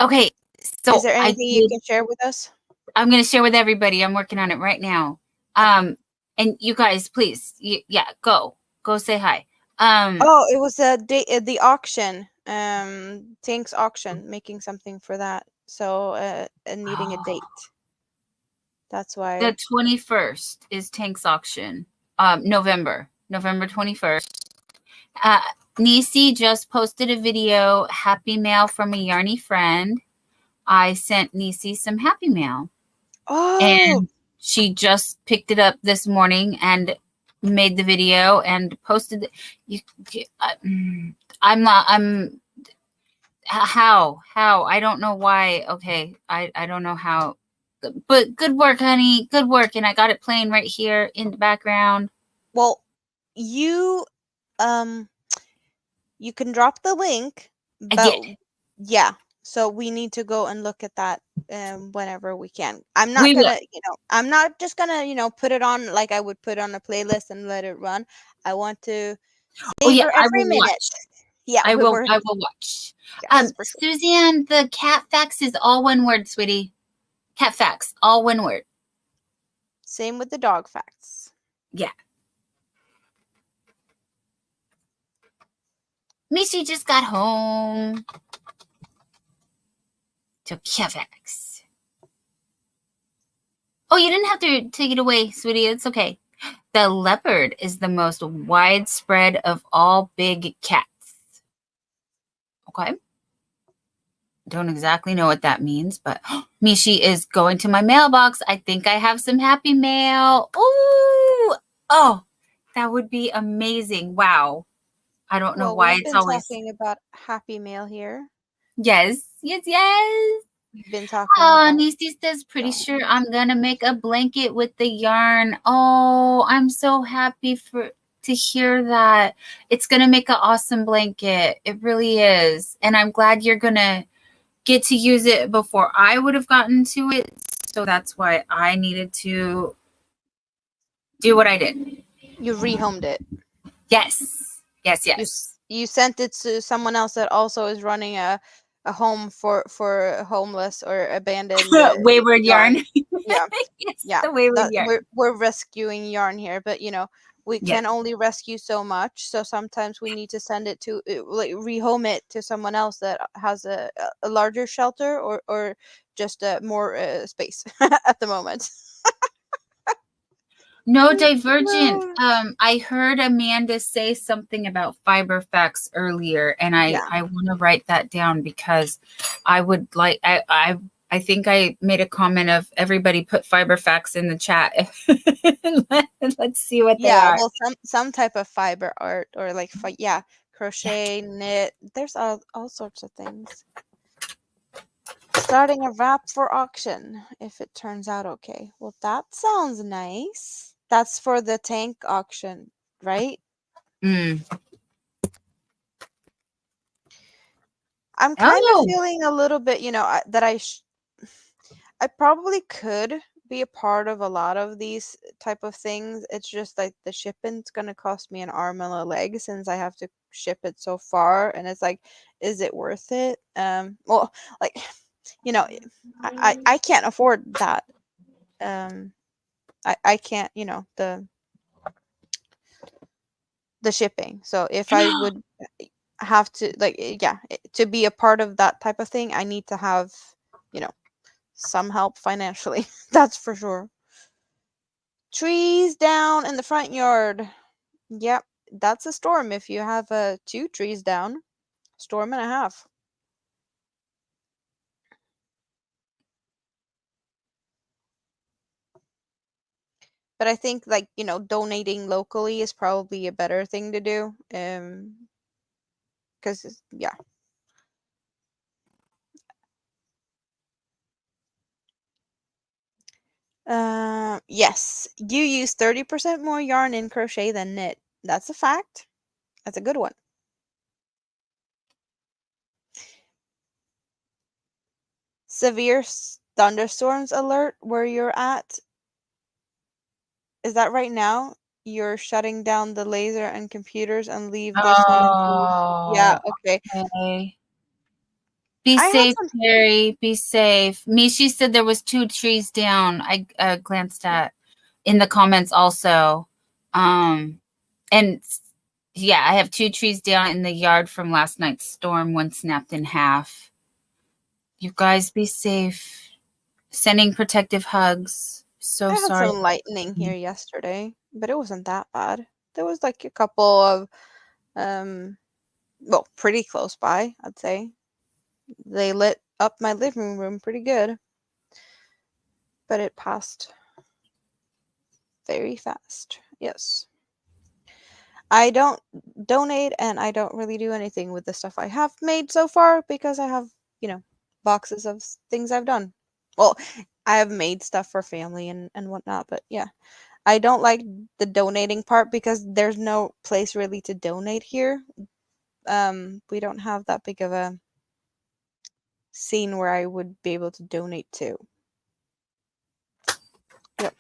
[SPEAKER 1] Okay, so
[SPEAKER 2] Is there anything you can share with us?
[SPEAKER 1] I'm going to share with everybody. I'm working on it right now. And you guys, please, go say hi.
[SPEAKER 2] Oh, it was the auction. Tank's auction, making something for that. So, and needing a date. That's why.
[SPEAKER 1] The 21st is Tank's auction. November 21st. Nisi just posted a video, happy mail from a yarny friend. I sent Nisi some happy mail.
[SPEAKER 2] Oh.
[SPEAKER 1] And she just picked it up this morning and made the video and posted it. How? I don't know why. Okay. I don't know how. But good work, honey. Good work. And I got it playing right here in the background.
[SPEAKER 2] Well, you you can drop the link, but
[SPEAKER 1] I did.
[SPEAKER 2] yeah. So we need to go and look at that whenever we can. I'm not
[SPEAKER 1] We
[SPEAKER 2] gonna,
[SPEAKER 1] will.
[SPEAKER 2] I'm not just gonna, put it on like I would put on a playlist and let it run. I want to savor
[SPEAKER 1] I
[SPEAKER 2] every
[SPEAKER 1] will
[SPEAKER 2] minute.
[SPEAKER 1] watch.
[SPEAKER 2] Yeah,
[SPEAKER 1] I will watch.
[SPEAKER 2] Yes, for sure.
[SPEAKER 1] Suzanne, the cat facts is all one word, sweetie. Cat facts, all one word.
[SPEAKER 2] Same with the dog facts.
[SPEAKER 1] Yeah. Mishi just got home. So cat facts. Oh, you didn't have to take it away, sweetie. It's okay. The leopard is the most widespread of all big cats. Okay. Don't exactly know what that means, but Mishi is going to my mailbox. I think I have some happy mail. Ooh, oh, that would be amazing. Wow. I don't know
[SPEAKER 2] Well,
[SPEAKER 1] why
[SPEAKER 2] we've
[SPEAKER 1] it's
[SPEAKER 2] been
[SPEAKER 1] always.
[SPEAKER 2] talking about happy mail here.
[SPEAKER 1] Yes, yes, yes.
[SPEAKER 2] We've been talking
[SPEAKER 1] Oh,
[SPEAKER 2] about
[SPEAKER 1] Nisi says, pretty
[SPEAKER 2] yarn.
[SPEAKER 1] sure I'm going to make a blanket with the yarn. Oh, I'm so happy to hear that. It's going to make an awesome blanket. It really is. And I'm glad you're going to get to use it before I would have gotten to it. So that's why I needed to do what I did.
[SPEAKER 2] You rehomed it.
[SPEAKER 1] Yes. Yes, yes.
[SPEAKER 2] You sent it to someone else that also is running a home for homeless or abandoned
[SPEAKER 1] Wayward yarn.
[SPEAKER 2] Yeah.
[SPEAKER 1] Yes,
[SPEAKER 2] Yeah.
[SPEAKER 1] the wayward yarn.
[SPEAKER 2] We're rescuing yarn here, but we
[SPEAKER 1] Yes.
[SPEAKER 2] can only rescue so much. So sometimes we need to send it to like rehome it to someone else that has a larger shelter or just more space at the moment.
[SPEAKER 1] No, Divergent. I heard Amanda say something about fiber facts earlier, and I want to write that down because I would like I think I made a comment of everybody put fiber facts in the chat. Let's see what they are.
[SPEAKER 2] Well, some type of fiber art or like crochet, knit. There's all sorts of things. Starting a wrap for auction if it turns out okay. Well, that sounds nice. That's for the tank auction, right?
[SPEAKER 1] Mm.
[SPEAKER 2] I'm kind of feeling a little bit, that I probably could be a part of a lot of these type of things. It's just like the shipping's gonna cost me an arm and a leg since I have to ship it so far, and it's like, is it worth it? Well, like, I can't afford that. I can't, the shipping. So if I would have to to be a part of that type of thing, I need to have, some help financially. That's for sure. Trees down in the front yard. Yep, that's a storm if you have 2 trees down. Storm and a half. But I think donating locally is probably a better thing to do. Because yeah. Yes, you use 30% more yarn in crochet than knit. That's a fact. That's a good one. Severe thunderstorms alert where you're at. Is that right now? You're shutting down the laser and computers and leave this one in peace. Yeah, okay.
[SPEAKER 1] Be
[SPEAKER 2] I had
[SPEAKER 1] safe, Carrie. Be safe. Mishi said there was 2 trees down. I glanced at in the comments also. And yeah, I have 2 trees down in the yard from last night's storm. One snapped in half. You guys be safe. Sending protective hugs. So
[SPEAKER 2] I had
[SPEAKER 1] sorry.
[SPEAKER 2] some lightning here yesterday, but it wasn't that bad. There was like a couple of well, pretty close by, I'd say. They lit up my living room pretty good. But it passed very fast. Yes. I don't donate and I don't really do anything with the stuff I have made so far because I have, boxes of things I've done. Well, I have made stuff for family and whatnot, but yeah. I don't like the donating part because there's no place really to donate here. We don't have that big of a scene where I would be able to donate to. Yep.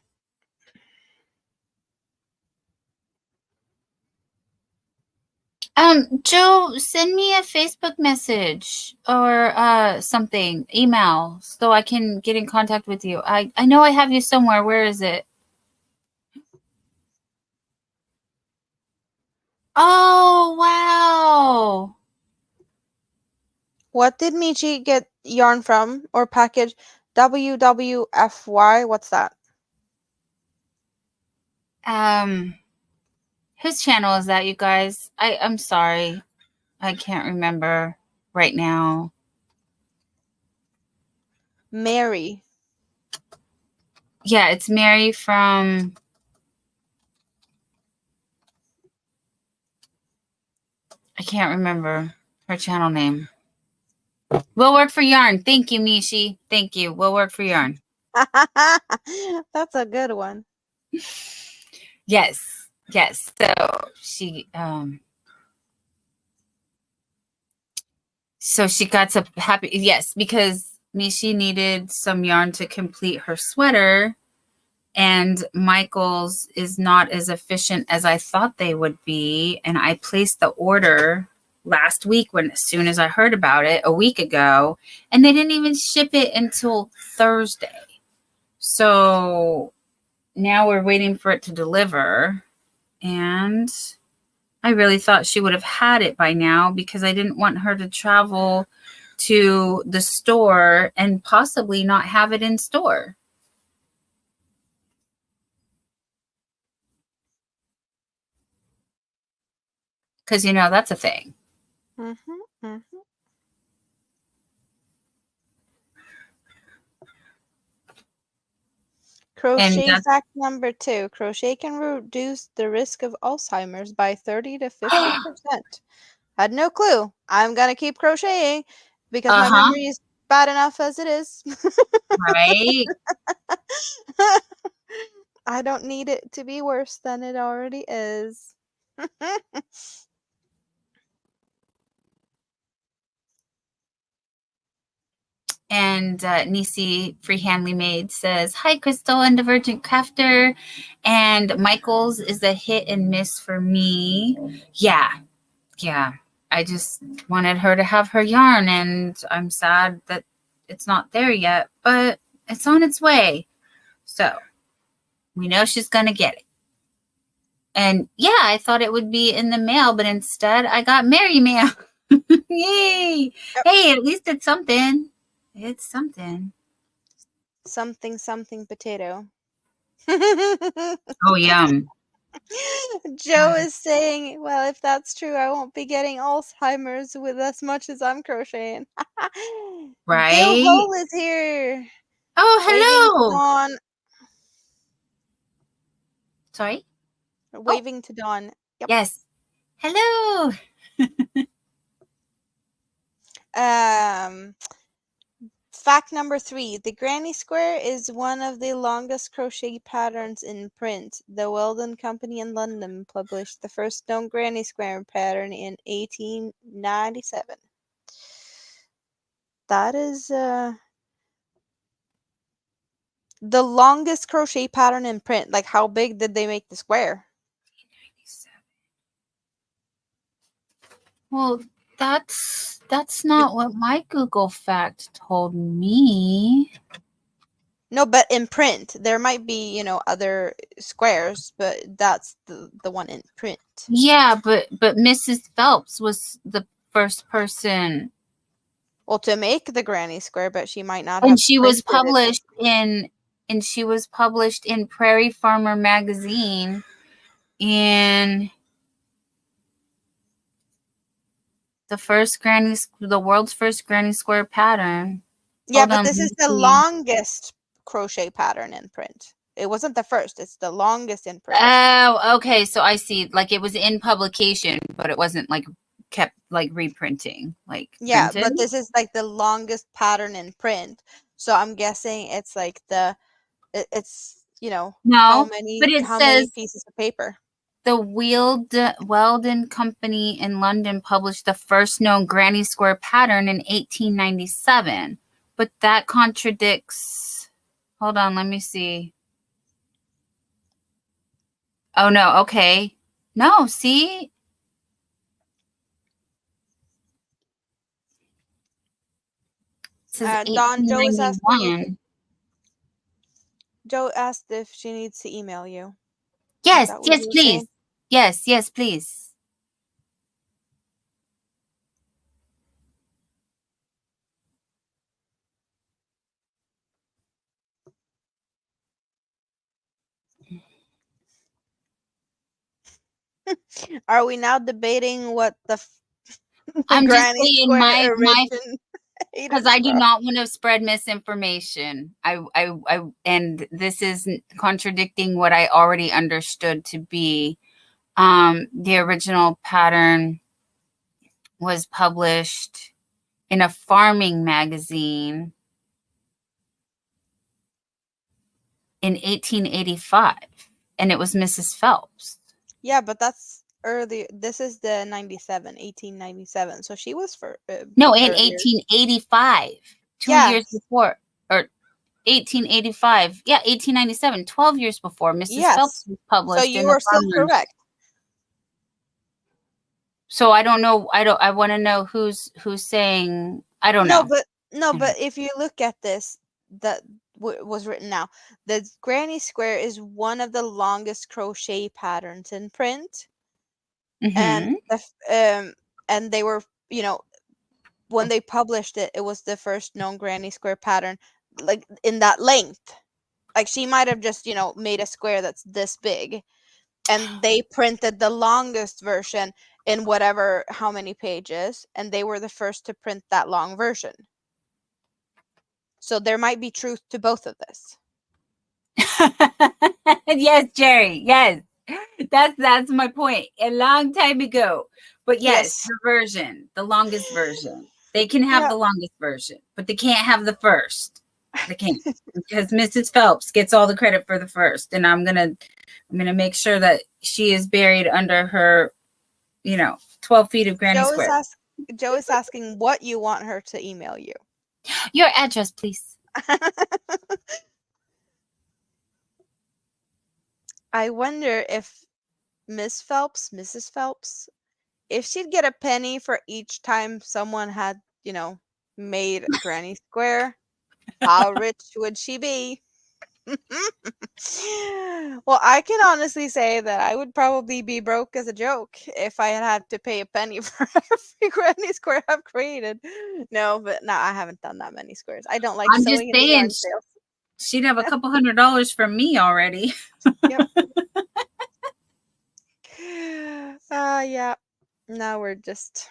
[SPEAKER 1] Joe, send me a Facebook message or something, email, so I can get in contact with you. I know I have you somewhere. Where is it? Oh, wow.
[SPEAKER 2] What did Michi get yarn from or package? WWFY? What's that?
[SPEAKER 1] Whose channel is that, you guys? I'm sorry. I can't remember right now.
[SPEAKER 2] Mary.
[SPEAKER 1] Yeah, it's Mary from... I can't remember her channel name. We'll work for yarn. Thank you, Mishi. Thank you. We'll work for yarn.
[SPEAKER 2] That's a good one.
[SPEAKER 1] Yes. Yes. So she got so happy. Yes, because Mishi needed some yarn to complete her sweater, and Michael's is not as efficient as I thought they would be. And I placed the order last week as soon as I heard about it a week ago, and they didn't even ship it until Thursday. So now we're waiting for it to deliver, and I really thought she would have had it by now because I didn't want her to travel to the store and possibly not have it in store. Because, that's a thing.
[SPEAKER 2] Mm-hmm, mm-hmm. Crochet fact number 2. Crochet can reduce the risk of Alzheimer's by 30 to 50%. Had no clue. I'm going to keep crocheting because my memory is bad enough as it is.
[SPEAKER 1] Right?
[SPEAKER 2] I don't need it to be worse than it already is.
[SPEAKER 1] And Nisi Freehandly Maid says, hi, Crystal and Divergent Crafter. And Michael's is a hit and miss for me. Yeah. I just wanted her to have her yarn, and I'm sad that it's not there yet, but it's on its way. So we know she's going to get it. And yeah, I thought it would be in the mail, but instead I got Mary mail. Yay.
[SPEAKER 2] Yep.
[SPEAKER 1] Hey, at least it's something. It's something.
[SPEAKER 2] Something potato.
[SPEAKER 1] Oh, yum.
[SPEAKER 2] Joe is saying, well, if that's true, I won't be getting Alzheimer's with as much as I'm crocheting.
[SPEAKER 1] Right?
[SPEAKER 2] Bill Hole is here.
[SPEAKER 1] Oh, hello.
[SPEAKER 2] Waving to Dawn.
[SPEAKER 1] Sorry?
[SPEAKER 2] Waving to Dawn. Yep.
[SPEAKER 1] Yes. Hello.
[SPEAKER 2] Fact number 3. The granny square is one of the longest crochet patterns in print. The Weldon Company in London published the first known granny square pattern in 1897. That is the longest crochet pattern in print. Like, how big did they make the square?
[SPEAKER 1] Well, that's not what my Google fact told me.
[SPEAKER 2] No, but in print. There might be, other squares, but that's the one in print.
[SPEAKER 1] Yeah, but Mrs. Phelps was the first person.
[SPEAKER 2] Well, to make the granny square, but she might not have.
[SPEAKER 1] And she was published in Prairie Farmer magazine in the world's first granny square pattern.
[SPEAKER 2] Yeah, but this is the longest crochet pattern in print. It wasn't the first, it's the longest in print.
[SPEAKER 1] Oh, okay. So I see. Like, it was in publication, but it wasn't like kept like reprinting. Like,
[SPEAKER 2] yeah,
[SPEAKER 1] printed?
[SPEAKER 2] But this is like the longest pattern in print. So I'm guessing it's like it's
[SPEAKER 1] No,
[SPEAKER 2] how many
[SPEAKER 1] but it
[SPEAKER 2] how
[SPEAKER 1] says
[SPEAKER 2] many pieces of paper.
[SPEAKER 1] the Weldon Company in London published the first known granny square pattern in 1897. But that contradicts. Hold on, let me see. Oh, no. Okay. No, see? It says
[SPEAKER 2] Dawn, Joe is asking
[SPEAKER 1] 1891.
[SPEAKER 2] Joe asked if she needs to email you.
[SPEAKER 1] Yes,
[SPEAKER 2] that what
[SPEAKER 1] yes,
[SPEAKER 2] you were
[SPEAKER 1] please.
[SPEAKER 2] saying?
[SPEAKER 1] Yes, please.
[SPEAKER 2] Are we now debating what the
[SPEAKER 1] I'm just
[SPEAKER 2] Granny
[SPEAKER 1] saying
[SPEAKER 2] Square
[SPEAKER 1] my
[SPEAKER 2] originated
[SPEAKER 1] because I do
[SPEAKER 2] from?
[SPEAKER 1] not want to spread misinformation. And this is contradicting what I already understood to be the original pattern was published in a farming magazine in 1885, and it was Mrs. Phelps.
[SPEAKER 2] Yeah, but that's early. This is the 1897. So she was for
[SPEAKER 1] No, in
[SPEAKER 2] earlier.
[SPEAKER 1] 1885, 2 years
[SPEAKER 2] Yes.
[SPEAKER 1] before, or 1885. Yeah, 1897, 12 years before Mrs. Phelps
[SPEAKER 2] Yes.
[SPEAKER 1] was
[SPEAKER 2] So
[SPEAKER 1] published
[SPEAKER 2] you
[SPEAKER 1] in the
[SPEAKER 2] are still
[SPEAKER 1] farmers.
[SPEAKER 2] correct.
[SPEAKER 1] So I don't know. I want to know who's saying. I don't know.
[SPEAKER 2] But if you look at this, that was written now. The Granny Square is one of the longest crochet patterns in print, and
[SPEAKER 1] Mm-hmm.
[SPEAKER 2] and they were, when they published it, it was the first known Granny Square pattern, like in that length. Like she might have just, made a square that's this big, and they printed the longest version in whatever how many pages, and they were the first to print that long version. So there might be truth to both of this.
[SPEAKER 1] Yes, Jerry. Yes, that's my point. A long time ago, but yes, the version, the longest version. They can have the longest version, but they can't have the first. They can't because Mrs. Phelps gets all the credit for the first, and I'm gonna make sure that she is buried under her, 12 feet of Granny Square.
[SPEAKER 2] Joe is asking what you want her to email you.
[SPEAKER 1] Your address, please.
[SPEAKER 2] I wonder if Mrs. Phelps, if she'd get a penny for each time someone had, made Granny Square, how rich would she be? Well, I can honestly say that I would probably be broke as a joke if I had to pay a penny for every Granny Square I've created. No, I haven't done that many squares. I don't like
[SPEAKER 1] I'm just
[SPEAKER 2] sewing in the
[SPEAKER 1] saying,
[SPEAKER 2] yarn sales.
[SPEAKER 1] she'd have a couple $100 from me already.
[SPEAKER 2] Yep. Yeah. Now we're just.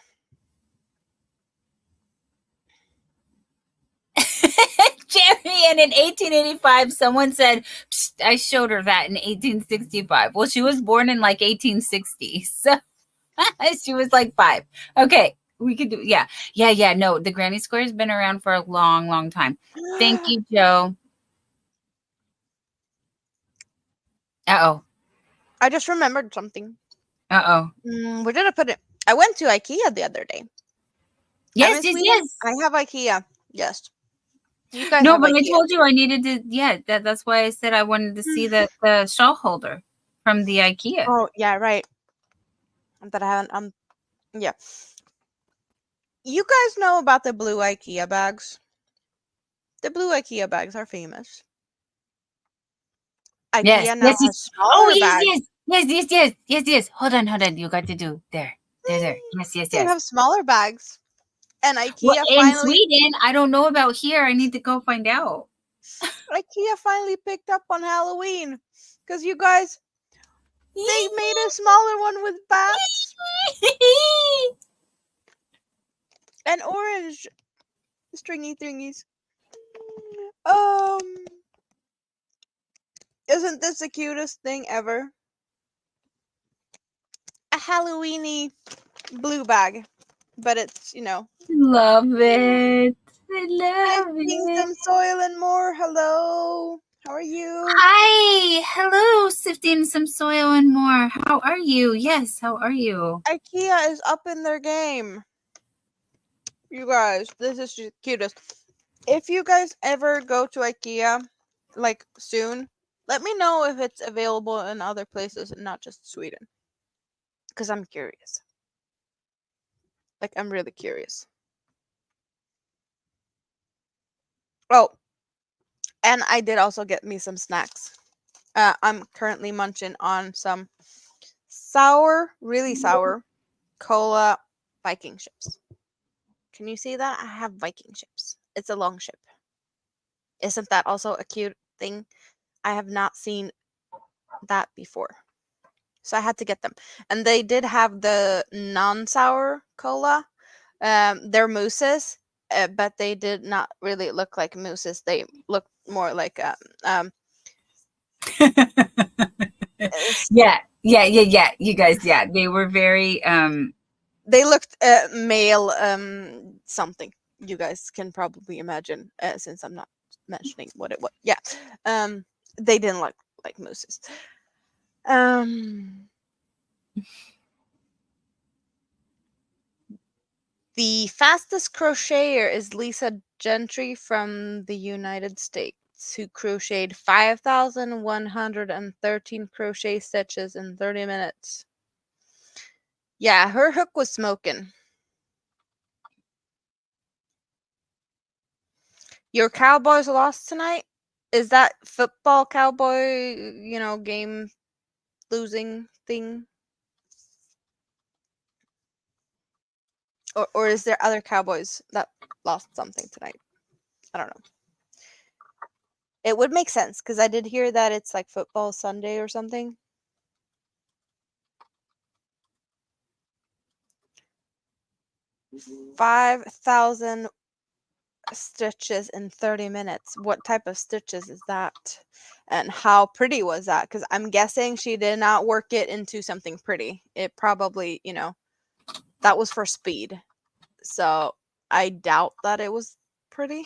[SPEAKER 1] Jerry, and in 1885, someone said, I showed her that in 1865. Well, she was born in like 1860. So she was like 5. Okay, we could do, yeah. No, the Granny Square has been around for a long, long time. Thank you, Joe. Uh-oh.
[SPEAKER 2] I just remembered something.
[SPEAKER 1] Uh-oh.
[SPEAKER 2] We're gonna put it. I went to IKEA the other day.
[SPEAKER 1] Yes.
[SPEAKER 2] I have IKEA. Yes. You guys
[SPEAKER 1] No,
[SPEAKER 2] have
[SPEAKER 1] but
[SPEAKER 2] IKEA.
[SPEAKER 1] I told you I needed to, that's why I said I wanted to see the shawl holder from the IKEA.
[SPEAKER 2] Oh, yeah, right. That I haven't, yeah. You guys know about the blue IKEA bags? The blue IKEA bags are famous. IKEA now has smaller bags.
[SPEAKER 1] Yes. Hold on. You got to do there. Yes.
[SPEAKER 2] They have smaller bags. And
[SPEAKER 1] Well,
[SPEAKER 2] IKEA
[SPEAKER 1] in
[SPEAKER 2] finally
[SPEAKER 1] Sweden, I don't know about here. I need to go find out.
[SPEAKER 2] IKEA finally picked up on Halloween. Because you guys, they made a smaller one with bats and orange stringy thingies. Isn't this the cutest thing ever? A Halloweeny blue bag. But it's,
[SPEAKER 1] Love it. I love
[SPEAKER 2] Sifting
[SPEAKER 1] it.
[SPEAKER 2] some soil and more. Hello. How are you?
[SPEAKER 1] Hi. Hello, Sifting Some Soil and More. How are you? Yes, how are you?
[SPEAKER 2] IKEA is up in their game. You guys, this is the cutest. If you guys ever go to IKEA, like soon, let me know if it's available in other places and not just Sweden. Because I'm curious. Like, I'm really curious. Oh, and I did also get me some snacks. I'm currently munching on some really sour cola Viking chips. Can you see that? I have Viking chips. It's a long chip. Isn't that also a cute thing? I have not seen that before. So I had to get them. And they did have the non-sour cola. They're mousses, but they did not really look like mousses. They looked more like
[SPEAKER 1] Yeah. You guys, yeah. They were very
[SPEAKER 2] they looked male something. You guys can probably imagine, since I'm not mentioning what it was. Yeah. They didn't look like mousses. The fastest crocheter is Lisa Gentry from the United States, who crocheted 5,113 crochet stitches in 30 minutes. Yeah, her hook was smoking. Your Cowboys lost tonight? Is that football cowboy, game losing thing? Or is there other Cowboys that lost something tonight? I don't know. It would make sense because I did hear that it's like football Sunday or something. Mm-hmm. 5,000 stitches in 30 minutes. What type of stitches is that? And how pretty was that? Because I'm guessing she did not work it into something pretty. It probably, that was for speed. So I doubt that it was pretty.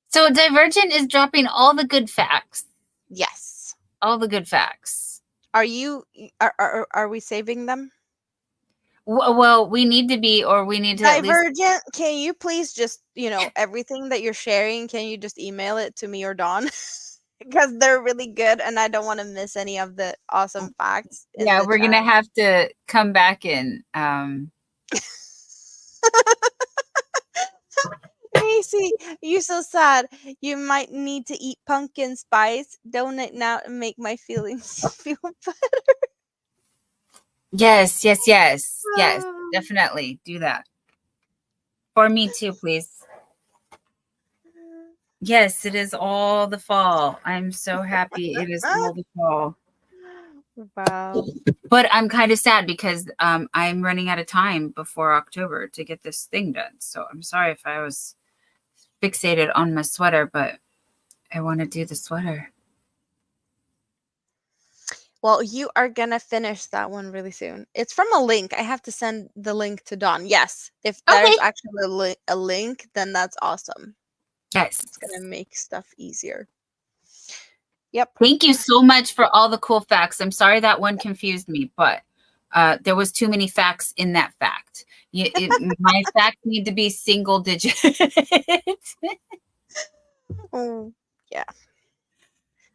[SPEAKER 1] So Divergent is dropping all the good facts.
[SPEAKER 2] Yes.
[SPEAKER 1] All the good facts.
[SPEAKER 2] Are we saving them?
[SPEAKER 1] Well, we need to be, or we need to
[SPEAKER 2] Divergent, at least... can you please just, everything that you're sharing, can you just email it to me or Dawn? Because they're really good and I don't want to miss any of the awesome facts.
[SPEAKER 1] Yeah, we're going to have to come back and
[SPEAKER 2] Macy, you so sad. You might need to eat pumpkin spice. Donate now and make my feelings feel better.
[SPEAKER 1] Yes, definitely do that. For me too, please. Yes, it is all the fall. I'm so happy it is all the fall.
[SPEAKER 2] Wow.
[SPEAKER 1] But I'm kind of sad because I'm running out of time before October to get this thing done. So I'm sorry if I was fixated on my sweater, but I want to do the sweater.
[SPEAKER 2] Well, you are going to finish that one really soon. It's from a link. I have to send the link to Dawn. Yes. If there's actually a link, then that's awesome.
[SPEAKER 1] Yes.
[SPEAKER 2] It's going to make stuff easier. Yep.
[SPEAKER 1] Thank you so much for all the cool facts. I'm sorry that one confused me, but there was too many facts in that fact. My facts need to be single digit.
[SPEAKER 2] Oh, yeah.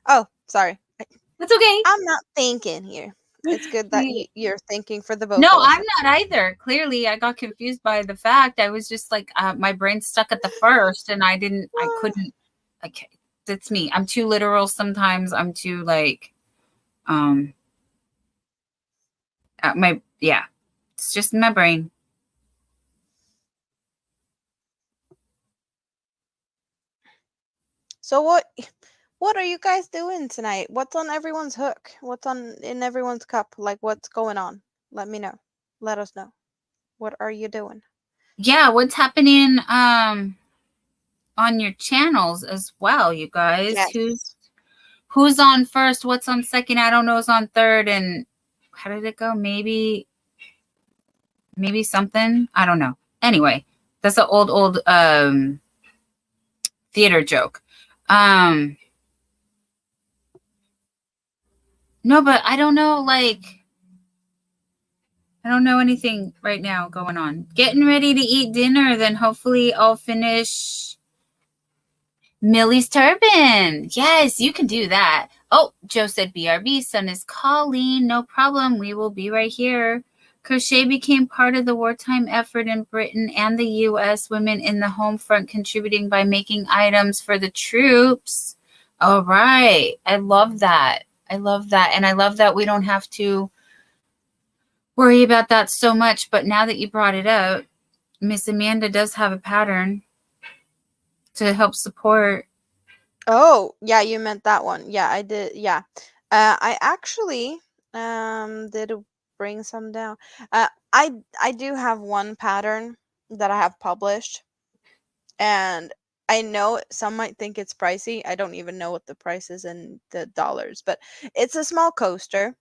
[SPEAKER 2] Oh, sorry.
[SPEAKER 1] That's okay.
[SPEAKER 2] I'm not thinking here. It's good that you're thinking for the both.
[SPEAKER 1] No, I'm not either. Clearly, I got confused by the fact. I was just like, my brain stuck at the first, and I couldn't. Okay, that's me. I'm too literal sometimes. I'm too like, it's just my brain.
[SPEAKER 2] So what are you guys doing tonight? What's on everyone's hook? What's in everyone's cup? Like, what's going on? Let me know. Let us know. What are you doing?
[SPEAKER 1] Yeah, what's happening on your channels as well, you guys? Yes. Who's on first? What's on second? I don't know who's on third. And how did it go? Maybe something. I don't know. Anyway, that's an old theater joke. No, but I don't know, like, I don't know anything right now going on. Getting ready to eat dinner, then hopefully I'll finish Millie's turban. Yes, you can do that. Oh, Joe said BRB, son is calling. No problem. We will be right here. Crochet became part of the wartime effort in Britain and the U.S. Women in the home front contributing by making items for the troops. All right. I love that. I love that. And I love that we don't have to worry about that so much. But now that you brought it up, Miss Amanda does have a pattern to help support
[SPEAKER 2] Oh, yeah, you meant that one. Yeah, I did. Yeah. I actually did bring some down. I do have one pattern that I have published, and I know some might think it's pricey. I don't even know what the price is in the dollars, but it's a small coaster,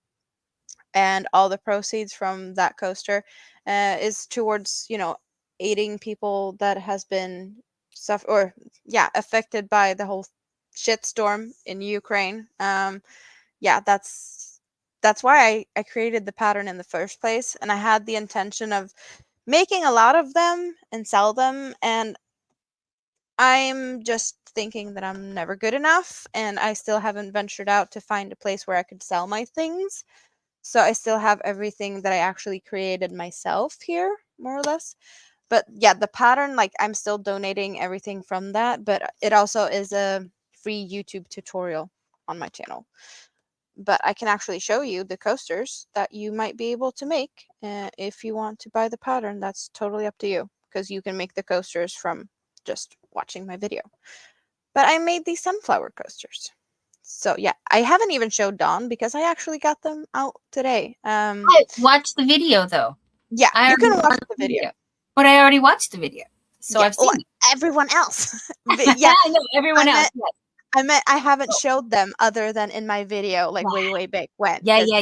[SPEAKER 2] and all the proceeds from that coaster is towards, aiding people that has been affected by the whole shitstorm in Ukraine. Yeah, that's why I created the pattern in the first place, and I had the intention of making a lot of them and sell them, and I'm just thinking that I'm never good enough, and I still haven't ventured out to find a place where I could sell my things. So I still have everything that I actually created myself here, more or less. But yeah, the pattern, like, I'm still donating everything from that, but it also is a free YouTube tutorial on my channel. But I can actually show you the coasters that you might be able to make. If you want to buy the pattern, that's totally up to you, because you can make the coasters from just watching my video. But I made these sunflower coasters. So yeah, I haven't even showed Dawn because I actually got them out today.
[SPEAKER 1] I watched the video though.
[SPEAKER 2] Yeah,
[SPEAKER 1] I
[SPEAKER 2] you can
[SPEAKER 1] already
[SPEAKER 2] watch
[SPEAKER 1] watched
[SPEAKER 2] the video.
[SPEAKER 1] But I already watched the video, so
[SPEAKER 2] Yeah,
[SPEAKER 1] I've seen it.
[SPEAKER 2] everyone else. Yeah,
[SPEAKER 1] I know everyone
[SPEAKER 2] I
[SPEAKER 1] else.
[SPEAKER 2] meant I meant I haven't showed them other than in my video, like
[SPEAKER 1] Yeah.
[SPEAKER 2] way back when.
[SPEAKER 1] Yeah,
[SPEAKER 2] 'cause,
[SPEAKER 1] yeah,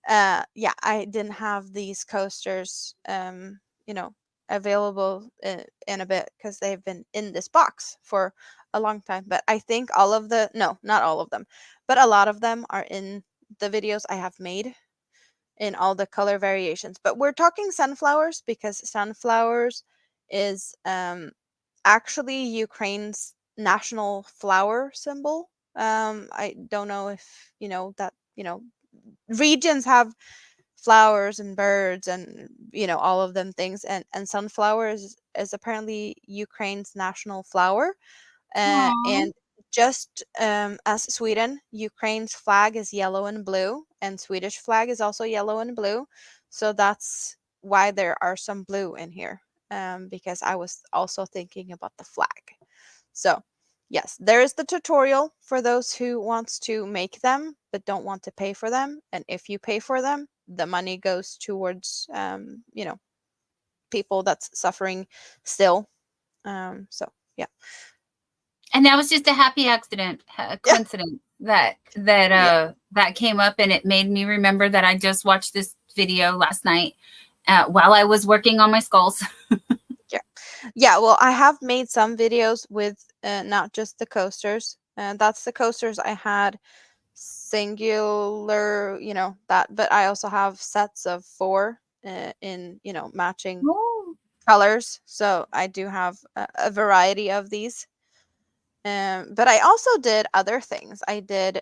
[SPEAKER 1] yeah.
[SPEAKER 2] yeah, I didn't have these coasters, you know, available in a bit because they've been in this box for a long time. But I think no, not all of them, but a lot of them are in the videos I have made in all the color variations. But we're talking sunflowers because sunflowers is actually Ukraine's national flower symbol. I don't know if you know that, regions have flowers and birds and all of them things, and sunflowers is apparently Ukraine's national flower.
[SPEAKER 1] Aw.
[SPEAKER 2] And just as Sweden, Ukraine's flag is yellow and blue, and Swedish flag is also yellow and blue. So that's why there are some blue in here, because I was also thinking about the flag. So yes, there is the tutorial for those who wants to make them but don't want to pay for them. And if you pay for them, the money goes towards people that's suffering still. So yeah.
[SPEAKER 1] And that was just a happy accident, a
[SPEAKER 2] Yeah.
[SPEAKER 1] coincidence that
[SPEAKER 2] Yeah.
[SPEAKER 1] that came up, and it made me remember that I just watched this video last night while I was working on my skulls.
[SPEAKER 2] Yeah, well, I have made some videos with not just the coasters. That's the coasters I had singular, that, but I also have sets of 4 in, matching
[SPEAKER 1] Oh.
[SPEAKER 2] colors. So I do have a variety of these. But I also did other things. I did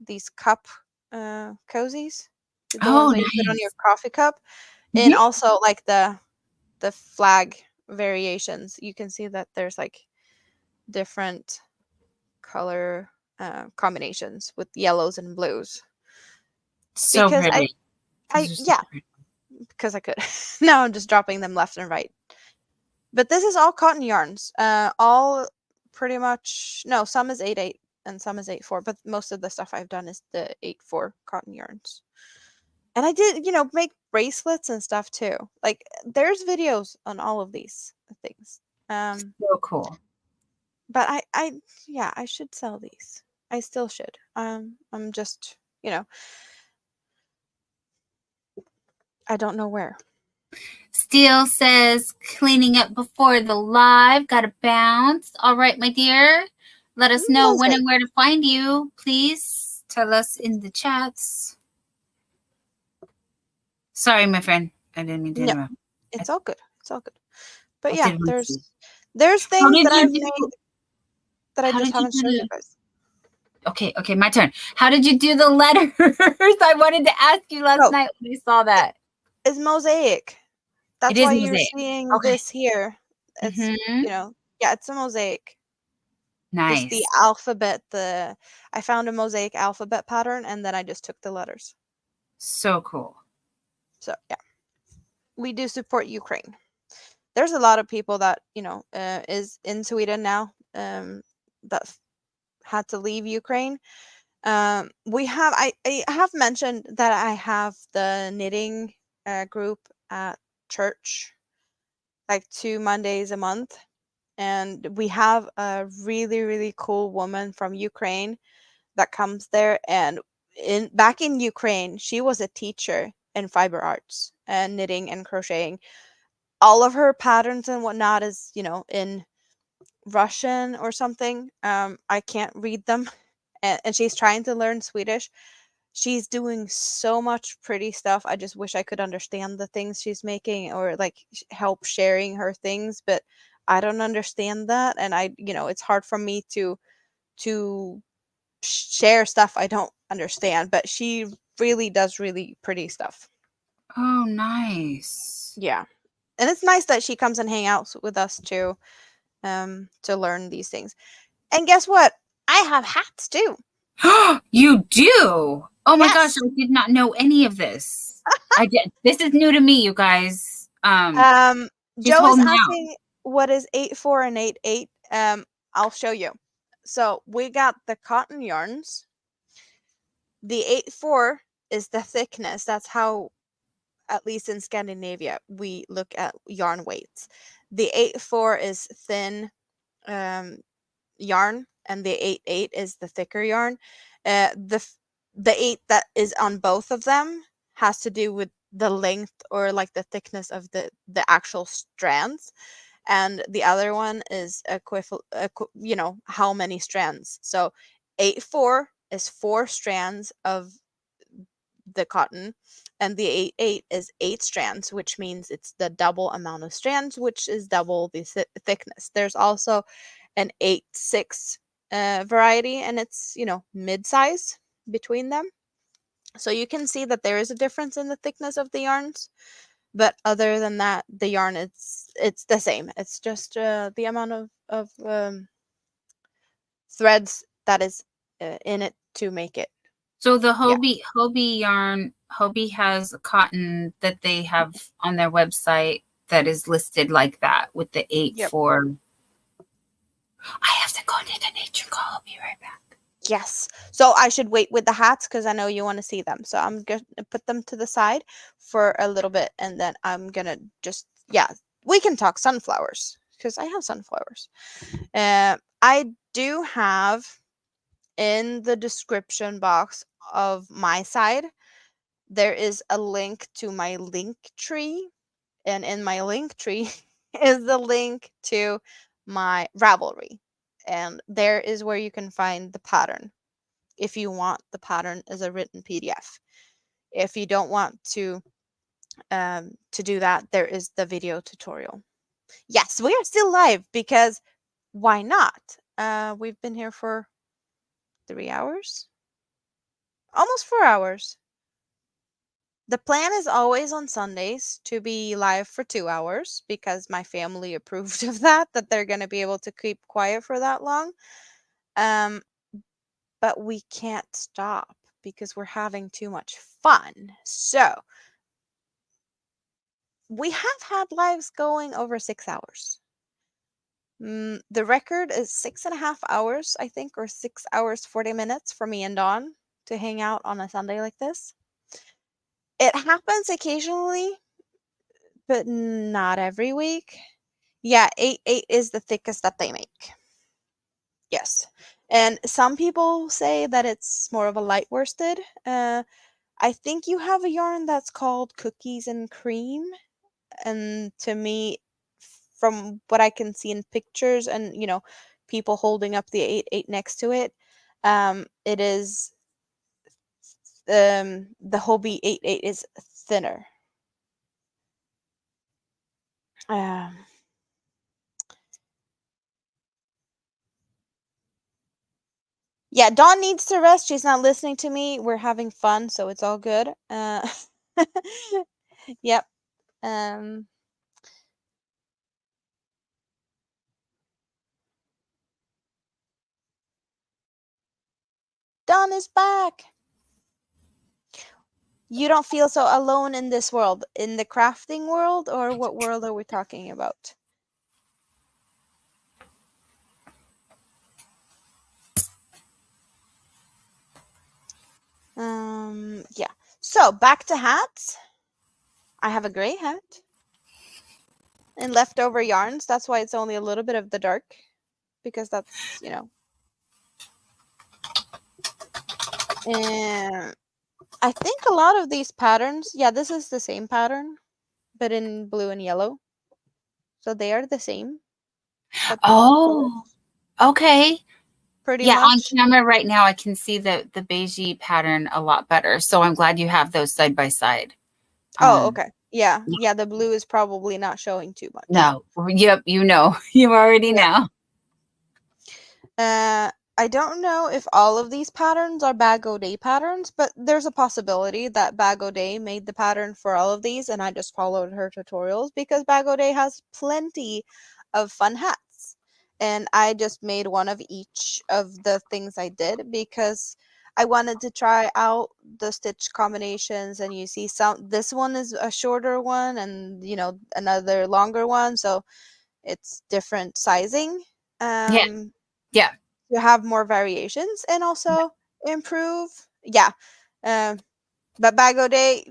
[SPEAKER 2] these cup cozies, the ones
[SPEAKER 1] Oh,
[SPEAKER 2] that you put on your
[SPEAKER 1] nice.
[SPEAKER 2] coffee cup, and
[SPEAKER 1] Mhm.
[SPEAKER 2] also like the flag variations. You can see that there's like different color combinations with yellows and blues.
[SPEAKER 1] So
[SPEAKER 2] Because
[SPEAKER 1] pretty.
[SPEAKER 2] I
[SPEAKER 1] These are so
[SPEAKER 2] yeah,
[SPEAKER 1] pretty.
[SPEAKER 2] because I could. Now I'm just dropping them left and right. But this is all cotton yarns. All pretty much. No, some is 8/8 and some is 8/4. But most of the stuff I've done is the 8/4 cotton yarns. And I did, make bracelets and stuff too. Like, there's videos on all of these things.
[SPEAKER 1] So cool.
[SPEAKER 2] But yeah, I should sell these. I still should. I'm just, I don't know where.
[SPEAKER 1] Steele says, cleaning up before the live. Got to bounce. All right, my dear. Let us know when and where to find you. Please tell us in the chats. Sorry, my friend. I didn't mean to
[SPEAKER 2] No,
[SPEAKER 1] interrupt.
[SPEAKER 2] it's all good. It's all good. But
[SPEAKER 1] I
[SPEAKER 2] yeah,
[SPEAKER 1] did want to see.
[SPEAKER 2] there's
[SPEAKER 1] How
[SPEAKER 2] things
[SPEAKER 1] did
[SPEAKER 2] that
[SPEAKER 1] you
[SPEAKER 2] I've
[SPEAKER 1] do?
[SPEAKER 2] made that I
[SPEAKER 1] How
[SPEAKER 2] just
[SPEAKER 1] did you
[SPEAKER 2] haven't
[SPEAKER 1] do
[SPEAKER 2] showed you
[SPEAKER 1] the?
[SPEAKER 2] guys.
[SPEAKER 1] Okay, my turn. How did you do the letters? I wanted to ask you last
[SPEAKER 2] Oh,
[SPEAKER 1] night when I saw that.
[SPEAKER 2] it's mosaic.
[SPEAKER 1] It
[SPEAKER 2] That's
[SPEAKER 1] is
[SPEAKER 2] why you're
[SPEAKER 1] mosaic.
[SPEAKER 2] seeing
[SPEAKER 1] Okay.
[SPEAKER 2] this here. It's,
[SPEAKER 1] Mm-hmm.
[SPEAKER 2] yeah, it's a mosaic. Just the
[SPEAKER 1] Nice.
[SPEAKER 2] alphabet, I found a mosaic alphabet pattern, and then I just took the letters.
[SPEAKER 1] So cool.
[SPEAKER 2] So yeah, we do support Ukraine. There's a lot of people that is in Sweden now, that had to leave Ukraine. I have mentioned that I have the knitting group at church, like 2 Mondays a month, and we have a really cool woman from Ukraine that comes there. And back in Ukraine, she was a teacher in fiber arts and knitting and crocheting. All of her patterns and whatnot is, in Russian or something. I can't read them. And she's trying to learn Swedish. She's doing so much pretty stuff. I just wish I could understand the things she's making, or like help sharing her things, but I don't understand that. And it's hard for me to share stuff I don't understand, but she really does really pretty stuff.
[SPEAKER 1] Oh, nice.
[SPEAKER 2] Yeah. And it's nice that she comes and hang out with us too, to learn these things. And guess what? I have hats too.
[SPEAKER 1] You do? Oh my gosh,
[SPEAKER 2] Yes.
[SPEAKER 1] I did not know any of this. I did. This is new to me, you guys. Just
[SPEAKER 2] Joe is
[SPEAKER 1] hold me out.
[SPEAKER 2] asking what is 8-4 and 8-8. I'll show you. So we got the cotton yarns. The 8-4 is the thickness. That's how, at least in Scandinavia, we look at yarn weights. The 8-4 is thin yarn, and the 8-8 is the thicker yarn. The 8 that is on both of them has to do with the length, or like the thickness of the actual strands, and the other one is how many strands. So 8-4 is 4 strands of the cotton, and the 8-8 is 8 strands, which means it's the double amount of strands, which is double the thickness. There's also an 8-6 variety, and it's mid-size between them. So you can see that there is a difference in the thickness of the yarns, but other than that, the yarn, it's the same. It's just the amount of threads that is in it to make it.
[SPEAKER 1] So the
[SPEAKER 2] Yeah.
[SPEAKER 1] Hobie yarn, Hobie has cotton that they have on their website that is listed like that with the 8-4. I have to go knit a nature call. I'll be right back.
[SPEAKER 2] Yes. So I should wait with the hats because I know you want to see them. So I'm going to put them to the side for a little bit, and then I'm going to we can talk sunflowers because I have sunflowers. I do have in the description box of my side, there is a link to my link tree, and in my link tree is the link to my Ravelry, and there is where you can find the pattern if you want the pattern as a written PDF. If you don't want to do that, there is the video tutorial. Yes, we are still live because why not? We've been here for 3 hours, almost 4 hours. The plan is always on Sundays to be live for 2 hours because my family approved of that they're going to be able to keep quiet for that long. But we can't stop because we're having too much fun. So we have had lives going over 6 hours. The record is 6.5 hours, I think, or 6 hours, 40 minutes for me and Dawn to hang out on a Sunday like this. It happens occasionally, but not every week. Yeah, 8-8 is the thickest that they make. Yes. And some people say that it's more of a light worsted. I think you have a yarn that's called Cookies and Cream. And to me, from what I can see in pictures and, people holding up the 8-8 next to it, it is, the Hobie 8-8 is thinner. Yeah, Dawn needs to rest. She's not listening to me. We're having fun, so it's all good. Yep. Dawn is back. You don't feel so alone in this world, in the crafting world, or what world are we talking about? Yeah. So back to hats. I have a gray hat and leftover yarns. That's why it's only a little bit of the dark, because that's, and I think a lot of these patterns, yeah, this is the same pattern, but in blue and yellow. So they are the same, but different colors,
[SPEAKER 1] Oh, okay.
[SPEAKER 2] pretty
[SPEAKER 1] Yeah, on
[SPEAKER 2] much.
[SPEAKER 1] camera right now, I can see the beigey pattern a lot better. So I'm glad you have those side by side.
[SPEAKER 2] Oh, okay. Yeah.
[SPEAKER 1] Yeah.
[SPEAKER 2] Yeah, the blue is probably not showing too much.
[SPEAKER 1] No, yep, you know, you already
[SPEAKER 2] Yeah.
[SPEAKER 1] know.
[SPEAKER 2] I don't know if all of these patterns are Bag O' Day patterns, but there's a possibility that Bag O' Day made the pattern for all of these, and I just followed her tutorials because Bag O' Day has plenty of fun hats. And I just made one of each of the things I did because I wanted to try out the stitch combinations, and you see this one is a shorter one and another longer one, so it's different sizing.
[SPEAKER 1] Yeah,
[SPEAKER 2] Um
[SPEAKER 1] yeah.
[SPEAKER 2] to have more variations and also improve. Yeah. Um, but Bag O' Day,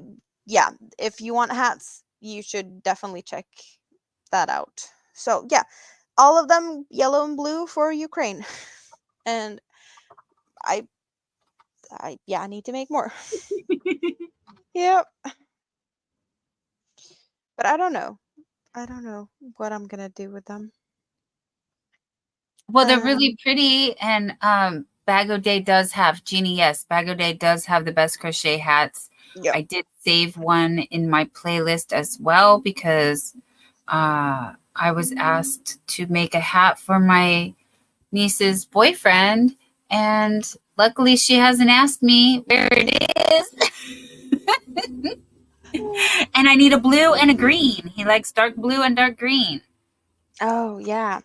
[SPEAKER 2] yeah, if you want hats, you should definitely check that out. So yeah, all of them yellow and blue for Ukraine. And I I need to make more. Yep. But I don't know. I don't know what I'm gonna do with them.
[SPEAKER 1] Well, they're
[SPEAKER 2] Um
[SPEAKER 1] really pretty, and Bag O' Day does have Jeannie. Yes, Bag O' Day does have the best crochet hats.
[SPEAKER 2] yeah.
[SPEAKER 1] I did save one in my playlist as well because I was asked to make a hat for my niece's boyfriend, and luckily she hasn't asked me where it is. And I need a blue and a green. He likes dark blue and dark green.
[SPEAKER 2] Oh yeah.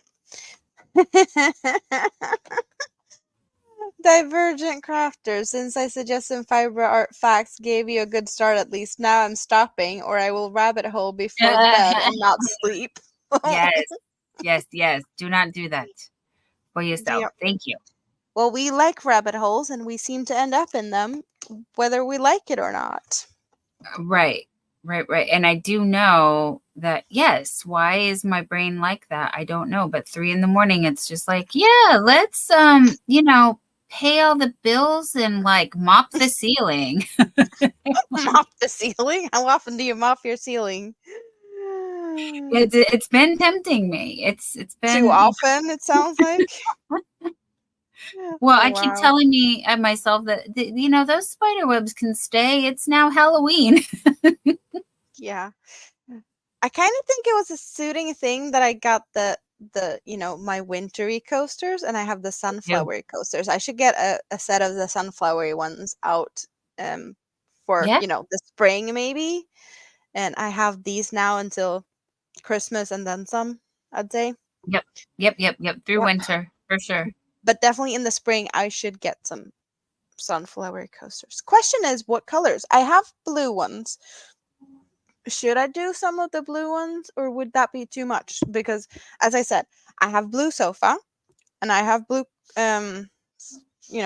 [SPEAKER 2] Divergent crafters, since I suggested fiber art facts gave you a good start at least, now I'm stopping or I will rabbit hole before bed and not sleep.
[SPEAKER 1] Yes, yes, yes. Do not do that for yourself.
[SPEAKER 2] Yep.
[SPEAKER 1] Thank you.
[SPEAKER 2] Well, we like rabbit holes and we seem to end up in them whether we like it or not.
[SPEAKER 1] Right, right. And I do know that, yes, why is my brain like that? I don't know. But 3 a.m, it's just like, yeah, let's, pay all the bills and like mop the ceiling.
[SPEAKER 2] Mop the ceiling? How often do you mop your ceiling?
[SPEAKER 1] It's been tempting me. It's
[SPEAKER 2] Too
[SPEAKER 1] been,
[SPEAKER 2] often, it sounds like.
[SPEAKER 1] well,
[SPEAKER 2] Oh,
[SPEAKER 1] I keep
[SPEAKER 2] wow.
[SPEAKER 1] telling me and myself that, those spider webs can stay. It's now Halloween.
[SPEAKER 2] Yeah. I kind of think it was a suiting thing that I got the my wintry coasters, and I have the
[SPEAKER 1] Ew.
[SPEAKER 2] sunflowery coasters. I should get a set of the sunflowery ones out for,
[SPEAKER 1] Yeah.
[SPEAKER 2] the spring maybe. And I have these now until Christmas and then some, I'd say.
[SPEAKER 1] Yep. Through
[SPEAKER 2] Yep.
[SPEAKER 1] winter for sure.
[SPEAKER 2] But definitely in the spring I should get some sunflowery coasters. Question is what colors? I have blue ones. Should I do some of the blue ones or would that be too much? Because as I said, I have blue sofa and I have blue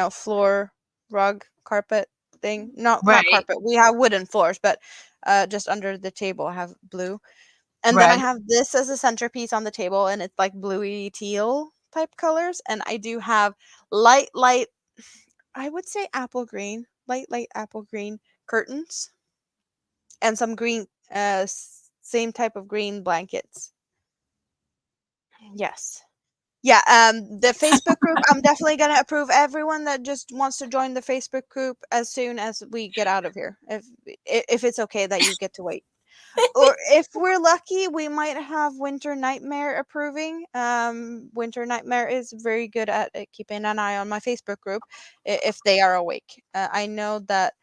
[SPEAKER 2] floor rug carpet thing. Not
[SPEAKER 1] Right,
[SPEAKER 2] carpet. We have wooden floors, but just under the table I have blue. And then I
[SPEAKER 1] right.
[SPEAKER 2] have this as a centerpiece on the table and it's like bluey teal type colors, and I do have light I would say apple green, light apple green curtains and some green same type of green blankets. Yes. Yeah, the Facebook group, I'm definitely gonna approve everyone that just wants to join the Facebook group as soon as we get out of here. If it's okay that you get to wait. Or if we're lucky, we might have Winter Nightmare approving. Winter Nightmare is very good at keeping an eye on my Facebook group if they are awake. I know that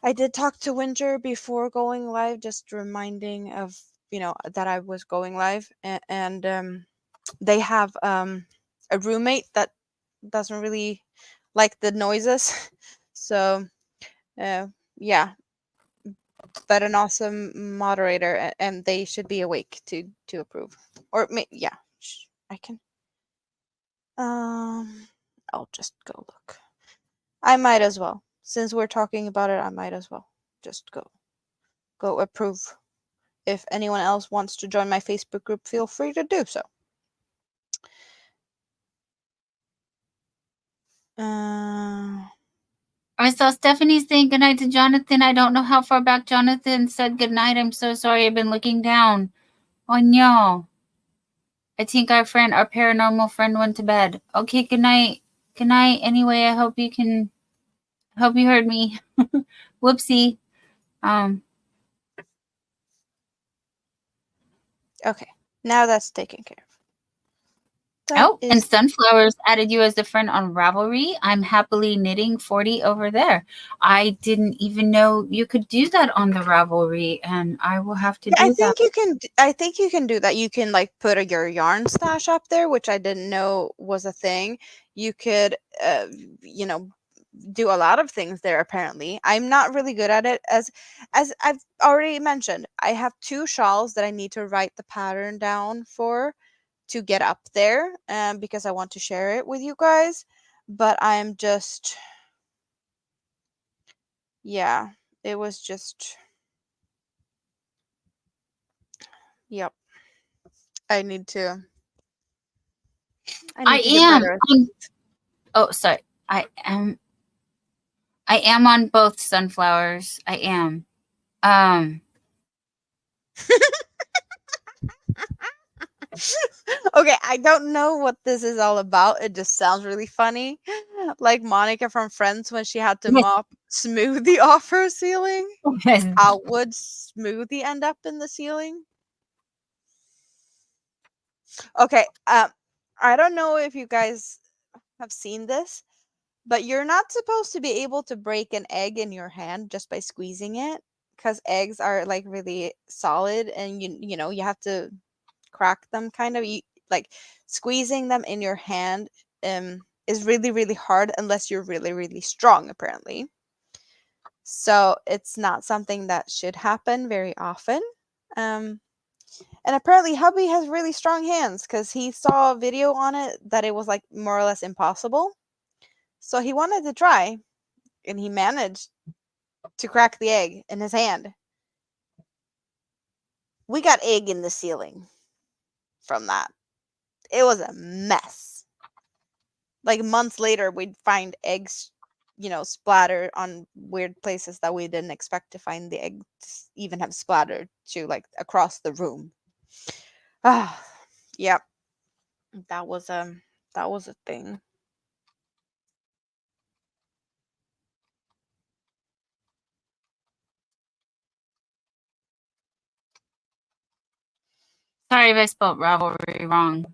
[SPEAKER 2] I did talk to Winter before going live, just reminding of that I was going live, and they have a roommate that doesn't really like the noises, so uh, yeah, but an awesome moderator, and they should be awake to approve, or yeah, I can. I'll just go look. I might as well. since we're talking about it, I might as well just go approve. If anyone else wants to join my Facebook group, feel free to do so.
[SPEAKER 1] I saw Stephanie saying goodnight to Jonathan. I don't know how far back Jonathan said goodnight. I'm so sorry. I've been looking down. Oh no. I think our paranormal friend went to bed. Okay, good night. Good night. Anyway, I hope you heard me. Whoopsie.
[SPEAKER 2] Okay, now that's taken care of.
[SPEAKER 1] And Sunflowers added you as a friend on Ravelry. I'm happily knitting 40 over there. I didn't even know you could do that on the Ravelry, and I will have to do that.
[SPEAKER 2] I think you can do that. You can like put your yarn stash up there, which I didn't know was a thing. You could, do a lot of things there. Apparently, I'm not really good at it. As I've already mentioned, I have 2 shawls that I need to write the pattern down for to get up there, because I want to share it with you guys. But I'm just, yeah, it was just, yep. I need to get better.
[SPEAKER 1] Oh, sorry. I am on both Sunflowers. I am.
[SPEAKER 2] Okay, I don't know what this is all about. It just sounds really funny. Like Monica from Friends when she had to mop smoothie off her ceiling. How would smoothie end up in the ceiling? Okay, I don't know if you guys have seen this, but you're not supposed to be able to break an egg in your hand just by squeezing it, because eggs are like really solid, and you have to crack them kind of. Like squeezing them in your hand is really, really hard unless you're really, really strong, apparently. So it's not something that should happen very often. And apparently hubby has really strong hands, because he saw a video on it that it was like more or less impossible. So he wanted to try, and he managed to crack the egg in his hand. We got egg in the ceiling from that. It was a mess. Like months later, we'd find eggs, splattered on weird places that we didn't expect to find the eggs even have splattered to, like across the room. Yep. That was a thing.
[SPEAKER 1] Sorry if I spelled Ravelry wrong.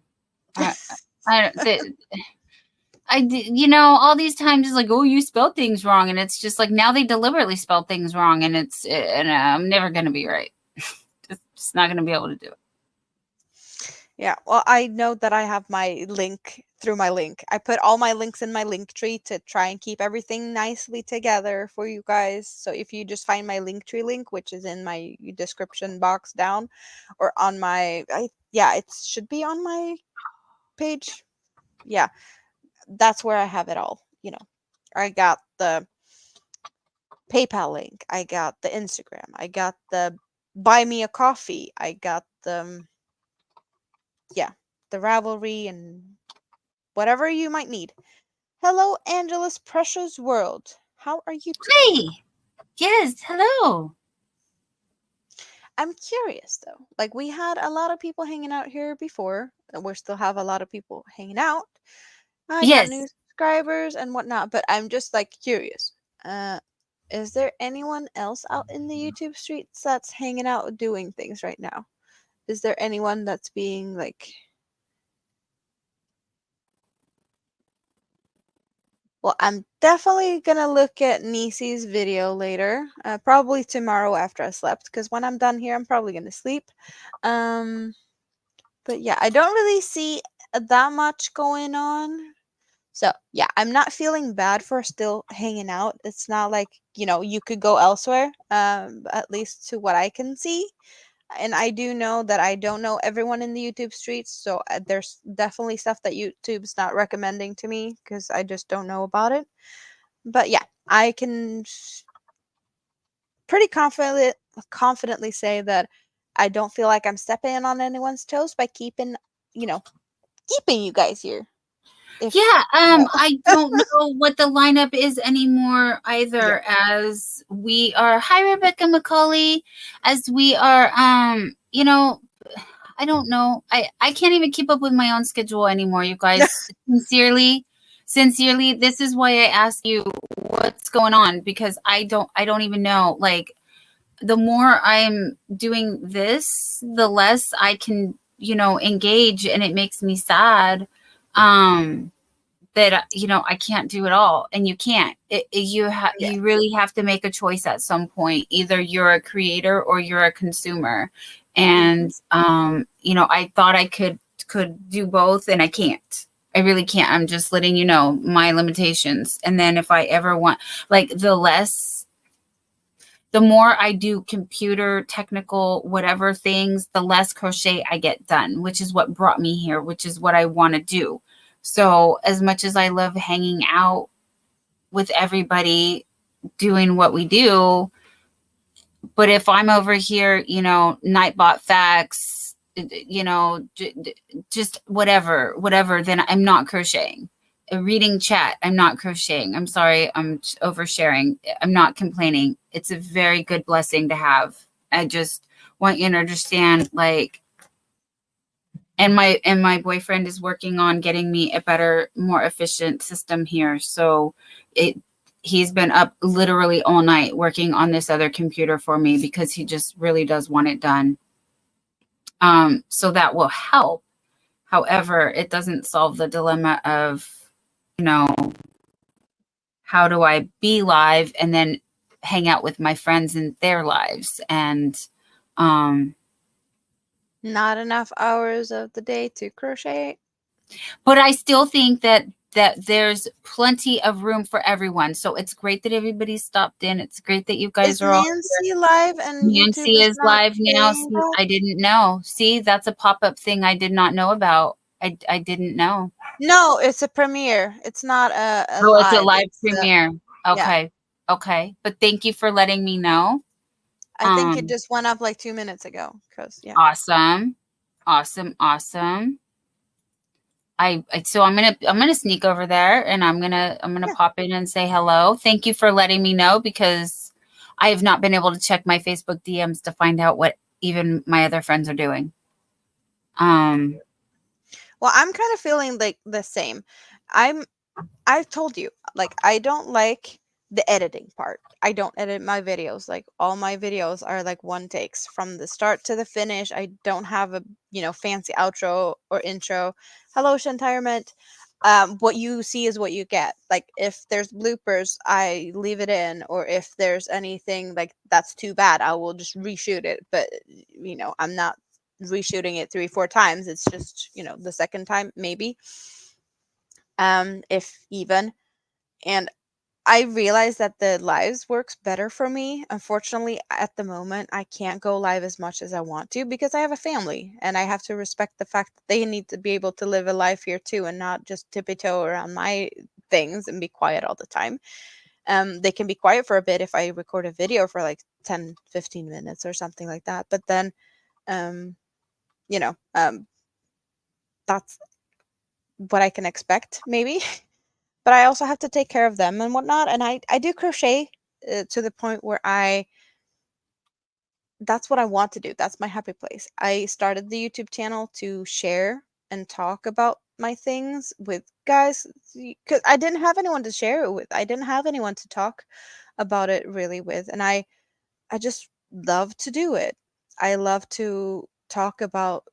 [SPEAKER 1] All these times it's like, oh, you spelled things wrong, and it's just like now they deliberately spell things wrong, and I'm never gonna be right. Just not gonna be able to do it.
[SPEAKER 2] Yeah, well, I know that I have my link through my link. I put all my links in my link tree to try and keep everything nicely together for you guys. So if you just find my link tree link, which is in my description box down, or on my, it should be on my page. Yeah, that's where I have it all. I got the PayPal link. I got the Instagram. I got the BuyMeACoffee. I got the Ravelry and whatever you might need. Hello, Angela's Precious World. How are you today?
[SPEAKER 1] Hey! Yes, hello.
[SPEAKER 2] I'm curious though. Like, we had a lot of people hanging out here before, and we still have a lot of people hanging out. I got new subscribers and whatnot, but I'm just like curious. Is there anyone else out in the YouTube streets that's hanging out doing things right now? Is there anyone that's being like... Well, I'm definitely gonna look at Nisi's video later, probably tomorrow after I slept, because when I'm done here, I'm probably gonna sleep. But yeah, I don't really see that much going on. So yeah, I'm not feeling bad for still hanging out. It's not like, you could go elsewhere, at least to what I can see. And I do know that I don't know everyone in the YouTube streets, so there's definitely stuff that YouTube's not recommending to me because I just don't know about it. But yeah, I can pretty confidently say that I don't feel like I'm stepping on anyone's toes by keeping you guys here. If
[SPEAKER 1] Yeah, I don't know what the lineup is anymore either, as we are, hi Rebecca McCauley, as we are, I don't know. I can't even keep up with my own schedule anymore, you guys. Sincerely, this is why I ask you what's going on, because I don't even know. Like, the more I'm doing this, the less I can, engage, and it makes me sad. That I can't do it all, and you can't. You really have to make a choice at some point. Either you're a creator or you're a consumer, and I thought I could do both, and I can't. I really can't. I'm just letting you know my limitations. And then if I ever want, like, the more I do computer technical whatever things, the less crochet I get done, which is what brought me here, which is what I want to do. So as much as I love hanging out with everybody doing what we do, but if I'm over here, Nightbot facts, just whatever, then I'm not crocheting. Reading chat, I'm not crocheting. I'm sorry, I'm oversharing. I'm not complaining. It's a very good blessing to have. I just want you to understand, like, and my boyfriend is working on getting me a better, more efficient system here. So he's been up literally all night working on this other computer for me because he just really does want it done. So that will help. However, it doesn't solve the dilemma of, how do I be live and then hang out with my friends in their lives? And
[SPEAKER 2] not enough hours of the day to crochet.
[SPEAKER 1] but I still think that there's plenty of room for everyone. So it's great that everybody stopped in. It's great that you guys
[SPEAKER 2] Is
[SPEAKER 1] are all
[SPEAKER 2] Nancy live and
[SPEAKER 1] Nancy
[SPEAKER 2] YouTube
[SPEAKER 1] is
[SPEAKER 2] not
[SPEAKER 1] live now.
[SPEAKER 2] saying
[SPEAKER 1] See,
[SPEAKER 2] that?
[SPEAKER 1] I didn't know. See, that's a pop-up thing I did not know about. I didn't know.
[SPEAKER 2] No, it's a premiere. It's not a
[SPEAKER 1] Oh, it's a
[SPEAKER 2] live.
[SPEAKER 1] live
[SPEAKER 2] It's
[SPEAKER 1] premiere.
[SPEAKER 2] yeah.
[SPEAKER 1] Okay. But thank you for letting me know.
[SPEAKER 2] I think it just went up like 2 minutes ago.
[SPEAKER 1] Awesome. So I'm gonna sneak over there, and I'm gonna pop in and say hello. Thank you for letting me know, because I have not been able to check my Facebook DMs to find out what even my other friends are doing.
[SPEAKER 2] Well, I'm kind of feeling like the same. I've told you, like, I don't like the editing part. I don't edit my videos. Like, all my videos are like one takes from the start to the finish. I don't have a, fancy outro or intro. Hello, Shantirement. What you see is what you get. Like, if there's bloopers, I leave it in, or if there's anything like that's too bad, I will just reshoot it. But I'm not reshooting it 3-4 times. It's just, the second time maybe, if even. And I realize that the lives works better for me. Unfortunately, at the moment, I can't go live as much as I want to because I have a family, and I have to respect the fact that they need to be able to live a life here too, and not just tippy toe around my things and be quiet all the time. They can be quiet for a bit if I record a video for like 10-15 minutes or something like that. But then, um, that's what I can expect maybe. But I also have to take care of them and whatnot. And I do crochet to the point where that's what I want to do. That's my happy place. I started the YouTube channel to share and talk about my things with guys, because I didn't have anyone to share it with. I didn't have anyone to talk about it really with. And I just love to do it. I love to talk about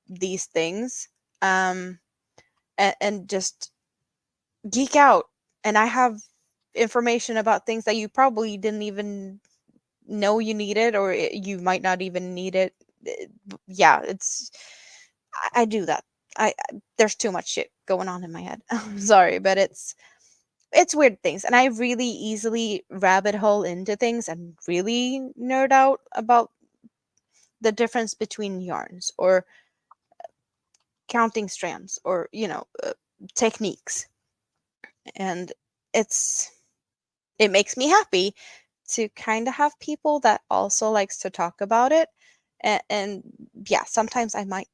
[SPEAKER 2] these things, and just geek out. And I have information about things that you probably didn't even know you needed, or you might not even need it. Yeah, I do that. There's too much shit going on in my head. I'm sorry, but it's weird things, and I really easily rabbit hole into things and really nerd out about the difference between yarns, or counting strands, or techniques. And it's it makes me happy to kind of have people that also likes to talk about it. And yeah, sometimes I might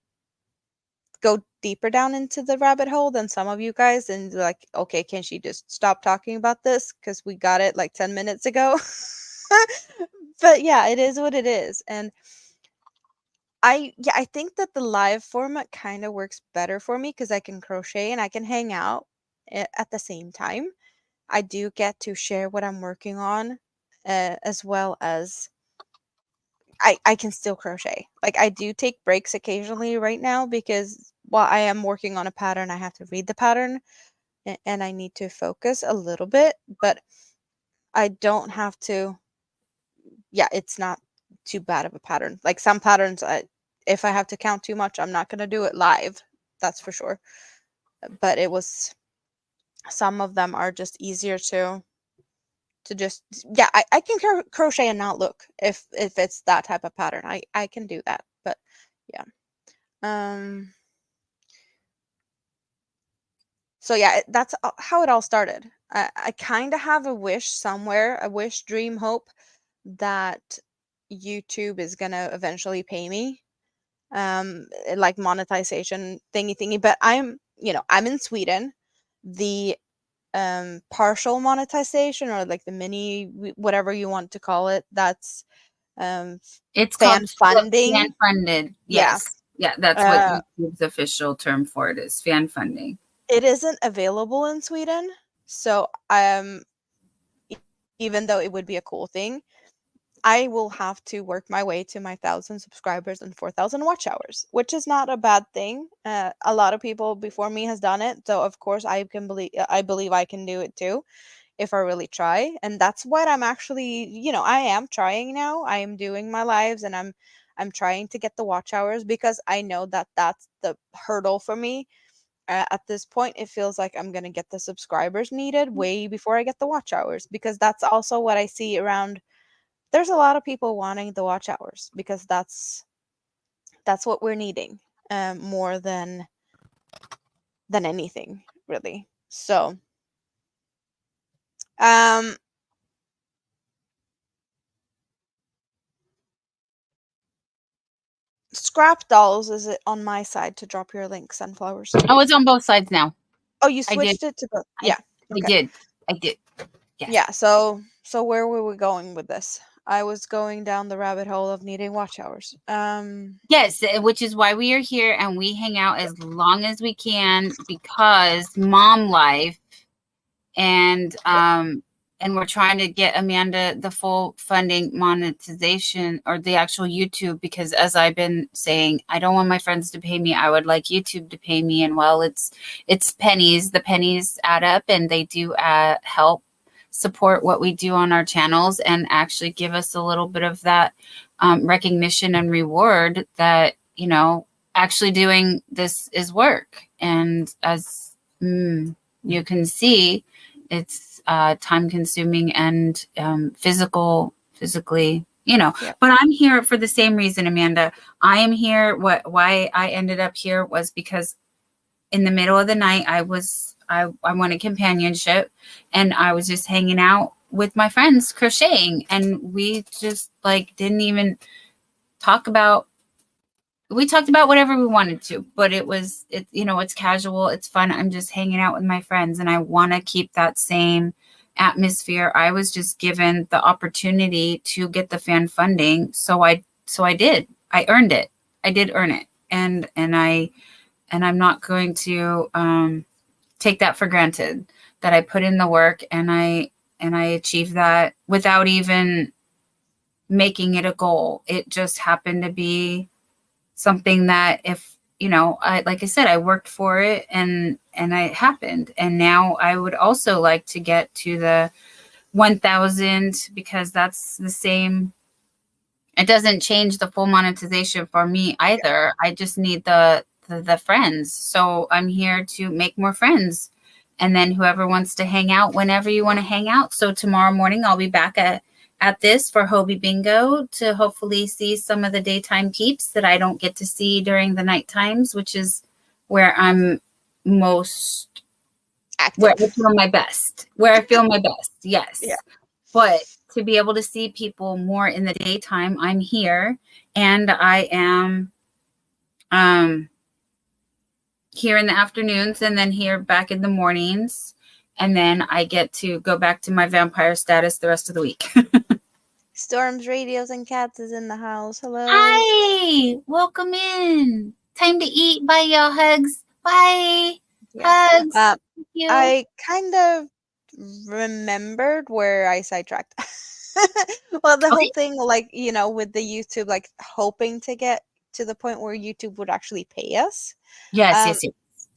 [SPEAKER 2] go deeper down into the rabbit hole than some of you guys and like, okay, can she just stop talking about this? Because we got it like 10 minutes ago. But yeah, it is what it is. And I think that the live format kind of works better for me because I can crochet and I can hang out at the same time. I do get to share what I'm working on, as well as I can still crochet. Like I do take breaks occasionally right now because while I am working on a pattern, I have to read the pattern and I need to focus a little bit, but I don't have to. Yeah, it's not too bad of a pattern. Like some patterns, if I have to count too much, I'm not going to do it live. That's for sure. But some of them are just easier to just, yeah, I can crochet and not look if it's that type of pattern. I can do that. But yeah. So yeah, that's how it all started. I kind of have a wish somewhere, a wish, dream, hope that YouTube is gonna eventually pay me, like monetization thingy. But I'm in Sweden. The partial monetization, or like the mini, whatever you want to call it, that's
[SPEAKER 1] It's
[SPEAKER 2] fan
[SPEAKER 1] called
[SPEAKER 2] funding.
[SPEAKER 1] fan funded.
[SPEAKER 2] Yeah.
[SPEAKER 1] Yes. Yeah, that's what YouTube's official term for it is, fan funding.
[SPEAKER 2] It isn't available in Sweden, so even though it would be a cool thing, I will have to work my way to my 1,000 subscribers and 4,000 watch hours, which is not a bad thing. A lot of people before me has done it, so of course I believe I can do it too if I really try. And that's what I'm actually, I am trying now. I am doing my lives and I'm trying to get the watch hours because I know that that's the hurdle for me. At this point, it feels like I'm going to get the subscribers needed way before I get the watch hours, because that's also what I see around. There's a lot of people wanting the watch hours because that's what we're needing, more than anything, really. So Scrapdolls, is it on my side to drop your link, Sunflowers?
[SPEAKER 1] Oh, it's on both sides now.
[SPEAKER 2] Oh, you
[SPEAKER 1] I did.
[SPEAKER 2] switched it to both. Yeah.
[SPEAKER 1] I did. Yes.
[SPEAKER 2] Yeah. So where were we going with this? I was going down the rabbit hole of needing watch hours.
[SPEAKER 1] Yes, which is why we are here and we hang out as long as we can because mom life, and we're trying to get Amanda the full funding monetization, or the actual YouTube, because as I've been saying, I don't want my friends to pay me. I would like YouTube to pay me. And while it's pennies, the pennies add up, and they do help support what we do on our channels and actually give us a little bit of that recognition and reward that, actually doing this is work. And as you can see, it's time consuming and physically,
[SPEAKER 2] Yeah.
[SPEAKER 1] But I'm here for the same reason, Amanda. I am here. Why I ended up here was because in the middle of the night, I wanted companionship, and I was just hanging out with my friends crocheting, and we just didn't even talk about. We talked about whatever we wanted to, but it's casual, it's fun. I'm just hanging out with my friends, and I want to keep that same atmosphere. I was just given the opportunity to get the fan funding, so I did. I earned it. I did earn it, and I'm not going to take that for granted, that I put in the work and I achieved that without even making it a goal. It just happened to be something that, if like I said, I worked for it, and it happened. And now I would also like to get to the 1,000, because that's the same. It doesn't change the full monetization for me either. I just need the friends. So I'm here to make more friends. And then whoever wants to hang out, whenever you want to hang out. So tomorrow morning, I'll be back at this for Hobie Bingo to hopefully see some of the daytime peeps that I don't get to see during the night times, which is where I'm most where I
[SPEAKER 2] Active.
[SPEAKER 1] feel my best. Where I feel my best. Yes.
[SPEAKER 2] Yeah.
[SPEAKER 1] But to be able to see people more in the daytime, I'm here and I am here in the afternoons and then here back in the mornings. And then I get to go back to my vampire status the rest of the week.
[SPEAKER 2] Storms, Radios, and Cats is in the house. Hello.
[SPEAKER 1] Hi, welcome in. Time to eat. Bye, y'all. Hugs. Bye.
[SPEAKER 2] Yeah.
[SPEAKER 1] Hugs. Thank you.
[SPEAKER 2] I kind of remembered where I sidetracked. Well, the whole thing, like, you know, with the YouTube, like hoping to get to the point where YouTube would actually pay us.
[SPEAKER 1] Yes.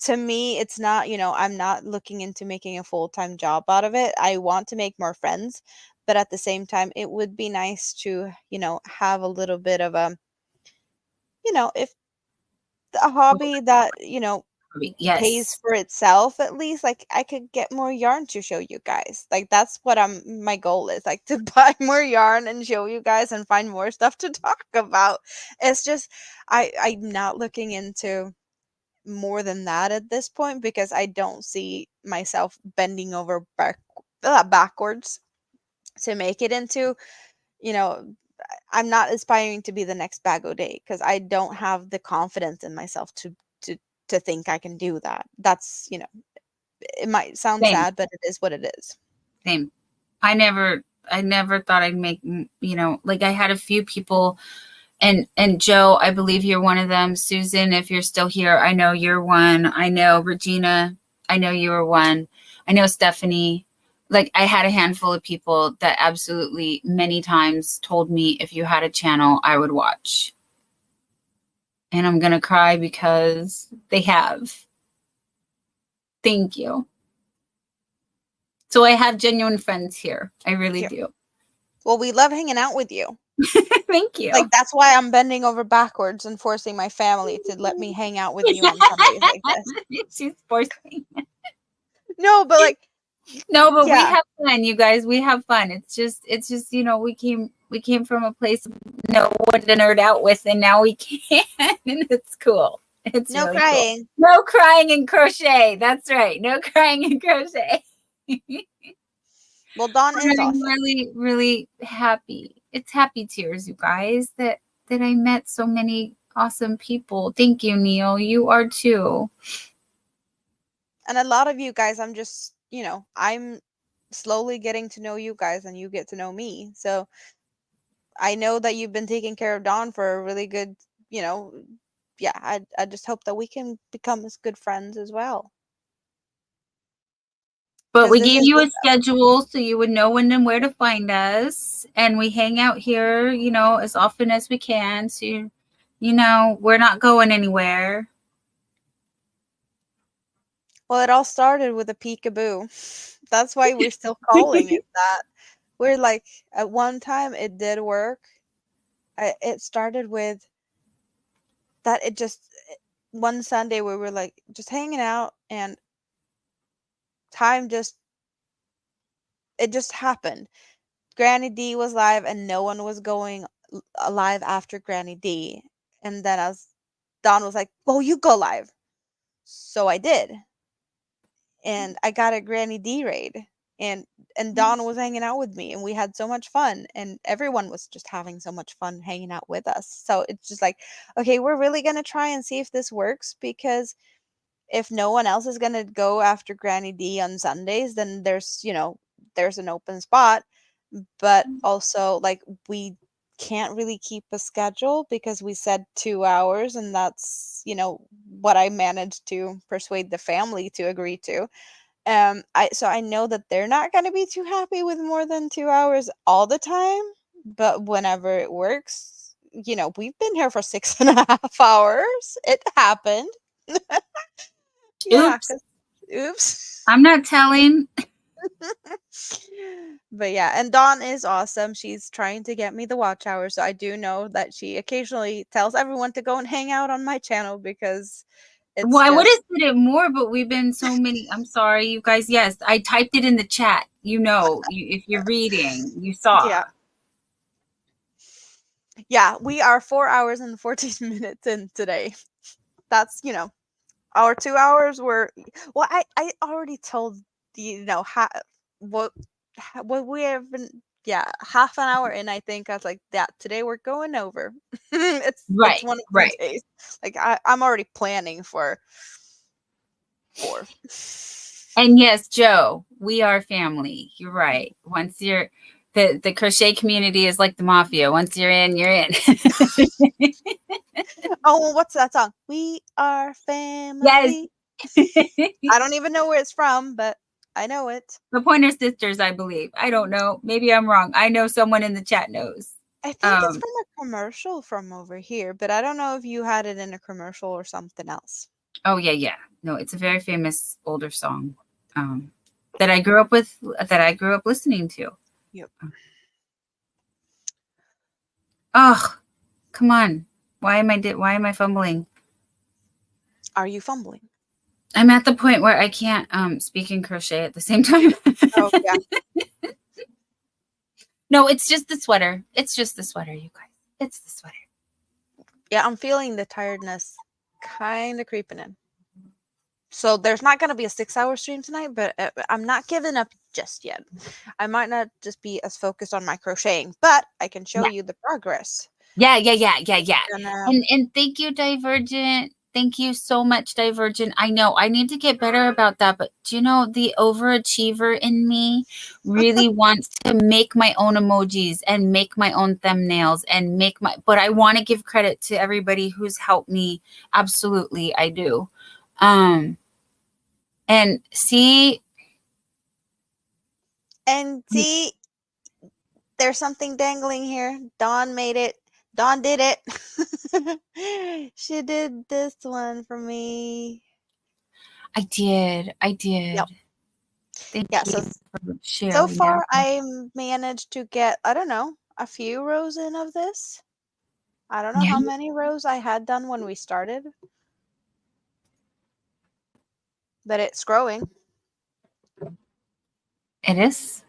[SPEAKER 2] To me, it's not, you know, I'm not looking into making a full-time job out of it. I want to make more friends, but at the same time, it would be nice to, you know, have a little bit of a, you know, if a hobby that, you know, pays
[SPEAKER 1] Yes.
[SPEAKER 2] for itself, at least, like I could get more yarn to show you guys. Like that's what my goal is, like to buy more yarn and show you guys and find more stuff to talk about. It's just I'm not looking into more than that at this point because I don't see myself bending over backwards to make it into, you know, I'm not aspiring to be the next Bag O Day because I don't have the confidence in myself to think I can do that. That's, you know, it might sound
[SPEAKER 1] Same.
[SPEAKER 2] sad, but it is what it is.
[SPEAKER 1] Same. I never thought I'd make, you know, like I had a few people and Joe, I believe you're one of them. Susan, if you're still here, I know you're one. I know Regina, I know you were one. I know Stephanie. Like I had a handful of people that absolutely many times told me if you had a channel, I would watch. And I'm going to cry because they have. Thank you. So I have genuine friends here. I really do.
[SPEAKER 2] Well, we love hanging out with you.
[SPEAKER 1] Thank you.
[SPEAKER 2] Like that's why I'm bending over backwards and forcing my family to let me hang out with you on Sundays like this.
[SPEAKER 1] She's forcing.
[SPEAKER 2] No, but like
[SPEAKER 1] no, but we
[SPEAKER 2] yeah.
[SPEAKER 1] have fun, you guys. We have fun. It's just, you know, we came from a place no one to nerd out with, and now we can, and it's cool. It's
[SPEAKER 2] No
[SPEAKER 1] really
[SPEAKER 2] crying.
[SPEAKER 1] Cool. No crying and crochet. That's right. No crying and crochet.
[SPEAKER 2] Well, Dawn is
[SPEAKER 1] I'm
[SPEAKER 2] awesome.
[SPEAKER 1] really, really happy. It's happy tears, you guys, that I met so many awesome people. Thank you, Neil. You are too.
[SPEAKER 2] And a lot of you guys, I'm just, you know, I'm slowly getting to know you guys and you get to know me. So I know that you've been taking care of Dawn for a really good, you know, yeah, I just hope that we can become as good friends as well.
[SPEAKER 1] But we gave you a schedule so you would know when and where to find us. And we hang out here, you know, as often as we can. So, you know, we're not going anywhere.
[SPEAKER 2] Well, it all started with a peekaboo. That's why we're still calling it that. We're like, at one time it did work. It started with that. One Sunday we were like just hanging out and it just happened. Granny D was live and no one was going live after Granny D. And then Dawn was like, well, you go live. So I did. And I got a Granny D raid. And Dawn was hanging out with me and we had so much fun and everyone was just having so much fun hanging out with us. So it's just like, okay, we're really going to try and see if this works because if no one else is going to go after Granny D on Sundays, then there's, you know, there's an open spot. But also like we can't really keep a schedule because we said 2 hours and that's, you know, what I managed to persuade the family to agree to. I know that they're not going to be too happy with more than 2 hours all the time, but whenever it works, you know, we've been here for 6.5 hours. It happened. Yeah. Oops.
[SPEAKER 1] I'm not telling.
[SPEAKER 2] But yeah, and Dawn is awesome. She's trying to get me the watch hour, so I do know that she occasionally tells everyone to go and hang out on my channel because it's
[SPEAKER 1] I would have said it more, but we've been so many. I'm sorry, you guys. Yes, I typed it in the chat. You know, if you're reading, you saw.
[SPEAKER 2] Yeah. Yeah, we are 4 hours and 14 minutes in today. That's, you know, Our 2 hours were, well, I already told you know what what we have been, yeah, half an hour in. I think I was like, that today we're going over. It's
[SPEAKER 1] Right,
[SPEAKER 2] one of those
[SPEAKER 1] right.
[SPEAKER 2] days. Like I'm already planning for 4.
[SPEAKER 1] And yes, Joe, we are family. You're right. Once you're the crochet community is like the mafia. Once you're in, you're in.
[SPEAKER 2] Oh, well, what's that song? We are
[SPEAKER 1] Yes.
[SPEAKER 2] family. I don't even know where it's from, but I know it.
[SPEAKER 1] The Pointer Sisters, I believe. I don't know. Maybe I'm wrong. I know someone in the chat knows.
[SPEAKER 2] I think it's from a commercial from over here, but I don't know if you had it in a commercial or something else.
[SPEAKER 1] Oh yeah, yeah. No, it's a very famous older song that I grew up with, that I grew up listening to.
[SPEAKER 2] Yep.
[SPEAKER 1] Oh, come on. Why am I fumbling?
[SPEAKER 2] Are you fumbling?
[SPEAKER 1] I'm at the point where I can't speak and crochet at the same time.
[SPEAKER 2] Oh, yeah.
[SPEAKER 1] No, it's just the sweater. It's just the sweater, you guys. It's the sweater.
[SPEAKER 2] Yeah, I'm feeling the tiredness kind of creeping in. So there's not going to be a 6-hour stream tonight, but I'm not giving up just yet. I might not just be as focused on my crocheting, but I can show you the progress.
[SPEAKER 1] Yeah.
[SPEAKER 2] And,
[SPEAKER 1] And thank you, Divergent. Thank you so much, Divergent. I know I need to get better about that, but do you know the overachiever in me really wants to make my own emojis and make my own thumbnails and but I want to give credit to everybody who's helped me. Absolutely, I do. And see,
[SPEAKER 2] there's something dangling here. Dawn made it. Dawn did it. She did this one for me.
[SPEAKER 1] I did.
[SPEAKER 2] Yep.
[SPEAKER 1] Thank
[SPEAKER 2] Yeah,
[SPEAKER 1] you
[SPEAKER 2] so
[SPEAKER 1] for sharing.
[SPEAKER 2] so far I managed to get, I don't know, a few rows in of this. I don't know how many rows I had done when we started, but it's growing.
[SPEAKER 1] It is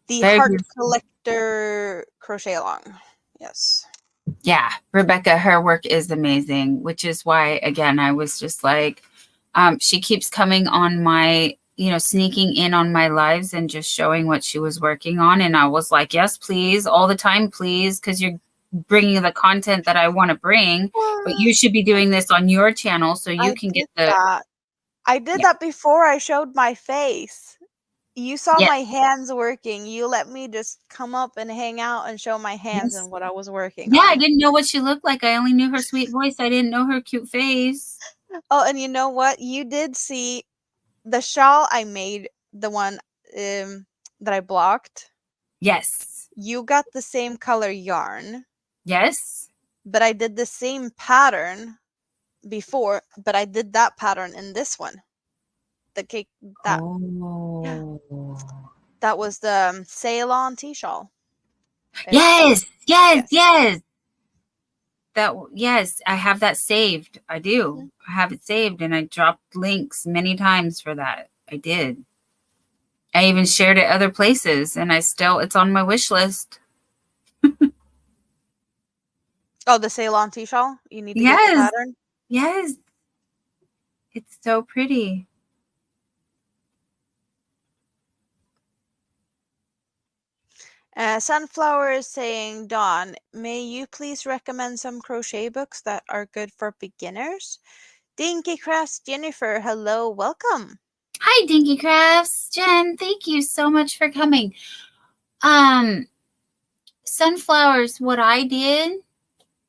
[SPEAKER 2] The
[SPEAKER 1] very
[SPEAKER 2] Heart
[SPEAKER 1] beautiful.
[SPEAKER 2] Collector crochet along. Yes.
[SPEAKER 1] Yeah, Rebecca, her work is amazing, which is why, again, I was just like, she keeps coming on my, sneaking in on my lives and just showing what she was working on. And I was like, yes, please, all the time, please, because you're bringing the content that I want to bring, but you should be doing this on your channel so you can get the...
[SPEAKER 2] that. I did that before I showed my face. You saw my hands working. You let me just come up and hang out and show my hands and what I was working on.
[SPEAKER 1] I didn't know what she looked like. I only knew her sweet voice. I didn't know her cute face.
[SPEAKER 2] Oh, and you know what? You did see the shawl I made, the one that I blocked.
[SPEAKER 1] Yes.
[SPEAKER 2] You got the same color yarn.
[SPEAKER 1] Yes.
[SPEAKER 2] But I did the same pattern before, but I did that pattern in this one. The cake that that was the Ceylon tea shawl.
[SPEAKER 1] Yes. Yes, I have that saved. I do. I have it saved, and I dropped links many times for that. I did. I even shared it other places, and it's on my wish list.
[SPEAKER 2] Oh, the Ceylon tea shawl? You need to get the pattern?
[SPEAKER 1] Yes. It's so pretty.
[SPEAKER 2] Sunflower is saying, Dawn, may you please recommend some crochet books that are good for beginners? Dinky Crafts Jennifer, hello, welcome.
[SPEAKER 1] Hi, Dinky Crafts. Jen, thank you so much for coming. Sunflowers, what I did,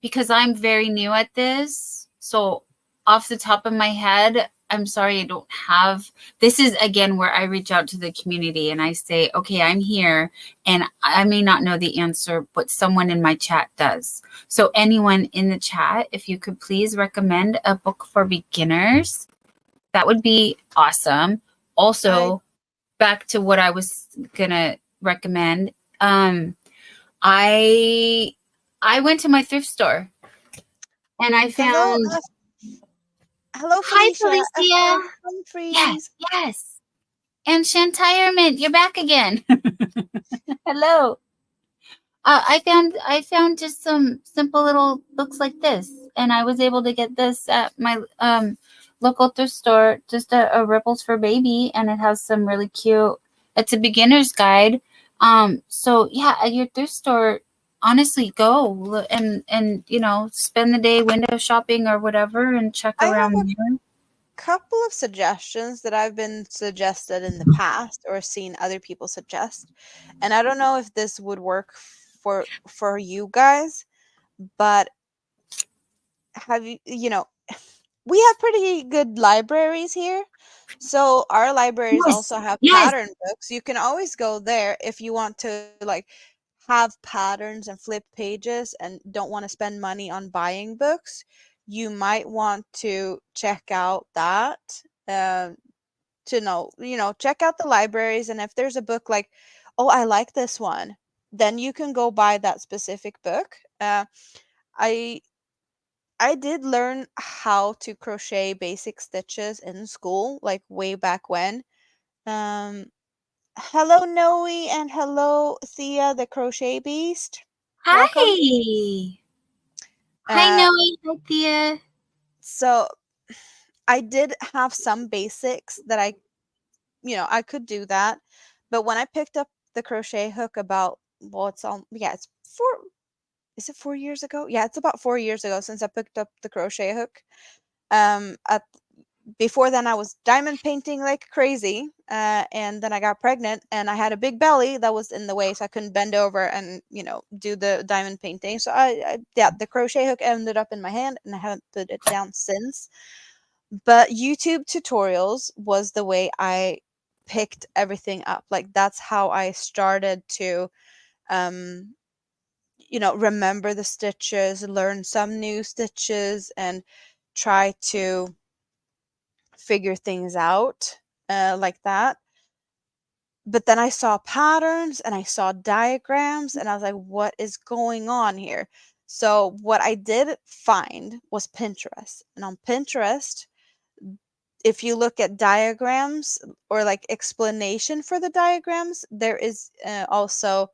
[SPEAKER 1] because I'm very new at this, so off the top of my head, I'm sorry I don't have, this is again where I reach out to the community and I say, okay, I'm here and I may not know the answer, but someone in my chat does. So anyone in the chat, if you could please recommend a book for beginners, that would be awesome. Also, back to what I was gonna recommend, I went to my thrift store and I found...
[SPEAKER 2] Hello, Felicia.
[SPEAKER 1] Hi, Felicia. Yes. And Shantirement, you're back again. Hello. I found just some simple little books like this, and I was able to get this at my local thrift store, just a Ripples for Baby, and it has some really cute. It's a beginner's guide. So yeah, at your thrift store, honestly, go and spend the day window shopping or whatever, and check
[SPEAKER 2] I have
[SPEAKER 1] around
[SPEAKER 2] a
[SPEAKER 1] there.
[SPEAKER 2] couple of suggestions that I've been suggested in the past or seen other people suggest. And I don't know if this would work for you guys, but have you, we have pretty good libraries here. So our libraries
[SPEAKER 1] Yes,
[SPEAKER 2] also have
[SPEAKER 1] yes.
[SPEAKER 2] pattern books. You can always go there if you want to like have patterns and flip pages and don't want to spend money on buying books. You might want to check out that uh, to check out the libraries, and if there's a book like, oh, I like this one, then you can go buy that specific book. I I did learn how to crochet basic stitches in school, like way back when. Um, Hello Noe and hello Thea the Crochet Beast. Welcome.
[SPEAKER 1] Hi. Hi,
[SPEAKER 2] Uh,
[SPEAKER 1] Noe. Hi, Thea.
[SPEAKER 2] so I did have some basics that I could do that, but when I picked up the crochet hook about, well, it's 4 years ago? Yeah, it's about 4 years ago since I picked up the crochet hook. At Before then I was diamond painting like crazy, and then I got pregnant and I had a big belly that was in the way, so I couldn't bend over and do the diamond painting. So yeah, the crochet hook ended up in my hand and I haven't put it down since. But YouTube tutorials was the way I picked everything up. Like that's how I started to um remember the stitches, learn some new stitches, and try to figure things out like that. But then I saw patterns and I saw diagrams and I was like, what is going on here? So what I did find was Pinterest. And on Pinterest, if you look at diagrams or like explanation for the diagrams, there is also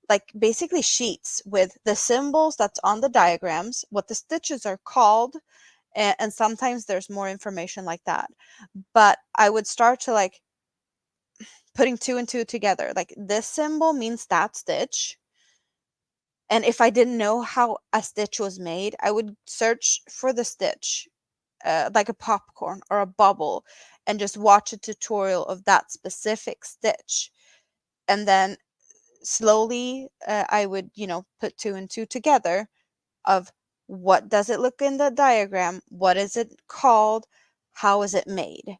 [SPEAKER 2] like basically sheets with the symbols that's on the diagrams, what the stitches are called, and sometimes there's more information like that. But I would start to like putting two and two together. Like this symbol means that stitch. And if I didn't know how a stitch was made, I would search for the stitch, like a popcorn or a bubble, and just watch a tutorial of that specific stitch. And then slowly I would, put two and two together of what does it look in the diagram? What is it called? How is it made?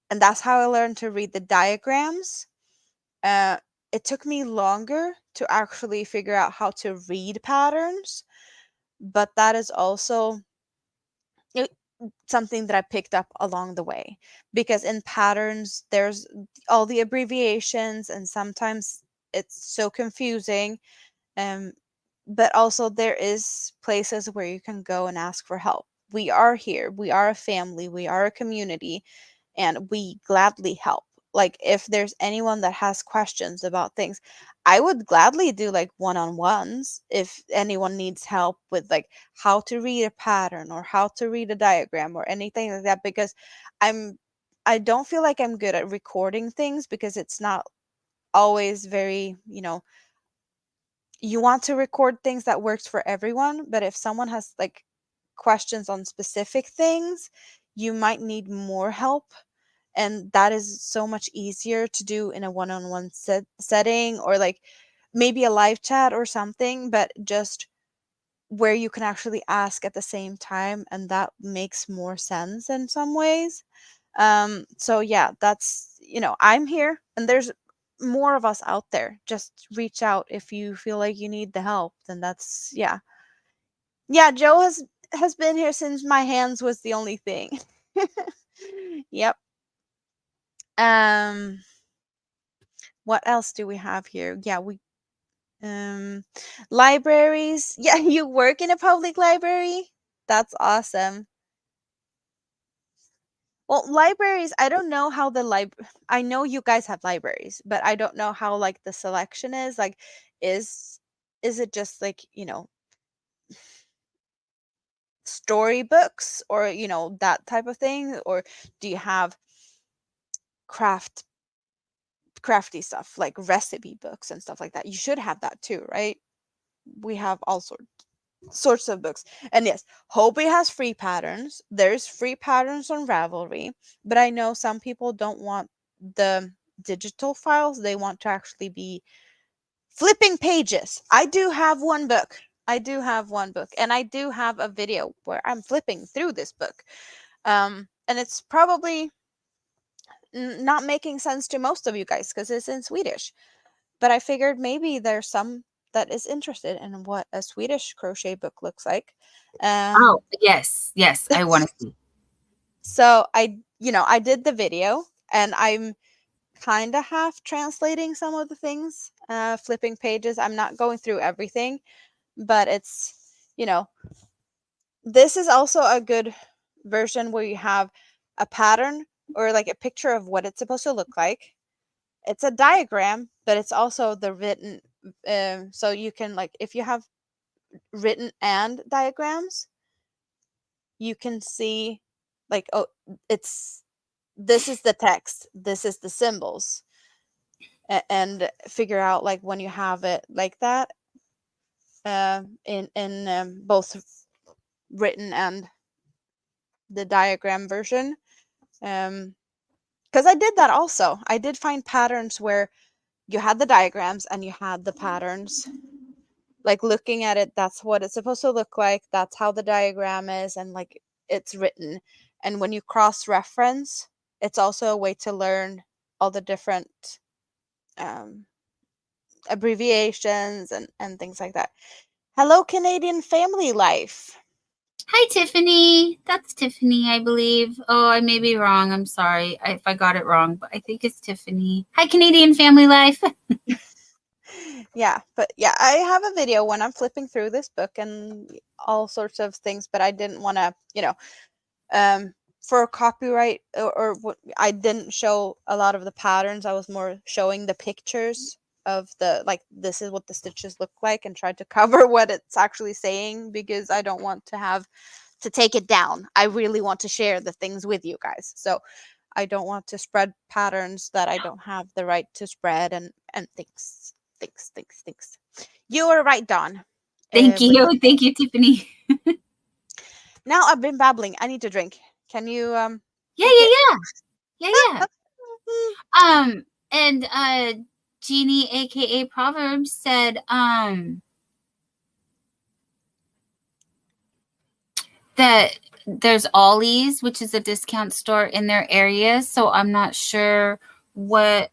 [SPEAKER 2] And that's how I learned to read the diagrams. Uh, it took me longer to actually figure out how to read patterns, but that is also it, something that I picked up along the way, because in patterns there's all the abbreviations and sometimes it's so confusing. Um, but also there is places where you can go and ask for help. We are here. We are a family. We are a community, and we gladly help. Like if there's anyone that has questions about things, I would gladly do like one-on-ones if anyone needs help with like how to read a pattern or how to read a diagram or anything like that, because I'm I don't feel like I'm good at recording things because it's not always very, you want to record things that works for everyone, but if someone has like questions on specific things, you might need more help, and that is so much easier to do in a one-on-one setting, or like maybe a live chat or something, but just where you can actually ask at the same time, and that makes more sense in some ways. So yeah, that's, I'm here and there's more of us out there. Just reach out if you feel like you need the help. Then that's, yeah. Yeah, Joe has been here since my hands was the only thing. Yep. Um what else do we have here? Yeah, we um libraries. Yeah, you work in a public library? That's awesome. Well, libraries, I don't know how I know you guys have libraries, but I don't know how like the selection is. Like is is it just like, storybooks or, you know, that type of thing? Or do you have crafty stuff like recipe books and stuff like that? You should have that too, right? We have all sorts of books. And yes, Hobie has free patterns. There's free patterns on Ravelry, but I know some people don't want the digital files. They want to actually be flipping pages. I do have one book. And I do have a video where I'm flipping through this book. And it's probably not making sense to most of you guys because it's in Swedish. But I figured maybe there's some that is interested in what a Swedish crochet book looks like.
[SPEAKER 1] Oh, yes. Yes. I want to see.
[SPEAKER 2] So I did the video, and I'm kind of half translating some of the things, flipping pages. I'm not going through everything, but it's, this is also a good version where you have a pattern or like a picture of what it's supposed to look like. It's a diagram, but it's also the written. So you can, like, if you have written and diagrams, you can see, like, oh, this is the text, this is the symbols, and figure out, like, when you have it like that, in both written and the diagram version. Because I did that also. I did find patterns where you had the diagrams and you had the patterns. Like, looking at it, that's what it's supposed to look like. That's how the diagram is, and like it's written. And when you cross-reference, it's also a way to learn all the different abbreviations and things like that. Hello, Canadian Family Life.
[SPEAKER 1] Hi, Tiffany. That's Tiffany, I believe. Oh, I may be wrong. I'm sorry if I got it wrong, but I think it's Tiffany. Hi, Canadian Family Life.
[SPEAKER 2] Yeah, but yeah, I have a video when I'm flipping through this book and all sorts of things, but I didn't want to, for copyright or what, I didn't show a lot of the patterns. I was more showing the pictures of the, like, this is what the stitches look like, and tried to cover what it's actually saying, because I don't want to have to take it down. I really want to share the things with you guys. So I don't want to spread patterns that I don't have the right to spread, and things. You are right, Dawn.
[SPEAKER 1] Thank you. Thank you, Tiffany.
[SPEAKER 2] Now I've been babbling. I need to drink. Can you
[SPEAKER 1] Yeah. And Jeannie, aka Proverbs, said that there's Ollie's, which is a discount store in their area. So I'm not sure what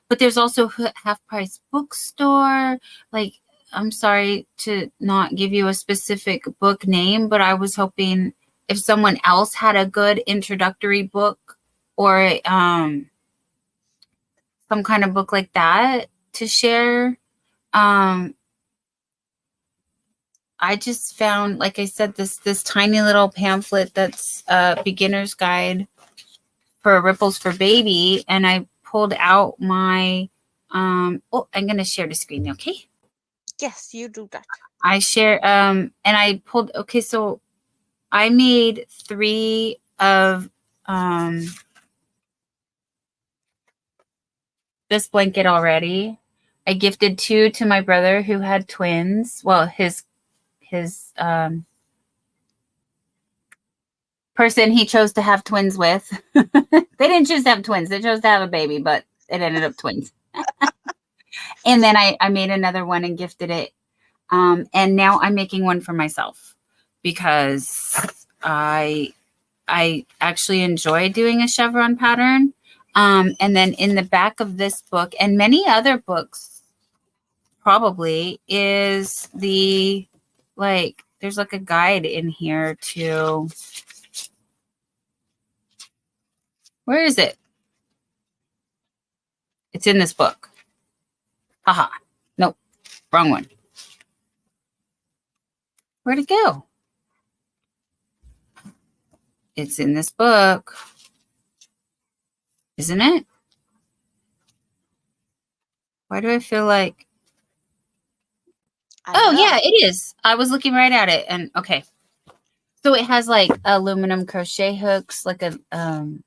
[SPEAKER 1] but there's also Half Price Bookstore. Like, I'm sorry to not give you a specific book name, but I was hoping if someone else had a good introductory book or some kind of book like that to share. I just found, like I said, this tiny little pamphlet that's a beginner's guide for Ripples for Baby, and I pulled out my I'm gonna share the screen, okay?
[SPEAKER 2] Yes, you do that.
[SPEAKER 1] I share and I pulled, okay, so I made 3 of this blanket already. I gifted 2 to my brother who had twins. Well, his person he chose to have twins with. They didn't choose to have twins. They chose to have a baby, but it ended up twins. And then I made another one and gifted it. And now I'm making one for myself because I actually enjoy doing a chevron pattern. And then in the back of this book and many other books probably is the, like, there's like a guide in here to, where is it? It's in this book. Haha. Nope. Wrong one. Where'd it go? It's in this book. Isn't it? Why do I feel like... Oh, yeah, it is. I was looking right at it. And okay. So it has like aluminum crochet hooks, like a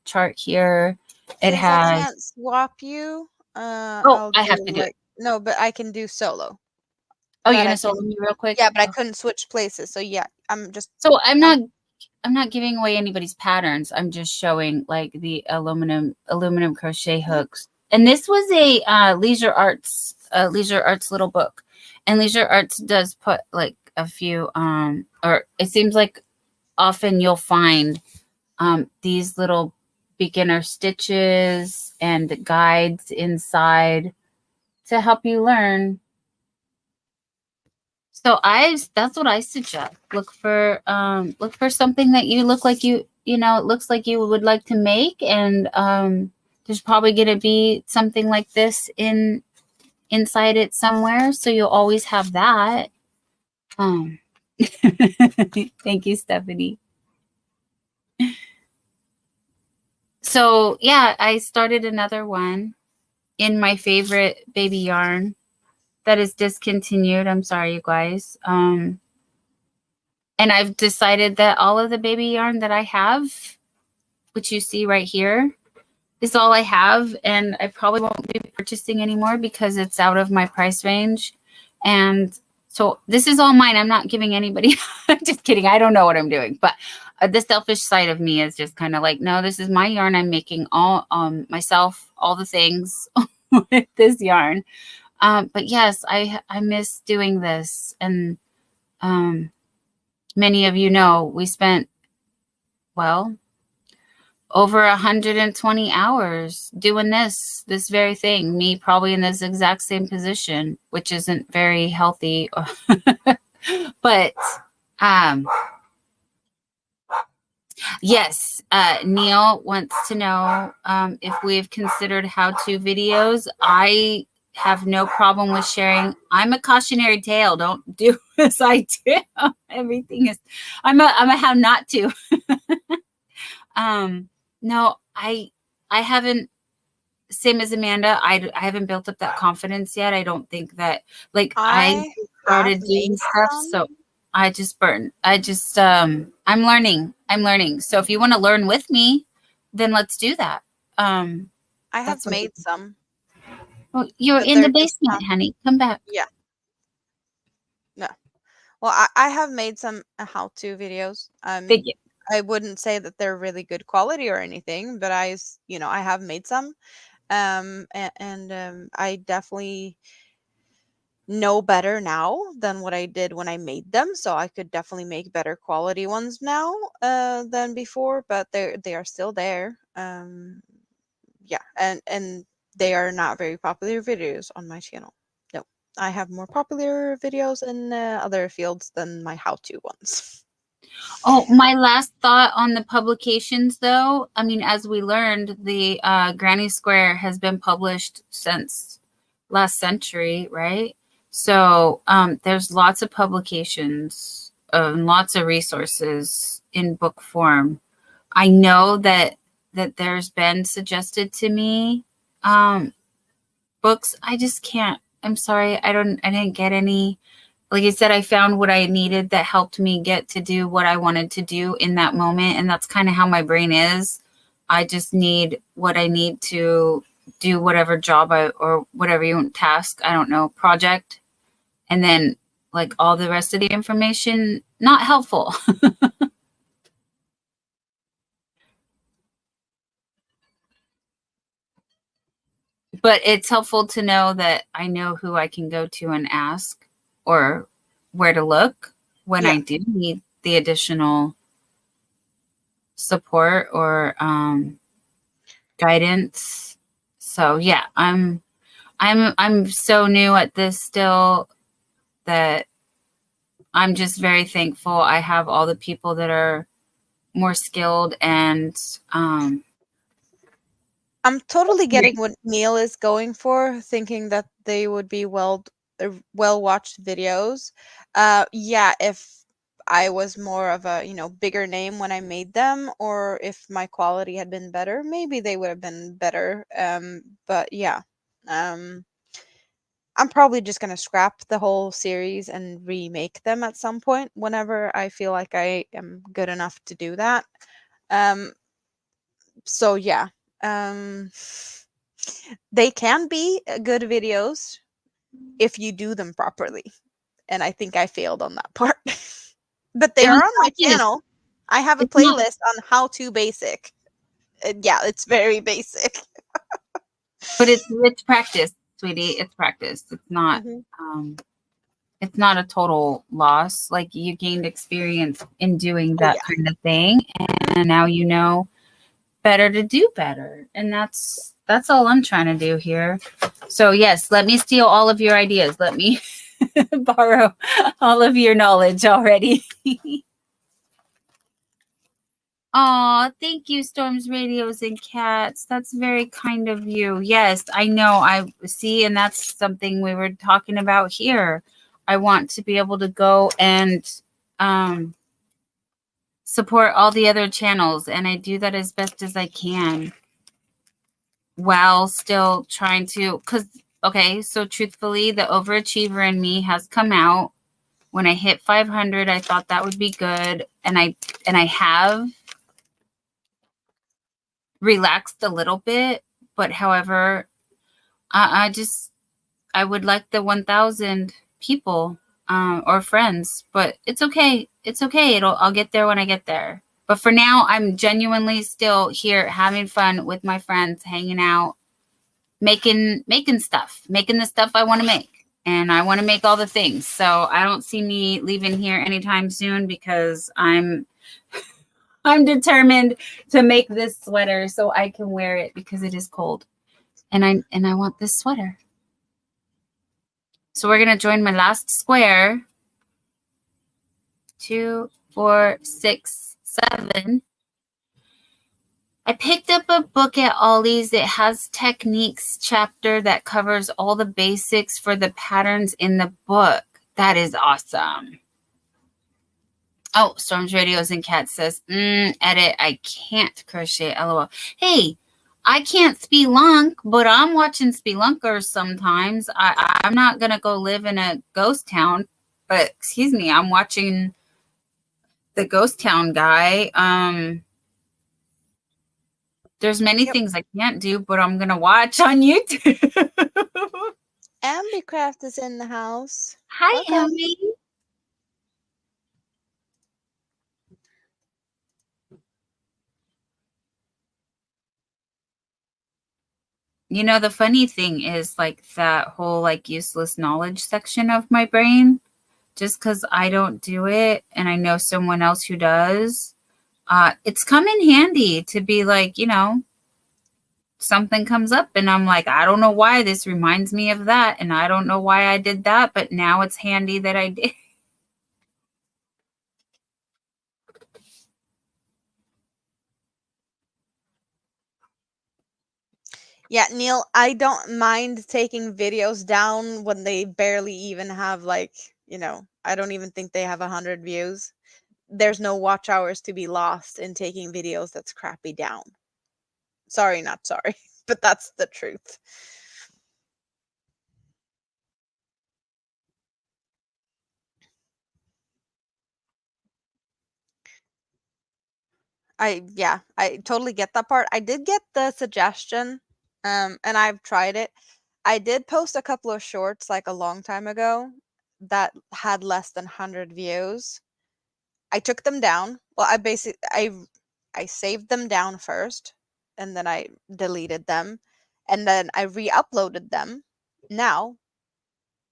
[SPEAKER 1] chart here. It
[SPEAKER 2] Since I
[SPEAKER 1] has.
[SPEAKER 2] can't swap you,
[SPEAKER 1] Oh,
[SPEAKER 2] I'll
[SPEAKER 1] I
[SPEAKER 2] do
[SPEAKER 1] have to do it.
[SPEAKER 2] like no, but I can do solo.
[SPEAKER 1] Oh, you're
[SPEAKER 2] That I
[SPEAKER 1] gonna solo
[SPEAKER 2] can.
[SPEAKER 1] me real quick?
[SPEAKER 2] Yeah, but I
[SPEAKER 1] Oh.
[SPEAKER 2] couldn't switch places. So yeah, I'm just.
[SPEAKER 1] So I'm
[SPEAKER 2] I'm
[SPEAKER 1] not giving away anybody's patterns. I'm just showing like the aluminum crochet hooks. And this was a Leisure Arts little book. And Leisure Arts does put like a few or it seems like often you'll find these little beginner stitches and guides inside to help you learn. So that's what I suggest. Look for something that you look like it looks like you would like to make, and there's probably going to be something like this inside it somewhere, so you'll always have that. Thank you, Stephanie. So yeah, I started another one in my favorite baby yarn that is discontinued. I'm sorry, you guys. And I've decided that all of the baby yarn that I have, which you see right here, is all I have. And I probably won't be purchasing anymore because it's out of my price range. And so this is all mine. I'm not giving anybody. I'm just kidding. I don't know what I'm doing. But the selfish side of me is just kind of like, no, this is my yarn. I'm making all myself, all the things with this yarn. But yes, I miss doing this. And many of you know we spent, well, over 120 hours doing this very thing, me probably in this exact same position, which isn't very healthy. But yes, Neil wants to know if we've considered how-to videos. I have no problem with sharing. I'm a cautionary tale. Don't do as I do. Everything is, I'm a how not to. No, I haven't, same as Amanda, I haven't built up that confidence yet. I don't think that, like, I started doing stuff, so I just burned. I'm learning. So if you want to learn with me, then let's do that.
[SPEAKER 2] I have made some.
[SPEAKER 1] Well, you're in the basement, honey. Come back.
[SPEAKER 2] Yeah. No. Well, I have made some how-to videos.
[SPEAKER 1] Thank you.
[SPEAKER 2] I wouldn't say that they're really good quality or anything, but I have made some. I definitely know better now than what I did when I made them. So I could definitely make better quality ones now than before, but they are still there. Yeah, and they are not very popular videos on my channel. No, I have more popular videos in other fields than my how-to ones.
[SPEAKER 1] Oh, my last thought on the publications, though. I mean, as we learned, the Granny Square has been published since last century, right? So there's lots of publications and lots of resources in book form. I know that there's been suggested to me books. I just can't. I'm sorry. I didn't get any. Like I said, I found what I needed that helped me get to do what I wanted to do in that moment. And that's kind of how my brain is. I just need what I need to do whatever job or whatever you want, task, I don't know, project. And then like all the rest of the information, not helpful. But it's helpful to know that I know who I can go to and ask or where to look when I do need the additional support or guidance. So yeah, I'm so new at this still that I'm just very thankful I have all the people that are more skilled and
[SPEAKER 2] I'm totally getting what Neil is going for, thinking that they would be well watched videos. Yeah, if I was more of a bigger name when I made them, or if my quality had been better, maybe they would have been better. But yeah, I'm probably just going to scrap the whole series and remake them at some point whenever I feel like I am good enough to do that. So yeah, they can be good videos if you do them properly. And I think I failed on that part. But they
[SPEAKER 1] It
[SPEAKER 2] are
[SPEAKER 1] was
[SPEAKER 2] on my
[SPEAKER 1] practice.
[SPEAKER 2] channel. I have a
[SPEAKER 1] It's not-
[SPEAKER 2] playlist on how to basic. Yeah, it's very basic.
[SPEAKER 1] But it's practice, sweetie. It's practice.
[SPEAKER 2] Mhm.
[SPEAKER 1] It's not a total loss. Like, you gained experience in doing
[SPEAKER 2] Oh,
[SPEAKER 1] that
[SPEAKER 2] yeah.
[SPEAKER 1] kind of thing, and now you know better to do better. And that's all I'm trying to do here. So yes, let me steal all of your ideas. Let me borrow all of your knowledge already. Oh, thank you, Storms, Radios, and Cats. That's very kind of you. Yes, I know. I see, and that's something we were talking about here. I want to be able to go and support all the other channels, and I do that as best as I can while still trying to, okay, so truthfully, the overachiever in me has come out. When I hit 500, I thought that would be good, and I have relaxed a little bit, but however, I would like the 1,000 people or friends, but it's okay. It's okay. I'll get there when I get there. But for now, I'm genuinely still here having fun with my friends, hanging out, making stuff, making the stuff I want to make. And I want to make all the things. So I don't see me leaving here anytime soon because I'm determined to make this sweater so I can wear it because it is cold. And I want this sweater. So we're going to join my last square. 2, 4, 6, 7. I picked up a book at Ollie's. It has techniques chapter that covers all the basics for the patterns in the book. That is awesome. Oh, Storms, Radios, and Cat says, edit, I can't crochet, LOL. Hey, I can't spelunk, but I'm watching spelunkers sometimes. I'm not going to go live in a ghost town, but excuse me, I'm watching the ghost town guy. There's many things I can't do, but I'm going to watch on YouTube.
[SPEAKER 2] Ambicraft is in the house.
[SPEAKER 1] Hi,
[SPEAKER 2] Welcome.
[SPEAKER 1] Emmy. You know, the funny thing is, like, that whole, like, useless knowledge section of my brain, just because I don't do it and I know someone else who does, it's come in handy to be like, you know, something comes up and I'm like, I don't know why this reminds me of that, and I don't know why I did that, but now it's handy that I did.
[SPEAKER 2] Yeah, Neil, I don't mind taking videos down when they barely even have, like, I don't even think they have 100 views. There's no watch hours to be lost in taking videos that's crappy down. Sorry, not sorry, but that's the truth. I totally get that part. I did get the suggestion, and I've tried it. I did post a couple of shorts like a long time ago that had less than 100 views. I took them down. Well, I saved them down first, and then I deleted them, and then I re-uploaded them now,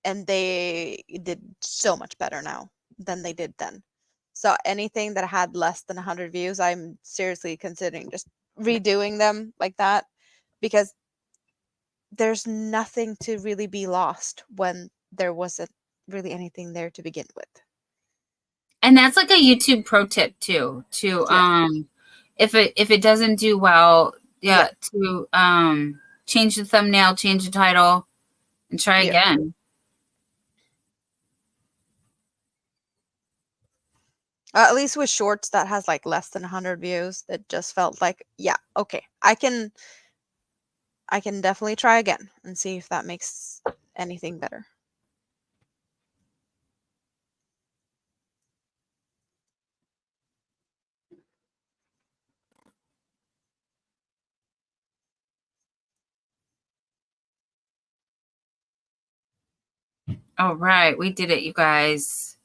[SPEAKER 2] and they did so much better now than they did then. So anything that had less than 100 views, I'm seriously considering just redoing them like that, because there's nothing to really be lost when there wasn't really anything there to begin with.
[SPEAKER 1] And that's like a YouTube pro tip too, to if it doesn't do well, to change the thumbnail, change the title, and try again.
[SPEAKER 2] At least with shorts that has like less than 100 views, it just felt like, yeah, okay, I can I can definitely try again and see if that makes anything better.
[SPEAKER 1] All right, we did it, you guys.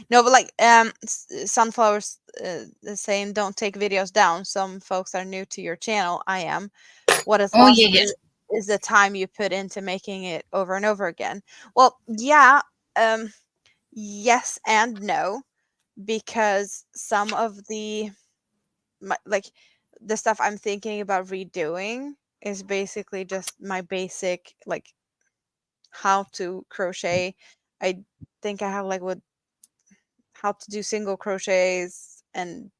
[SPEAKER 2] No, but like Sunflower's is saying, don't take videos down. Some folks are new to your channel. I am. What is
[SPEAKER 1] Oh
[SPEAKER 2] lost
[SPEAKER 1] yeah.
[SPEAKER 2] is the time you put into making it over and over again. Well, yeah, yes and no, because some of like the stuff I'm thinking about redoing is basically just my basic like how to crochet. I think I have like how to do single crochets and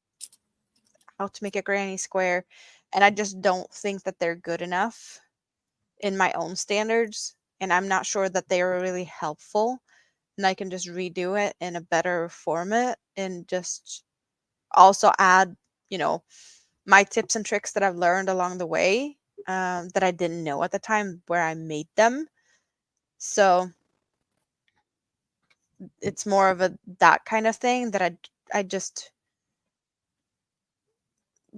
[SPEAKER 2] how to make a granny square, and I just don't think that they're good enough in my own standards, and I'm not sure that they are really helpful, and I can just redo it in a better format and just also add, my tips and tricks that I've learned along the way, that I didn't know at the time where I made them. So it's more of that kind of thing that I just,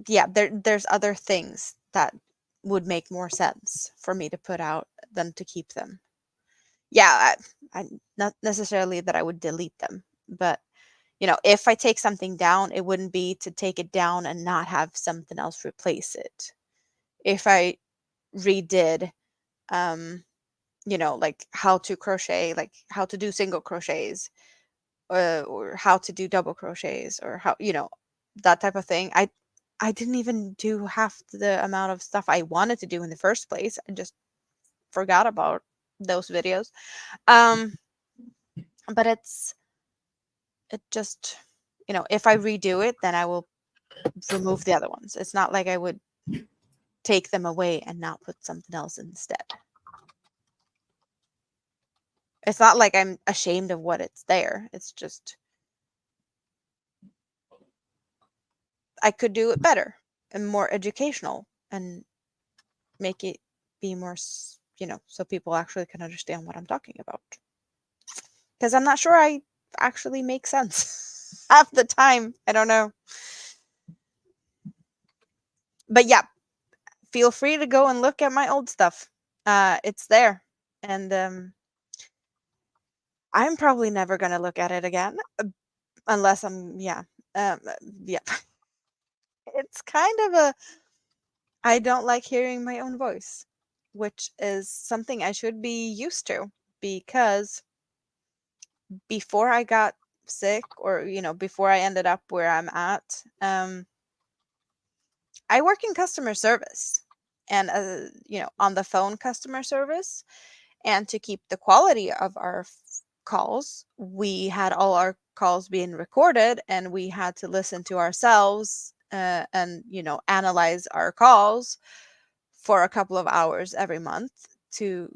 [SPEAKER 2] yeah, there's other things that would make more sense for me to put out than to keep them. Yeah, I not necessarily that I would delete them, but if I take something down, it wouldn't be to take it down and not have something else replace it. If I redid, like how to crochet, like how to do single crochets, or how to do double crochets, or how, that type of thing. I didn't even do half the amount of stuff I wanted to do in the first place. I just forgot about those videos. But it just, if I redo it, then I will remove the other ones. It's not like I would take them away and not put something else instead. It's not like I'm ashamed of what it's there. It's just I could do it better and more educational and make it be more, so people actually can understand what I'm talking about. Because I'm not sure I actually make sense half the time. I don't know. But yeah, feel free to go and look at my old stuff. It's there. And I'm probably never going to look at it again unless yeah. Yeah. It's kind of I don't like hearing my own voice, which is something I should be used to, because before I got sick, or before I ended up where I'm at, I work in customer service, and on the phone customer service, and to keep the quality of our calls, we had all our calls being recorded, and we had to listen to ourselves, and analyze our calls for a couple of hours every month to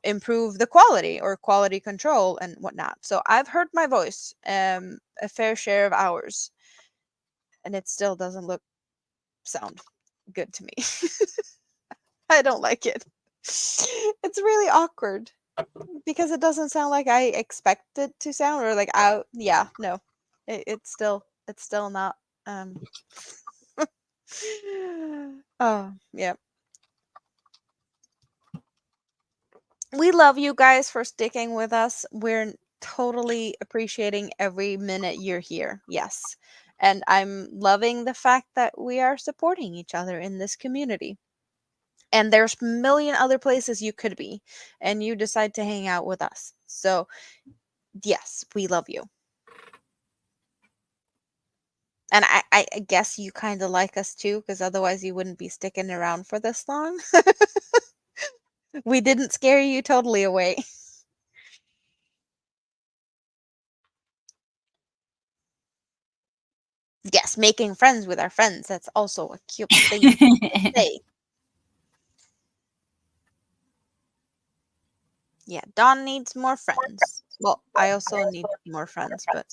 [SPEAKER 2] improve the quality or quality control and whatnot. So I've heard my voice a fair share of hours, and it still doesn't sound good to me. I don't like it. It's really awkward because it doesn't sound like I expect it to sound, or like yeah, no. It's still not oh, yeah. We love you guys for sticking with us. We're totally appreciating every minute you're here. Yes. And I'm loving the fact that we are supporting each other in this community. And there's a million other places you could be, and you decide to hang out with us. So, yes, we love you. And I guess you kind of like us too, because otherwise you wouldn't be sticking around for this long. We didn't scare you totally away. Yes, making friends with our friends. That's also a cute thing to say. Yeah, Dawn needs more friends. Well, I also need more friends, but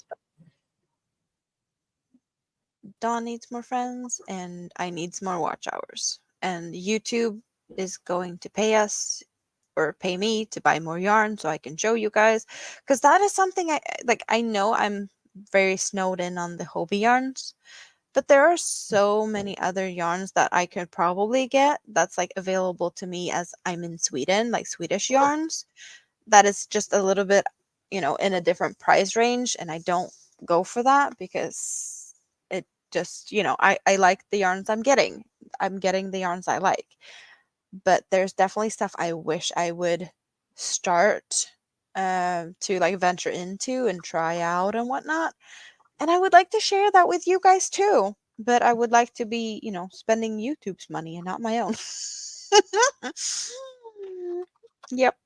[SPEAKER 2] Dawn needs more friends, and I needs more watch hours. And YouTube is going to pay us or pay me to buy more yarn so I can show you guys, because that is something I like. I know I'm very snowed in on the hobby yarns, but there are so many other yarns that I could probably get that's like available to me as I'm in Sweden, like Swedish yarns, that is just a little bit, in a different price range, and I don't go for that because it just, I like the yarns I'm getting. I'm getting the yarns I like. But there's definitely stuff I wish I would start to like venture into and try out and whatnot. And I would like to share that with you guys too. But I would like to be, spending YouTube's money and not my own. Yep.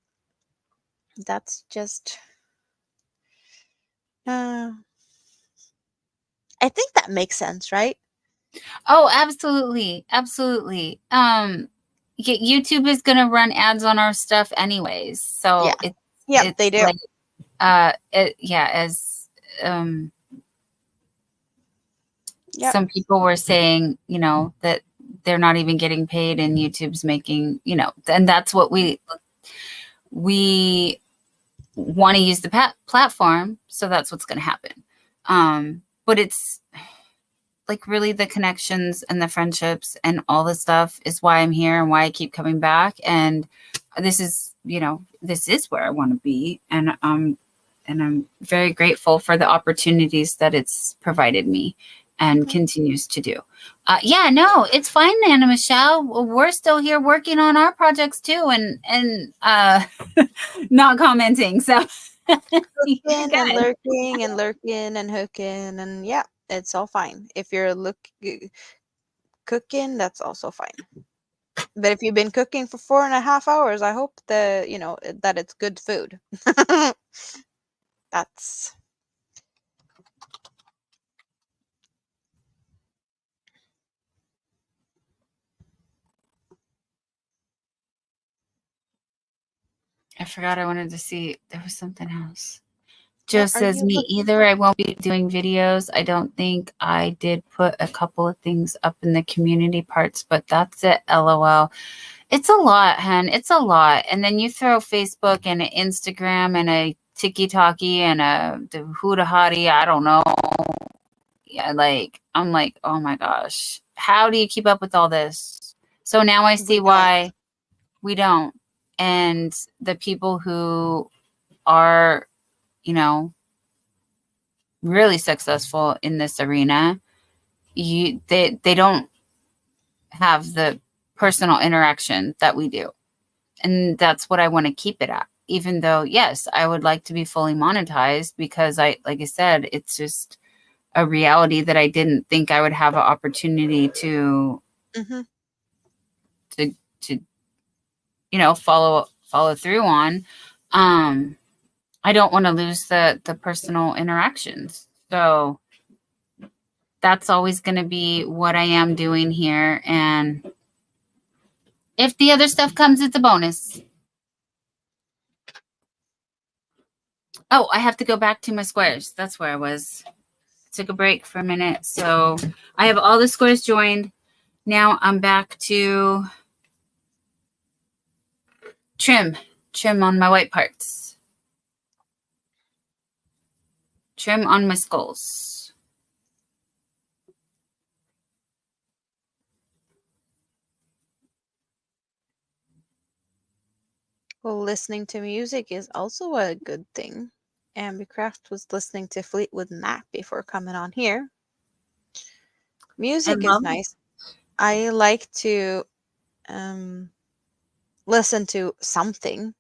[SPEAKER 2] That's just I think that makes sense, right?
[SPEAKER 1] Oh, absolutely. Absolutely. YouTube is going to run ads on our stuff anyways. So
[SPEAKER 2] Yeah. Yep,
[SPEAKER 1] it's
[SPEAKER 2] they do.
[SPEAKER 1] like, as
[SPEAKER 2] Yep.
[SPEAKER 1] some people were saying, that they're not even getting paid and YouTube's making, and that's what we want to use the platform. So that's what's going to happen. But it's like really the connections and the friendships and all the stuff is why I'm here and why I keep coming back. And this is, this is where I want to be. And I'm very grateful for the opportunities that it's provided me and continues to do. Yeah, no, it's fine, Anna Michelle. We're still here working on our projects too, and not commenting. So
[SPEAKER 2] Hooking and lurking and lurking and hooking, and yeah, it's all fine. If you're cooking, that's also fine. But if you've been cooking for 4.5 hours, I hope that that it's good food. That's
[SPEAKER 1] I forgot I wanted to see. There was something else. Joe
[SPEAKER 2] are
[SPEAKER 1] says,
[SPEAKER 2] you
[SPEAKER 1] me
[SPEAKER 2] looking?
[SPEAKER 1] either. I won't be doing videos. I don't think I did put a couple of things up in the community parts, but that's it. LOL. It's a lot, hun. It's a lot. And then you throw Facebook and an Instagram and a TikToky and the Huda Hottie. I don't know. Yeah, I'm like, oh my gosh. How do you keep up with all this? So now I see why we don't. And the people who are, really successful in this arena, they don't have the personal interaction that we do. And that's what I want to keep it at. Even though, yes, I would like to be fully monetized because like I said, it's just a reality that I didn't think I would have an opportunity to follow through on. I don't want to lose the personal interactions. So that's always going to be what I am doing here. And if the other stuff comes, it's a bonus. Oh, I have to go back to my squares. That's where I was. Took a break for a minute. So I have all the squares joined. Now I'm back to trim on my white parts. Trim on my skulls.
[SPEAKER 2] Well, listening to music is also a good thing. Ambycraft was listening to Fleetwood Mac before coming on here. Music is nice. I like to listen to something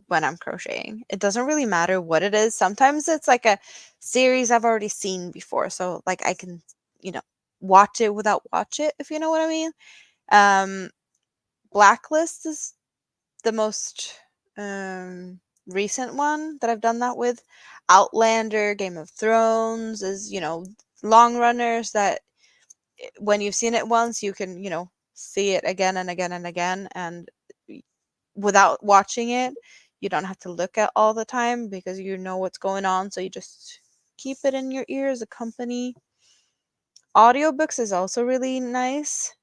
[SPEAKER 2] when I'm crocheting. It doesn't really matter what it is. Sometimes it's like a series I've already seen before, so like I can, watch it without watch it, if you know what I mean. Blacklist is the most recent one that I've done that with. Outlander, Game of Thrones is, long runners that when you've seen it once, you can, see it again and again and again. And without watching it, you don't have to look at all the time because you know what's going on. So you just keep it in your ear as a company. Audiobooks is also really nice.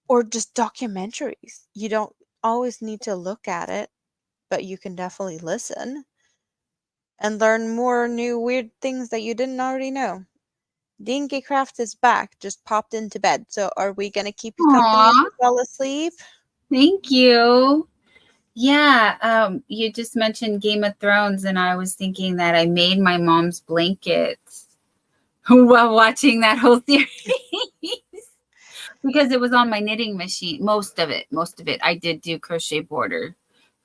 [SPEAKER 2] Or just documentaries. You don't always need to look at it, but you can definitely listen and learn more new weird things that you didn't already know. Dinky Craft is back, just popped into bed. So are we gonna keep you company as
[SPEAKER 1] Aw,
[SPEAKER 2] you fall asleep?
[SPEAKER 1] thank you. Yeah, you just mentioned Game of Thrones, and I was thinking that I made my mom's blankets while watching that whole series because it was on my knitting machine. Most of it. I did do crochet border.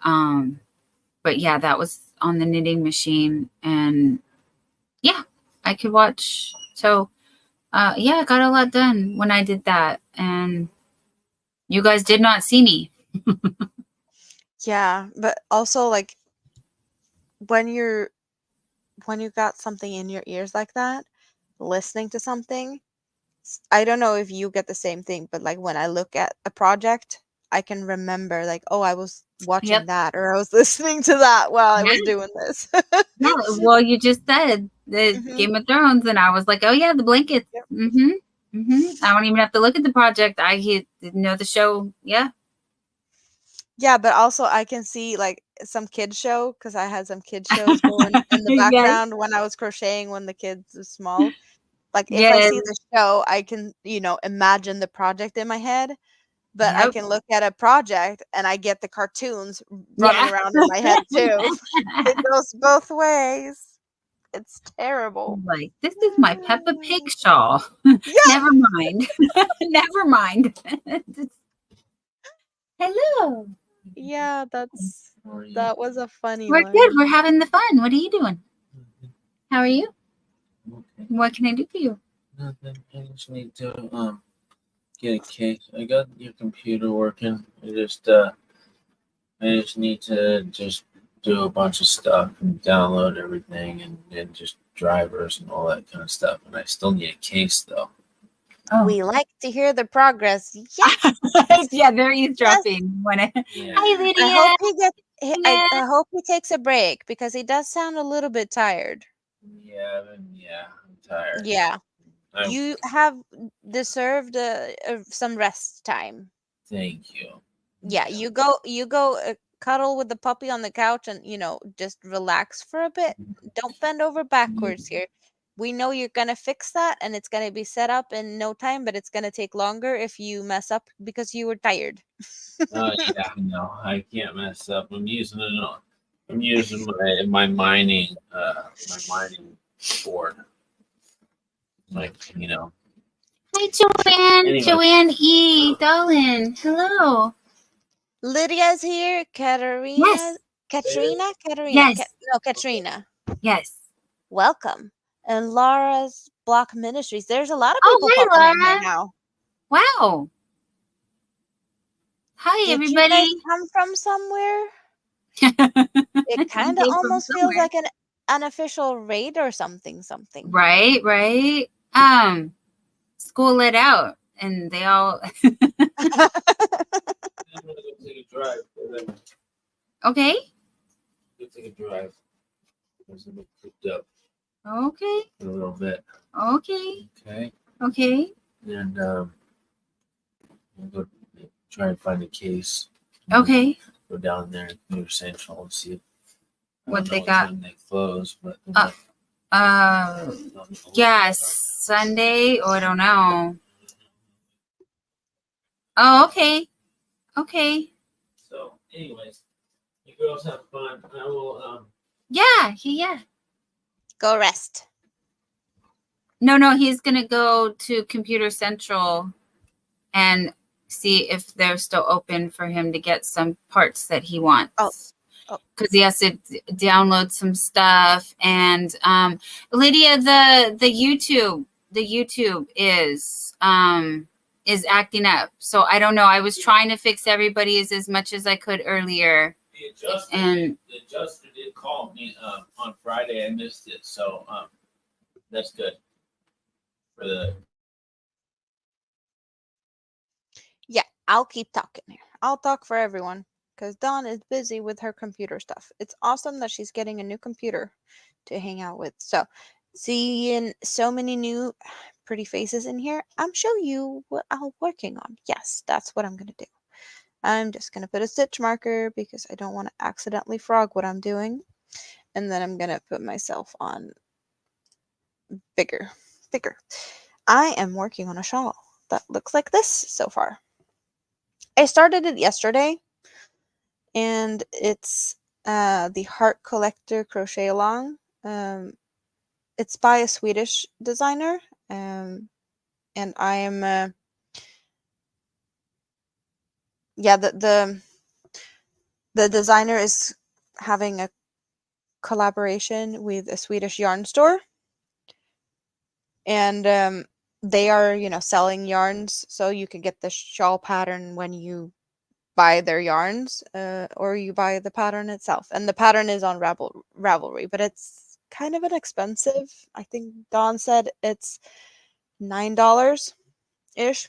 [SPEAKER 1] But yeah, that was on the knitting machine, and yeah, I could watch. So yeah, I got a lot done when I did that, and you guys did not see me.
[SPEAKER 2] Yeah, but also like when you got something in your ears like that, listening to something, I don't know if you get the same thing, but like when I look at a project, I can remember like, oh, I was watching
[SPEAKER 1] Yep.
[SPEAKER 2] that or I was listening to that while I
[SPEAKER 1] Yeah.
[SPEAKER 2] was doing this.
[SPEAKER 1] Yeah. Well, you just said the
[SPEAKER 2] Mhm.
[SPEAKER 1] Game of Thrones, and I was like, oh yeah, the blankets.
[SPEAKER 2] Yep.
[SPEAKER 1] I don't even have to look at the project. I know the show. Yeah.
[SPEAKER 2] Yeah, but also I can see like some kid show because I had some kid shows going in the
[SPEAKER 1] Yes.
[SPEAKER 2] background when I was crocheting when the kids were small. Like if I
[SPEAKER 1] Yes.
[SPEAKER 2] see the show, I can, imagine the project in my head, but I
[SPEAKER 1] Yep.
[SPEAKER 2] can look at a project and I get the cartoons running
[SPEAKER 1] Yeah.
[SPEAKER 2] around in my head too. It goes both ways. It's terrible.
[SPEAKER 1] Like, this is my Peppa Pig shawl.
[SPEAKER 2] Yeah.
[SPEAKER 1] Never mind. Never mind. Hello.
[SPEAKER 2] Yeah,
[SPEAKER 4] How are you?
[SPEAKER 2] that was a funny
[SPEAKER 1] We're
[SPEAKER 2] one.
[SPEAKER 1] good. We're having the fun. What are you doing? How are you?
[SPEAKER 4] Okay.
[SPEAKER 1] What can I do for you?
[SPEAKER 4] Nothing. I just need to get a case. I got your computer working. I just need to just do a bunch of stuff and download everything and just drivers and all that kind of stuff. And I still need a case though.
[SPEAKER 1] Oh.
[SPEAKER 2] We like to hear the progress. Yes.
[SPEAKER 1] Yeah, they're eavesdropping.
[SPEAKER 4] Yeah.
[SPEAKER 1] Hi, Lydia.
[SPEAKER 2] I hope he gets.
[SPEAKER 1] Yeah.
[SPEAKER 2] I hope he takes a break because he does sound a little bit tired.
[SPEAKER 4] Yeah, I'm tired.
[SPEAKER 2] Yeah,
[SPEAKER 4] I'm,
[SPEAKER 2] you have deserved some rest time.
[SPEAKER 4] Thank you.
[SPEAKER 2] Yeah, you go cuddle with the puppy on the couch and just relax for a bit. Don't bend over backwards here. We know you're gonna fix that and it's gonna be set up in no time, but it's gonna take longer if you mess up because you were tired.
[SPEAKER 4] Yeah, no, I can't mess up. I'm using it on. I'm using my mining board. Like
[SPEAKER 1] Hi, Joanne.
[SPEAKER 4] Anyway.
[SPEAKER 1] Joanne E. Dolan. Hello.
[SPEAKER 2] Lydia's here. Katerina.
[SPEAKER 1] Yes.
[SPEAKER 2] Katrina. Katerina.
[SPEAKER 1] Yes.
[SPEAKER 2] No, Katrina.
[SPEAKER 1] Yes.
[SPEAKER 2] Welcome. And Laura's Block Ministries. There's a lot of
[SPEAKER 1] Oh,
[SPEAKER 2] people
[SPEAKER 1] hi,
[SPEAKER 2] popping in here
[SPEAKER 1] Laura.
[SPEAKER 2] now.
[SPEAKER 1] Wow. Hi,
[SPEAKER 2] Did
[SPEAKER 1] everybody.
[SPEAKER 2] you guys come from somewhere? It kind of
[SPEAKER 1] Came from
[SPEAKER 2] almost feels
[SPEAKER 1] somewhere.
[SPEAKER 2] like an unofficial raid or something.
[SPEAKER 1] Right. School let out, and they all.
[SPEAKER 4] I'm gonna go take a drive.
[SPEAKER 1] Okay.
[SPEAKER 4] Go take a drive. There's a bit cooped up
[SPEAKER 1] Okay.
[SPEAKER 4] a little bit.
[SPEAKER 1] Okay.
[SPEAKER 4] Okay. And I'll go try and find a case.
[SPEAKER 1] Okay.
[SPEAKER 4] Go down there at New Central and see
[SPEAKER 1] What
[SPEAKER 4] don't
[SPEAKER 1] they
[SPEAKER 4] know
[SPEAKER 1] got.
[SPEAKER 4] time they close, but
[SPEAKER 1] Yes. Sunday. Oh, I don't know. Oh, okay. Okay.
[SPEAKER 4] So, anyways, you girls have fun. I will.
[SPEAKER 1] Yeah.
[SPEAKER 2] Go rest.
[SPEAKER 1] No, he's gonna go to Computer Central and see if they're still open for him to get some parts that he wants.
[SPEAKER 2] Oh.
[SPEAKER 1] Because he has to download some stuff. And Lydia, the YouTube is acting up. So I don't know. I was trying to fix everybody's as much as I could earlier.
[SPEAKER 4] The adjuster did call me on Friday. I missed it, so that's good. For the
[SPEAKER 2] Yeah, I'll keep talking here. I'll talk for everyone because Dawn is busy with her computer stuff. It's awesome that she's getting a new computer to hang out with. So, seeing so many new pretty faces in here, I'm showing you what I'm working on. Yes, that's what I'm going to do. I'm just going to put a stitch marker because I don't want to accidentally frog what I'm doing. And then I'm going to put myself on bigger. I am working on a shawl that looks like this so far. I started it yesterday, and it's the Heart Collector Crochet Along. It's by a Swedish designer, and I am the designer is having a collaboration with a Swedish yarn store, and they are selling yarns, so you can get the shawl pattern when you buy their yarns, or you buy the pattern itself. And the pattern is on Ravelry, but it's kind of inexpensive. I think Dawn said it's $9 ish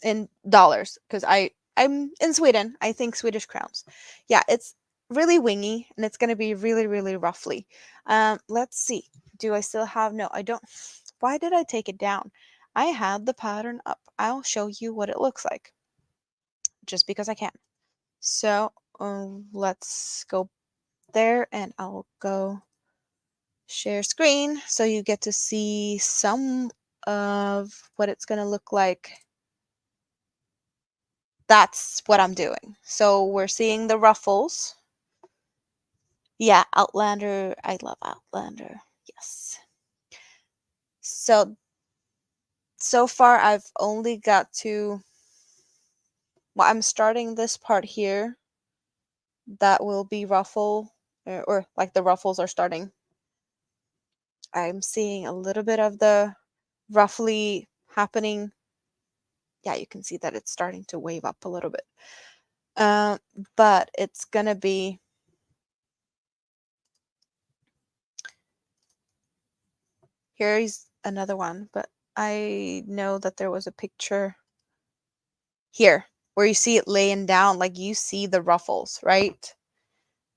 [SPEAKER 2] in dollars, because I'm in Sweden. I think Swedish crowns. Yeah, it's really wingy, and it's going to be really, really roughly. Let's see. Do I still have? No, I don't. Why did I take it down? I had the pattern up. I'll show you what it looks like, just because I can. So let's go there, and I'll go share screen so you get to see some of what it's going to look like. That's what I'm doing. So we're seeing the ruffles. Yeah, Outlander. I love Outlander. Yes. So far I've only got to, well, I'm starting this part here. That will be ruffle, or like the ruffles are starting. I'm seeing a little bit of the roughly happening. Yeah, you can see that it's starting to wave up a little bit. But it's gonna be, here's another one, but I know that there was a picture here where you see it laying down, like you see the ruffles, right?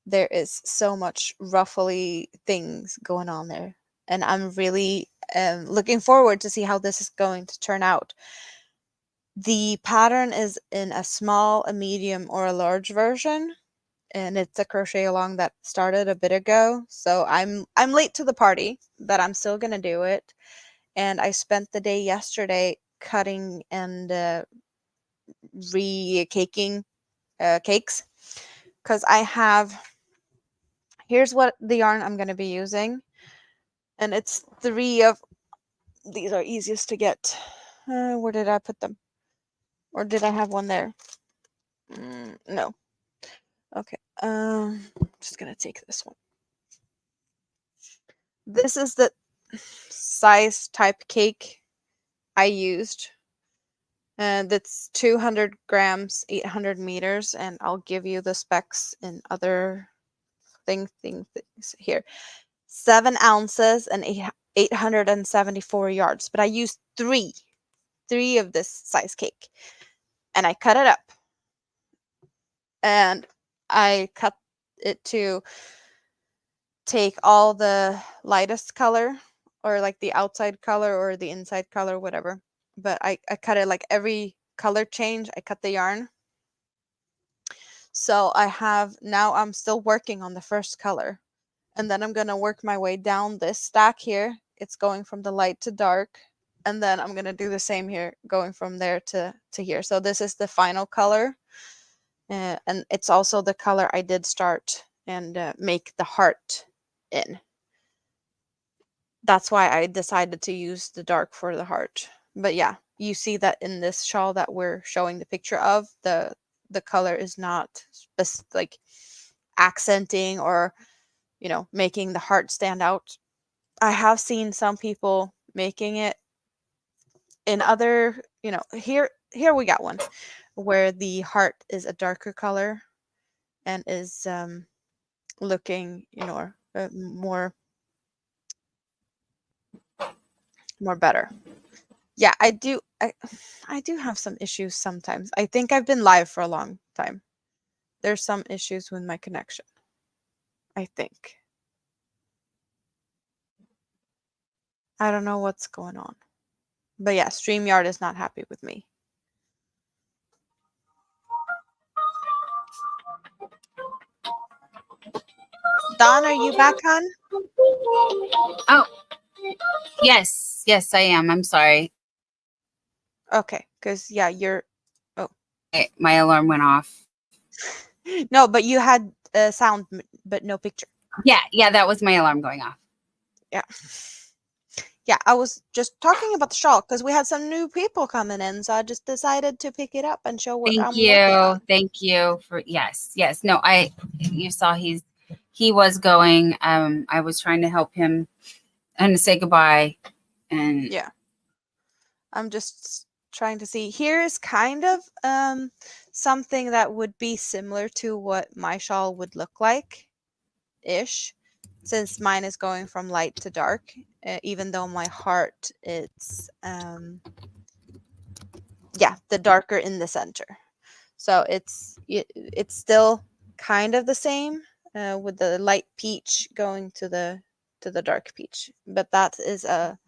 [SPEAKER 2] There is so much ruffly things going on there, and I'm really looking forward to see how this is going to turn out. The pattern is in a small, a medium, or a large version, and it's a crochet along that started a bit ago. So I'm late to the party, but I'm still gonna do it. And I spent the day yesterday cutting and re-caking cakes, because I have, here's what the yarn I'm gonna be using, and it's 3 of these are easiest to get. Where did I put them? Or did I have one there? No. Okay. I'm just gonna take this one. This is the size type cake I used, and that's 200 grams, 800 meters, and I'll give you the specs in other things here. 7 ounces and 874 yards, but I used three of this size cake, and I cut it up, and I cut it to take all the lightest color, or like the outside color or the inside color, whatever. But I cut it like every color change, I cut the yarn. So I have, now I'm still working on the first color, and then I'm going to work my way down this stack here. It's going from the light to dark, and then I'm going to do the same here, going from there to here. So this is the final color, and it's also the color I did start and make the heart in. That's why I decided to use the dark for the heart. But yeah, you see that in this shawl that we're showing the picture of, the color is not like accenting or making the heart stand out. I have seen some people making it in other, here we got one where the heart is a darker color and is looking more better. Yeah, I do have some issues sometimes. I think I've been live for a long time. There's some issues with my connection, I think. I don't know what's going on, But yeah, StreamYard is not happy with me. Dawn, are you back, hon?
[SPEAKER 1] Oh, yes. Yes, I am. I'm sorry.
[SPEAKER 2] Okay, because yeah, you're
[SPEAKER 1] My alarm went off.
[SPEAKER 2] no, but you had sound but no picture.
[SPEAKER 1] Yeah, that was my alarm going off.
[SPEAKER 2] Yeah. Yeah, I was just talking about the shawl because we had some new people coming in, so I just decided to pick it up and show what
[SPEAKER 1] Thank
[SPEAKER 2] I'm working on.
[SPEAKER 1] Thank you for yes. No, you saw he was going. I was trying to help him and say goodbye. And
[SPEAKER 2] Yeah. I'm just trying to see. Here's kind of something that would be similar to what my shawl would look like ish, since mine is going from light to dark, even though my heart it's yeah, the darker in the center. So it's still kind of the same with the light peach going to the dark peach, but that is a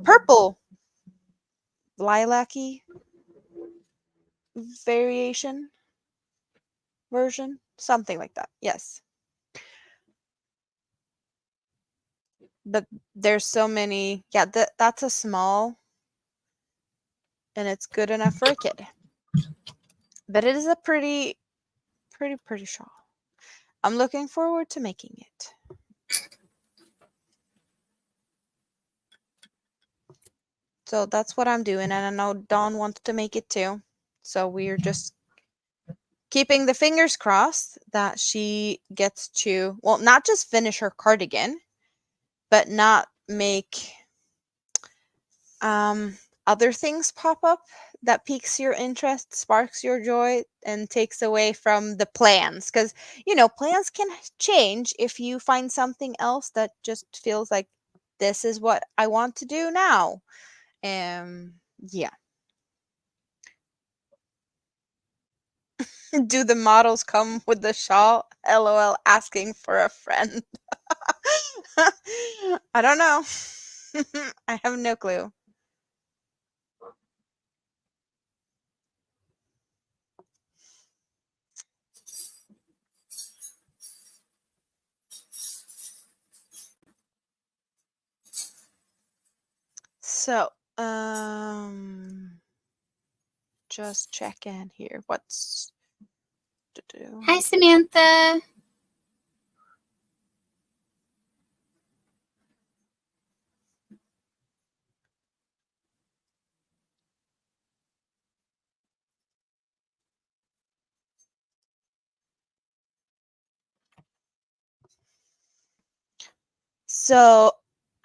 [SPEAKER 2] purple lilac-y version, something like that. Yes, but there's so many. Yeah, that's a small, and it's good enough for a kid. But it is a pretty shawl. I'm looking forward to making it. So that's what I'm doing, and I know Dawn wants to make it too. So we're just keeping the fingers crossed that she gets to, well, not just finish her cardigan, but not make other things pop up that piques your interest, sparks your joy, and takes away from the plans. Because, plans can change if you find something else that just feels like this is what I want to do now. Yeah. Do the models come with the shawl? LOL, asking for a friend. I don't know. I have no clue. So, just check in here. What's to do?
[SPEAKER 1] hi, Samantha.
[SPEAKER 2] So,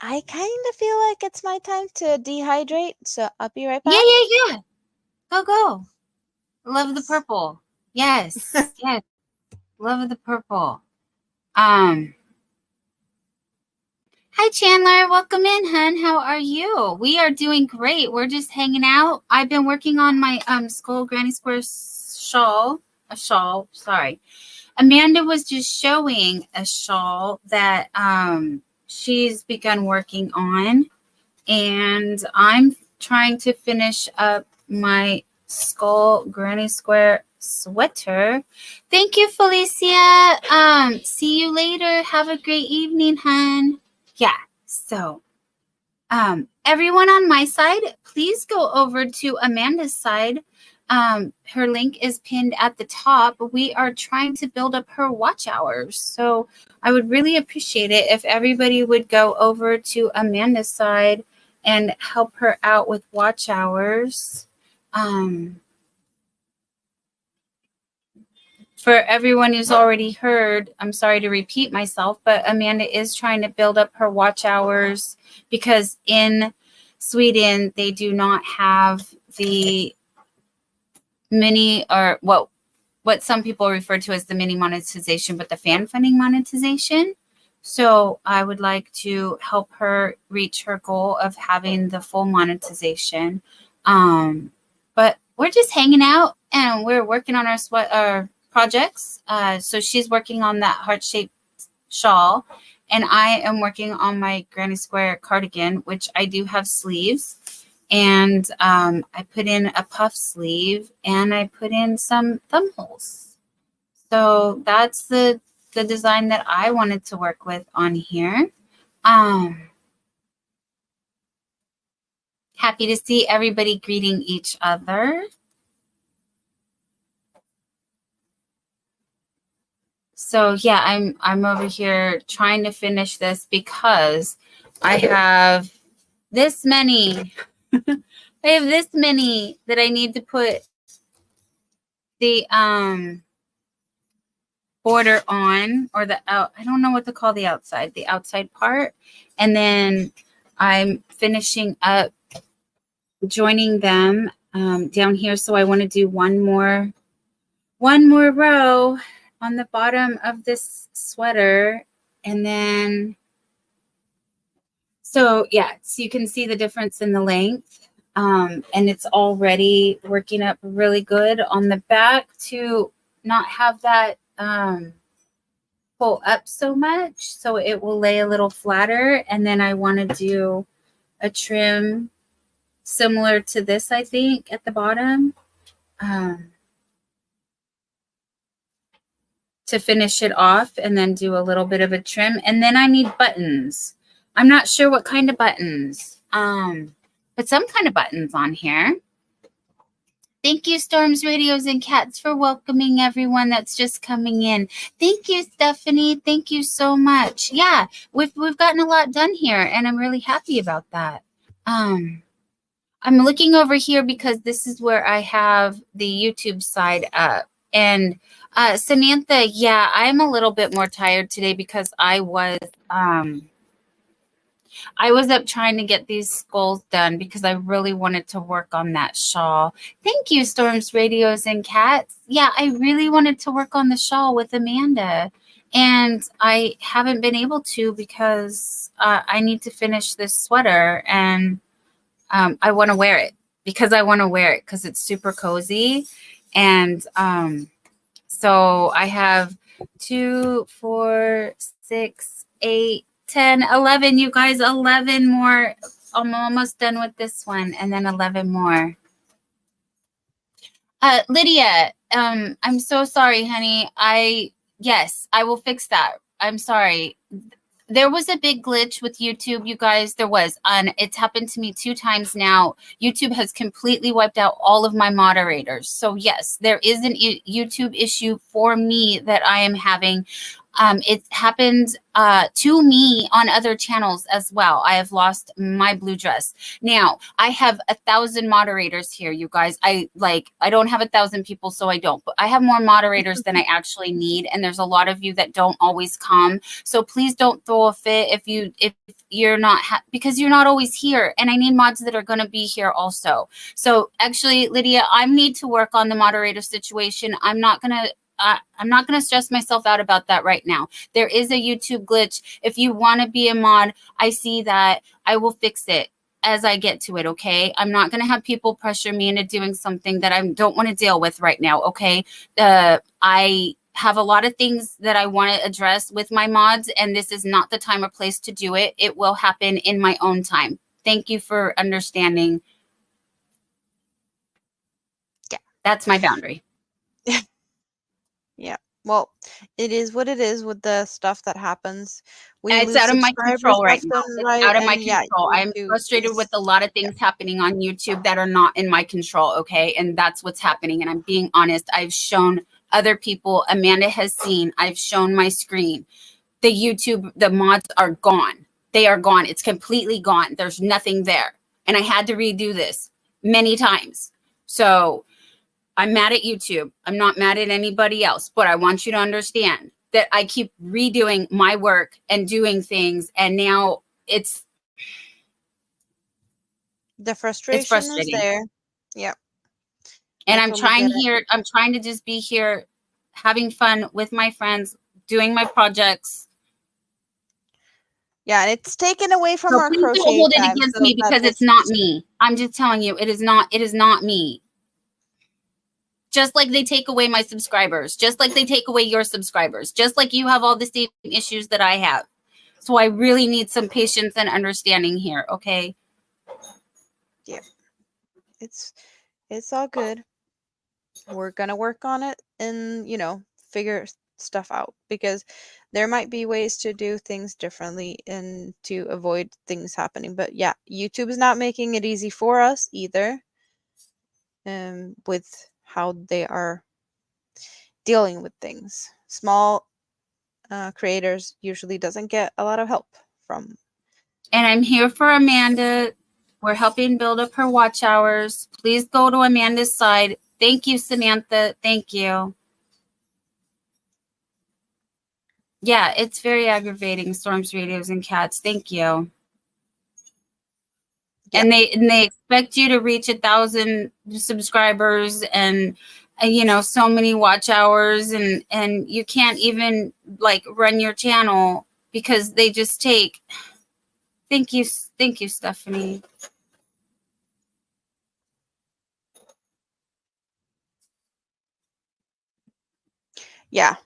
[SPEAKER 2] I kind of feel like it's my time to dehydrate. So, I'll be right back.
[SPEAKER 1] Yeah. Go. Love the purple. Yes. Yes. Love the purple. Hi Chandler, welcome in, hun. How are you? We are doing great. We're just hanging out. I've been working on my skull granny square shawl. Sorry. Amanda was just showing a shawl that she's begun working on, and I'm trying to finish up my skull granny square sweater. Thank you, Felicia. See you later. Have a great evening, hun. Yeah, so everyone on my side, please go over to Amanda's side. Her link is pinned at the top. We are trying to build up her watch hours, so I would really appreciate it if everybody would go over to Amanda's side and help her out with watch hours. For everyone who's already heard, I'm sorry to repeat myself, but Amanda is trying to build up her watch hours because in Sweden, they do not have the mini, or what some people refer to as the mini monetization, but the fan funding monetization. So I would like to help her reach her goal of having the full monetization. But we're just hanging out and we're working on our projects. So she's working on that heart-shaped shawl, and I am working on my granny square cardigan, which I do have sleeves. And I put in a puff sleeve and I put in some thumb holes. So that's the design that I wanted to work with on here. Happy to see everybody greeting each other. So yeah, I'm over here trying to finish this because I have this many. I have this many that I need to put the border on, or the out. I don't know what to call the outside part. And then I'm finishing up joining them down here. So I want to do one more row on the bottom of this sweater. And then, so yeah, so you can see the difference in the length. And it's already working up really good on the back to not have that pull up so much. So it will lay a little flatter. And then I want to do a trim similar to this, I think, at the bottom. To finish it off, and then do a little bit of a trim. And then I need buttons. I'm not sure what kind of buttons, but some kind of buttons on here. Thank you, Storms, Radios, and Cats, for welcoming everyone that's just coming in. Thank you, Stephanie. Thank you so much. Yeah, we've gotten a lot done here, and I'm really happy about that. I'm looking over here because this is where I have the YouTube side up. And Samantha, yeah, I'm a little bit more tired today because I was up trying to get these skulls done because I really wanted to work on that shawl. Thank you, Storms, Radios, and Cats. Yeah, I really wanted to work on the shawl with Amanda. And I haven't been able to because I need to finish this sweater. And I want to wear it because it's super cozy. And so I have 2, 4, 6, 8, 10, 11. You guys, 11 more. I'm almost done with this one, and then 11 more. Lydia, I'm so sorry, honey. Yes, I will fix that. I'm sorry. There was a big glitch with YouTube, you guys. There was. It's happened to me 2 times now. YouTube has completely wiped out all of my moderators. So yes, there is an YouTube issue for me that I am having. It happened to me on other channels as well. I have lost my blue dress. Now, I have 1,000 moderators here, you guys. I don't have 1,000 people, so I don't. But I have more moderators than I actually need, and there's a lot of you that don't always come. So please don't throw a fit if you're not because you're not always here, and I need mods that are going to be here also. So actually, Lydia, I need to work on the moderator situation. I'm not going to stress myself out about that right now. There is a YouTube glitch. If you want to be a mod, I see that. I will fix it as I get to it, okay? I'm not going to have people pressure me into doing something that I don't want to deal with right now, okay? I have a lot of things that I want to address with my mods, and this is not the time or place to do it. It will happen in my own time. Thank you for understanding.
[SPEAKER 2] Yeah.
[SPEAKER 1] That's my boundary.
[SPEAKER 2] Yeah. Well, it is what it is with the stuff that happens.
[SPEAKER 1] It's out of my control right now. It's out of my
[SPEAKER 2] yeah,
[SPEAKER 1] control. I'm frustrated with a lot of things happening on YouTube that are not in my control, okay? And that's what's happening. And I'm being honest. I've shown other people, Amanda has seen, I've shown my screen. The mods are gone. They are gone. It's completely gone. There's nothing there. And I had to redo this many times. So I'm mad at YouTube. I'm not mad at anybody else, but I want you to understand that I keep redoing my work and doing things, and now
[SPEAKER 2] the frustration is there. Yep.
[SPEAKER 1] And I'm trying to just be here having fun with my friends, doing my projects.
[SPEAKER 2] Yeah, and it's taken away from our crochet
[SPEAKER 1] don't hold it
[SPEAKER 2] time,
[SPEAKER 1] against
[SPEAKER 2] so
[SPEAKER 1] me because it's not me. I'm just telling you, it is not me. Just like they take away my subscribers, just like they take away your subscribers, just like you have all the same issues that I have. So I really need some patience and understanding here, okay?
[SPEAKER 2] Yeah. It's all good. We're gonna work on it and, figure stuff out, because there might be ways to do things differently and to avoid things happening. But yeah, YouTube is not making it easy for us either, with how they are dealing with things. Small creators usually doesn't get a lot of help from.
[SPEAKER 1] And I'm here for Amanda. We're helping build up her watch hours. Please go to Amanda's side. Thank you, Samantha. Thank you. Yeah, it's very aggravating, Storms, Radios, and Cats. Thank you.
[SPEAKER 2] Yeah.
[SPEAKER 1] And they expect you to reach 1,000 subscribers and so many watch hours, and you can't even like run your channel because they just take. Thank you, Stephanie.
[SPEAKER 2] Yeah,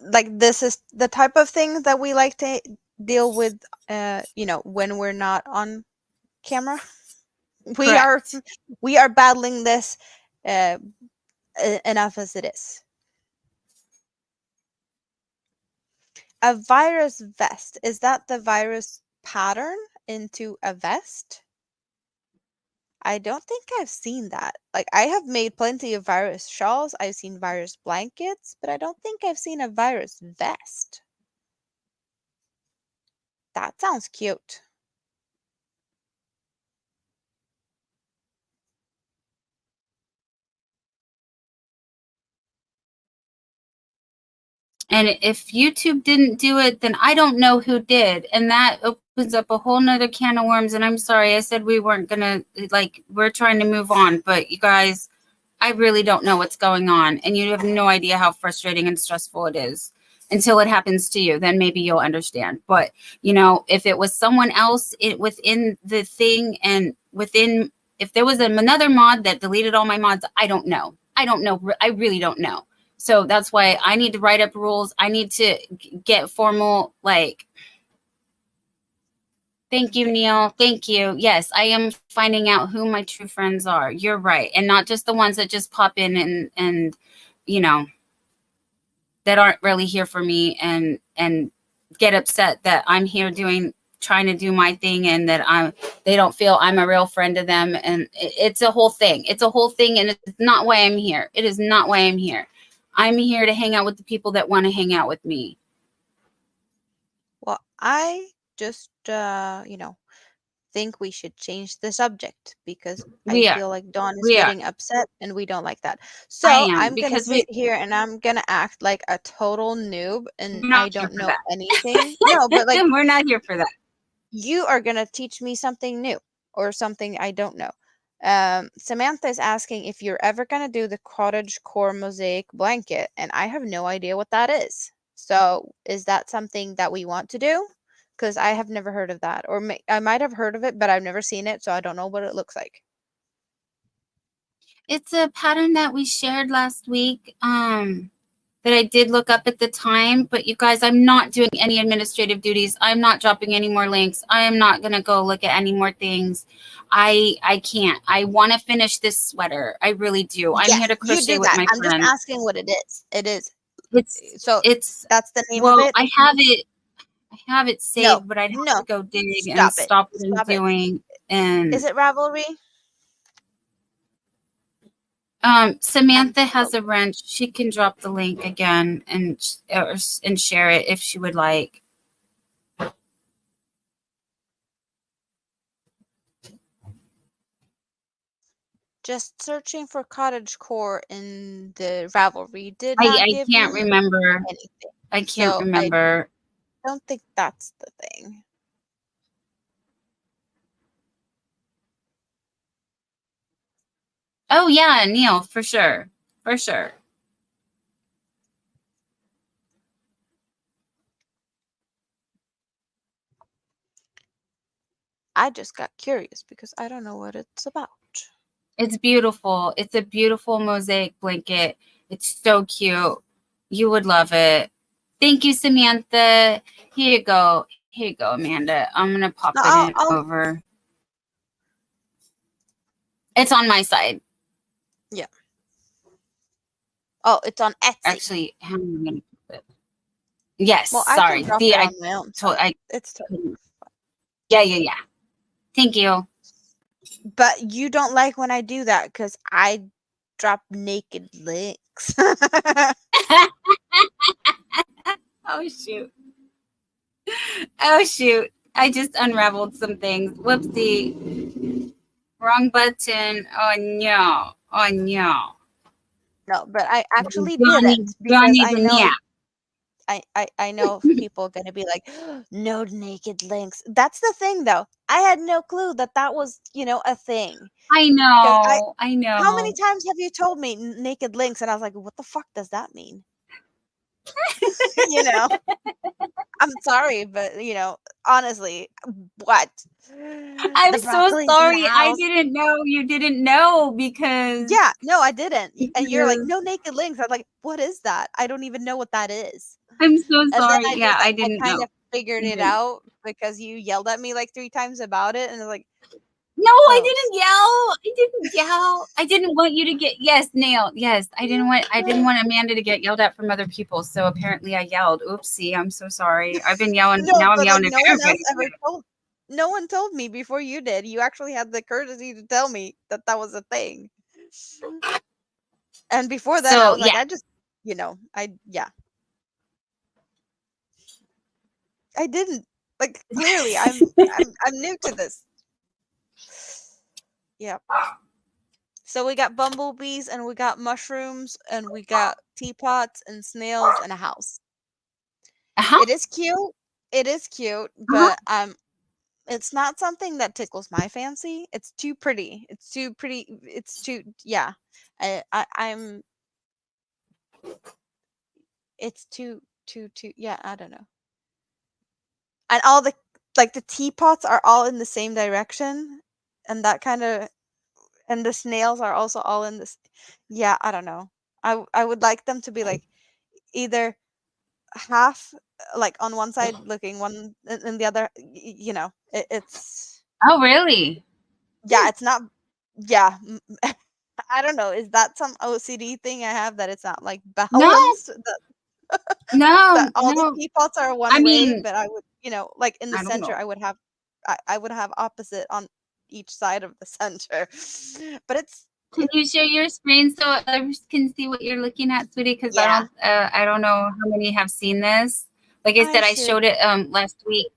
[SPEAKER 2] like this is the type of thing that we like to deal with, when we're not on camera.
[SPEAKER 1] Correct.
[SPEAKER 2] We are battling this enough as it is. A virus vest, is that the virus pattern into a vest? I don't think I've seen that. Like, I have made plenty of virus shawls, I've seen virus blankets, but I don't think I've seen a virus vest. That sounds cute.
[SPEAKER 1] And if YouTube didn't do it, then I don't know who did. And that opens up a whole nother can of worms. And I'm sorry, I said we weren't going to, we're trying to move on. But you guys, I really don't know what's going on. And you have no idea how frustrating and stressful it is until it happens to you. Then maybe you'll understand. But, if it was someone else within the thing and if there was another mod that deleted all my mods, I don't know. I really don't know. So that's why I need to write up rules. I need to get formal, thank you, Neil. Thank you. Yes, I am finding out who my true friends are. You're right. And not just the ones that just pop in and that aren't really here for me and get upset that I'm here trying to do my thing and that they don't feel I'm a real friend to them. And it's a whole thing. It's a whole thing. And it's not why I'm here. It is not why I'm here. I'm here to hang out with the people that want to hang out with me.
[SPEAKER 2] Well, I just, think we should change the subject, because I feel like Dawn is getting upset and we don't like that. So I'm going to sit here and I'm going to act like a total noob and I don't know anything. No, but
[SPEAKER 1] we're not here for that.
[SPEAKER 2] You are going to teach me something new or something I don't know. Samantha is asking if you're ever going to do the cottage core mosaic blanket, and I have no idea what that is. So is that something that we want to do? Because I have never heard of that, or I might have heard of it, but I've never seen it, so I don't know what it looks like.
[SPEAKER 1] It's a pattern that we shared last week that I did look up at the time. But you guys, I'm not doing any administrative duties. I'm not dropping any more links. I am not going to go look at any more things. I can't. I want to finish this sweater. I really do. I'm here to crochet with my friends.
[SPEAKER 2] I'm just asking what it is. It is.
[SPEAKER 1] It's
[SPEAKER 2] that's the name of it.
[SPEAKER 1] I have it saved, but I'd have to go dig and stop what I'm doing. And
[SPEAKER 2] is it Ravelry?
[SPEAKER 1] Samantha has a wrench. She can drop the link again and share it if she would like.
[SPEAKER 2] Just searching for cottagecore in the Ravelry did not give me
[SPEAKER 1] can't remember
[SPEAKER 2] anything.
[SPEAKER 1] I can't remember.
[SPEAKER 2] I don't think that's the thing.
[SPEAKER 1] Oh yeah, Neil, for sure. For sure.
[SPEAKER 2] I just got curious because I don't know what it's about.
[SPEAKER 1] It's beautiful. It's a beautiful mosaic blanket. It's so cute. You would love it. Thank you, Samantha. Here you go. Here you go, Amanda. I'm going to pop it over. It's on my side.
[SPEAKER 2] Oh, it's on Etsy.
[SPEAKER 1] Actually, how am I gonna put it? Yes,
[SPEAKER 2] Well, I
[SPEAKER 1] sorry.
[SPEAKER 2] can drop
[SPEAKER 1] See,
[SPEAKER 2] it
[SPEAKER 1] I
[SPEAKER 2] on my own.
[SPEAKER 1] told I
[SPEAKER 2] It's
[SPEAKER 1] couldn't. Yeah. Thank you.
[SPEAKER 2] but you don't like when I do that because I drop naked links.
[SPEAKER 1] Oh shoot. Oh shoot. I just unraveled some things. Whoopsie. Wrong button. Oh no. Oh no.
[SPEAKER 2] No, but I actually
[SPEAKER 1] Johnny,
[SPEAKER 2] didn't because I
[SPEAKER 1] the
[SPEAKER 2] know
[SPEAKER 1] nap.
[SPEAKER 2] I know people are gonna be like, no naked links. That's the thing, though. I had no clue that that was, a thing.
[SPEAKER 1] I
[SPEAKER 2] Because
[SPEAKER 1] know. I
[SPEAKER 2] how many
[SPEAKER 1] know.
[SPEAKER 2] times have you told me naked links, and I was like, what the fuck does that mean? you know, I'm sorry, but honestly, what?
[SPEAKER 1] I'm
[SPEAKER 2] The
[SPEAKER 1] so
[SPEAKER 2] broccoli's in the
[SPEAKER 1] sorry. I
[SPEAKER 2] house.
[SPEAKER 1] didn't know you didn't know because
[SPEAKER 2] Yeah, no, I didn't. And you're like,
[SPEAKER 1] because
[SPEAKER 2] no naked links. I'm like, what is that? I don't even know what that is.
[SPEAKER 1] I'm so
[SPEAKER 2] And then
[SPEAKER 1] sorry. Yeah, I
[SPEAKER 2] I
[SPEAKER 1] didn't
[SPEAKER 2] kind
[SPEAKER 1] know.
[SPEAKER 2] of figured it
[SPEAKER 1] Mhm.
[SPEAKER 2] out because you yelled at me like 3 times about it, and I was like,
[SPEAKER 1] No, I
[SPEAKER 2] oh,
[SPEAKER 1] didn't yell. I didn't yell. I didn't want you to get nailed. Yes, I didn't want Amanda to get yelled at from other people. So apparently I yelled. Oopsie, I'm so sorry. I've been yelling.
[SPEAKER 2] no,
[SPEAKER 1] Now I'm
[SPEAKER 2] but like
[SPEAKER 1] yelling at
[SPEAKER 2] no one else
[SPEAKER 1] everybody.
[SPEAKER 2] ever told. No one told me before you did. You actually had the courtesy to tell me that that was a thing. And before then, I
[SPEAKER 1] So
[SPEAKER 2] was like,
[SPEAKER 1] yeah.
[SPEAKER 2] I just, I didn't like clearly. I'm new to this. Yeah. So we got bumblebees and we got mushrooms and we got teapots and snails and a house.
[SPEAKER 1] Uh-huh.
[SPEAKER 2] It is cute. It is cute,
[SPEAKER 1] Uh-huh.
[SPEAKER 2] but it's not something that tickles my fancy. It's too pretty. It's too pretty. It's too yeah. I'm it's too yeah, I don't know. And all the like the teapots are all in the same direction and that kind of and the snails are also all in this yeah, I don't know. I would like them to be like either half like on one side looking one and the other it's
[SPEAKER 1] Oh really?
[SPEAKER 2] yeah, it's not yeah. I don't know. Is that some OCD thing I have that it's not like
[SPEAKER 1] No,
[SPEAKER 2] balanced? That all the
[SPEAKER 1] no.
[SPEAKER 2] teapots are
[SPEAKER 1] I
[SPEAKER 2] one way,
[SPEAKER 1] mean,
[SPEAKER 2] but I would, like in the
[SPEAKER 1] I don't
[SPEAKER 2] center,
[SPEAKER 1] know.
[SPEAKER 2] I would have opposite on each side of the center. But
[SPEAKER 1] Can you share your screen so others can see what you're looking at, sweetie? Because
[SPEAKER 2] yeah,
[SPEAKER 1] I don't know how many have seen this. Like I
[SPEAKER 2] I
[SPEAKER 1] said, I
[SPEAKER 2] should
[SPEAKER 1] showed it last week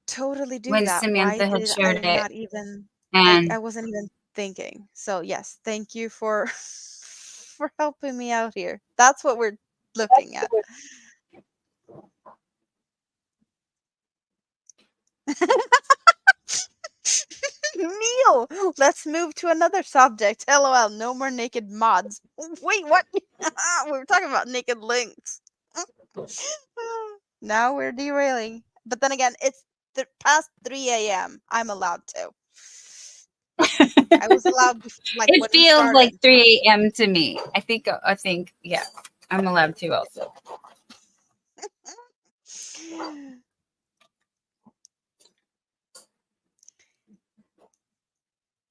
[SPEAKER 2] totally do
[SPEAKER 1] when
[SPEAKER 2] that. Why
[SPEAKER 1] Samantha had
[SPEAKER 2] did I
[SPEAKER 1] shared it,
[SPEAKER 2] not even? I
[SPEAKER 1] and
[SPEAKER 2] wasn't even thinking. So yes, thank you for for helping me out here. That's what we're looking at. Neil, let's move to another subject. LOL, no more naked mods. Wait, what? We were talking about naked links. Now we're derailing. But then again, it's past 3 a.m. I'm allowed to. I was allowed like
[SPEAKER 1] it
[SPEAKER 2] when we
[SPEAKER 1] feels like
[SPEAKER 2] started.
[SPEAKER 1] 3 a.m. to me. I think yeah, I'm allowed to also.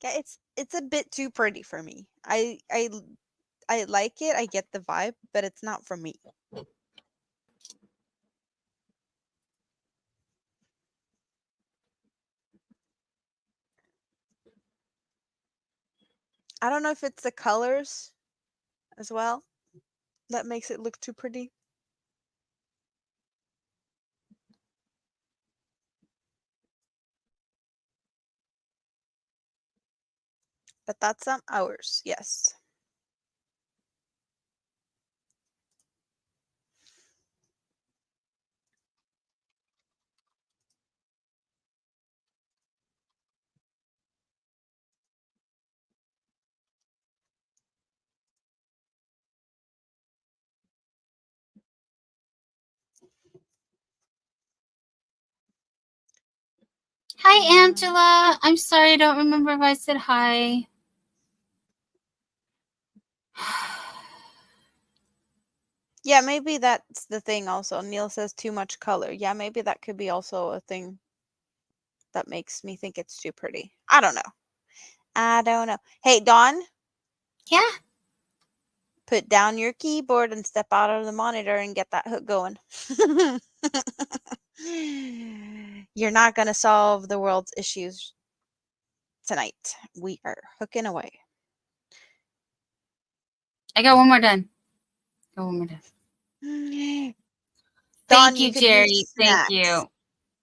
[SPEAKER 2] Yeah, it's a bit too pretty for me. I like it. I get the vibe, but it's not for me. I don't know if it's the colors as well that makes it look too pretty. But that's some hours, yes.
[SPEAKER 1] Hi, Angela. I'm sorry, I don't remember if I said hi.
[SPEAKER 2] Yeah, maybe that's the thing also. Neil says too much color. Yeah, maybe that could be also a thing that makes me think it's too pretty. I don't know. I don't know. Hey, Dawn,
[SPEAKER 1] Yeah.
[SPEAKER 2] put down your keyboard and step out of the monitor and get that hook going. You're not going to solve the world's issues tonight. We are hooking away.
[SPEAKER 1] I got one more done. Got one more done.
[SPEAKER 2] Dawn,
[SPEAKER 1] Thank you,
[SPEAKER 2] could use
[SPEAKER 1] Jerry. Thank
[SPEAKER 2] snacks.
[SPEAKER 1] you.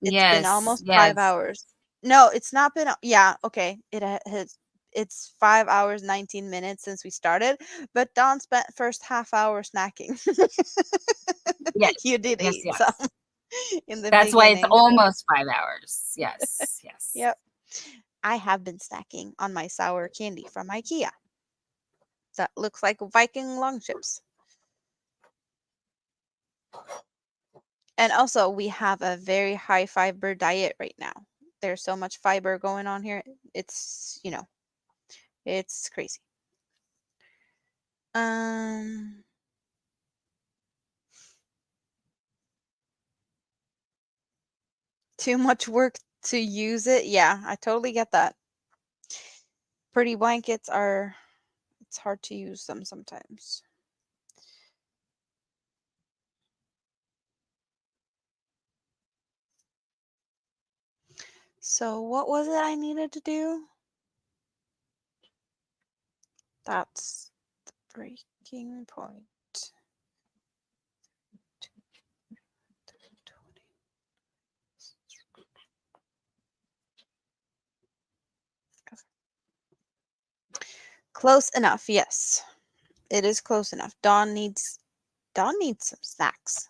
[SPEAKER 2] It's been
[SPEAKER 1] Yes.
[SPEAKER 2] almost
[SPEAKER 1] yes.
[SPEAKER 2] 5 hours. No, it's not been. Yeah, okay. It's 5 hours 19 minutes since we started, but Dawn spent first half hour snacking.
[SPEAKER 1] Yes.
[SPEAKER 2] You did
[SPEAKER 1] Yes,
[SPEAKER 2] eat
[SPEAKER 1] yes.
[SPEAKER 2] some in the
[SPEAKER 1] That's why it's
[SPEAKER 2] beginning.
[SPEAKER 1] almost 5 hours. Yes. Yes.
[SPEAKER 2] Yep. I have been snacking on my sour candy from IKEA. That looks like Viking longships. And also, we have a very high fiber diet right now. There's so much fiber going on here. It's, it's crazy. Too much work to use it. Yeah, I totally get that. Pretty blankets it's hard to use them sometimes. So what was it I needed to do? That's the breaking point. Close enough, yes. It is close enough. Dawn needs some snacks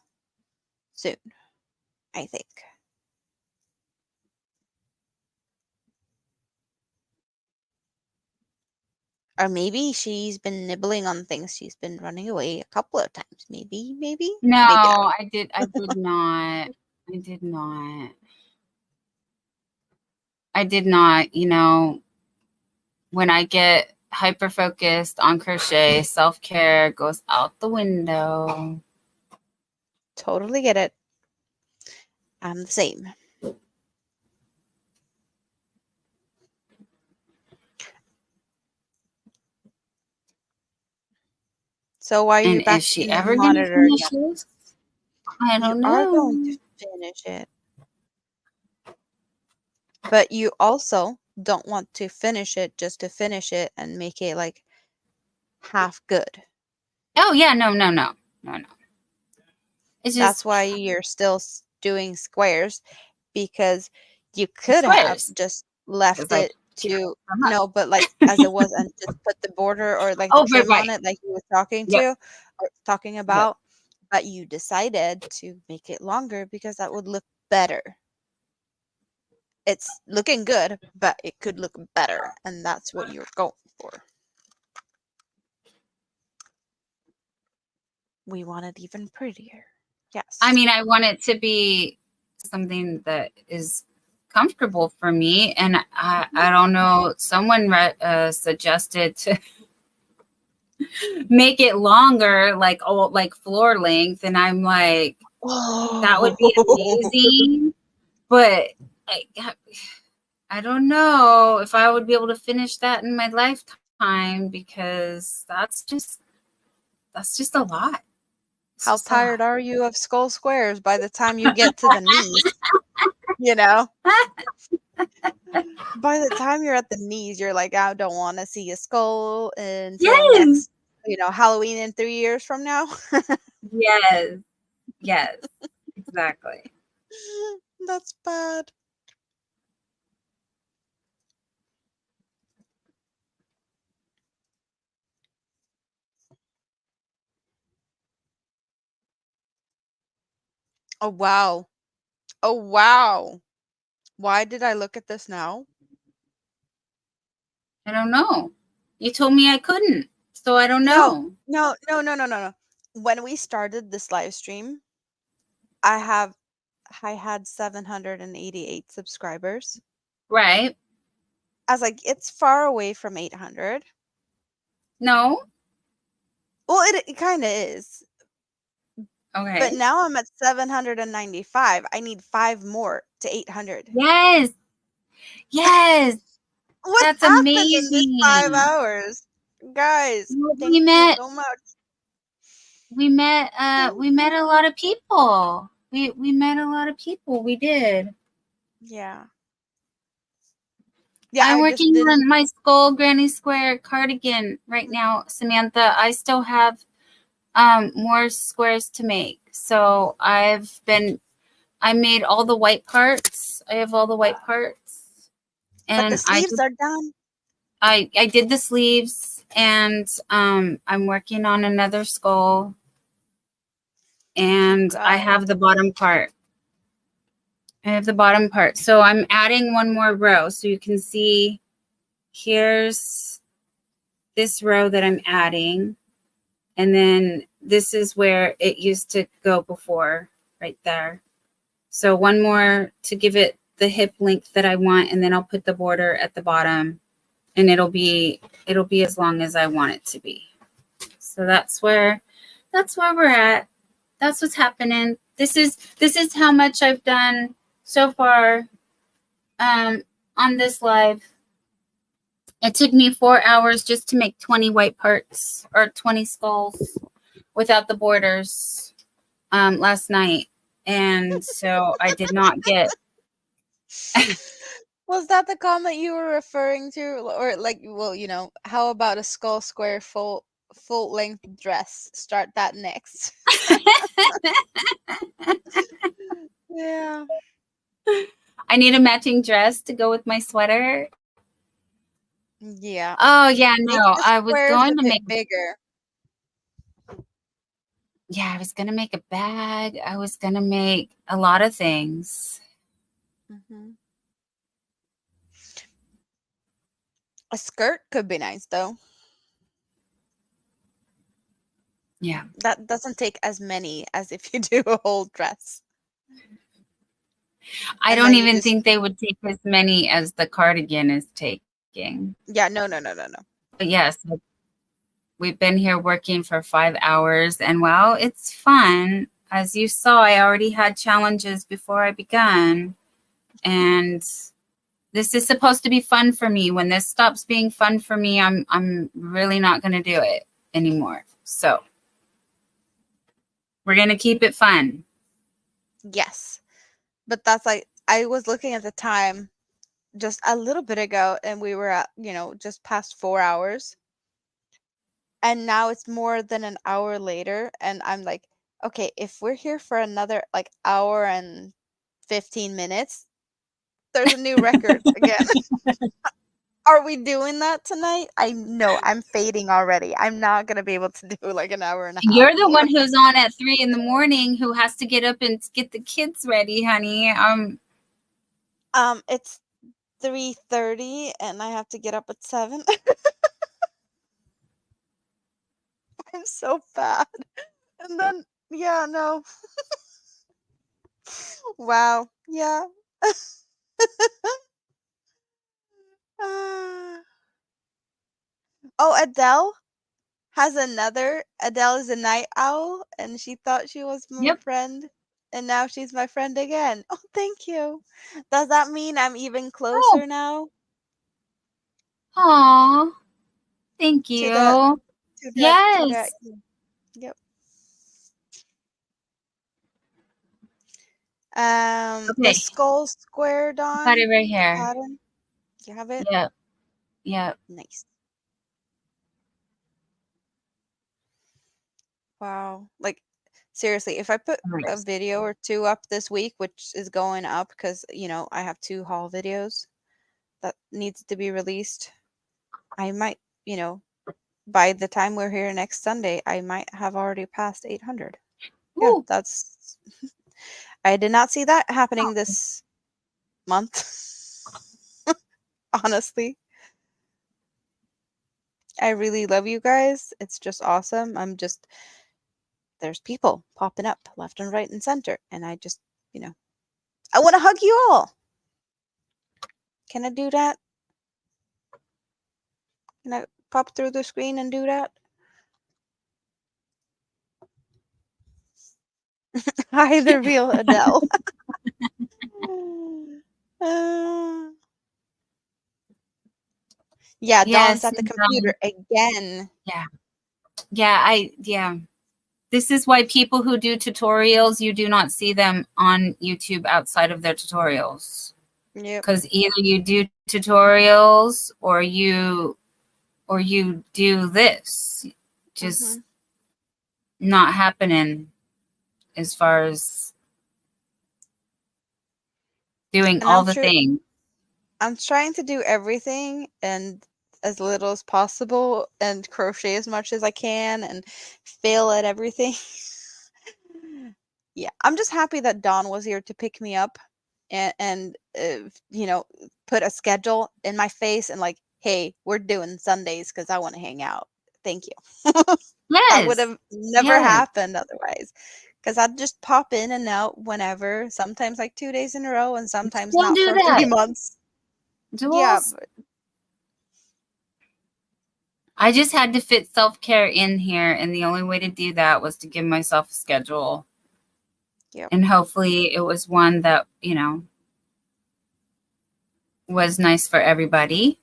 [SPEAKER 2] soon, I think. Or maybe she's been nibbling on things. She's been running away a couple of times. Maybe.
[SPEAKER 1] No,
[SPEAKER 2] Maybe not.
[SPEAKER 1] I did not. I did not. I did not, when I get hyper focused on crochet, self-care goes out the window.
[SPEAKER 2] Totally get it. I'm the same. So why are you
[SPEAKER 1] And
[SPEAKER 2] back
[SPEAKER 1] is she
[SPEAKER 2] in the
[SPEAKER 1] ever going to
[SPEAKER 2] monitor
[SPEAKER 1] finish
[SPEAKER 2] again?
[SPEAKER 1] this? I don't
[SPEAKER 2] You are going
[SPEAKER 1] know.
[SPEAKER 2] to finish it. But you also don't want to finish it just to finish it and make it like half good.
[SPEAKER 1] Oh, yeah, no. It's
[SPEAKER 2] That's
[SPEAKER 1] just
[SPEAKER 2] why you're still doing squares, because you could have
[SPEAKER 1] squares.
[SPEAKER 2] just left
[SPEAKER 1] Because I
[SPEAKER 2] it to
[SPEAKER 1] I'm not.
[SPEAKER 2] no, but like as it was, and just put the border or like the
[SPEAKER 1] Oh,
[SPEAKER 2] trim on
[SPEAKER 1] right.
[SPEAKER 2] it, like you were talking
[SPEAKER 1] Yep.
[SPEAKER 2] to or talking about. But you decided to make it longer because that would look better. It's looking good, but it could look better, and that's what you're going for. We want it even prettier. Yes.
[SPEAKER 1] I mean, I want it to be something that is comfortable for me. And I don't know, someone suggested to make it longer, like floor length. And I'm like, that would be amazing. But I don't know if I would be able to finish that in my lifetime, because that's just a lot.
[SPEAKER 2] How tired are you of skull squares by the time you get to the knees? By the time you're at the knees, you're like, I don't want to see a skull until next, Halloween in 3 years from now.
[SPEAKER 1] Yes, exactly.
[SPEAKER 2] That's bad. Oh, wow. Oh, wow. Why did I look at this now?
[SPEAKER 1] I don't know. You told me I couldn't, so I don't know.
[SPEAKER 2] No. When we started this live stream, I had 788 subscribers.
[SPEAKER 1] Right.
[SPEAKER 2] I was like, it's far away from 800.
[SPEAKER 1] No.
[SPEAKER 2] Well, it kind of is.
[SPEAKER 1] Okay.
[SPEAKER 2] But now I'm at 795. I need 5 more to 800.
[SPEAKER 1] Yes.
[SPEAKER 2] What
[SPEAKER 1] That's
[SPEAKER 2] happened in this 5
[SPEAKER 1] amazing.
[SPEAKER 2] hours? Guys,
[SPEAKER 1] Well,
[SPEAKER 2] thank you so much.
[SPEAKER 1] we met a lot of people. We met a lot of people. We did.
[SPEAKER 2] Yeah. Yeah,
[SPEAKER 1] I'm
[SPEAKER 2] I just
[SPEAKER 1] working
[SPEAKER 2] didn't.
[SPEAKER 1] on my skull granny square cardigan right now, Samantha. I still have more squares to make. So I made all the white parts. I have all the white parts.
[SPEAKER 2] But the
[SPEAKER 1] And
[SPEAKER 2] sleeves are done.
[SPEAKER 1] I did the sleeves, and I'm working on another skull, and I
[SPEAKER 2] God.
[SPEAKER 1] have the bottom part. I have the bottom part. So I'm adding one more row so you can see. Here's this row that I'm adding, and then this is where it used to go before, right there. So one more to give it the hip length that I want, and then I'll put the border at the bottom, and it'll be as long as I want it to be. So that's where we're at. That's what's happening. This is how much I've done so far on this live. It took me 4 hours just to make 20 white parts, or 20 skulls without the borders last night. And so I did not get.
[SPEAKER 2] Was that the comment you were referring to? Or like, well, how about a skull square full length dress? Start that next. Yeah.
[SPEAKER 1] I need a matching dress to go with my sweater.
[SPEAKER 2] Yeah.
[SPEAKER 1] Oh yeah,
[SPEAKER 2] Make
[SPEAKER 1] no,
[SPEAKER 2] the
[SPEAKER 1] I was
[SPEAKER 2] squares
[SPEAKER 1] going
[SPEAKER 2] a
[SPEAKER 1] to
[SPEAKER 2] bit
[SPEAKER 1] make.
[SPEAKER 2] bigger.
[SPEAKER 1] Yeah, I was gonna make a bag. I was gonna make a lot of things.
[SPEAKER 2] Mm-hmm. A skirt could be nice though.
[SPEAKER 1] Yeah.
[SPEAKER 2] That doesn't take as many as if you do a whole dress.
[SPEAKER 1] I
[SPEAKER 2] And
[SPEAKER 1] don't
[SPEAKER 2] then you
[SPEAKER 1] even
[SPEAKER 2] just
[SPEAKER 1] think they would take as many as the cardigan is taking.
[SPEAKER 2] Yeah, no.
[SPEAKER 1] But yes, we've been here working for 5 hours, and wow, it's fun. As you saw, I already had challenges before I began, and this is supposed to be fun for me. When this stops being fun for me, I'm really not going to do it anymore. So we're going to keep it fun.
[SPEAKER 2] Yes. But that's like, I was looking at the time just a little bit ago, and we were at, just past 4 hours. And now it's more than an hour later, and I'm like, okay, if we're here for another like hour and 15 minutes, there's a new record again. Are we doing that tonight? I know I'm fading already. I'm not gonna be able to do like an hour and a half
[SPEAKER 1] You're the
[SPEAKER 2] more.
[SPEAKER 1] one who's on at 3 a.m, who has to get up and get the kids ready, honey.
[SPEAKER 2] It's 3:30 and I have to get up at 7. I'm so bad. And then yeah, no. Wow. Yeah. Ah. Oh, Adele Adele is a night owl, and she thought she was my
[SPEAKER 1] Yep.
[SPEAKER 2] friend, and now she's my friend again. Oh, thank you. Does that mean I'm even
[SPEAKER 1] Oh,
[SPEAKER 2] closer now
[SPEAKER 1] aw, thank
[SPEAKER 2] to that
[SPEAKER 1] you.
[SPEAKER 2] to that to that?
[SPEAKER 1] Yes.
[SPEAKER 2] Yep. The
[SPEAKER 1] Okay,
[SPEAKER 2] skull square
[SPEAKER 1] got it
[SPEAKER 2] Dawn,
[SPEAKER 1] right
[SPEAKER 2] the
[SPEAKER 1] here.
[SPEAKER 2] pattern. You have it?
[SPEAKER 1] Yep. Yep.
[SPEAKER 2] Nice. Wow. Like seriously, if I put a
[SPEAKER 1] Nice.
[SPEAKER 2] video or two up this week, which is going up because, I have 2 haul videos that needs to be released, I might, by the time we're here next Sunday, I might have already passed 800. Yeah,
[SPEAKER 1] Ooh.
[SPEAKER 2] that's I did not see that happening this month. Honestly. I really love you guys. It's just awesome. There's people popping up left and right and center, and I just, I want to hug you all. Can I do that? Can I pop through the screen and do that? Hi, the real Adele. Uh, Yeah, Dawn's
[SPEAKER 1] Yes.
[SPEAKER 2] at the
[SPEAKER 1] and,
[SPEAKER 2] computer again.
[SPEAKER 1] yeah. This is why people who do tutorials, you do not see them on YouTube outside of their tutorials.
[SPEAKER 2] Yep.
[SPEAKER 1] Because either you do tutorials or you do this. Just not happening as far as doing
[SPEAKER 2] And
[SPEAKER 1] all the things.
[SPEAKER 2] I'm trying to do everything and as little as possible and crochet as much as I can and fail at everything. Yeah, I'm just happy that Dawn was here to pick me up and you know, put a schedule in my face and like, hey, we're doing Sundays because I want to hang out. Thank you. That would
[SPEAKER 1] Yes.
[SPEAKER 2] have never
[SPEAKER 1] Yes.
[SPEAKER 2] happened otherwise. Because I'd just pop in and out whenever, sometimes like 2 days in a row and sometimes
[SPEAKER 1] Still
[SPEAKER 2] not
[SPEAKER 1] do
[SPEAKER 2] for 3
[SPEAKER 1] that.
[SPEAKER 2] months. Yeah,
[SPEAKER 1] Jules, I just had to fit self-care in here, and the only way to do that was to give myself a schedule.
[SPEAKER 2] Yep.
[SPEAKER 1] And hopefully it was one that, you know, was nice for everybody.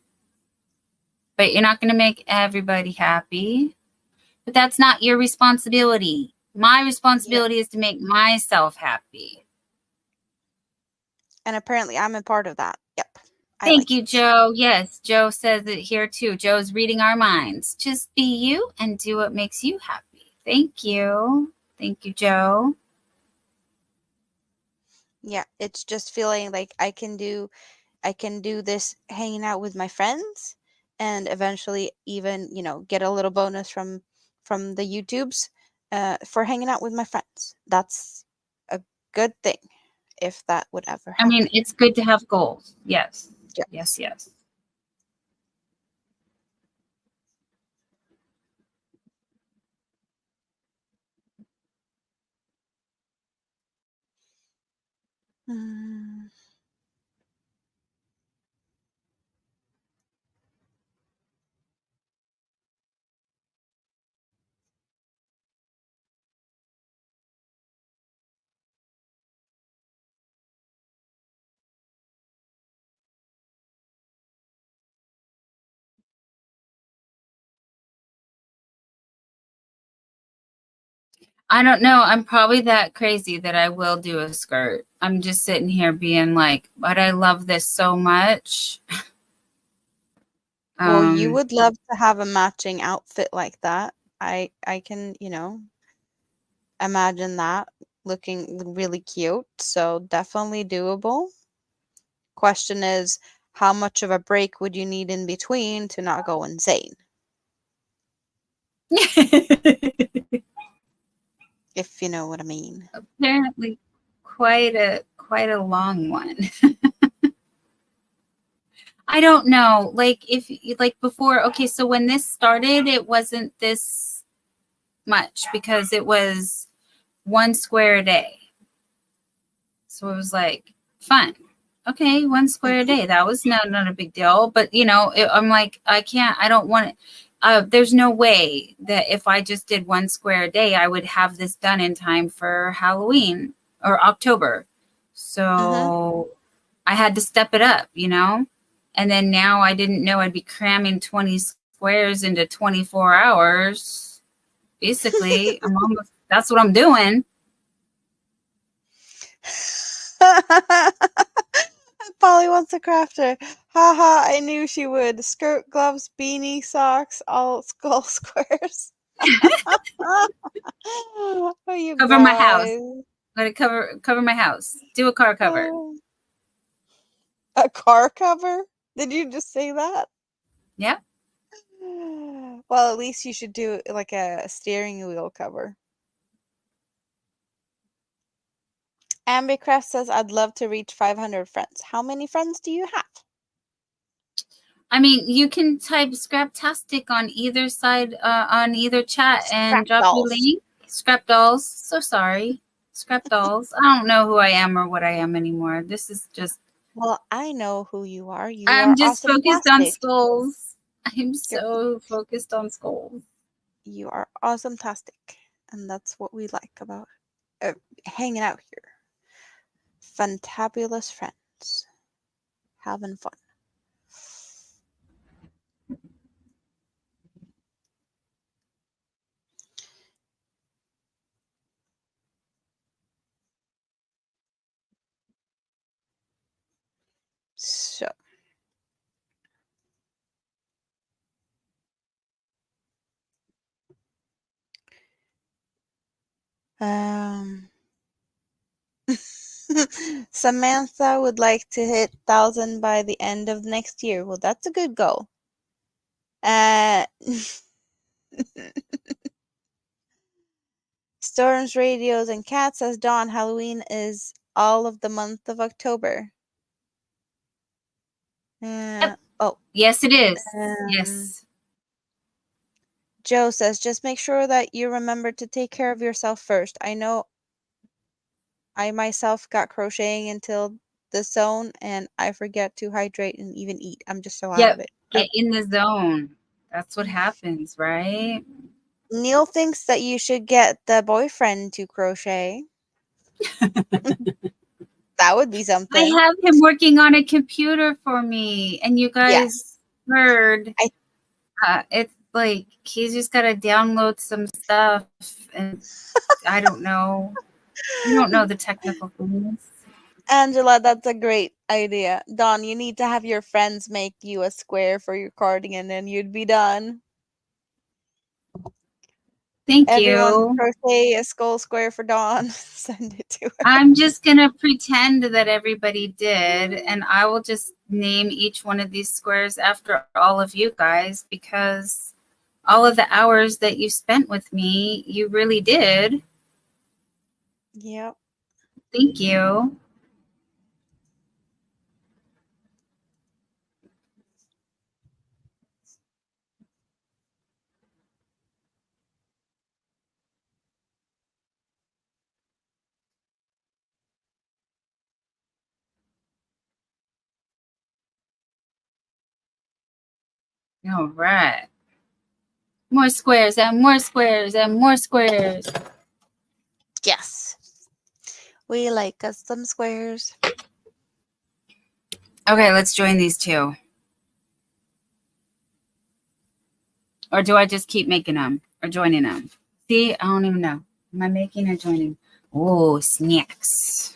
[SPEAKER 1] But you're not going to make everybody happy. But that's not your responsibility. My responsibility is to make myself happy.
[SPEAKER 2] And apparently I'm a part of that. Yep.
[SPEAKER 1] Thank you, Joe. Yes, Joe says it here too. Joe's reading our minds. Just be you and do what makes you happy. Thank you. Thank you, Joe.
[SPEAKER 2] Yeah, it's just feeling like I can do this hanging out with my friends and eventually even, you know, get a little bonus from the YouTubes for hanging out with my friends. That's a good thing if that would ever
[SPEAKER 1] I
[SPEAKER 2] happen.
[SPEAKER 1] mean, it's good to have goals. Yes.
[SPEAKER 2] Yeah.
[SPEAKER 1] Yes, yes.
[SPEAKER 2] Mm.
[SPEAKER 1] I don't know. I'm probably that crazy that I will do a skirt. I'm just sitting here being like, but I love this so much.
[SPEAKER 2] Well, you would love to have a matching outfit like that. I can, you know, imagine that looking really cute. So definitely doable. Question is, how much of a break would you need in between to not go insane? If you know what I mean.
[SPEAKER 1] Apparently quite a long one. I don't know. Like if like before, okay, so when this started, it wasn't this much because it was 1 square a day. So it was like fun. Okay, 1 square a day. That was not a big deal. But you know, I'm like, I don't want it. There's no way that if I just did 1 square a day, I would have this done in time for Halloween or October. So I had to step it up, you know? And then now I didn't know I'd be cramming 20 squares into 24 hours. Basically, that's what I'm doing.
[SPEAKER 2] Polly wants a crafter. Haha, I knew she would. Skirt, gloves, beanie, socks, all skull squares. Oh, you
[SPEAKER 1] Cover my house.
[SPEAKER 2] guys.
[SPEAKER 1] I'm gonna cover my house. Do a car cover.
[SPEAKER 2] A car cover? Did you just say that?
[SPEAKER 1] Yeah.
[SPEAKER 2] Well, at least you should do like a steering wheel cover. Ambicraft says, I'd love to reach 500 friends. How many friends do you have?
[SPEAKER 1] I mean, you can type Scraptastic on either side, on either chat and drop your link. Scrapdolls. So sorry. Scrapdolls. I don't know who I am or what I am anymore. This is just.
[SPEAKER 2] Well, I know who you are.
[SPEAKER 1] I'm just focused on
[SPEAKER 2] awesome-tastic.
[SPEAKER 1] skulls. I'm so focused on skulls.
[SPEAKER 2] You are awesome-tastic. And that's what we like about hanging out here. Fantabulous friends. Having fun. Um, Samantha would like to hit 1,000 by the end of next year. Well, that's a good goal. Storms, Radios, and Cats says Dawn, Halloween is all of the month of October. Oh,
[SPEAKER 1] Yes, it is.
[SPEAKER 2] um,
[SPEAKER 1] Yes.
[SPEAKER 2] Joe says just make sure that you remember to take care of yourself first. I know I myself got crocheting until the zone and I forget to hydrate and even eat. I'm just so out
[SPEAKER 1] Yep.
[SPEAKER 2] of it.
[SPEAKER 1] Get in the zone. That's what happens, right?
[SPEAKER 2] Neil thinks that you should get the boyfriend to crochet. That would be
[SPEAKER 1] I
[SPEAKER 2] something.
[SPEAKER 1] have him working on a computer for me, and you
[SPEAKER 2] Yeah.
[SPEAKER 1] guys heard. It's like he's just got to download some stuff, and I don't know. You don't know the technical things.
[SPEAKER 2] Angela, that's a great idea. Dawn, you need to have your friends make you a square for your cardigan and you'd be done.
[SPEAKER 1] Thank
[SPEAKER 2] Everyone
[SPEAKER 1] you.
[SPEAKER 2] crochet a skull square for Dawn. Send it to her.
[SPEAKER 1] I'm just going to pretend that everybody did, and I will just name each one of these squares after all of you guys, because all of the hours that you spent with me, you really did.
[SPEAKER 2] Yep.
[SPEAKER 1] Thank you. All right. More squares and more squares and more squares.
[SPEAKER 2] Yes. We like us some squares.
[SPEAKER 1] Okay, let's join these two. Or do I just keep making them or joining them? See, I don't even know. Am I making or joining? Oh, snacks.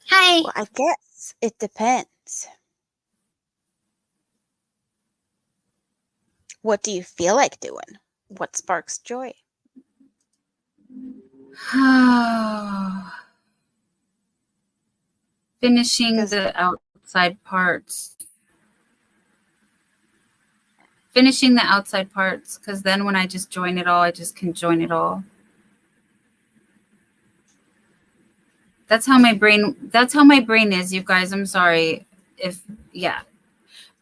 [SPEAKER 1] Hi.
[SPEAKER 2] Well, I guess it depends. What do you feel like doing? What sparks joy?
[SPEAKER 1] Finishing
[SPEAKER 2] 'Cause-
[SPEAKER 1] the outside parts. Finishing the outside parts, because then when I just join it all, I just can join it all. That's how my brain is, you guys. I'm sorry if, yeah.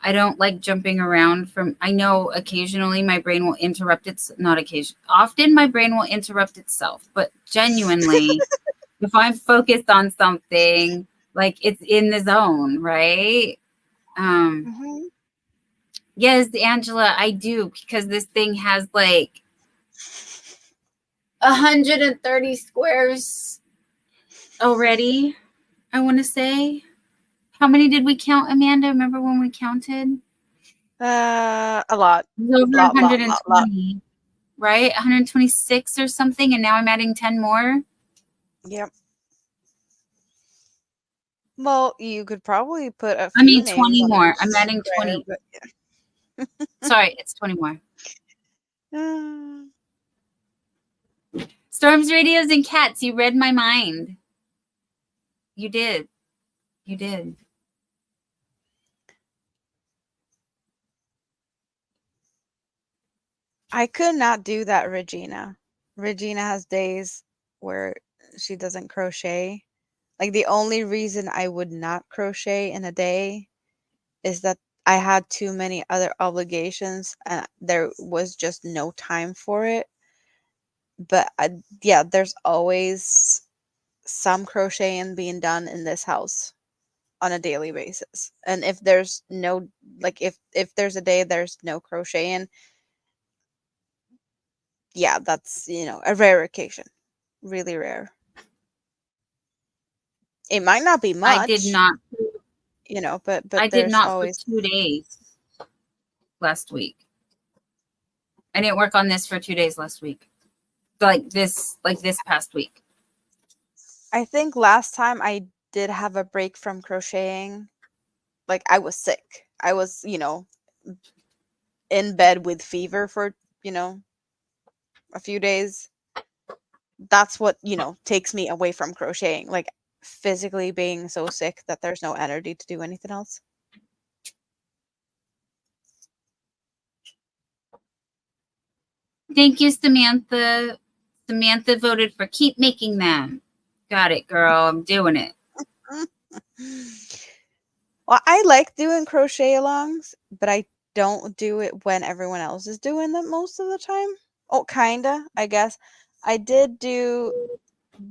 [SPEAKER 1] I don't like jumping around from, I know occasionally my brain will interrupt often my brain will interrupt itself, but genuinely, if I'm focused on something, like it's in the zone, right?
[SPEAKER 2] Mhm.
[SPEAKER 1] Yes, Angela, I do, because this thing has like 130 squares already, I want to say. How many did we count, Amanda? Remember when we counted?
[SPEAKER 2] A lot.
[SPEAKER 1] It was over
[SPEAKER 2] Lot.
[SPEAKER 1] 120, right? 126 or something, and now I'm adding 10 more.
[SPEAKER 2] Yep. Well, you could probably put a few
[SPEAKER 1] I mean,
[SPEAKER 2] names
[SPEAKER 1] 20
[SPEAKER 2] on
[SPEAKER 1] more.
[SPEAKER 2] each
[SPEAKER 1] I'm adding
[SPEAKER 2] square,
[SPEAKER 1] 20.
[SPEAKER 2] but
[SPEAKER 1] Sorry, it's 20 more.
[SPEAKER 2] yeah.
[SPEAKER 1] Storms, radios, and cats. You read my mind. You did. You did.
[SPEAKER 2] I could not do that, Regina. Regina has days where she doesn't crochet. Like the only reason I would not crochet in a day is that I had too many other obligations and there was just no time for it. But yeah, there's always some crocheting being done in this house on a daily basis. And if there's no, like if there's a day there's no crocheting, yeah, that's, a rare occasion. Really rare. It might not be much,
[SPEAKER 1] I did not.
[SPEAKER 2] but
[SPEAKER 1] I did
[SPEAKER 2] there's
[SPEAKER 1] not for
[SPEAKER 2] always
[SPEAKER 1] 2 days last week. I didn't work on this for 2 days last week. Like this past week.
[SPEAKER 2] I think last time I did have a break from crocheting. Like I was sick. I was, in bed with fever for, a few days, that's what, takes me away from crocheting. Like physically being so sick that there's no energy to do anything else.
[SPEAKER 1] Thank you, Samantha. Samantha voted for keep making them. Got it, girl. I'm doing it.
[SPEAKER 2] Well, I like doing crochet alongs, but I don't do it when everyone else is doing them most of the time. Oh, kinda, I guess. I did do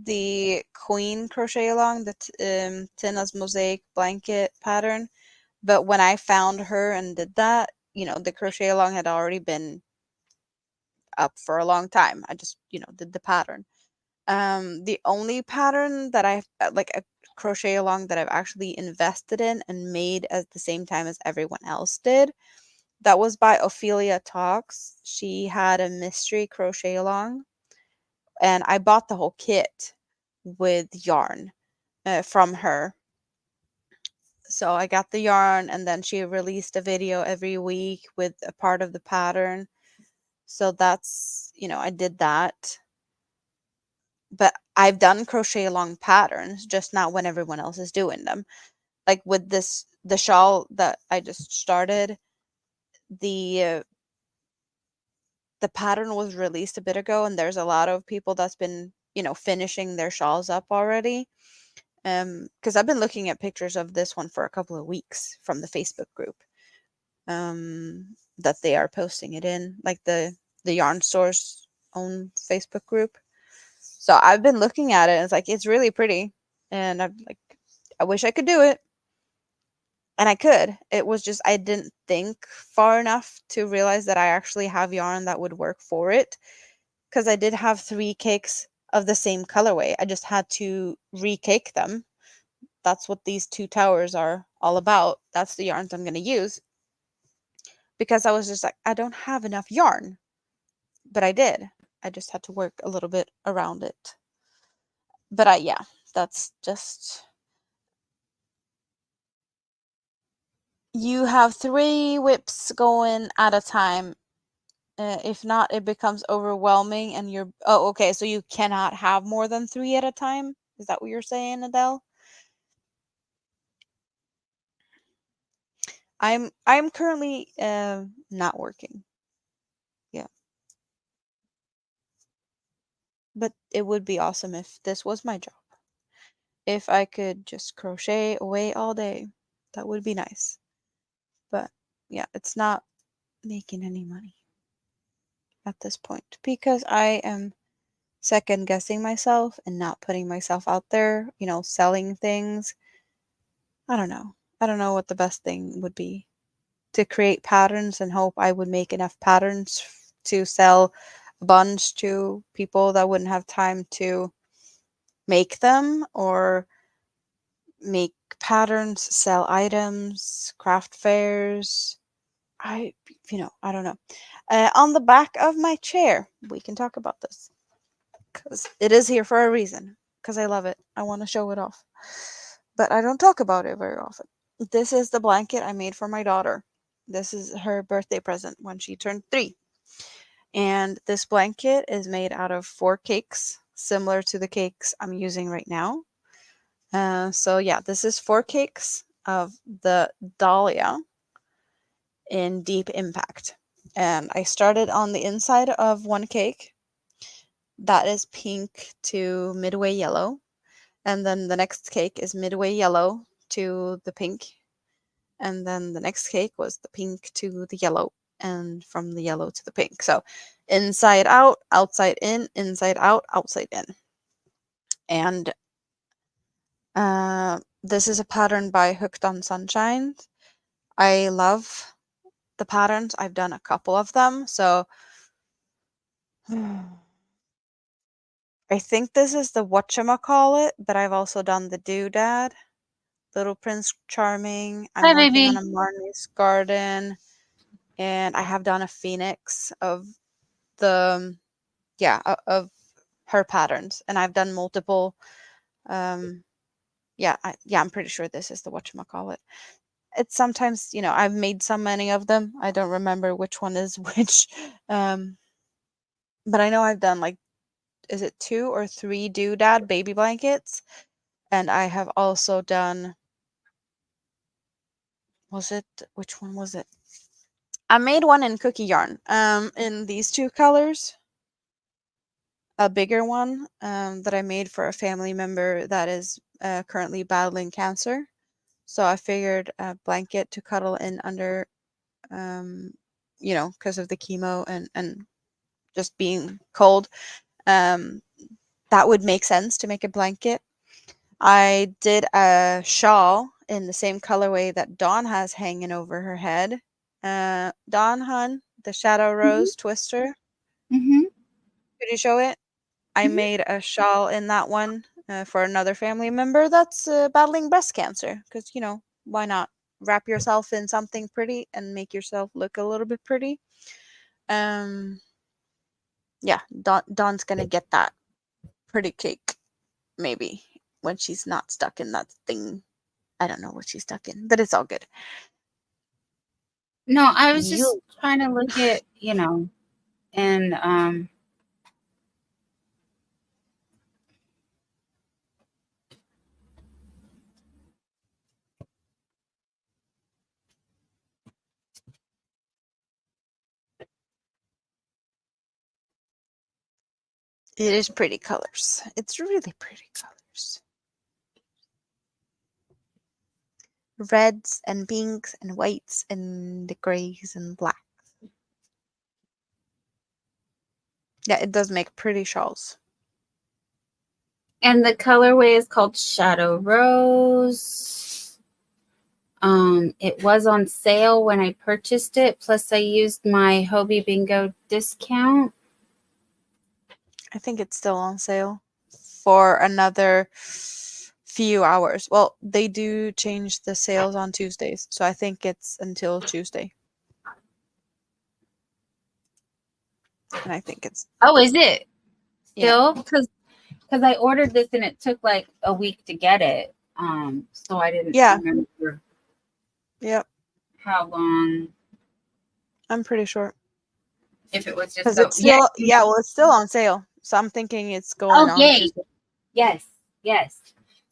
[SPEAKER 2] the queen crochet along, the Tina's mosaic blanket pattern, but when I found her and did that, the crochet along had already been up for a long time. I just, did the pattern. The only pattern that I like a crochet along that I've actually invested in and made at the same time as everyone else did, that was by Ophelia Talks. She had a mystery crochet along, and I bought the whole kit with yarn from her. So I got the yarn, and then she released a video every week with a part of the pattern. So that's, I did that. But I've done crochet along patterns, just not when everyone else is doing them. Like with the shawl that I just started, the pattern was released a bit ago, and there's a lot of people that's been, finishing their shawls up already. Because I've been looking at pictures of this one for a couple of weeks from the Facebook group, that they are posting it in, like the yarn store's own Facebook group. So I've been looking at it, and it's like, it's really pretty, and I wish I could do it, and I could. It was just I didn't think far enough to realize that I actually have yarn that would work for it, because I did have 3 cakes of the same colorway. I just had to recake them. That's what these 2 towers are all about. That's the yarns I'm going to use, because I was just like, I don't have enough yarn, but I did. I just had to work a little bit around it. But yeah, that's just. You have 3 whips going at a time. If not, it becomes overwhelming, and you're. Oh, okay. So you cannot have more than 3 at a time. Is that what you're saying, Adele? I'm currently not working. Yeah, but it would be awesome if this was my job. If I could just crochet away all day, that would be nice. But yeah, it's not making any money at this point, because I am second guessing myself and not putting myself out there, selling things. I don't know. I don't know what the best thing would be. To create patterns and hope I would make enough patterns to sell a bunch to people that wouldn't have time to make them, or make patterns, sell items, craft fairs. I don't know. On the back of my chair, we can talk about this, because it is here for a reason, because I love it. I want to show it off, but I don't talk about it very often. This is the blanket I made for my daughter. This is her birthday present when she turned 3. And this blanket is made out of 4 cakes, similar to the cakes I'm using right now. So yeah, this is 4 cakes of the Dahlia in Deep Impact. And I started on the inside of one cake that is pink to midway yellow. And then the next cake is midway yellow to the pink. And then the next cake was the pink to the yellow, and from the yellow to the pink. So inside out, outside in, inside out, outside in. And this is a pattern by Hooked on Sunshine. I love the patterns. I've done a couple of them. So I think this is the whatchamacallit, but I've also done the Doodad, Little Prince Charming. I'm
[SPEAKER 1] Hi,
[SPEAKER 2] working on
[SPEAKER 1] baby.
[SPEAKER 2] a Marnie's Garden, and I have done a Phoenix of the, of her patterns, and I've done multiple. I'm pretty sure this is the whatchamacallit. It's sometimes, I've made so many of them, I don't remember which one is which. but I know I've done like, is it 2 or 3 doodad baby blankets? And I have also done, which one was it? I made one in cookie yarn, in these 2 colors. A bigger one, that I made for a family member that is currently battling cancer. So I figured a blanket to cuddle in under, because of the chemo and just being cold. That would make sense to make a blanket. I did a shawl in the same colorway that Dawn has hanging over her head. Dawn, hun, the Shadow Rose Twister.
[SPEAKER 1] Mm-hmm.
[SPEAKER 2] Could you show it? I
[SPEAKER 1] Mhm.
[SPEAKER 2] made a shawl in that one for another family member that's battling breast cancer. Because, why not? Wrap yourself in something pretty and make yourself look a little bit pretty. Yeah, Dawn's going to get that pretty cake, maybe, when she's not stuck in that thing. I don't know what she's stuck in, but it's all good.
[SPEAKER 1] No, I was just
[SPEAKER 2] You.
[SPEAKER 1] trying to look at, and
[SPEAKER 2] It is pretty colors. It's really pretty colors. Reds and pinks and whites and the grays and black. Yeah, it does make pretty shawls.
[SPEAKER 1] and the colorway is called Shadow Rose. It was on sale when I purchased it. Plus, I used my Hobie Bingo discount.
[SPEAKER 2] I think it's still on sale for another few hours. Well, they do change the sales on Tuesdays, so I think it's until Tuesday. And I think it's
[SPEAKER 1] Oh, is it
[SPEAKER 2] Yeah.
[SPEAKER 1] still? Because I ordered this and it took like a week to get it. So I didn't remember
[SPEAKER 2] Yep.
[SPEAKER 1] how long.
[SPEAKER 2] I'm pretty sure.
[SPEAKER 1] If it was just
[SPEAKER 2] Because
[SPEAKER 1] so
[SPEAKER 2] it's still it's still on sale. So I'm thinking it's going on
[SPEAKER 1] yay.
[SPEAKER 2] Tuesday.
[SPEAKER 1] Yes.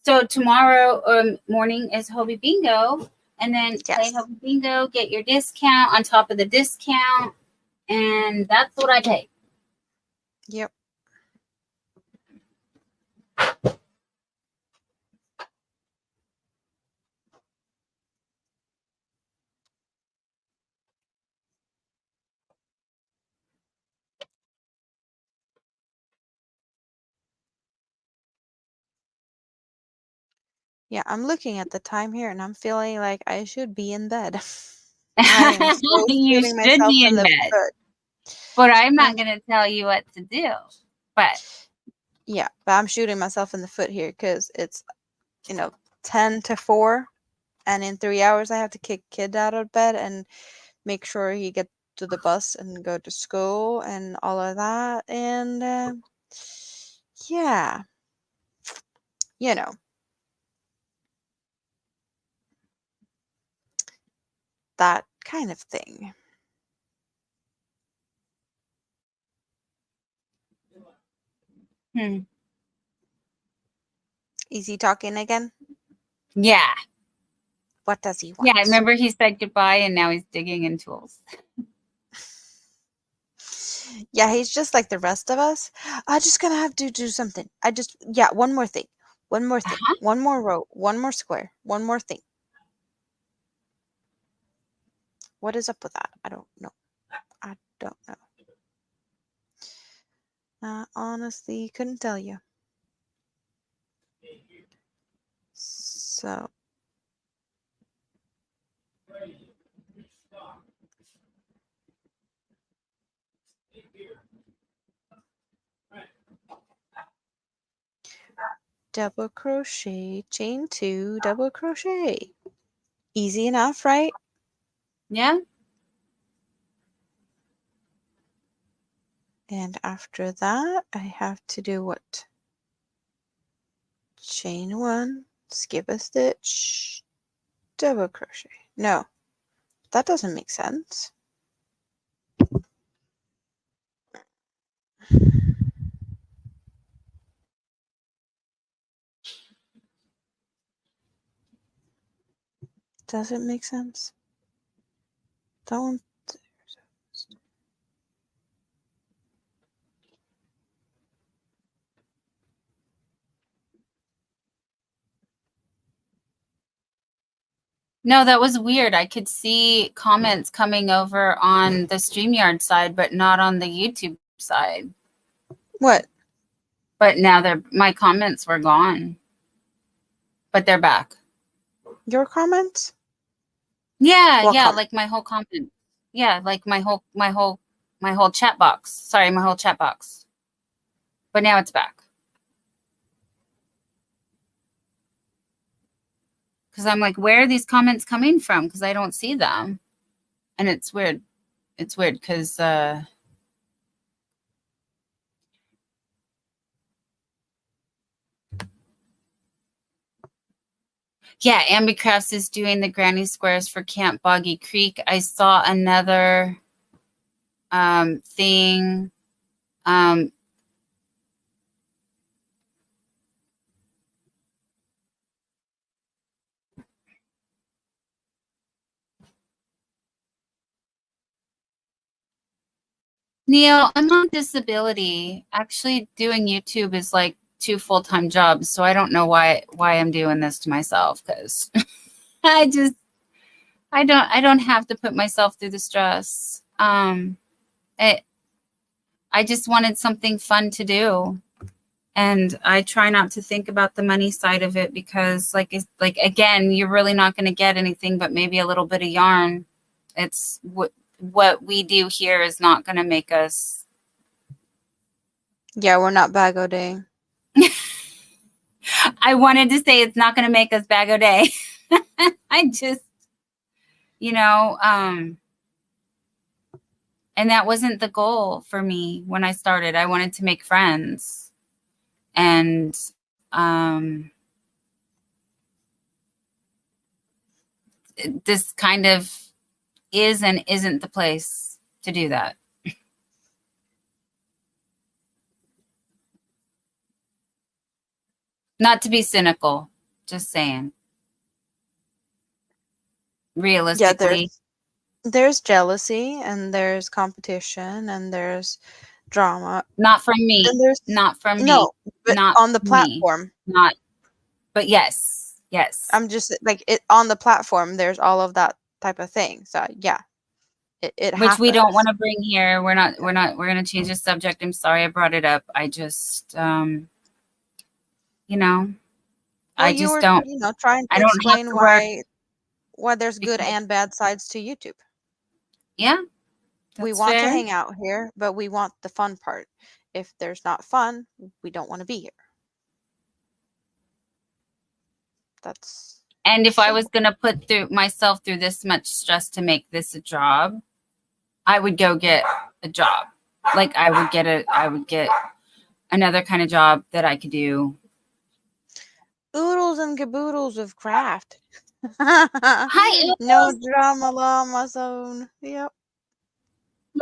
[SPEAKER 1] So tomorrow morning is Hobie Bingo, and then play
[SPEAKER 2] Yes.
[SPEAKER 1] Hobie Bingo, get your discount on top of the discount, and that's what I pay.
[SPEAKER 2] Yep. Yeah, I'm looking at the time here and I'm feeling like I should be in bed. I am so
[SPEAKER 1] You
[SPEAKER 2] shooting
[SPEAKER 1] should
[SPEAKER 2] myself
[SPEAKER 1] be
[SPEAKER 2] in
[SPEAKER 1] in
[SPEAKER 2] the
[SPEAKER 1] bed,
[SPEAKER 2] foot.
[SPEAKER 1] but I'm not going to tell you what to do. But
[SPEAKER 2] Yeah, but I'm shooting myself in the foot here because it's, 10 to 4. And in 3 hours, I have to kick kid out of bed and make sure he gets to the bus and go to school and all of that. And yeah, you know, that kind of thing. Is he talking again?
[SPEAKER 1] yeah.
[SPEAKER 2] What does he want?
[SPEAKER 1] Yeah, I remember he said goodbye and now he's digging in tools.
[SPEAKER 2] Yeah, he's just like the rest of us. I just gonna have to do something. One more thing. One more thing. One more row. One more square. One more thing. What is up with that? I don't know. I don't know. I honestly couldn't tell you. So. Double crochet, chain 2, double crochet. Easy enough, right?
[SPEAKER 1] Yeah.
[SPEAKER 2] And after that, I have to do what? Chain 1, skip a stitch, double crochet. No, that doesn't make sense. Does it make sense? Don't.
[SPEAKER 1] No, that was weird. I could see comments coming over on the StreamYard side, but not on the YouTube side.
[SPEAKER 2] What?
[SPEAKER 1] But now my comments were gone. But they're back.
[SPEAKER 2] Your comments?
[SPEAKER 1] Yeah,
[SPEAKER 2] What
[SPEAKER 1] yeah,
[SPEAKER 2] comment?
[SPEAKER 1] like my whole comment. Yeah, like my whole chat box. Sorry, my whole chat box. But now it's back. Because I'm like, where are these comments coming from? Because I don't see them. And it's weird. It's weird because yeah, Ambi Crafts is doing the granny squares for Camp Boggy Creek. I saw another thing. Neil, I'm on disability. Actually, doing YouTube is like 2 full-time jobs, so I don't know why I'm doing this to myself, because I don't have to put myself through the stress. I just wanted something fun to do, and I try not to think about the money side of it, because like again, you're really not going to get anything but maybe a little bit of yarn. It's what we do here is not going to make us.
[SPEAKER 2] Yeah, we're not Bag O Day.
[SPEAKER 1] I wanted to say it's not going to make us Bag O Day. I just, and that wasn't the goal for me when I started. I wanted to make friends, and this kind of is and isn't the place to do that. Not to be cynical, just saying. Realistically.
[SPEAKER 2] Yeah, there's jealousy and there's competition and there's drama.
[SPEAKER 1] Not from me.
[SPEAKER 2] And there's
[SPEAKER 1] Not from me.
[SPEAKER 2] no, but
[SPEAKER 1] not
[SPEAKER 2] on the
[SPEAKER 1] me.
[SPEAKER 2] platform.
[SPEAKER 1] Not, but yes.
[SPEAKER 2] I'm just like it on the platform. There's all of that type of thing. So yeah, it
[SPEAKER 1] Which
[SPEAKER 2] happens.
[SPEAKER 1] we don't want to bring here. We're going to change the subject. I'm sorry I brought it up. I just,
[SPEAKER 2] Well,
[SPEAKER 1] I
[SPEAKER 2] you
[SPEAKER 1] just
[SPEAKER 2] were,
[SPEAKER 1] don't,
[SPEAKER 2] trying
[SPEAKER 1] I
[SPEAKER 2] to
[SPEAKER 1] don't have
[SPEAKER 2] explain
[SPEAKER 1] to work.
[SPEAKER 2] why there's good
[SPEAKER 1] because-
[SPEAKER 2] and bad sides to YouTube.
[SPEAKER 1] Yeah.
[SPEAKER 2] We
[SPEAKER 1] That's
[SPEAKER 2] want to
[SPEAKER 1] fair.
[SPEAKER 2] hang out here, but we want the fun part. If there's not fun, we don't want to be here. That's
[SPEAKER 1] And if I was
[SPEAKER 2] simple.
[SPEAKER 1] going to put myself through this much stress to make this a job, I would go get a job. Like I would get another kind of job that I could do.
[SPEAKER 2] Oodles and caboodles of craft.
[SPEAKER 1] Hi,
[SPEAKER 2] No
[SPEAKER 1] Oodles.
[SPEAKER 2] drama llama zone. Yep.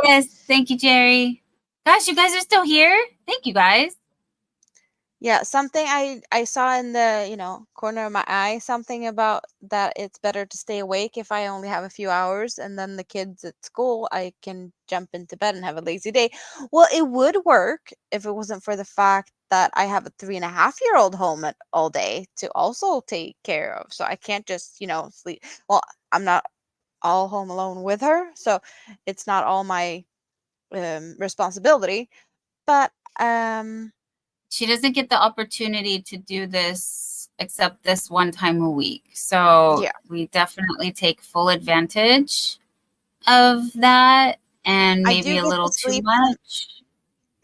[SPEAKER 1] Yes, thank you, Jerry. Gosh, you guys are still here. Thank you, guys.
[SPEAKER 2] Yeah, something I saw in the, corner of my eye, something about that it's better to stay awake if I only have a few hours, and then the kids at school, I can jump into bed and have a lazy day. Well, it would work if it wasn't for the fact that I have a 3.5-year-old home all day to also take care of. So I can't just, sleep. Well, I'm not all home alone with her, so it's not all my responsibility. But
[SPEAKER 1] She doesn't get the opportunity to do this except this one time a week. So
[SPEAKER 2] yeah.
[SPEAKER 1] we definitely take full advantage of that, and
[SPEAKER 2] I do
[SPEAKER 1] maybe a
[SPEAKER 2] get to
[SPEAKER 1] little too
[SPEAKER 2] sleep
[SPEAKER 1] much.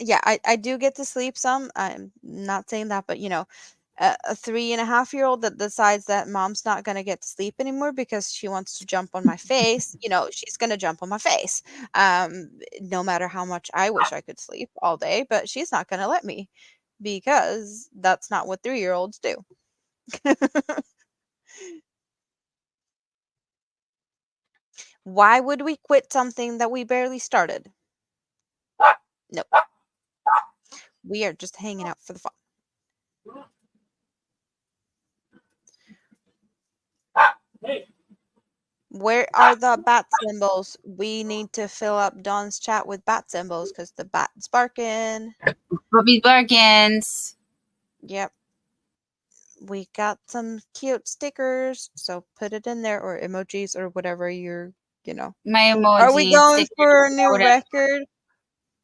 [SPEAKER 2] Yeah, I do get to sleep some. I'm not saying that, but a 3.5-year-old that decides that mom's not gonna get to sleep anymore because she wants to jump on my face, she's gonna jump on my face. No matter how much I wish I could sleep all day, but she's not gonna let me because that's not what 3-year-olds do. Why would we quit something that we barely started? No. We are just hanging out for the fun. Where are the bat symbols? We need to fill up Dawn's chat with bat symbols because the bat's barking.
[SPEAKER 1] Ruby bargains.
[SPEAKER 2] Yep. We got some cute stickers, so put it in there, or emojis, or whatever you're,
[SPEAKER 1] My emoji.
[SPEAKER 2] Are we going
[SPEAKER 1] stickers,
[SPEAKER 2] for a new
[SPEAKER 1] whatever.
[SPEAKER 2] record?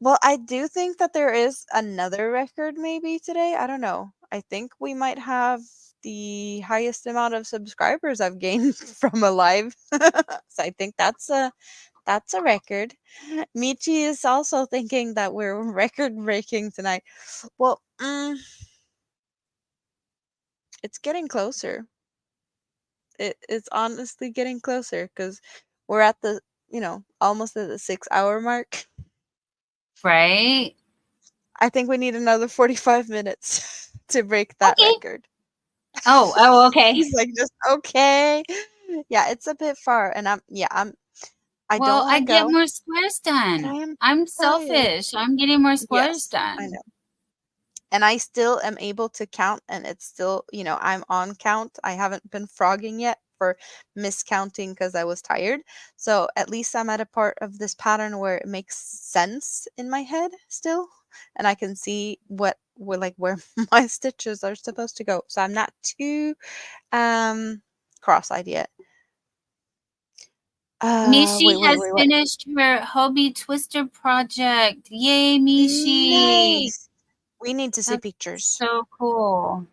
[SPEAKER 2] Well, I do think that there is another record maybe today. I don't know. I think we might have the highest amount of subscribers I've gained from a live. So I think that's a record. Michi is also thinking that we're record breaking tonight. Well, it's getting closer. It's honestly getting closer because we're at the, almost at the 6-hour mark.
[SPEAKER 1] Right?
[SPEAKER 2] I think we need another 45 minutes to break that
[SPEAKER 1] Okay.
[SPEAKER 2] record.
[SPEAKER 1] Oh, okay.
[SPEAKER 2] He's like, just okay. Yeah, it's a bit far, and I
[SPEAKER 1] Well,
[SPEAKER 2] don't
[SPEAKER 1] I
[SPEAKER 2] want to
[SPEAKER 1] get
[SPEAKER 2] go.
[SPEAKER 1] more squares done.
[SPEAKER 2] I'm
[SPEAKER 1] I'm
[SPEAKER 2] tired.
[SPEAKER 1] selfish. I'm getting more squares
[SPEAKER 2] Yes,
[SPEAKER 1] done.
[SPEAKER 2] I know. And I still am able to count, and it's still, I'm on count. I haven't been frogging yet for miscounting because I was tired. So at least I'm at a part of this pattern where it makes sense in my head still, and I can see where my stitches are supposed to go. So I'm not too cross-eyed yet.
[SPEAKER 1] Mishi has
[SPEAKER 2] wait.
[SPEAKER 1] finished her Hobby Twister project. Yay, Mishi.
[SPEAKER 2] Nice. We need to see
[SPEAKER 1] That's
[SPEAKER 2] pictures.
[SPEAKER 1] so cool.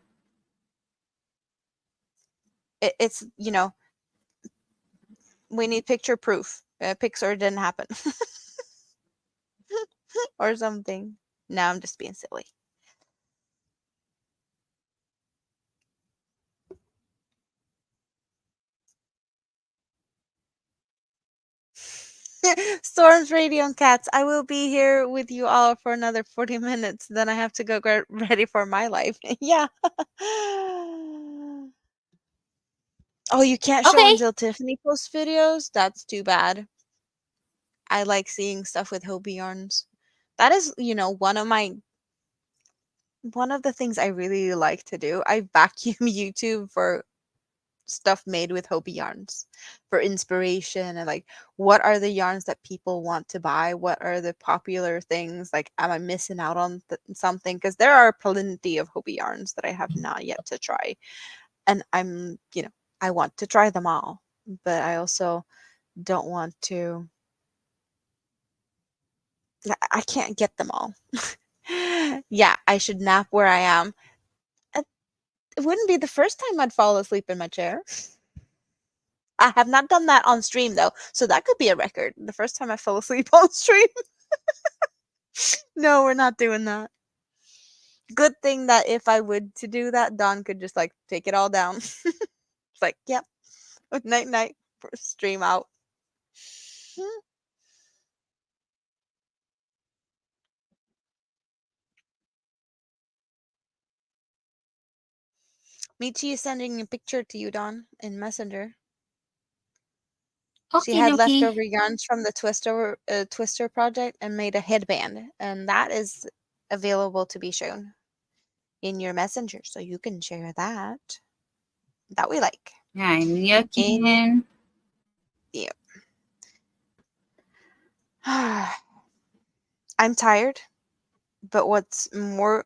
[SPEAKER 2] It's, we need picture proof. Pixar didn't happen. Or something. No, I'm just being silly. Storms, Radio, and Cats. I will be here with you all for another 40 minutes. Then I have to go get ready for my life. Yeah. Oh, you can't show
[SPEAKER 1] Okay.
[SPEAKER 2] until Tiffany posts videos? That's too bad. I like seeing stuff with Hobie yarns. That is, one of the things I really like to do. I vacuum YouTube for stuff made with Hobie yarns for inspiration, and like, what are the yarns that people want to buy? What are the popular things? Like, am I missing out on something? Because there are plenty of Hobie yarns that I have not yet to try, and I'm, I want to try them all, but I also don't want to. I can't get them all. Yeah, I should nap where I am. It wouldn't be the first time I'd fall asleep in my chair. I have not done that on stream, though, so that could be a record. The first time I fell asleep on stream. No, we're not doing that. Good thing that if I would to do that, Dawn could just, take it all down. It's like, yep, night-night, stream out. Michi is sending a picture to you, Dawn, in Messenger. She had leftover yarns from the Twister project and made a headband, and that is available to be shown in your Messenger, so you can share that. That we like.
[SPEAKER 1] I'm yucking.
[SPEAKER 2] Yep. I'm tired, but what's more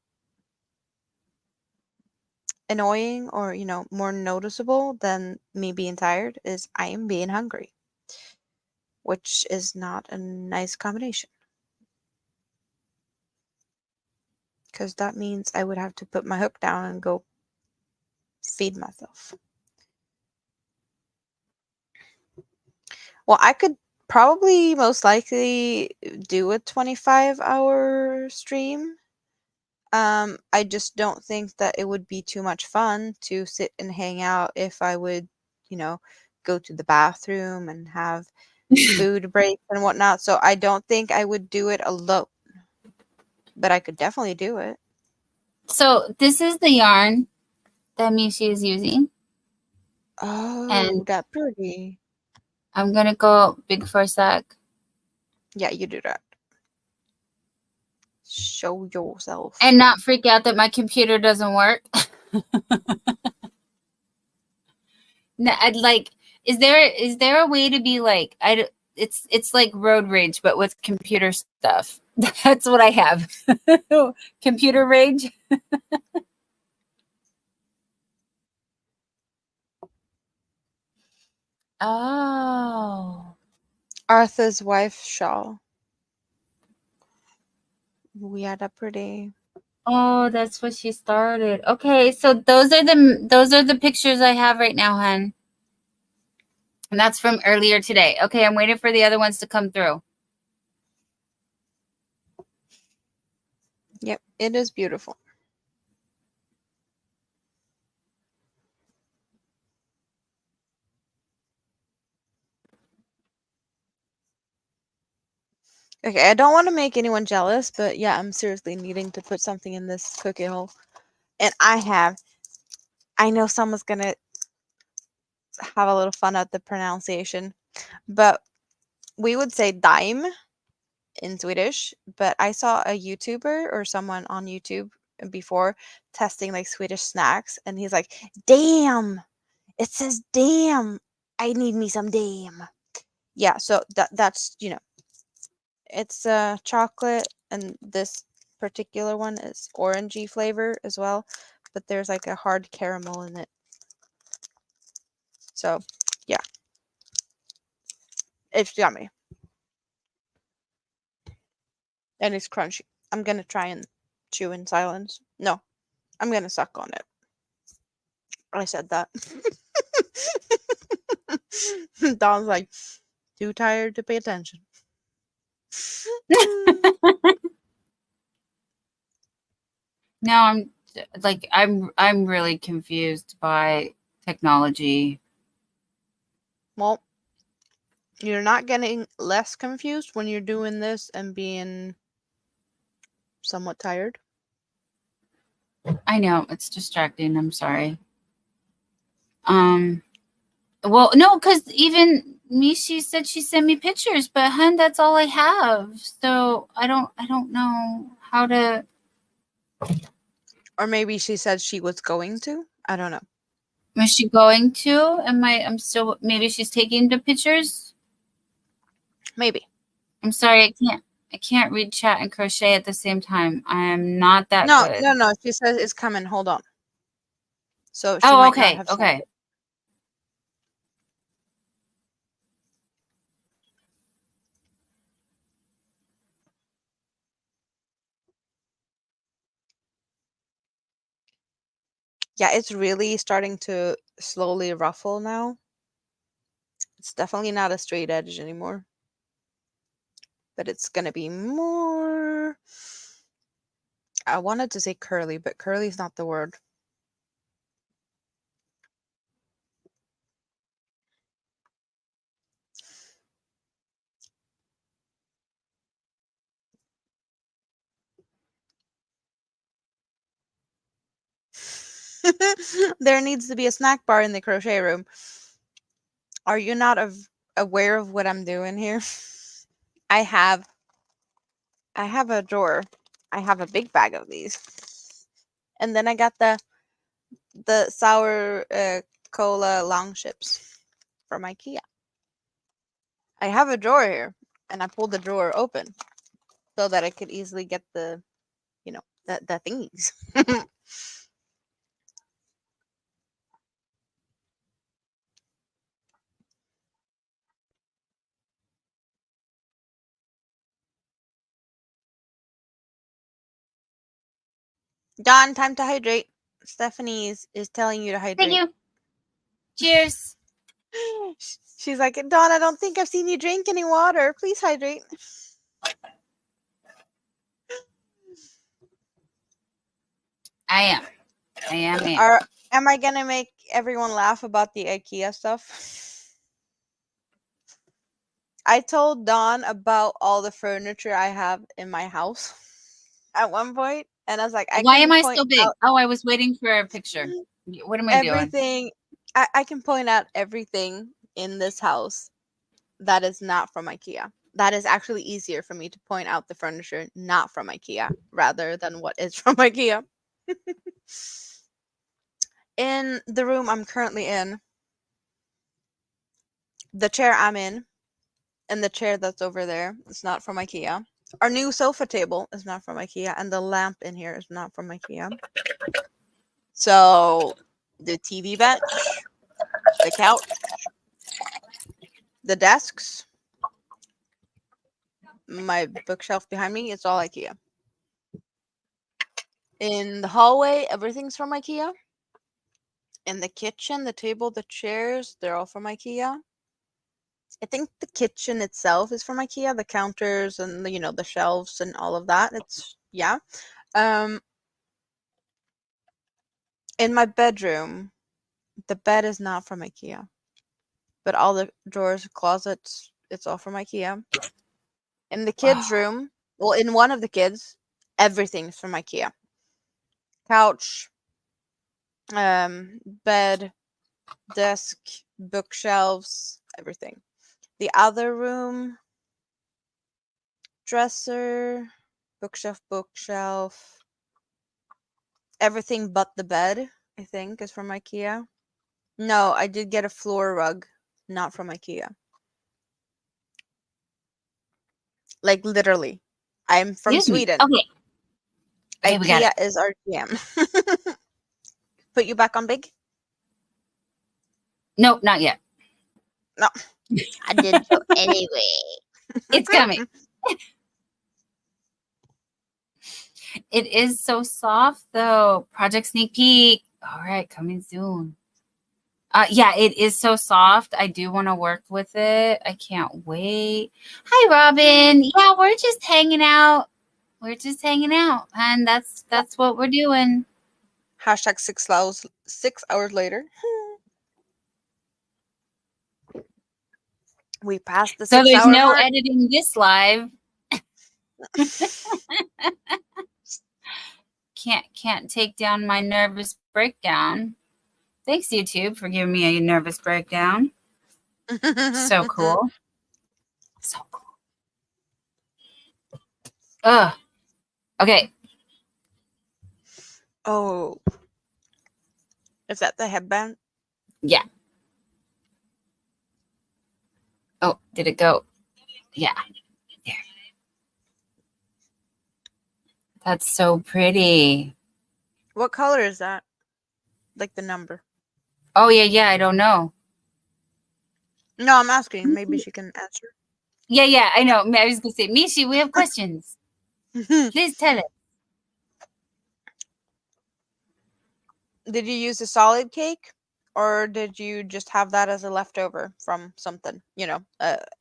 [SPEAKER 2] annoying or, more noticeable than me being tired is I am being hungry, which is not a nice combination. Because that means I would have to put my hook down and go feed myself. Well, I could probably most likely do a 25-hour stream. I just don't think that it would be too much fun to sit and hang out if I would, go to the bathroom and have food breaks and whatnot. So I don't think I would do it alone, but I could definitely do it.
[SPEAKER 1] So this is the yarn that Mishi is using.
[SPEAKER 2] Oh,
[SPEAKER 1] and
[SPEAKER 2] that's pretty.
[SPEAKER 1] I'm gonna go big for a sec.
[SPEAKER 2] Yeah, you do that. Show yourself.
[SPEAKER 1] And not freak out that my computer doesn't work. No, I'd like, is there a way to be like, it's like road rage, but with computer stuff. That's what I have. Computer rage. Oh.
[SPEAKER 2] Arthur's wife shawl. We had a pretty.
[SPEAKER 1] Oh, that's what she started. Okay, so those are the pictures I have right now, hun. And that's from earlier today. Okay, I'm waiting for the other ones to come through.
[SPEAKER 2] Yep, it is beautiful. Okay, I don't want to make anyone jealous, but yeah, I'm seriously needing to put something in this cookie hole. And I know someone's gonna have a little fun at the pronunciation, but we would say dime in Swedish, but I saw a YouTuber or someone on YouTube before testing like Swedish snacks, and he's like, damn, it says damn, I need me some damn. Yeah, so that's, it's chocolate, and this particular one is orangey flavor as well, but there's like a hard caramel in it. So, yeah. It's yummy. And it's crunchy. I'm gonna try and chew in silence. No, I'm gonna suck on it. I said that. Don's like, too tired to pay attention.
[SPEAKER 1] Now I'm really confused by technology.
[SPEAKER 2] Well, you're not getting less confused when you're doing this and being somewhat tired.
[SPEAKER 1] I know it's distracting. I'm sorry. Well, no, because even Mishi said she sent me pictures, but hun, that's all I have. So I don't know how to.
[SPEAKER 2] Or maybe she said she was going to. I don't know.
[SPEAKER 1] Is she going to? I'm still, maybe she's taking the pictures.
[SPEAKER 2] Maybe.
[SPEAKER 1] I'm sorry, I can't read chat and crochet at the same time. I'm not that good.
[SPEAKER 2] No. She says it's coming. Hold on. So she
[SPEAKER 1] Oh,
[SPEAKER 2] might
[SPEAKER 1] okay,
[SPEAKER 2] not have sent
[SPEAKER 1] okay.
[SPEAKER 2] it. Yeah, it's really starting to slowly ruffle now. It's definitely not a straight edge anymore. But it's gonna be more. I wanted to say curly, but curly is not the word. There needs to be a snack bar in the crochet room. Are you not aware of what I'm doing here? I have a drawer. I have a big bag of these. And then I got the sour cola long chips from IKEA. I have a drawer here, and I pulled the drawer open so that I could easily get the thingies. Dawn, time to hydrate. Stephanie is telling you to hydrate.
[SPEAKER 1] Thank you. Cheers.
[SPEAKER 2] She's like, Dawn, I don't think I've seen you drink any water. Please hydrate.
[SPEAKER 1] I am.
[SPEAKER 2] Am I gonna make everyone laugh about the IKEA stuff? I told Dawn about all the furniture I have in my house at one point, and I was like,
[SPEAKER 1] Why am I so big? Oh, I was waiting for a picture. What am I doing?
[SPEAKER 2] Everything. I can point out everything in this house that is not from IKEA. that is actually easier for me to point out the furniture not from IKEA rather than what is from IKEA. In the room I'm currently in, the chair I'm in, and the chair that's over there is not from IKEA. Our new sofa table is not from IKEA, and the lamp in here is not from IKEA. So the TV bench, the couch, the desks, my bookshelf behind me, it's all IKEA. In the hallway, everything's from IKEA. In the kitchen, the table, the chairs, they're all from IKEA. I think the kitchen itself is from IKEA, the counters and the shelves and all of that. It's yeah. In my bedroom, the bed is not from IKEA, but all the drawers, closets, it's all from IKEA. In the kids' room, well, in one of the kids, everything's from IKEA. Couch, bed, desk, bookshelves, everything. The other room, dresser, bookshelf, everything but the bed, I think, is from IKEA. No, I did get a floor rug, not from IKEA. Like literally. I'm from
[SPEAKER 1] Excuse me.
[SPEAKER 2] Sweden.
[SPEAKER 1] Okay. Okay, we got
[SPEAKER 2] IKEA
[SPEAKER 1] it.
[SPEAKER 2] is our GM. Put you back on big?
[SPEAKER 1] Nope, not yet.
[SPEAKER 2] No. I did so anyway.
[SPEAKER 1] It's coming. It is so soft though. Project sneak peek. All right, coming soon. Yeah, it is so soft. I do want to work with it. I can't wait. Hi, Robin. Yeah, we're just hanging out. We're just hanging out, and that's what we're doing.
[SPEAKER 2] Hashtag 6 hours later. We passed the
[SPEAKER 1] So
[SPEAKER 2] 6
[SPEAKER 1] there's
[SPEAKER 2] hour
[SPEAKER 1] no
[SPEAKER 2] mark.
[SPEAKER 1] editing this live. Can't take down my nervous breakdown. Thanks, YouTube, for giving me a nervous breakdown. So cool. So cool. Ugh. Okay.
[SPEAKER 2] Oh. Is that the headband?
[SPEAKER 1] Yeah. Oh, did it go? Yeah. There. That's so pretty.
[SPEAKER 2] What color is that? Like the number.
[SPEAKER 1] Oh, yeah. I don't know.
[SPEAKER 2] No, I'm asking. Maybe she can answer.
[SPEAKER 1] Yeah, I know. I was going to say, Mishi, we have questions. Please tell us.
[SPEAKER 2] Did you use a solid cake? Or did you just have that as a leftover from something?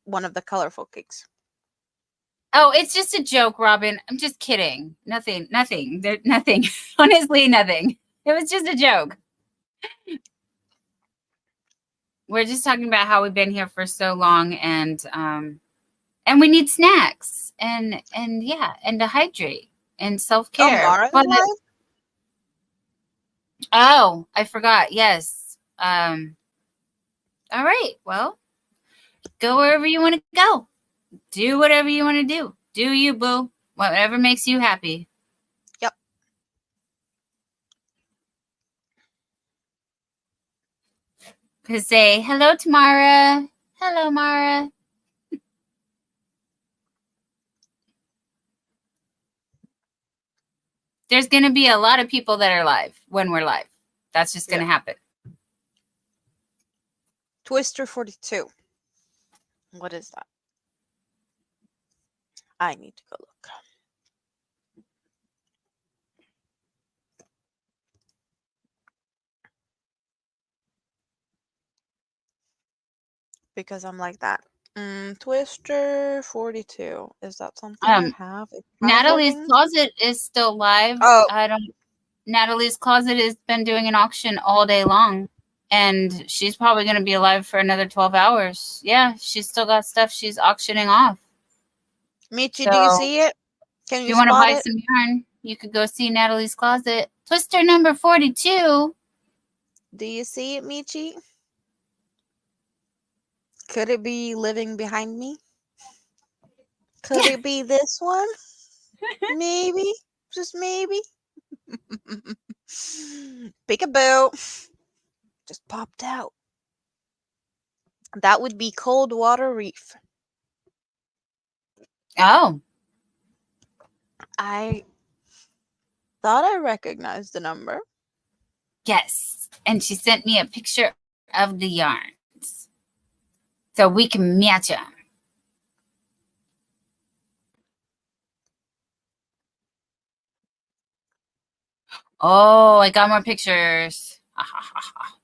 [SPEAKER 2] One of the colorful cakes.
[SPEAKER 1] Oh, it's just a joke, Robin. I'm just kidding. Nothing. Nothing. Honestly, nothing. It was just a joke. We're just talking about how we've been here for so long, and we need snacks and to hydrate and self-care.
[SPEAKER 2] Oh, Mara's live?
[SPEAKER 1] Oh, I forgot. Yes. All right. Well, go wherever you want to go. Do whatever you want to do. Do you, boo? Whatever makes you happy.
[SPEAKER 2] Yep.
[SPEAKER 1] Cause say hello to Mara. Hello, Mara. There's gonna be a lot of people that are live when we're live. That's just gonna happen.
[SPEAKER 2] Twister 42. What is that? I need to go look. Because I'm like that. Twister 42. Is that something I have?
[SPEAKER 1] Natalie's Closet is still live.
[SPEAKER 2] Oh.
[SPEAKER 1] Natalie's Closet has been doing an auction all day long. And she's probably going to be alive for another 12 hours. Yeah, she's still got stuff she's auctioning off.
[SPEAKER 2] Michi, do you see it? Can you
[SPEAKER 1] if you want to
[SPEAKER 2] spot
[SPEAKER 1] buy
[SPEAKER 2] it?
[SPEAKER 1] some yarn, you could go see Natalie's Closet. Twister number 42.
[SPEAKER 2] Do you see it, Michi? Could it be living behind me? Could it be this one? Maybe. Just maybe. Peekaboo. Just popped out. That would be Cold Water Reef.
[SPEAKER 1] Oh,
[SPEAKER 2] I thought I recognized the number.
[SPEAKER 1] yes. And she sent me a picture of the yarns so we can match them. Oh, I got more pictures. Ha, ha, ha, ha.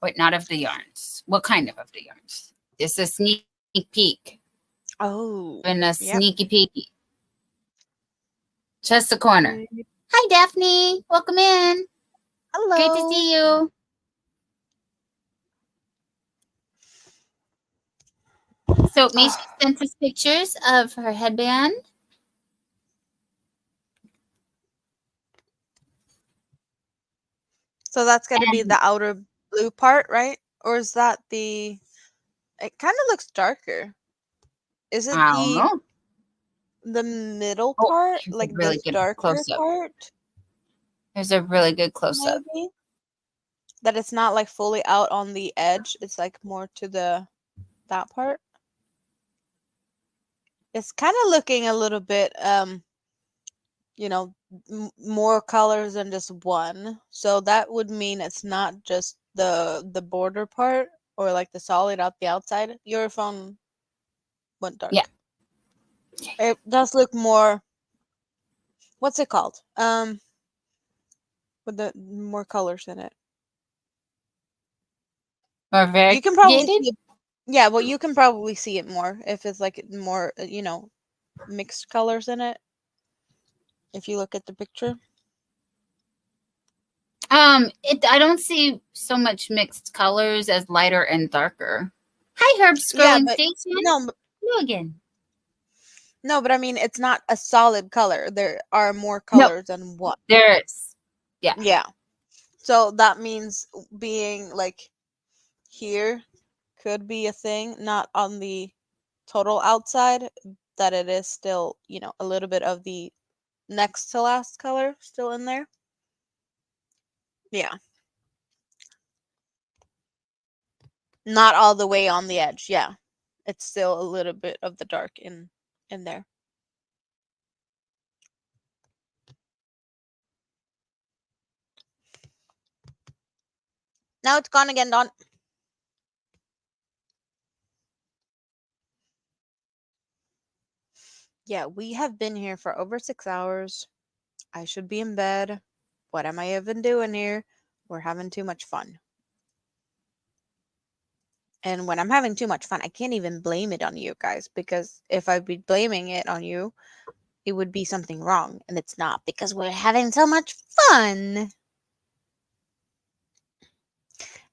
[SPEAKER 1] Wait, not of the yarns. What kind of the yarns? It's a sneak peek.
[SPEAKER 2] Oh.
[SPEAKER 1] And a
[SPEAKER 2] Yep.
[SPEAKER 1] sneaky peeky. Just the corner. Hi, Daphne. Welcome in.
[SPEAKER 2] Hello.
[SPEAKER 1] Great to see you. So Misha sent us pictures of her headband.
[SPEAKER 2] So that's going to be the outer blue part, right? Or is that the... It kind of looks darker. Is it
[SPEAKER 1] I don't know.
[SPEAKER 2] the middle
[SPEAKER 1] Oh,
[SPEAKER 2] part?
[SPEAKER 1] here's a
[SPEAKER 2] Like
[SPEAKER 1] really
[SPEAKER 2] this
[SPEAKER 1] good
[SPEAKER 2] darker
[SPEAKER 1] close-up.
[SPEAKER 2] part?
[SPEAKER 1] There's a really good close-up.
[SPEAKER 2] Maybe? That it's not like fully out on the edge. It's like more to that part. It's kind of looking a little bit, you know, more colors than just one. So that would mean it's not just the border part or like the solid out the outside. Your phone went dark.
[SPEAKER 1] Yeah.
[SPEAKER 2] It does look more, what's it called? With the more colors in it.
[SPEAKER 1] Or
[SPEAKER 2] You can probably
[SPEAKER 1] variegated?
[SPEAKER 2] see it. Yeah, well, you can probably see it more if it's like more, you know, mixed colors in it. If you look at the picture.
[SPEAKER 1] I don't see so much mixed colors as lighter and darker. Hi, Herb
[SPEAKER 2] Yeah,
[SPEAKER 1] Scrolling
[SPEAKER 2] but
[SPEAKER 1] Station.
[SPEAKER 2] no,
[SPEAKER 1] Hello again.
[SPEAKER 2] no, but I mean, it's not a solid color. There are more
[SPEAKER 1] No.
[SPEAKER 2] colors than one.
[SPEAKER 1] There is. Yeah.
[SPEAKER 2] Yeah. So that means being like here could be a thing, not on the total outside, that it is still, you know, a little bit of the next to last color still in there. Yeah. Not all the way on the edge. Yeah. It's still a little bit of the dark in there. Now it's gone again, Dawn. Yeah, we have been here for over 6 hours. I should be in bed. What am I even doing here? We're having too much fun. And when I'm having too much fun, I can't even blame it on you guys, because if I'd be blaming it on you, it would be something wrong. And it's not, because we're having so much fun.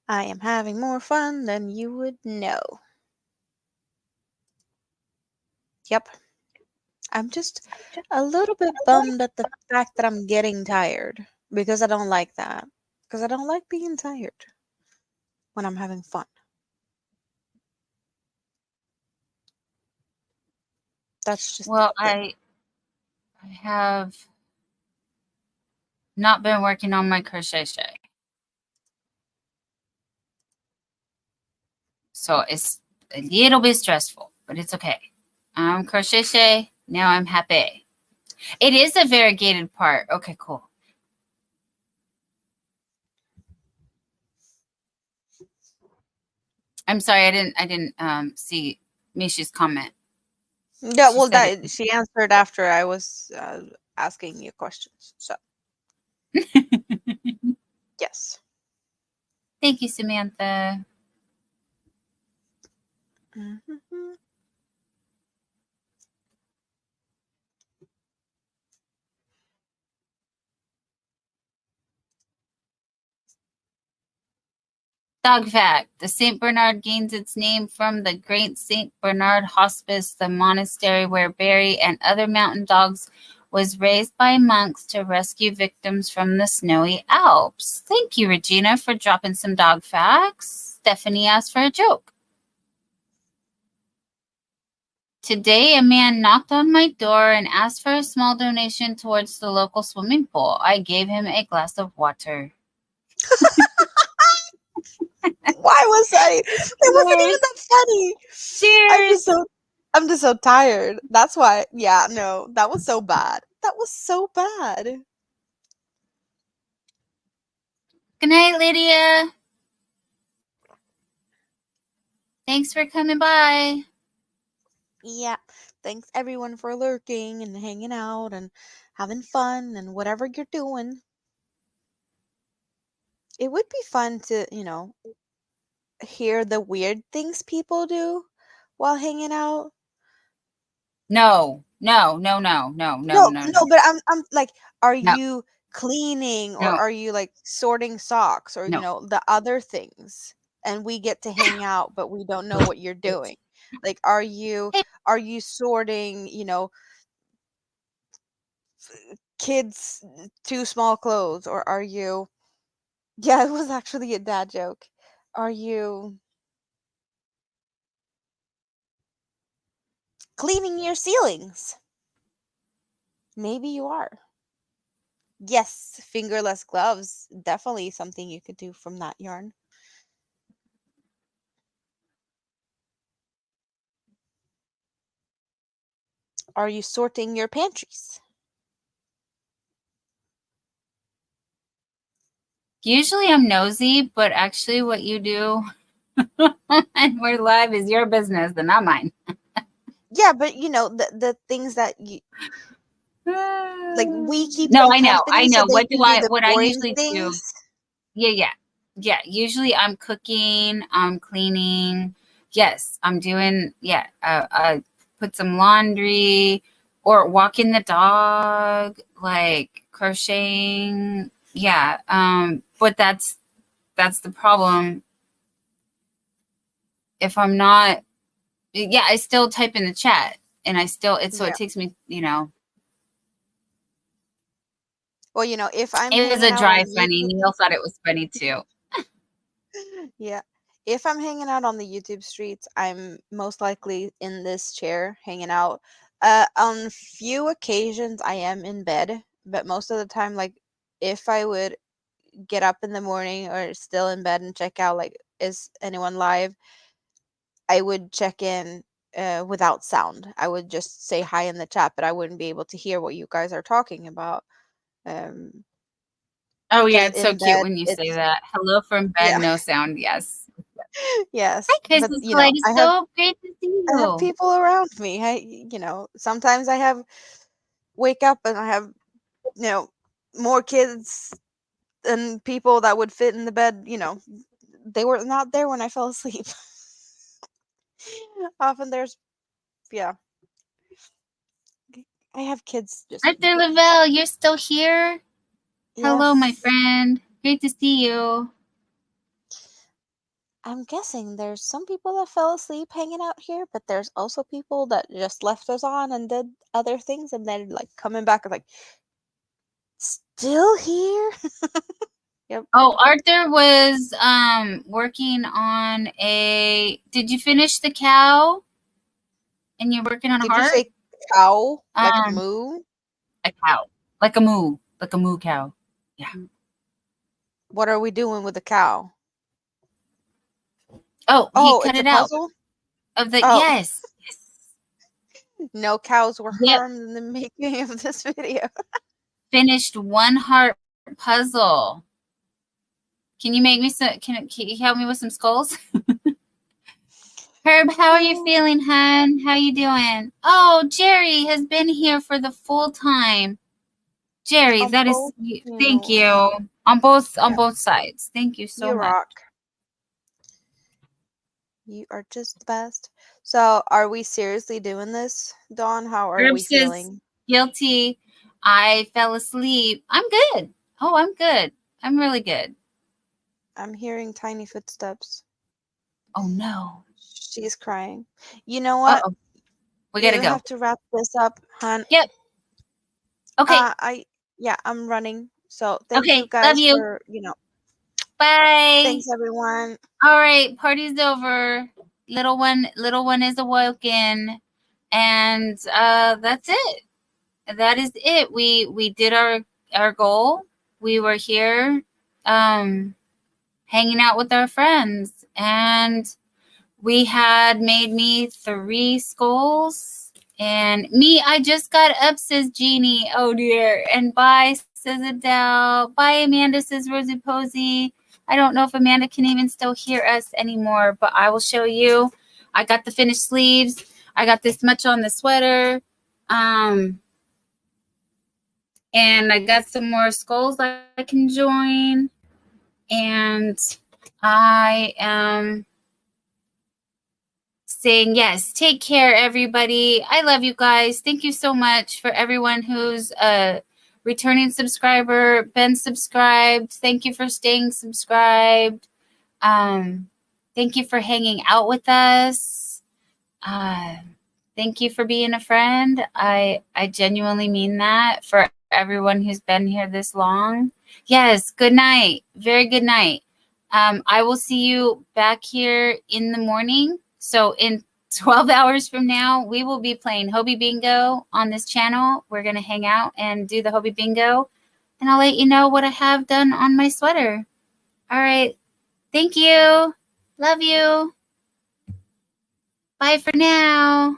[SPEAKER 2] I am having more fun than you would know. Yep. I'm just a little bit bummed at the fact that I'm getting tired, because I don't like that. Because I don't like being tired when I'm having fun. That's just
[SPEAKER 1] Well,
[SPEAKER 2] the thing.
[SPEAKER 1] I have not been working on my crochet. So it's a little bit stressful, but it's okay. I'm crochet. Now I'm happy. It is a variegated part. Okay, cool. I'm sorry, I didn't see Misha's comment.
[SPEAKER 2] Yeah,
[SPEAKER 1] She
[SPEAKER 2] well,
[SPEAKER 1] said
[SPEAKER 2] she answered after I was asking you questions. So, yes.
[SPEAKER 1] Thank you, Samantha.
[SPEAKER 2] Mhm.
[SPEAKER 1] Dog fact. The St. Bernard gains its name from the Great St. Bernard Hospice, the monastery where Barry and other mountain dogs was raised by monks to rescue victims from the snowy Alps. Thank you, Regina, for dropping some dog facts. Stephanie asked for a joke. Today, a man knocked on my door and asked for a small donation towards the local swimming pool. I gave him a glass of water.
[SPEAKER 2] Why was that? It wasn't even that funny.
[SPEAKER 1] Cheers.
[SPEAKER 2] I'm just so tired. That's why. Yeah, no, that was so bad. That was so bad.
[SPEAKER 1] Good night, Lydia. Thanks for coming by.
[SPEAKER 2] Yeah. Thanks everyone for lurking and hanging out and having fun and whatever you're doing. It would be fun to, hear the weird things people do while hanging out.
[SPEAKER 1] No,
[SPEAKER 2] No, but I'm like, are
[SPEAKER 1] No.
[SPEAKER 2] you cleaning or
[SPEAKER 1] No.
[SPEAKER 2] are you like sorting socks or
[SPEAKER 1] No.
[SPEAKER 2] the other things? And we get to hang out, but we don't know what you're doing. Like, are you sorting, kids too small clothes, or are you? Yeah, it was actually a dad joke. Are you cleaning your ceilings? Maybe you are. Yes, fingerless gloves. Definitely something you could do from that yarn. Are you sorting your pantries?
[SPEAKER 1] Usually I'm nosy, but actually what you do and we're live is your business and not mine.
[SPEAKER 2] Yeah, but the things that you like, we keep
[SPEAKER 1] No,
[SPEAKER 2] them
[SPEAKER 1] I know.
[SPEAKER 2] company so they can do the
[SPEAKER 1] What I
[SPEAKER 2] boring
[SPEAKER 1] usually do?
[SPEAKER 2] things.
[SPEAKER 1] Yeah. Usually I'm cooking, I'm cleaning. Yes, I'm doing, I put some laundry or walking the dog, like crocheting. Yeah. But that's the problem. If I'm not, I still type in the chat and so
[SPEAKER 2] Yeah.
[SPEAKER 1] it takes me,
[SPEAKER 2] Well, if I'm
[SPEAKER 1] it was
[SPEAKER 2] hanging
[SPEAKER 1] a
[SPEAKER 2] out on
[SPEAKER 1] dry
[SPEAKER 2] the
[SPEAKER 1] funny.
[SPEAKER 2] YouTube,
[SPEAKER 1] Neil thought it was funny too.
[SPEAKER 2] yeah, if I'm hanging out on the YouTube streets, I'm most likely in this chair hanging out. On few occasions, I am in bed, but most of the time, like, if I would get up in the morning or still in bed and check out, like, is anyone live, I would check in without sound. I would just say hi in the chat, but I wouldn't be able to hear what you guys are talking about.
[SPEAKER 1] Oh yeah,
[SPEAKER 2] Because
[SPEAKER 1] it's so
[SPEAKER 2] in
[SPEAKER 1] cute
[SPEAKER 2] bed,
[SPEAKER 1] when you say
[SPEAKER 2] it's
[SPEAKER 1] that. Hello from bed,
[SPEAKER 2] yeah,
[SPEAKER 1] no sound. Yes.
[SPEAKER 2] yes.
[SPEAKER 1] Hi,
[SPEAKER 2] But
[SPEAKER 1] Christmas Light.
[SPEAKER 2] I
[SPEAKER 1] It's
[SPEAKER 2] have
[SPEAKER 1] so great to see
[SPEAKER 2] I have
[SPEAKER 1] you.
[SPEAKER 2] people around me. Sometimes I have wake up and I have more kids and people that would fit in the bed. They were not there when I fell asleep. Often there's yeah. I have kids just
[SPEAKER 1] Arthur Lavelle, you're still here? Hello, my
[SPEAKER 2] yes.
[SPEAKER 1] friend. Great to see you.
[SPEAKER 2] I'm guessing there's some people that fell asleep hanging out here, but there's also people that just left us on and did other things and then like coming back and like still here. Yep.
[SPEAKER 1] Oh, Arthur was working on did you finish the cow? And you're working on a
[SPEAKER 2] Did you
[SPEAKER 1] heart?
[SPEAKER 2] say cow? Like
[SPEAKER 1] Um,
[SPEAKER 2] moo?
[SPEAKER 1] a cow. Like a moo cow. Yeah.
[SPEAKER 2] What are we doing with the cow?
[SPEAKER 1] Oh, he
[SPEAKER 2] Oh,
[SPEAKER 1] cut
[SPEAKER 2] it's a
[SPEAKER 1] it out
[SPEAKER 2] puzzle?
[SPEAKER 1] of the
[SPEAKER 2] Oh,
[SPEAKER 1] yes.
[SPEAKER 2] no cows were
[SPEAKER 1] Yep.
[SPEAKER 2] harmed in the making of this video.
[SPEAKER 1] Finished one heart puzzle. Can you make me some? Can you help me with some skulls? Herb, how are you feeling, hun? How you doing? Oh, Jerry has been here for the full time. Jerry, that is thank you on both sides. Thank you so
[SPEAKER 2] You
[SPEAKER 1] much.
[SPEAKER 2] rock. You are just the best. So, are we seriously doing this, Dawn? How are
[SPEAKER 1] Herb
[SPEAKER 2] we
[SPEAKER 1] says
[SPEAKER 2] feeling?
[SPEAKER 1] guilty. I fell asleep. I'm good. Oh, I'm good. I'm really good.
[SPEAKER 2] I'm hearing tiny footsteps.
[SPEAKER 1] Oh no.
[SPEAKER 2] She's crying. You know what?
[SPEAKER 1] Uh-oh. We gotta go.
[SPEAKER 2] Have to wrap this up, hon.
[SPEAKER 1] Yep. Okay.
[SPEAKER 2] I'm running. So thank you
[SPEAKER 1] Okay.
[SPEAKER 2] guys
[SPEAKER 1] Love you.
[SPEAKER 2] for,
[SPEAKER 1] Bye.
[SPEAKER 2] thanks everyone.
[SPEAKER 1] All right. Party's over. Little one is awoken. And that's it. That is it. We did our goal. We were here hanging out with our friends, and we had made me 3 skulls. And me, I just got up, says Jeannie. Oh dear. And bye, says Adele. Bye, Amanda, says Rosie Posey. I don't know if Amanda can even still hear us anymore, but I will show you. I got the finished sleeves. I got this much on the sweater. And I got some more skulls I can join. And I am saying yes. Take care, everybody. I love you guys. Thank you so much for everyone who's a returning subscriber, been subscribed. Thank you for staying subscribed. Thank you for hanging out with us. Thank you for being a friend. I genuinely mean that for everyone who's been here this long. Yes, good night. Very good night. I will see you back here in the morning. So in 12 hours from now, we will be playing Hobby Bingo on this channel. We're going to hang out and do the Hobby Bingo. And I'll let you know what I have done on my sweater. All right. Thank you. Love you. Bye for now.